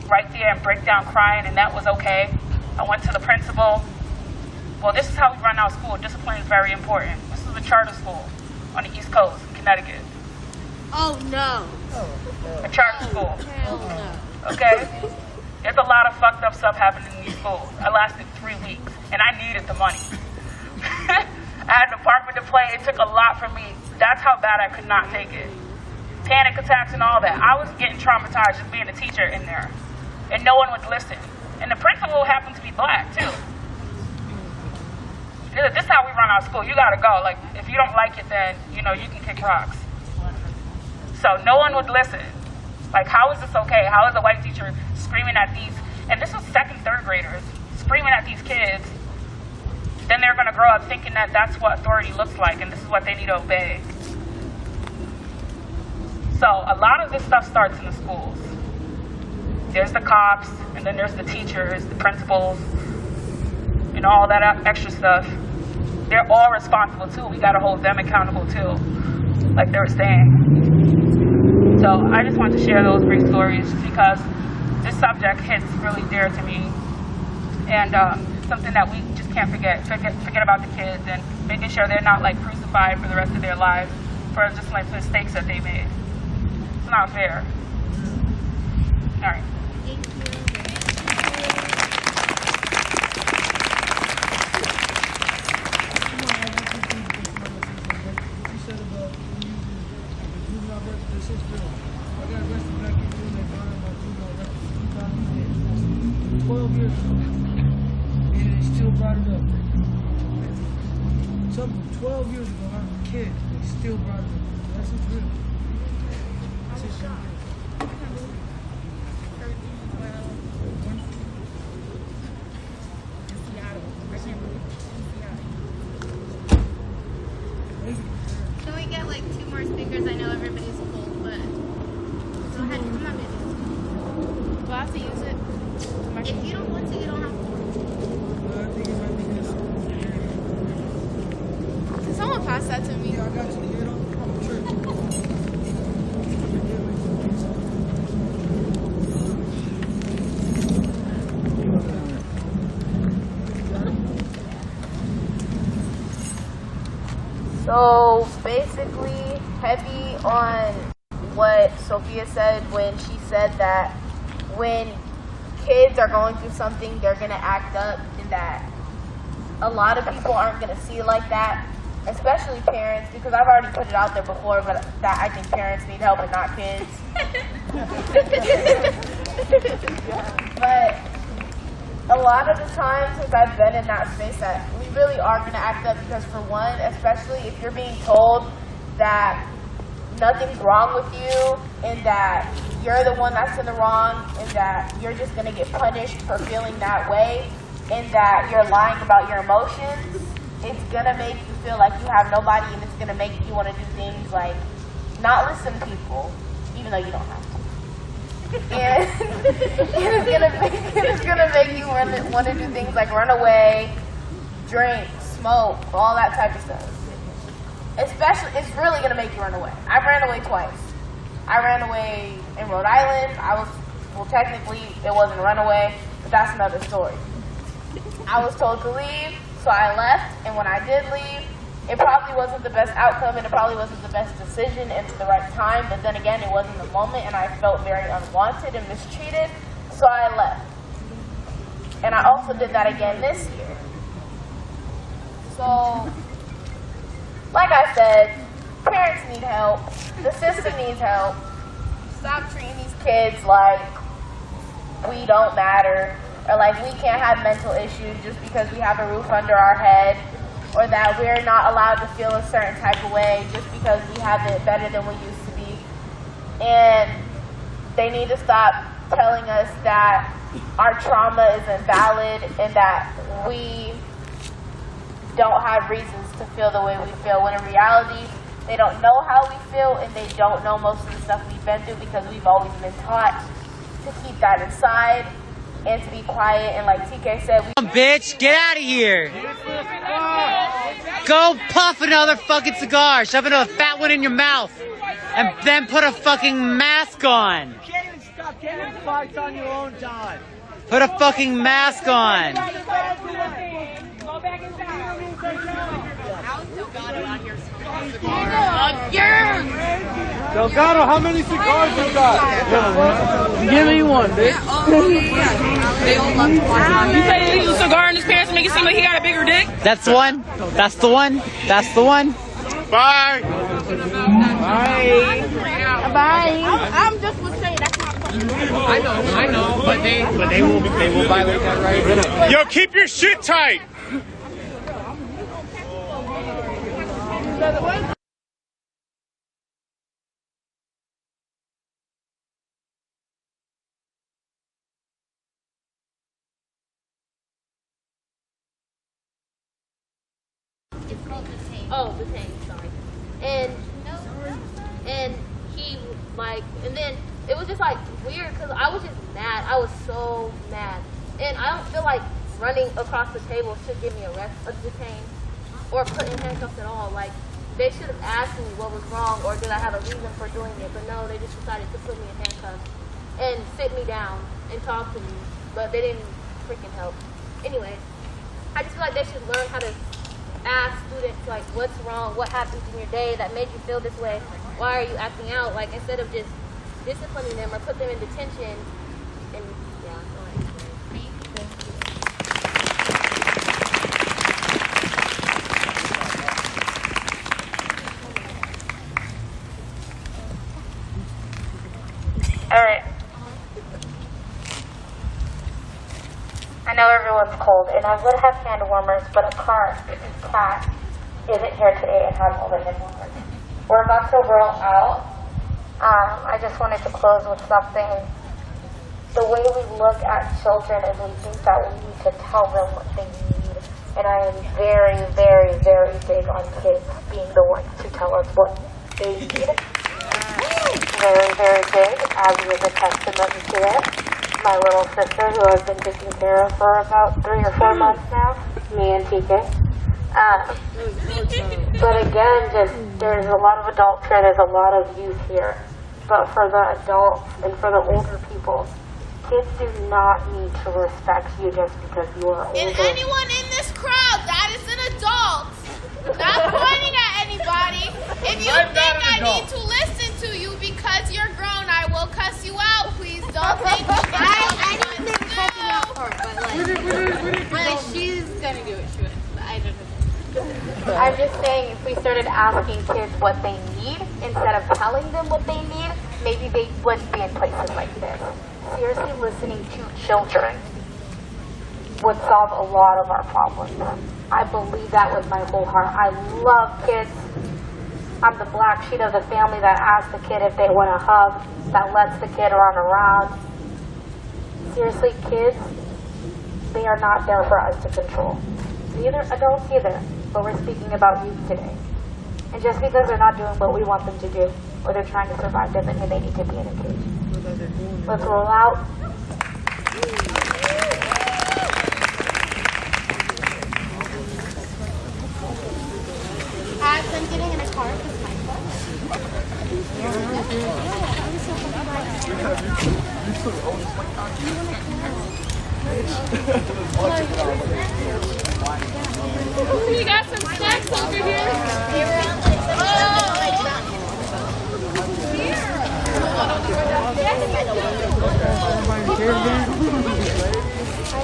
right there and break down crying, and that was okay. I went to the principal. Well, this is how we run our school. Discipline is very important. This is a charter school on the East Coast, in Connecticut. Oh no. A charter school. Hell no. Okay? There's a lot of fucked up stuff happening in these schools. I lasted 3 weeks, and I needed the money. I had an apartment to play. It took a lot for me. That's how bad I could not take it. Panic attacks and all that. I was getting traumatized just being a teacher in there. And no one would listen. And the principal happened to be black, too. This is how we run our school. You gotta go. Like, if you don't like it, then, you know, you can kick rocks. So no one would listen. Like, how is this okay? How is a white teacher screaming at these, and this was 2nd, 3rd graders, screaming at these kids? Then they're gonna grow up thinking that that's what authority looks like, and this is what they need to obey. So a lot of this stuff starts in the schools. There's the cops, and then there's the teachers, the principals, and all that extra stuff. They're all responsible too. We gotta hold them accountable too, like they were saying. So I just want to share those brief stories just because this subject hits really dear to me, and something that we just can't forget about the kids and making sure they're not like crucified for the rest of their lives for just like mistakes that they made. It's not fair. All right. told him 12 years ago I was a kid. He still brought it up. That's what's real. That's his shit. Can we get like 2 more speakers? I know everybody's cold, but go ahead, come on, baby. Do I have to use it? If you don't want to, you don't have to. Can someone pass that to me? I got you. So basically, heavy on what Sophia said when she said that when kids are going through something, they're going to act up, and that a lot of people aren't going to see it like that, especially parents, because I've already put it out there before, but that I think parents need help and not kids. But a lot of the times since I've been in that space, that we really are going to act up because, for one, especially if you're being told that nothing's wrong with you and that you're the one that's in the wrong and that you're just going to get punished for feeling that way and that you're lying about your emotions, it's going to make you feel like you have nobody, and it's going to make you want to do things like not listen to people, even though you don't have to. And it's gonna make you want to do things like run away, drink, smoke, all that type of stuff. Especially, it's really gonna make you run away. I ran away twice. I ran away in Rhode Island. Technically it wasn't a runaway, but that's another story. I was told to leave, so I left, and when I did leave, it probably wasn't the best outcome, and it probably wasn't the best decision and the right time, but then again, it wasn't the moment, and I felt very unwanted and mistreated, so I left. And I also did that again this year. So, like I said, parents need help, the system needs help. Stop treating these kids like we don't matter, or like we can't have mental issues just because we have a roof under our head, or that we're not allowed to feel a certain type of way just because we have it better than we used to be. And they need to stop telling us that our trauma is invalid and that we don't have reasons to feel the way we feel, when in reality, they don't know how we feel and they don't know most of the stuff we've been through, because we've always been taught to keep that inside and to be quiet. And like TK said, bitch, get out of here. Go puff another fucking cigar, shove another fat one in your mouth, and then put a fucking mask on. You can't even stop getting fights on your own time. Put a fucking mask on. Go back inside. Delgado, how many cigars you got? Give me one, bitch. You say he used a cigar in his pants to make it seem like he got a bigger dick? That's the one. That's the one. That's the one. Bye. Bye. Bye. I'm just gonna say that's not I know, but they will violate that right. Yo, keep your shit tight. It's called the Tank. Oh, the Tank, sorry. And he, like, and then it was just like weird because I was just mad. I was so mad. And I don't feel like running across the table should give me a detain or put in handcuffs at all. Like, they should have asked me what was wrong or did I have a reason for doing it. But no, they just decided to put me in handcuffs and sit me down and talk to me. But they didn't freaking help. Anyway, I just feel like they should learn how to ask students, like, what's wrong, what happened in your day that made you feel this way, why are you acting out, like, instead of just disciplining them or put them in detention. And yeah, go ahead. All right. I know everyone's cold, and I would have hand warmers, but a car is packed. isn't here today and has all the hidden ones. We're about to roll out. I just wanted to close with something. The way we look at children is we think that we need to tell them what they need. And I am very, very, very big on kids being the ones to tell us what they need. Very, very big. Abby is a testimony to it. My little sister, who I've been taking care of for about 3 or 4 months now, me and TK. But again, just there's a lot of adults here, there's a lot of youth here. But for the adults and for the older people, kids do not need to respect you just because you are older. And anyone in this crowd that is an adult, not pointing at anybody, if you think I need to listen to you because you're grown, I will cuss you out. Please don't think you can I didn't think cussing out for her, but like she's gonna do what she wants. I don't know. I'm just saying, if we started asking kids what they need instead of telling them what they need, maybe they wouldn't be in places like this. Seriously, listening to children would solve a lot of our problems. I believe that with my whole heart. I love kids. I'm the black sheep of the family that asks the kid if they want a hug, that lets the kid run around. Seriously, kids, they are not there for us to control. Neither adults either, but we're speaking about youth today. And just because they're not doing what we want them to do, or they're trying to survive, doesn't mean they need to be in a cage. Let's roll out. I'm getting in a car because my We got some snacks over here.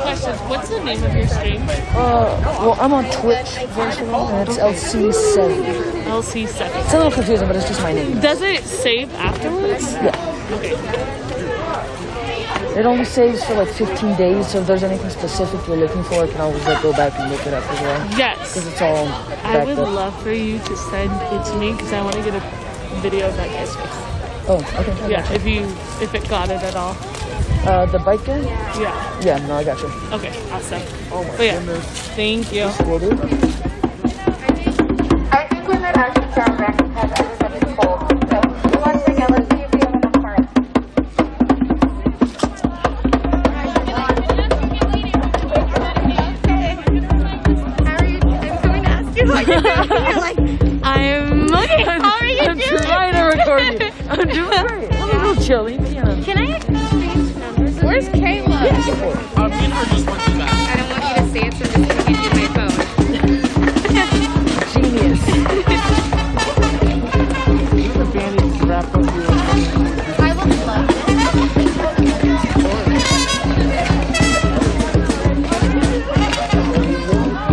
Question, what's the name of your stream? Well, I'm on Twitch, and it's LC7. LC7. It's a little confusing, but it's just my name. Does it save afterwards? Yeah. Okay. It only saves for like 15 days, so if there's anything specific you're looking for, I can always like go back and look it up as well. Yes. Because it's all I would backed up. love for you to send it to me because I want to get a video of that guy's face. Oh, okay. Yeah, if it got it at all. The bike guy? Yeah. Yeah, no, I got you. Okay, awesome. Oh my goodness. Thank you. Will do. I think we might actually start back because everybody's cold. So, once again, let's see if we have enough cards. I'm looking. How are you I'm trying to record you. I'm doing great. I'm a little chilly. But, yeah. Can I exchange numbers? Where's Kayla? Me and her just went to that. I don't want you to see it, so I'm just gonna give you my phone. Genius. The bandage wrapped up here. I will love this.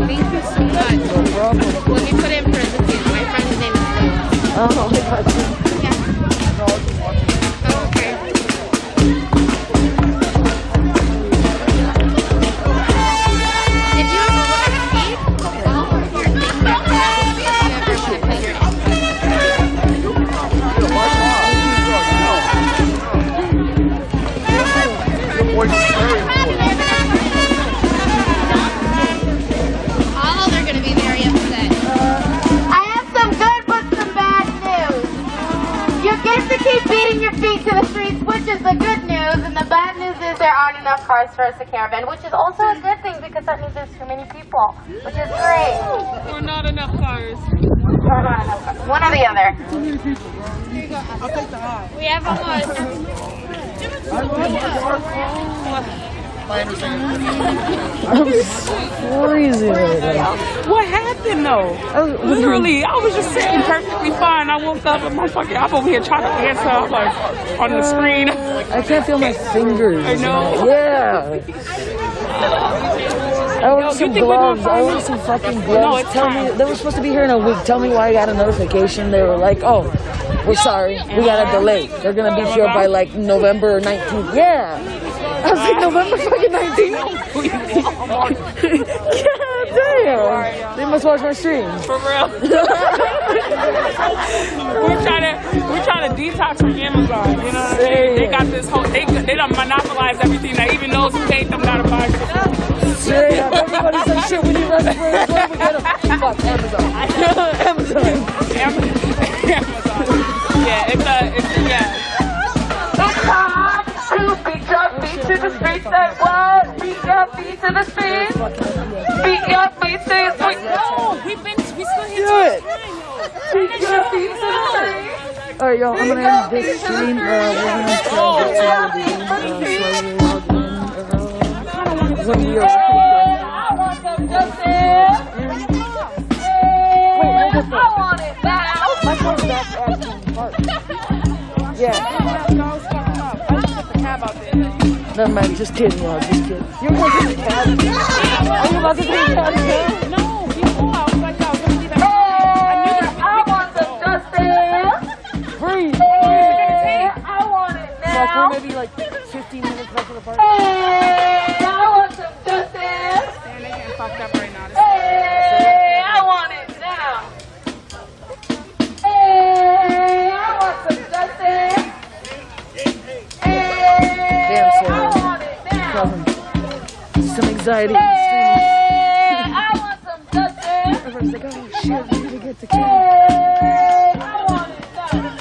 Thank you so much. No problem. Let me put it in parentheses. My friend's name is Kayla. Oh, I got you. Yeah. Oh, okay. If you ever want to see, call or your name. If you ever want to put your all they're going to be very upset. I have some good but some bad news. You get to keep beating your feet to the streets, which is the good news, and the bad news is there aren't enough cars for us to caravan, which is also a good thing because that means there's too many people, which is great. Or not enough cars. One or the other. We have almost. I'm freezing right now. What happened though? Literally, I was just sitting perfectly fine. I woke up and I'm over here trying to answer. I'm like on the screen. I can't feel my fingers. I know. Yeah. I want some gloves. I want some fucking gloves. No, it's Tell me, fine. they were supposed to be here in a week. Tell me why I got a notification. They were like, oh, we're sorry. We got a delay. They're going to be here by like November 19th. Yeah. I was like, November fucking 19th? God damn. They must watch my streams. For real. we're trying to detox from Amazon. You know what I mean? They got this whole. They done monopolized everything. That even those who paid them gotta buy shit. Yeah, everybody's like, shit, we need respirators. Where we get them? Fuck, Amazon. Amazon. Yeah, it's yeah. It's time to beat your feet to the streets. Say what? Beat your feet to the streets. Beat your feet to the streets. No, we still here. Do it. Beat your feet to the streets. Alright, yo, I'm gonna end this stream. We're gonna try to get to the I want some justice. I want it now. my phone's back asking part. Yeah. Never mind, just kidding, y'all, just kidding. You're going to take the cab? Are you about to take the cab? No, before I was like, I was gonna leave that. I want some justice. Breathe. I want it now. Like, we're maybe like 15 minutes left of the party. I want some justice. And they getting fucked up right now. I want it now. I want some justice. Damn, I want it now. Some anxiety. I want some justice. Everyone's like, oh shit, we need to get the cab. I want it now.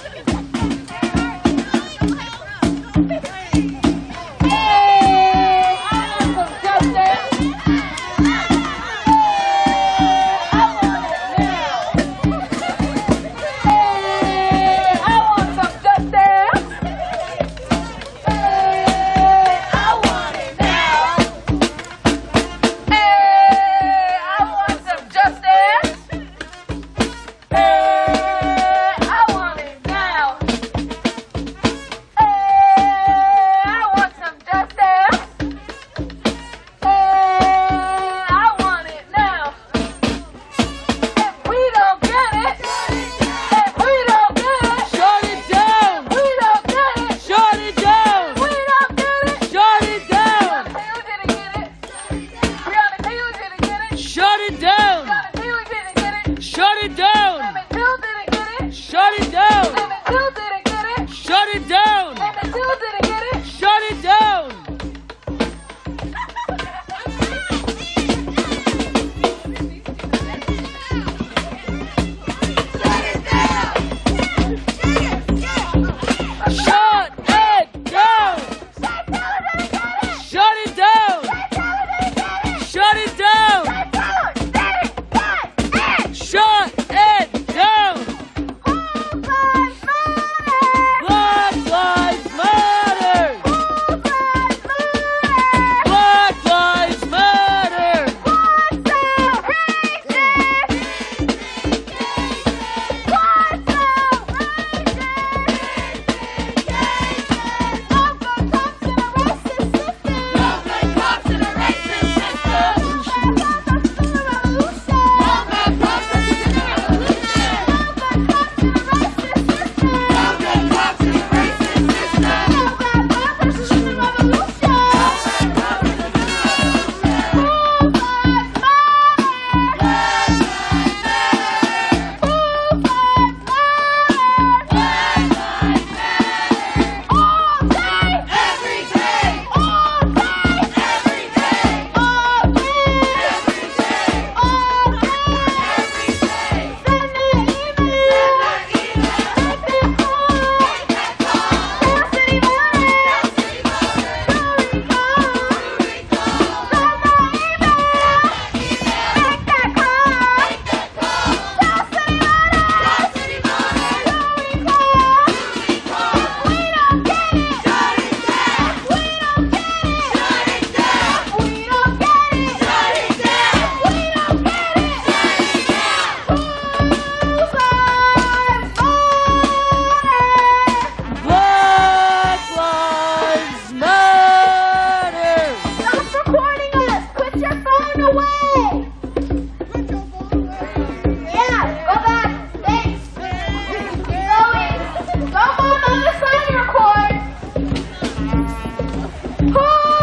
Who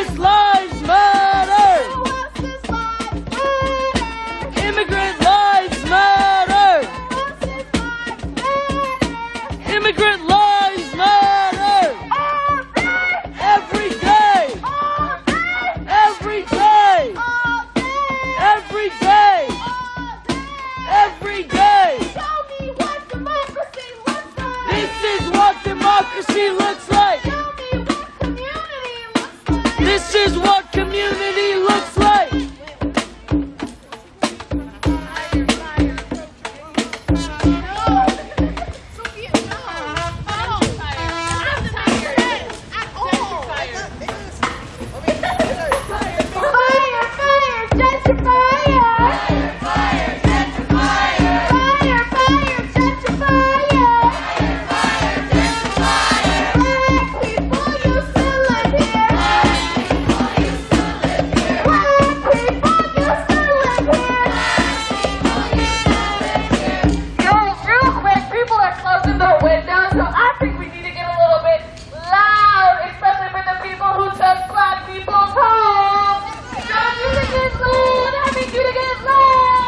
Immigrants' lives matter. Immigrant lives matter. Immigrant lives matter. Every day. Every day. Every day. Every day. Show me what democracy looks like. This is what democracy looks like. Show me what community looks like. This is what community looks like. Black people's homes. Don't you think it's loud? I need you to get loud.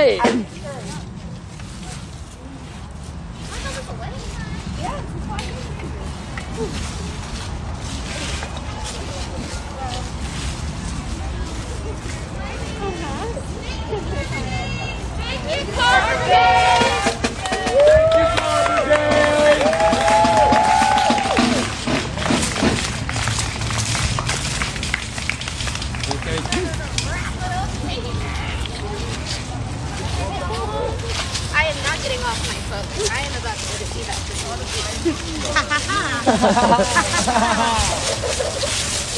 Wait. I am not getting off my foot. I am about to go to see that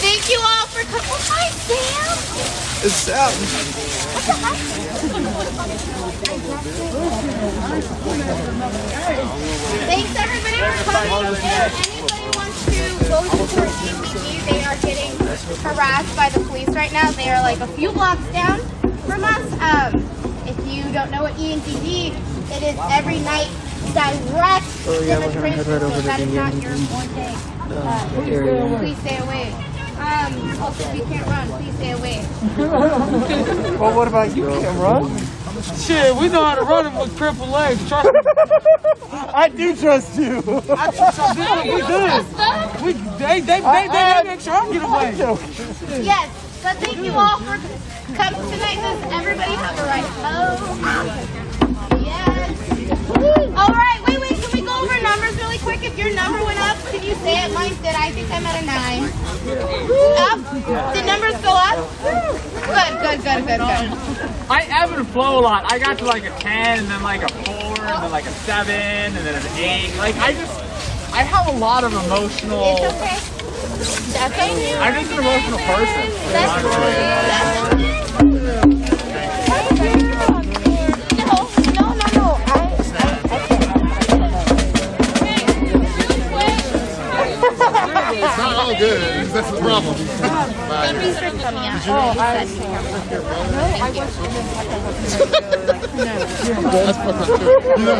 Thank you all for coming. Oh, hi, Sam. It's Sam. Thanks everybody for coming. If anybody wants to go support ECG, they are getting harassed by the police right now. They are like a few blocks down from us. If you don't know what ENTD, it is every night direct demonstration, so that is not your forte. Please stay away. Also, if you can't run, please stay away. Well, what about you? Can't run? Shit, we know how to run with crippled legs. Trust me. I do trust you. I trust them. We good. They make sure I get away. Yes, but thank you all for coming tonight. Does everybody have a right home? Yes. All right, wait. Can we go over numbers really quick? If your number went up, can you say it? Mine did. I think I'm at a 9. Up? Did numbers go up? Good. I ebb and flow a lot. I got to like a 10, and then like a 4, and then like a 7, and then an 8. Like I have a lot of emotional. It's okay. That's okay. I'm just an emotional person. That's No. It's not all good. That's the problem. Thank you for coming out. That's fucking true. No,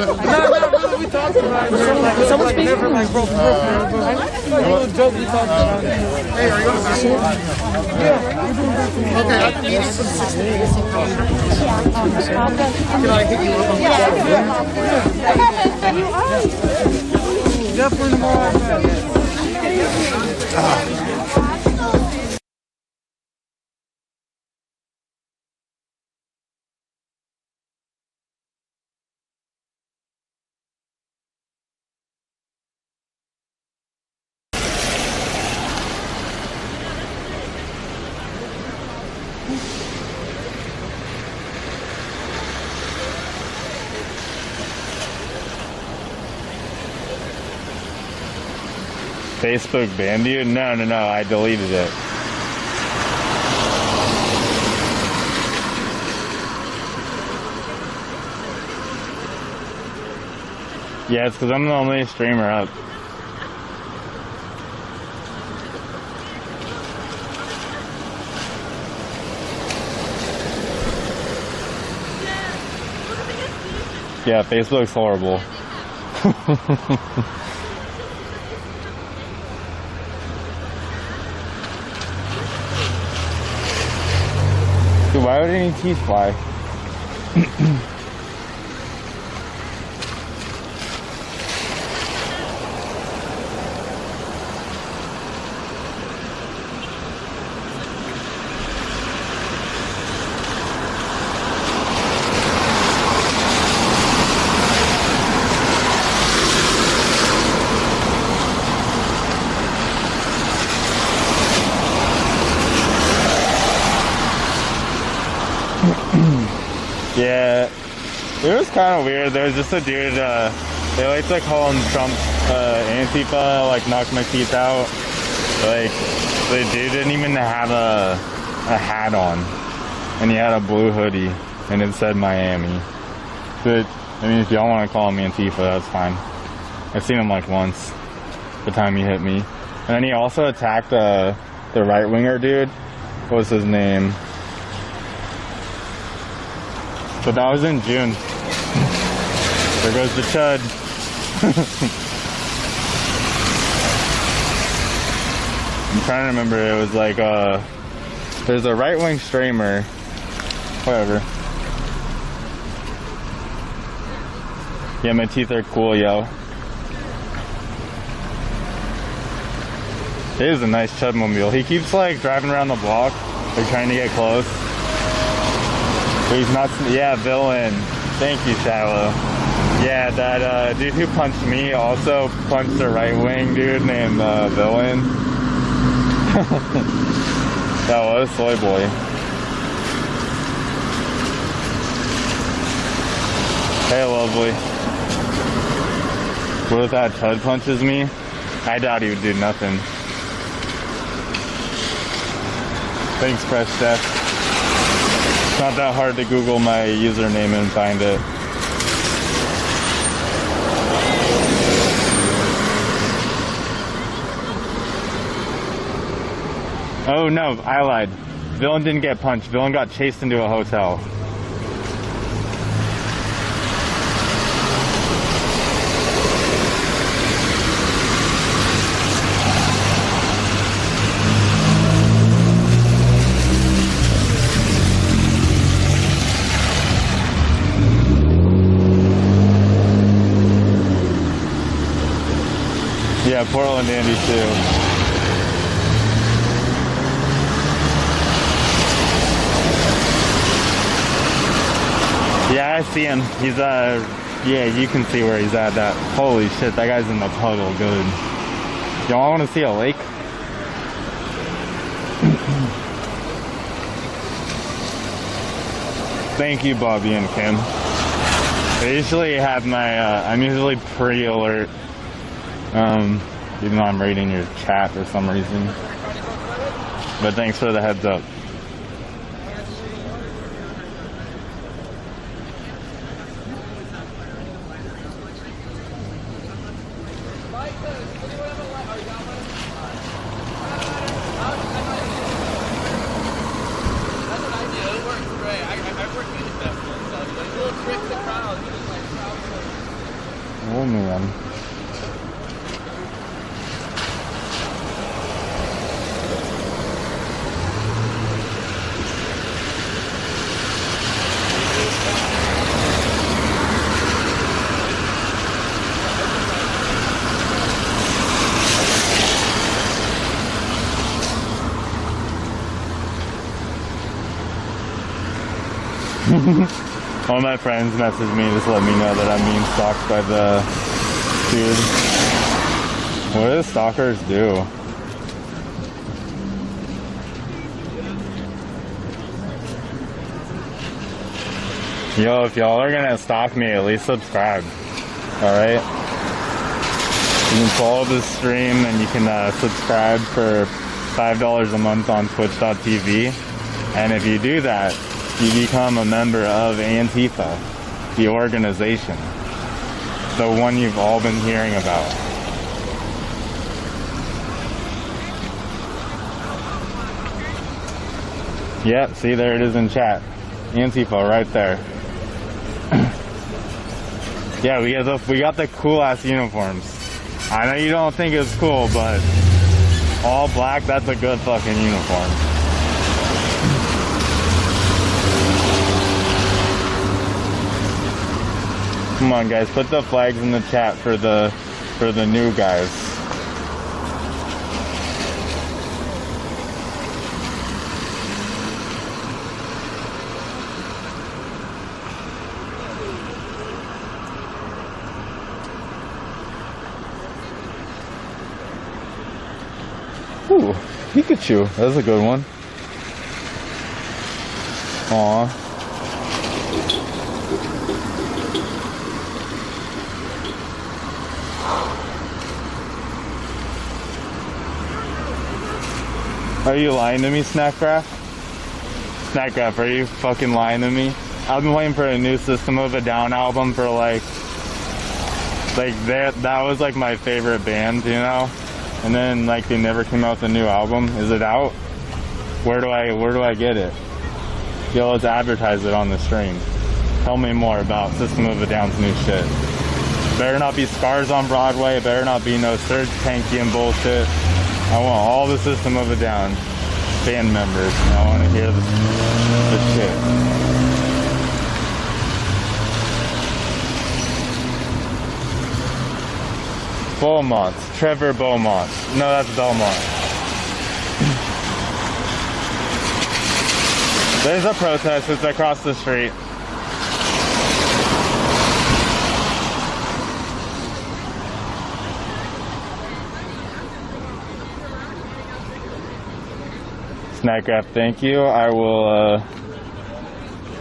we talked about it. Someone's never like broke the roof, man. But I little joke we talked about it. Hey, are you on the session? Yeah. Okay, I need some Can I hit you up on You are. Definitely tomorrow. Facebook banned you? No, I deleted it. Yeah, it's because I'm the only streamer up. Yeah, Facebook's horrible. Dude, why would any teeth fly? Yeah, it was kind of weird. There was just a dude, they like to call him Trump Antifa, like knocked my teeth out. Like, the dude didn't even have a hat on, and he had a blue hoodie, and it said Miami. But, I mean, if y'all want to call him Antifa, that's fine. I've seen him like once, the time he hit me. And then he also attacked the right-winger dude. What was his name? But that was in June. There goes the chud. I'm trying to remember. It was like, there's a right-wing streamer. Whatever. Yeah, my teeth are cool, yo. It is a nice Chudmobile. He keeps like driving around the block, like trying to get close. But he's not. Yeah, Villain. Thank you, Shiloh. Yeah, that dude who punched me also punched a right wing dude named Villain. That was Soy Boy. Hey, lovely. What if that Chud punches me? I doubt he would do nothing. Thanks, Fresh Steph. It's not that hard to Google my username and find it. Oh no, I lied. Villain didn't get punched. Villain got chased into a hotel. Yeah, Portland Andy too. Yeah, I see him. He's yeah, you can see where he's at. That holy shit, that guy's in the puddle. Good. Y'all want to see a lake? Thank you, Bobby and Kim. I usually have my. I'm usually pretty alert. Even though I'm reading your chat for some reason. But thanks for the heads up. Oh man. All my friends message me just let me know that I'm being stalked by the dude. What do stalkers do? Yo, if y'all are gonna stalk me, at least subscribe. Alright? You can follow this stream and you can subscribe for $5 a month on twitch.tv. And if you do that, you become a member of Antifa, the organization, the one you've all been hearing about. Yep, see, there it is in chat. Antifa right there. Yeah, we got the cool ass uniforms. I know you don't think it's cool, but all black, that's a good fucking uniform. Come on, guys, put the flags in the chat for the new guys. Ooh, Pikachu. That's a good one. Aw. Are you lying to me, Snackcraft? Snackcraft, are you fucking lying to me? I've been waiting for a new System of a Down album for like that was like my favorite band, you know? And then like they never came out with a new album. Is it out? Where do I get it? Yo, let's advertise it on the stream. Tell me more about System of a Down's new shit. Better not be Scars on Broadway, better not be no Serge Tankian bullshit. I want all the System of a Down band members. I want to hear the shit. Beaumont. Trevor Beaumont. No, that's Belmont. There's a protest. It's across the street. Snackcraft, thank you. I will,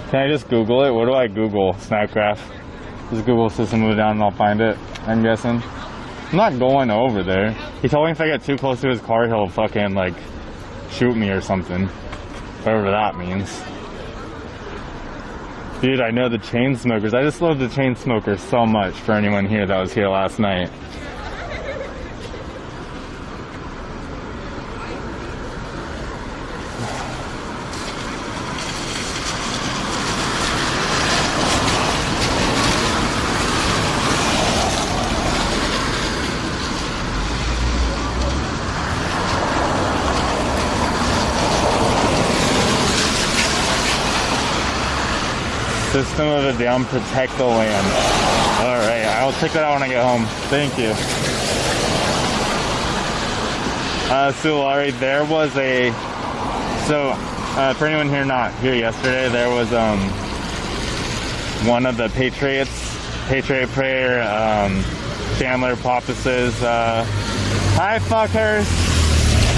can I just Google it? What do I Google? Snackcraft. Just Google System Move Down and I'll find it, I'm guessing. I'm not going over there. He told me if I get too close to his car, he'll fucking, like, shoot me or something. Whatever that means. Dude, I know the Chainsmokers. I just love the Chainsmokers so much for anyone here that was here last night. System of a Down, protect the land. Alright, I'll check that out when I get home. Thank you. Sulari, there was a... So, for anyone here not here yesterday, there was one of the Patriot Prayer, Chandler Poppuses, hi fuckers!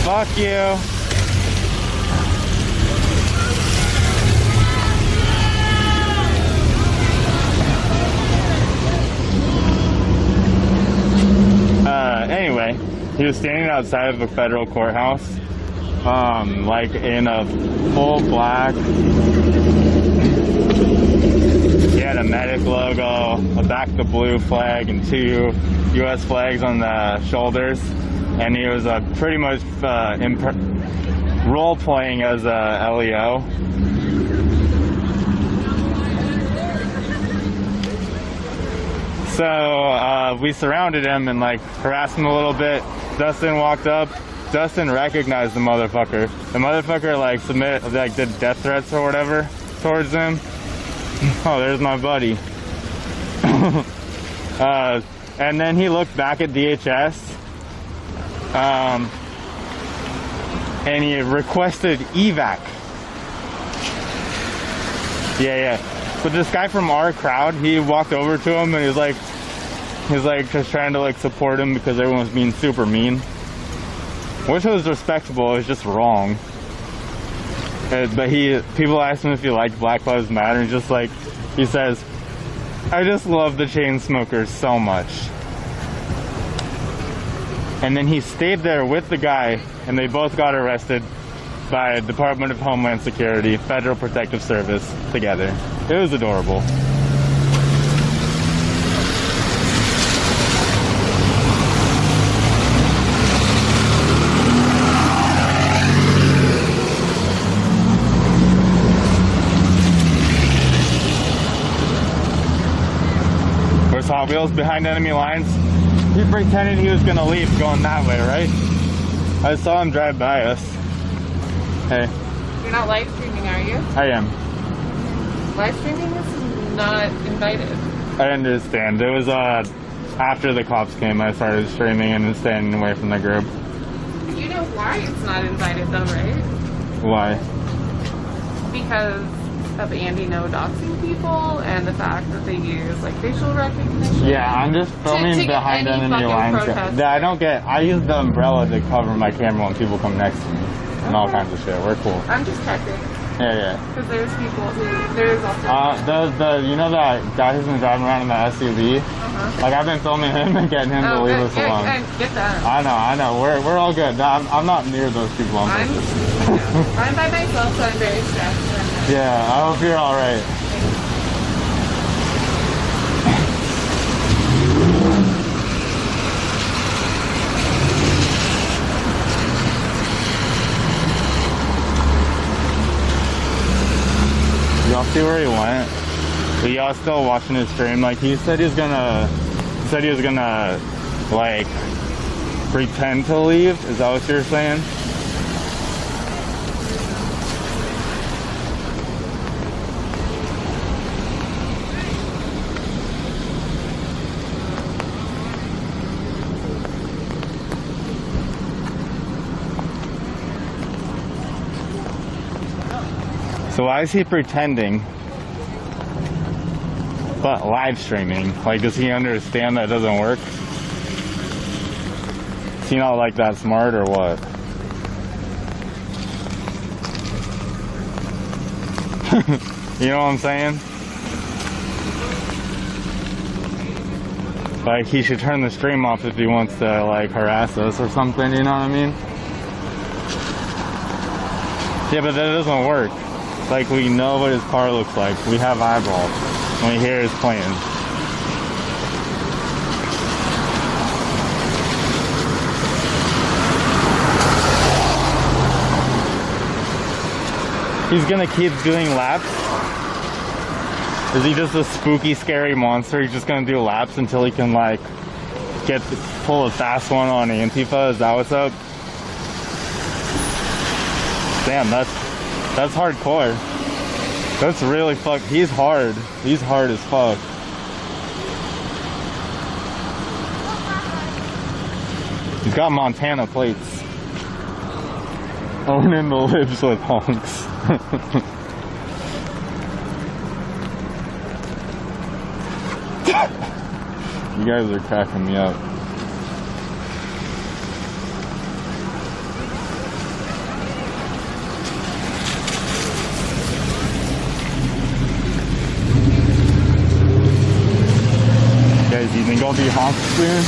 Fuck you! Anyway, he was standing outside of a federal courthouse, like in a full black. He had a medic logo, a back to blue flag, and 2 U.S. flags on the shoulders, and he was pretty much role playing as a LEO. So we surrounded him and like harassed him a little bit. Dustin walked up. Dustin recognized the motherfucker. The motherfucker like did death threats or whatever towards him. Oh, there's my buddy. And then he looked back at DHS. And he requested evac. Yeah. But this guy from our crowd, he walked over to him and he's like just trying to like support him because everyone was being super mean. Which was respectable, it was just wrong. But people asked him if he liked Black Lives Matter, and just like, he says, I just love the Chainsmokers so much. And then he stayed there with the guy, and they both got arrested by Department of Homeland Security, Federal Protective Service, together. It was adorable. Where's Hot Wheels? Behind enemy lines. He pretended he was gonna leave going that way, right? I saw him drive by us. Hey. You're not live streaming, are you? I am. Live streaming is not invited. I understand. It was after the cops came, I started streaming and staying away from the group. You know why it's not invited though, right? Why? Because of Andy No doxing people and the fact that they use like facial recognition. Yeah, I'm just filming to behind enemy lines. I use the umbrella to cover my camera when people come next to me. And all kinds of shit. We're cool. I'm just checking. Yeah. Because there's people who, there's also... you know that guy who's been driving around in the SUV? Like, I've been filming him and getting him to leave us alone. Get that. I know. We're all good. No, I'm not near those people. I'm by myself, so I'm very stressed. Yeah, I hope you're alright. Y'all see where he went? But y'all still watching his stream? Like, he said he was gonna like pretend to leave. Is that what you're saying? So why is he pretending? But live streaming, like, does he understand that doesn't work? Is he not like that smart or what? You know what I'm saying? Like, he should turn the stream off if he wants to, like, harass us or something, you know what I mean? Yeah, but that doesn't work. Like, we know what his car looks like. We have eyeballs when we hear his plans. He's gonna keep doing laps? Is he just a spooky, scary monster? He's just gonna do laps until he can, like, pull a fast one on Antifa? Is that what's up? Damn, that's hardcore. That's really he's hard. He's hard as fuck. He's got Montana plates. Owning the lips with honks. You guys are cracking me up. Guys, do you think I'll be honked soon?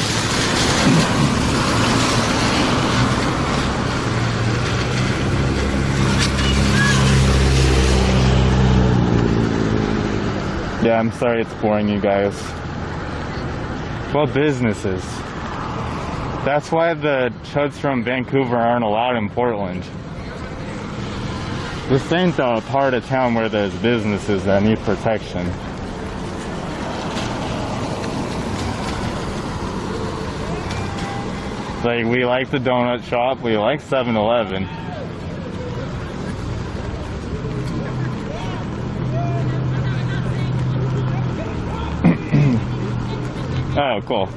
Yeah, I'm sorry it's boring you guys. Well, businesses. That's why the chuds from Vancouver aren't allowed in Portland. This ain't the part of town where there's businesses that need protection. Like, we like the donut shop, we like 7-Eleven. Oh, cool.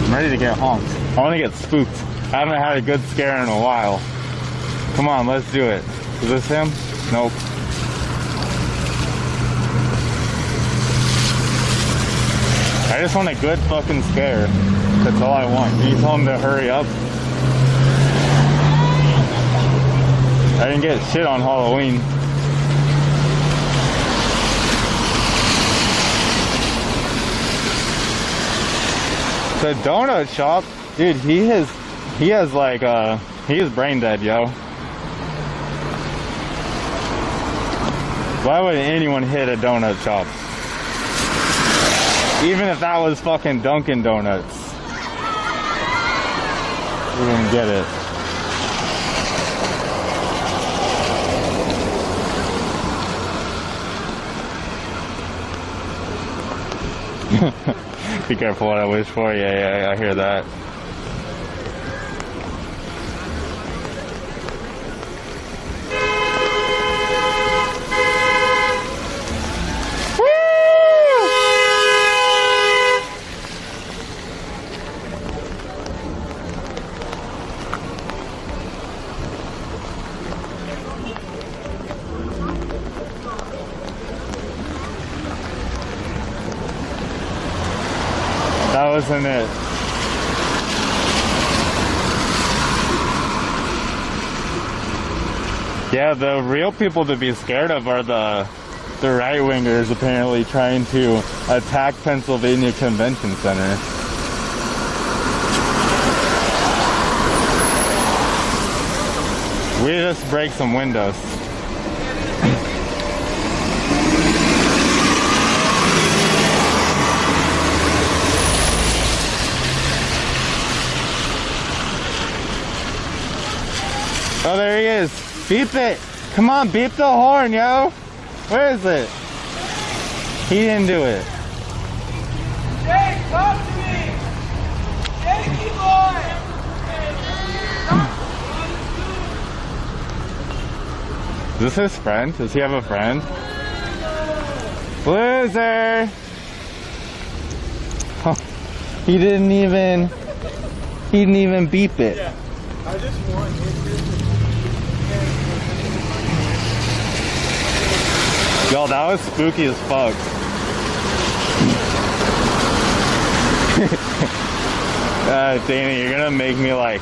I'm ready to get honked. I want to get spooked. I haven't had a good scare in a while. Come on, let's do it. Is this him? Nope. I just want a good fucking scare. That's all I want. Can you tell him to hurry up? I didn't get shit on Halloween. The donut shop, dude, he is brain dead, yo. Why would anyone hit a donut shop? Even if that was fucking Dunkin' Donuts. You wouldn't get it. Be careful what I wish for. Yeah, I hear that. That wasn't it. Yeah, the real people to be scared of are the right-wingers apparently trying to attack Pennsylvania Convention Center. We just break some windows. Oh, there he is. Beep it. Come on, beep the horn, yo. Where is it? He didn't do it. Jake, talk to me. Jakey boy. Is this his friend? Does he have a friend? Loser. Oh, he didn't even. He didn't even beep it. Yeah. I just want Yo, that was spooky as fuck. Dana, you're gonna make me like,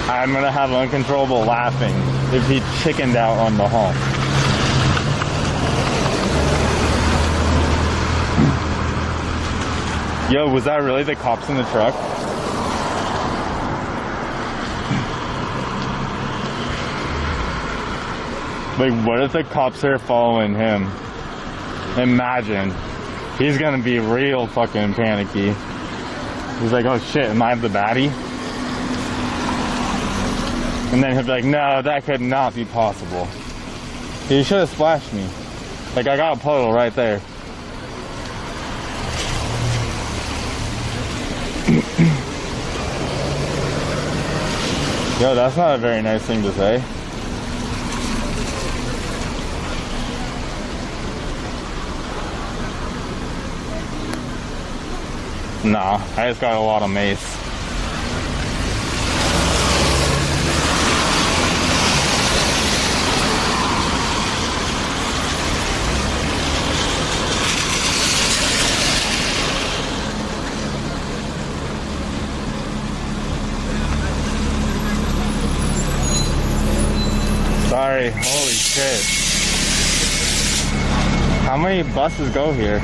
I'm gonna have uncontrollable laughing if he chickened out on the honk. Yo, was that really the cops in the truck? Like, what if the cops are following him? Imagine. He's gonna be real fucking panicky. He's like, oh shit, am I the baddie? And then he'll be like, no, that could not be possible. He should have splashed me. Like, I got a puddle right there. Yo, that's not a very nice thing to say. Nah, I just got a lot of mace. Sorry, holy shit. How many buses go here?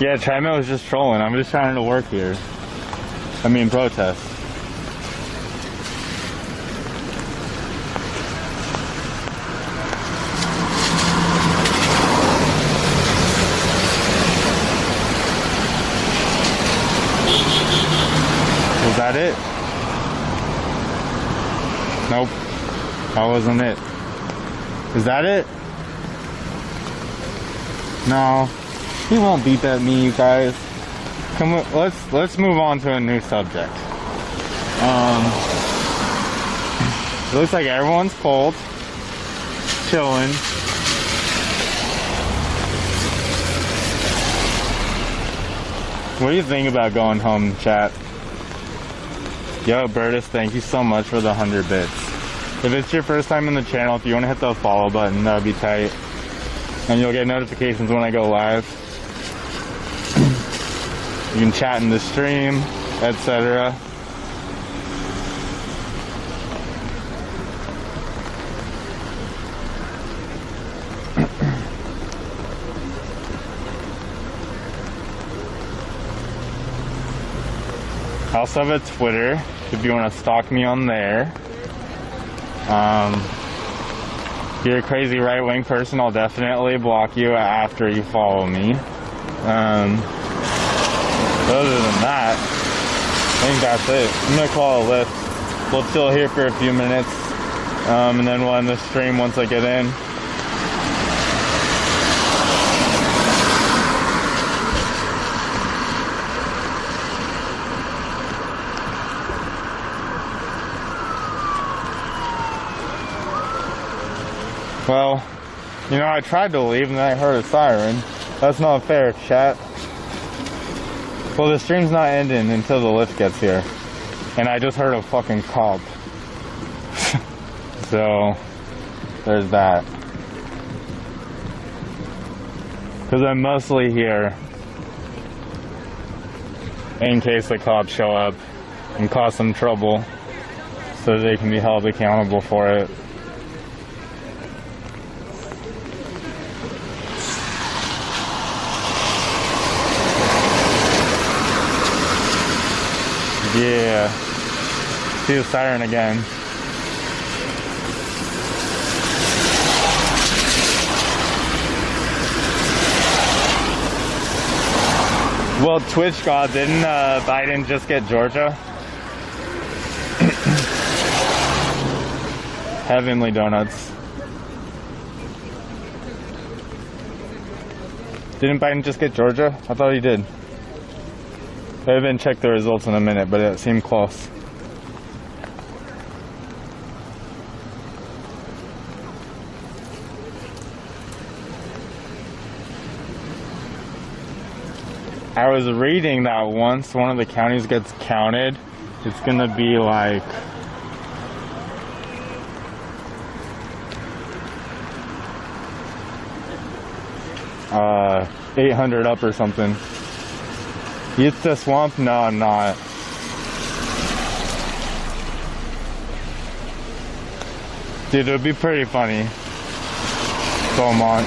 Yeah, China was just trolling. I'm just trying to work here. I mean, protest. Was that it? Nope. That wasn't it. Is that it? No. He won't beep at me, you guys. Come on, let's move on to a new subject. It looks like everyone's cold, chilling. What do you think about going home, chat? Yo, Bertus, thank you so much for the 100 bits. If it's your first time in the channel, if you want to hit the follow button, that would be tight. And you'll get notifications when I go live. You can chat in the stream, etc. I also have a Twitter if you want to stalk me on there. If you're a crazy right-wing person, I'll definitely block you after you follow me. Other than that, I think that's it. I'm gonna call a lift. We'll chill here for a few minutes, and then we'll end the stream once I get in. Well, you know, I tried to leave and then I heard a siren. That's not fair, chat. Well, the stream's not ending until the lift gets here. And I just heard a fucking cop. So, there's that. Because I'm mostly here in case the cops show up and cause some trouble so they can be held accountable for it. Yeah. See the siren again. Well, Twitch God, didn't Biden just get Georgia? Heavenly Donuts. Didn't Biden just get Georgia? I thought he did. I haven't checked the results in a minute, but it seemed close. I was reading that once one of the counties gets counted, it's gonna be like $800 up or something. Eat the swamp? No, I'm not. Dude, it would be pretty funny. Beaumont.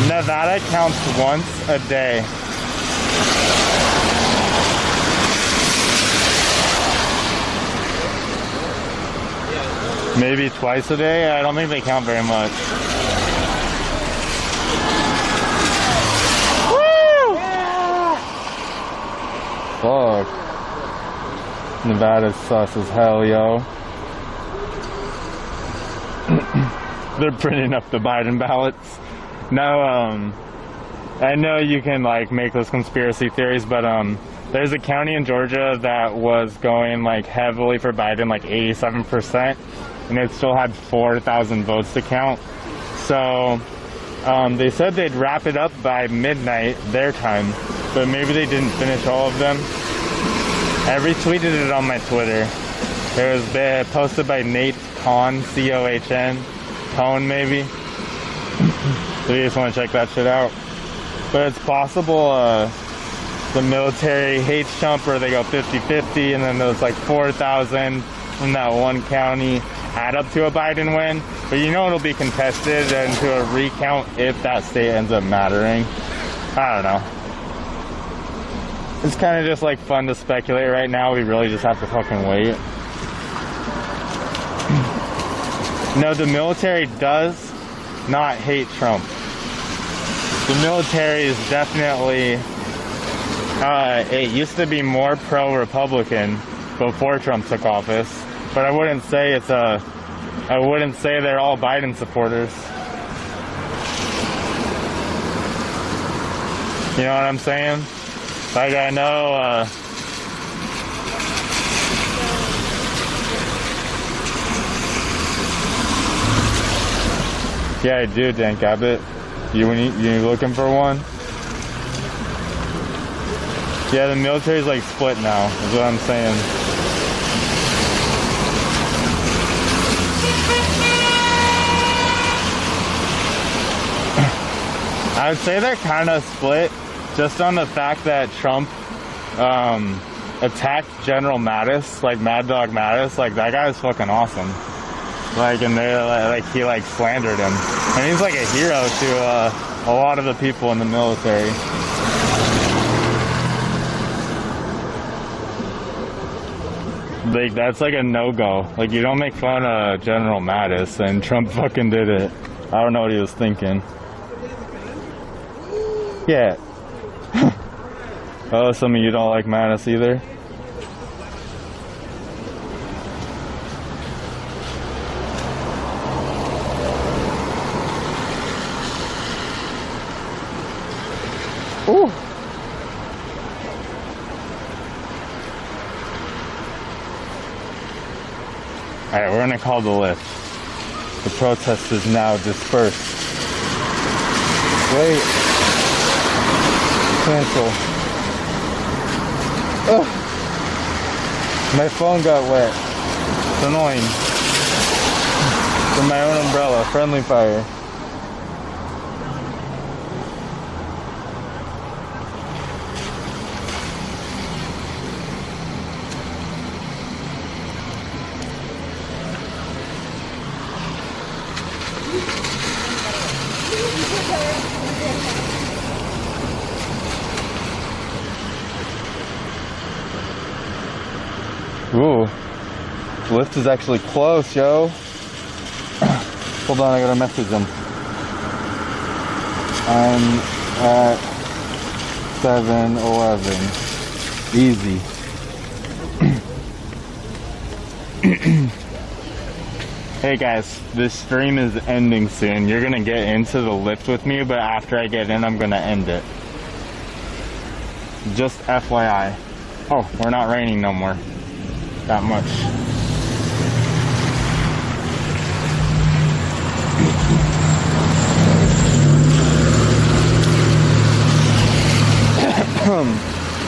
Nevada counts once a day. Maybe twice a day? I don't think they count very much. Woo! Fuck. Nevada's sus as hell, yo. They're printing up the Biden ballots. No, I know you can like make those conspiracy theories, but there's a county in Georgia that was going like heavily for Biden, like 87%, and it still had 4,000 votes to count. So they said they'd wrap it up by midnight their time, but maybe they didn't finish all of them. I retweeted it on my Twitter. It was posted by Nate Cohn, C-O-H-N, Cohn maybe. So you just want to check that shit out. But it's possible the military hates Trump, or they go 50-50, and then there's like 4,000 from that one county add up to a Biden win. But you know it'll be contested and to a recount if that state ends up mattering. I don't know. It's kind of just like fun to speculate right now. We really just have to fucking wait. No, the military does not hate Trump. The military is definitely, it used to be more pro-Republican before Trump took office, but I wouldn't say they're all Biden supporters. You know what I'm saying? Like I know, yeah, I do, Dan Cabot. You looking for one? Yeah, the military's like split now, is what I'm saying. I would say they're kind of split just on the fact that Trump attacked General Mattis, like Mad Dog Mattis. Like, that guy is fucking awesome. Like, and they like he like slandered him, and he's like a hero to a lot of the people in the military. Like, that's like a no-go. Like, you don't make fun of General Mattis, and Trump fucking did it. I don't know what he was thinking. Yeah. Oh, some of you don't like Mattis either? Ooh. Alright, we're gonna call the lift. The protest is now dispersed. Wait. Cancel. Ugh. My phone got wet. It's annoying. From my own umbrella, friendly fire. lift is actually close, yo. Hold on, I gotta message them. I'm at 7-Eleven. Easy. Hey guys, this stream is ending soon. You're gonna get into the lift with me, but after I get in, I'm gonna end it. Just FYI. Oh, we're not raining no more. That much.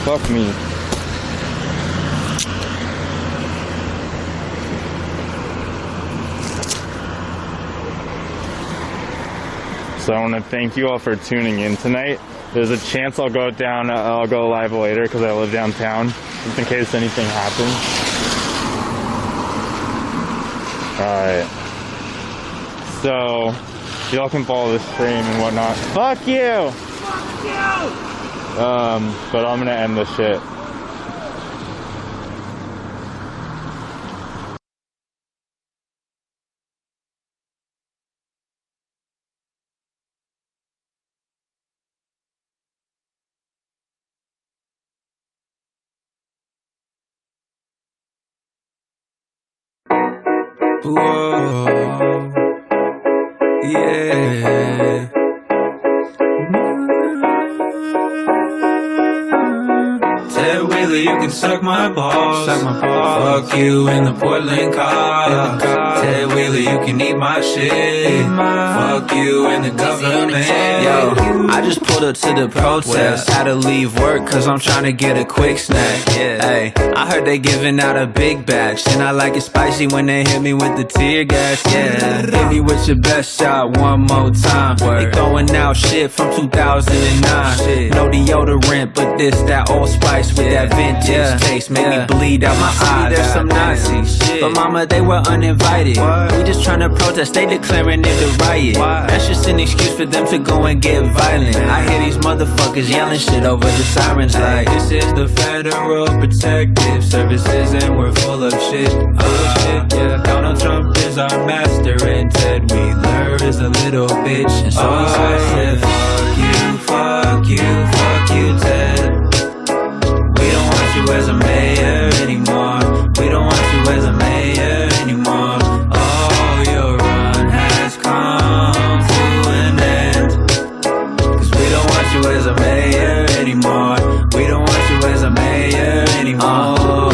Fuck me. So I want to thank you all for tuning in tonight. There's a chance I'll go live later because I live downtown, just in case anything happens. Alright. So, y'all can follow this stream and whatnot. Fuck you! Fuck you! But I'm gonna end this shit. Whoa, yeah. Ted Wheeler, you can suck my balls. Fuck you in the Portland car. Ted Wheeler, you can eat my shit. Fuck you in the government. Yo, I just pulled up to the protest. Had to leave work cause I'm trying to get a quick snack. Hey, I heard they giving out a big batch, and I like it spicy when they hit me with the tear gas. Yeah, hit me with your best shot one more time. They throwing out shit from 2009. No deodorant, but this that Old Spice with that vintage taste made me bleed out my eyes. There's some Nazi shit, but mama, they were uninvited. We just trying to protest, they declaring it a riot. That's just an excuse for them to go and get violent. I hear these motherfuckers yelling shit over the sirens like, this is the Federal Protective Services and we're full of shit. Yeah. Donald Trump is our master and Ted Wheeler is a little bitch. And so I said, fuck you, Ted. We don't want you as a mayor anymore. We don't want you as a mayor anymore. Oh, your run has come to an end. Cause we don't want you as a mayor anymore. We don't want you as a mayor anymore.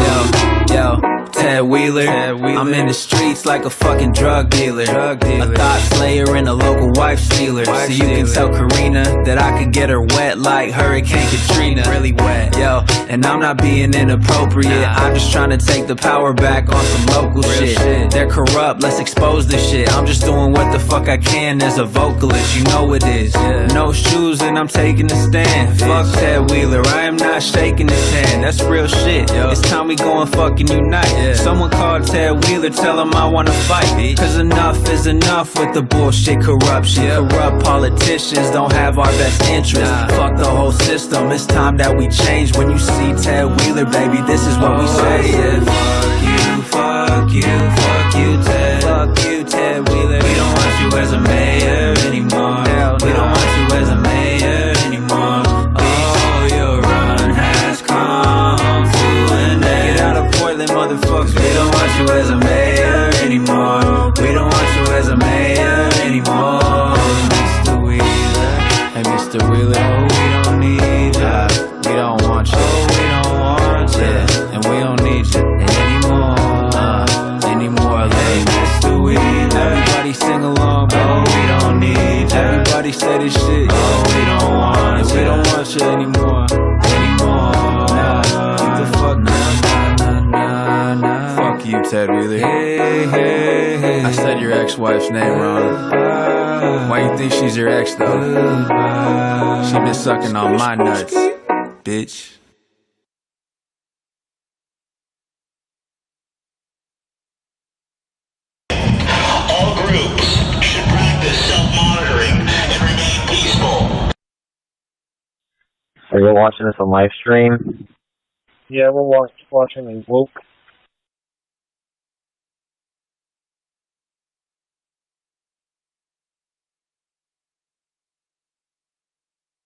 Yo, Ted Wheeler, I'm in the streets like a fucking drug dealer. A thought slayer and a local wife stealer. So you can tell Karina that I could get her wet like Hurricane Katrina. Really wet, yo. And I'm not being inappropriate. I'm just trying to take the power back on some local shit. They're corrupt, let's expose this shit. I'm just doing what the fuck I can as a vocalist. You know it is. No shoes and I'm taking a stand. Fuck Ted Wheeler, I am not shaking his hand. That's real shit. It's time we go and fucking unite. Someone called Ted Wheeler, tell him I wanna fight. Cause enough is enough with the bullshit corruption. Corrupt politicians don't have our best interests. Fuck the whole system, it's time that we change. When you see Ted Wheeler, baby, this is what we say. Fuck you, Ted. Fuck you, Ted Wheeler. We don't want you as a mayor anymore. We don't want you as a mayor anymore. Oh, your run has come to an end. Get out of Portland, motherfuckers. We don't want you as a mayor anymore. We don't want you as a mayor anymore. Mr. Wheeler, hey Mr. Wheeler, oh, we don't need ya. We don't want you. Oh, we don't want ya. And we don't need you anymore. Hey Mr. Wheeler, everybody sing along, bro. Oh, we don't need ya. Everybody say this shit. Oh, we don't want ya. We don't want you anymore. Get the fuck nah. Fuck you, Ted Wheeler. Hey. I said your ex-wife's name wrong. Why you think she's your ex, though? She been sucking on my nuts, bitch. All groups should practice self-monitoring and remain peaceful. Are you watching this on live stream? Yeah, we're watching a woke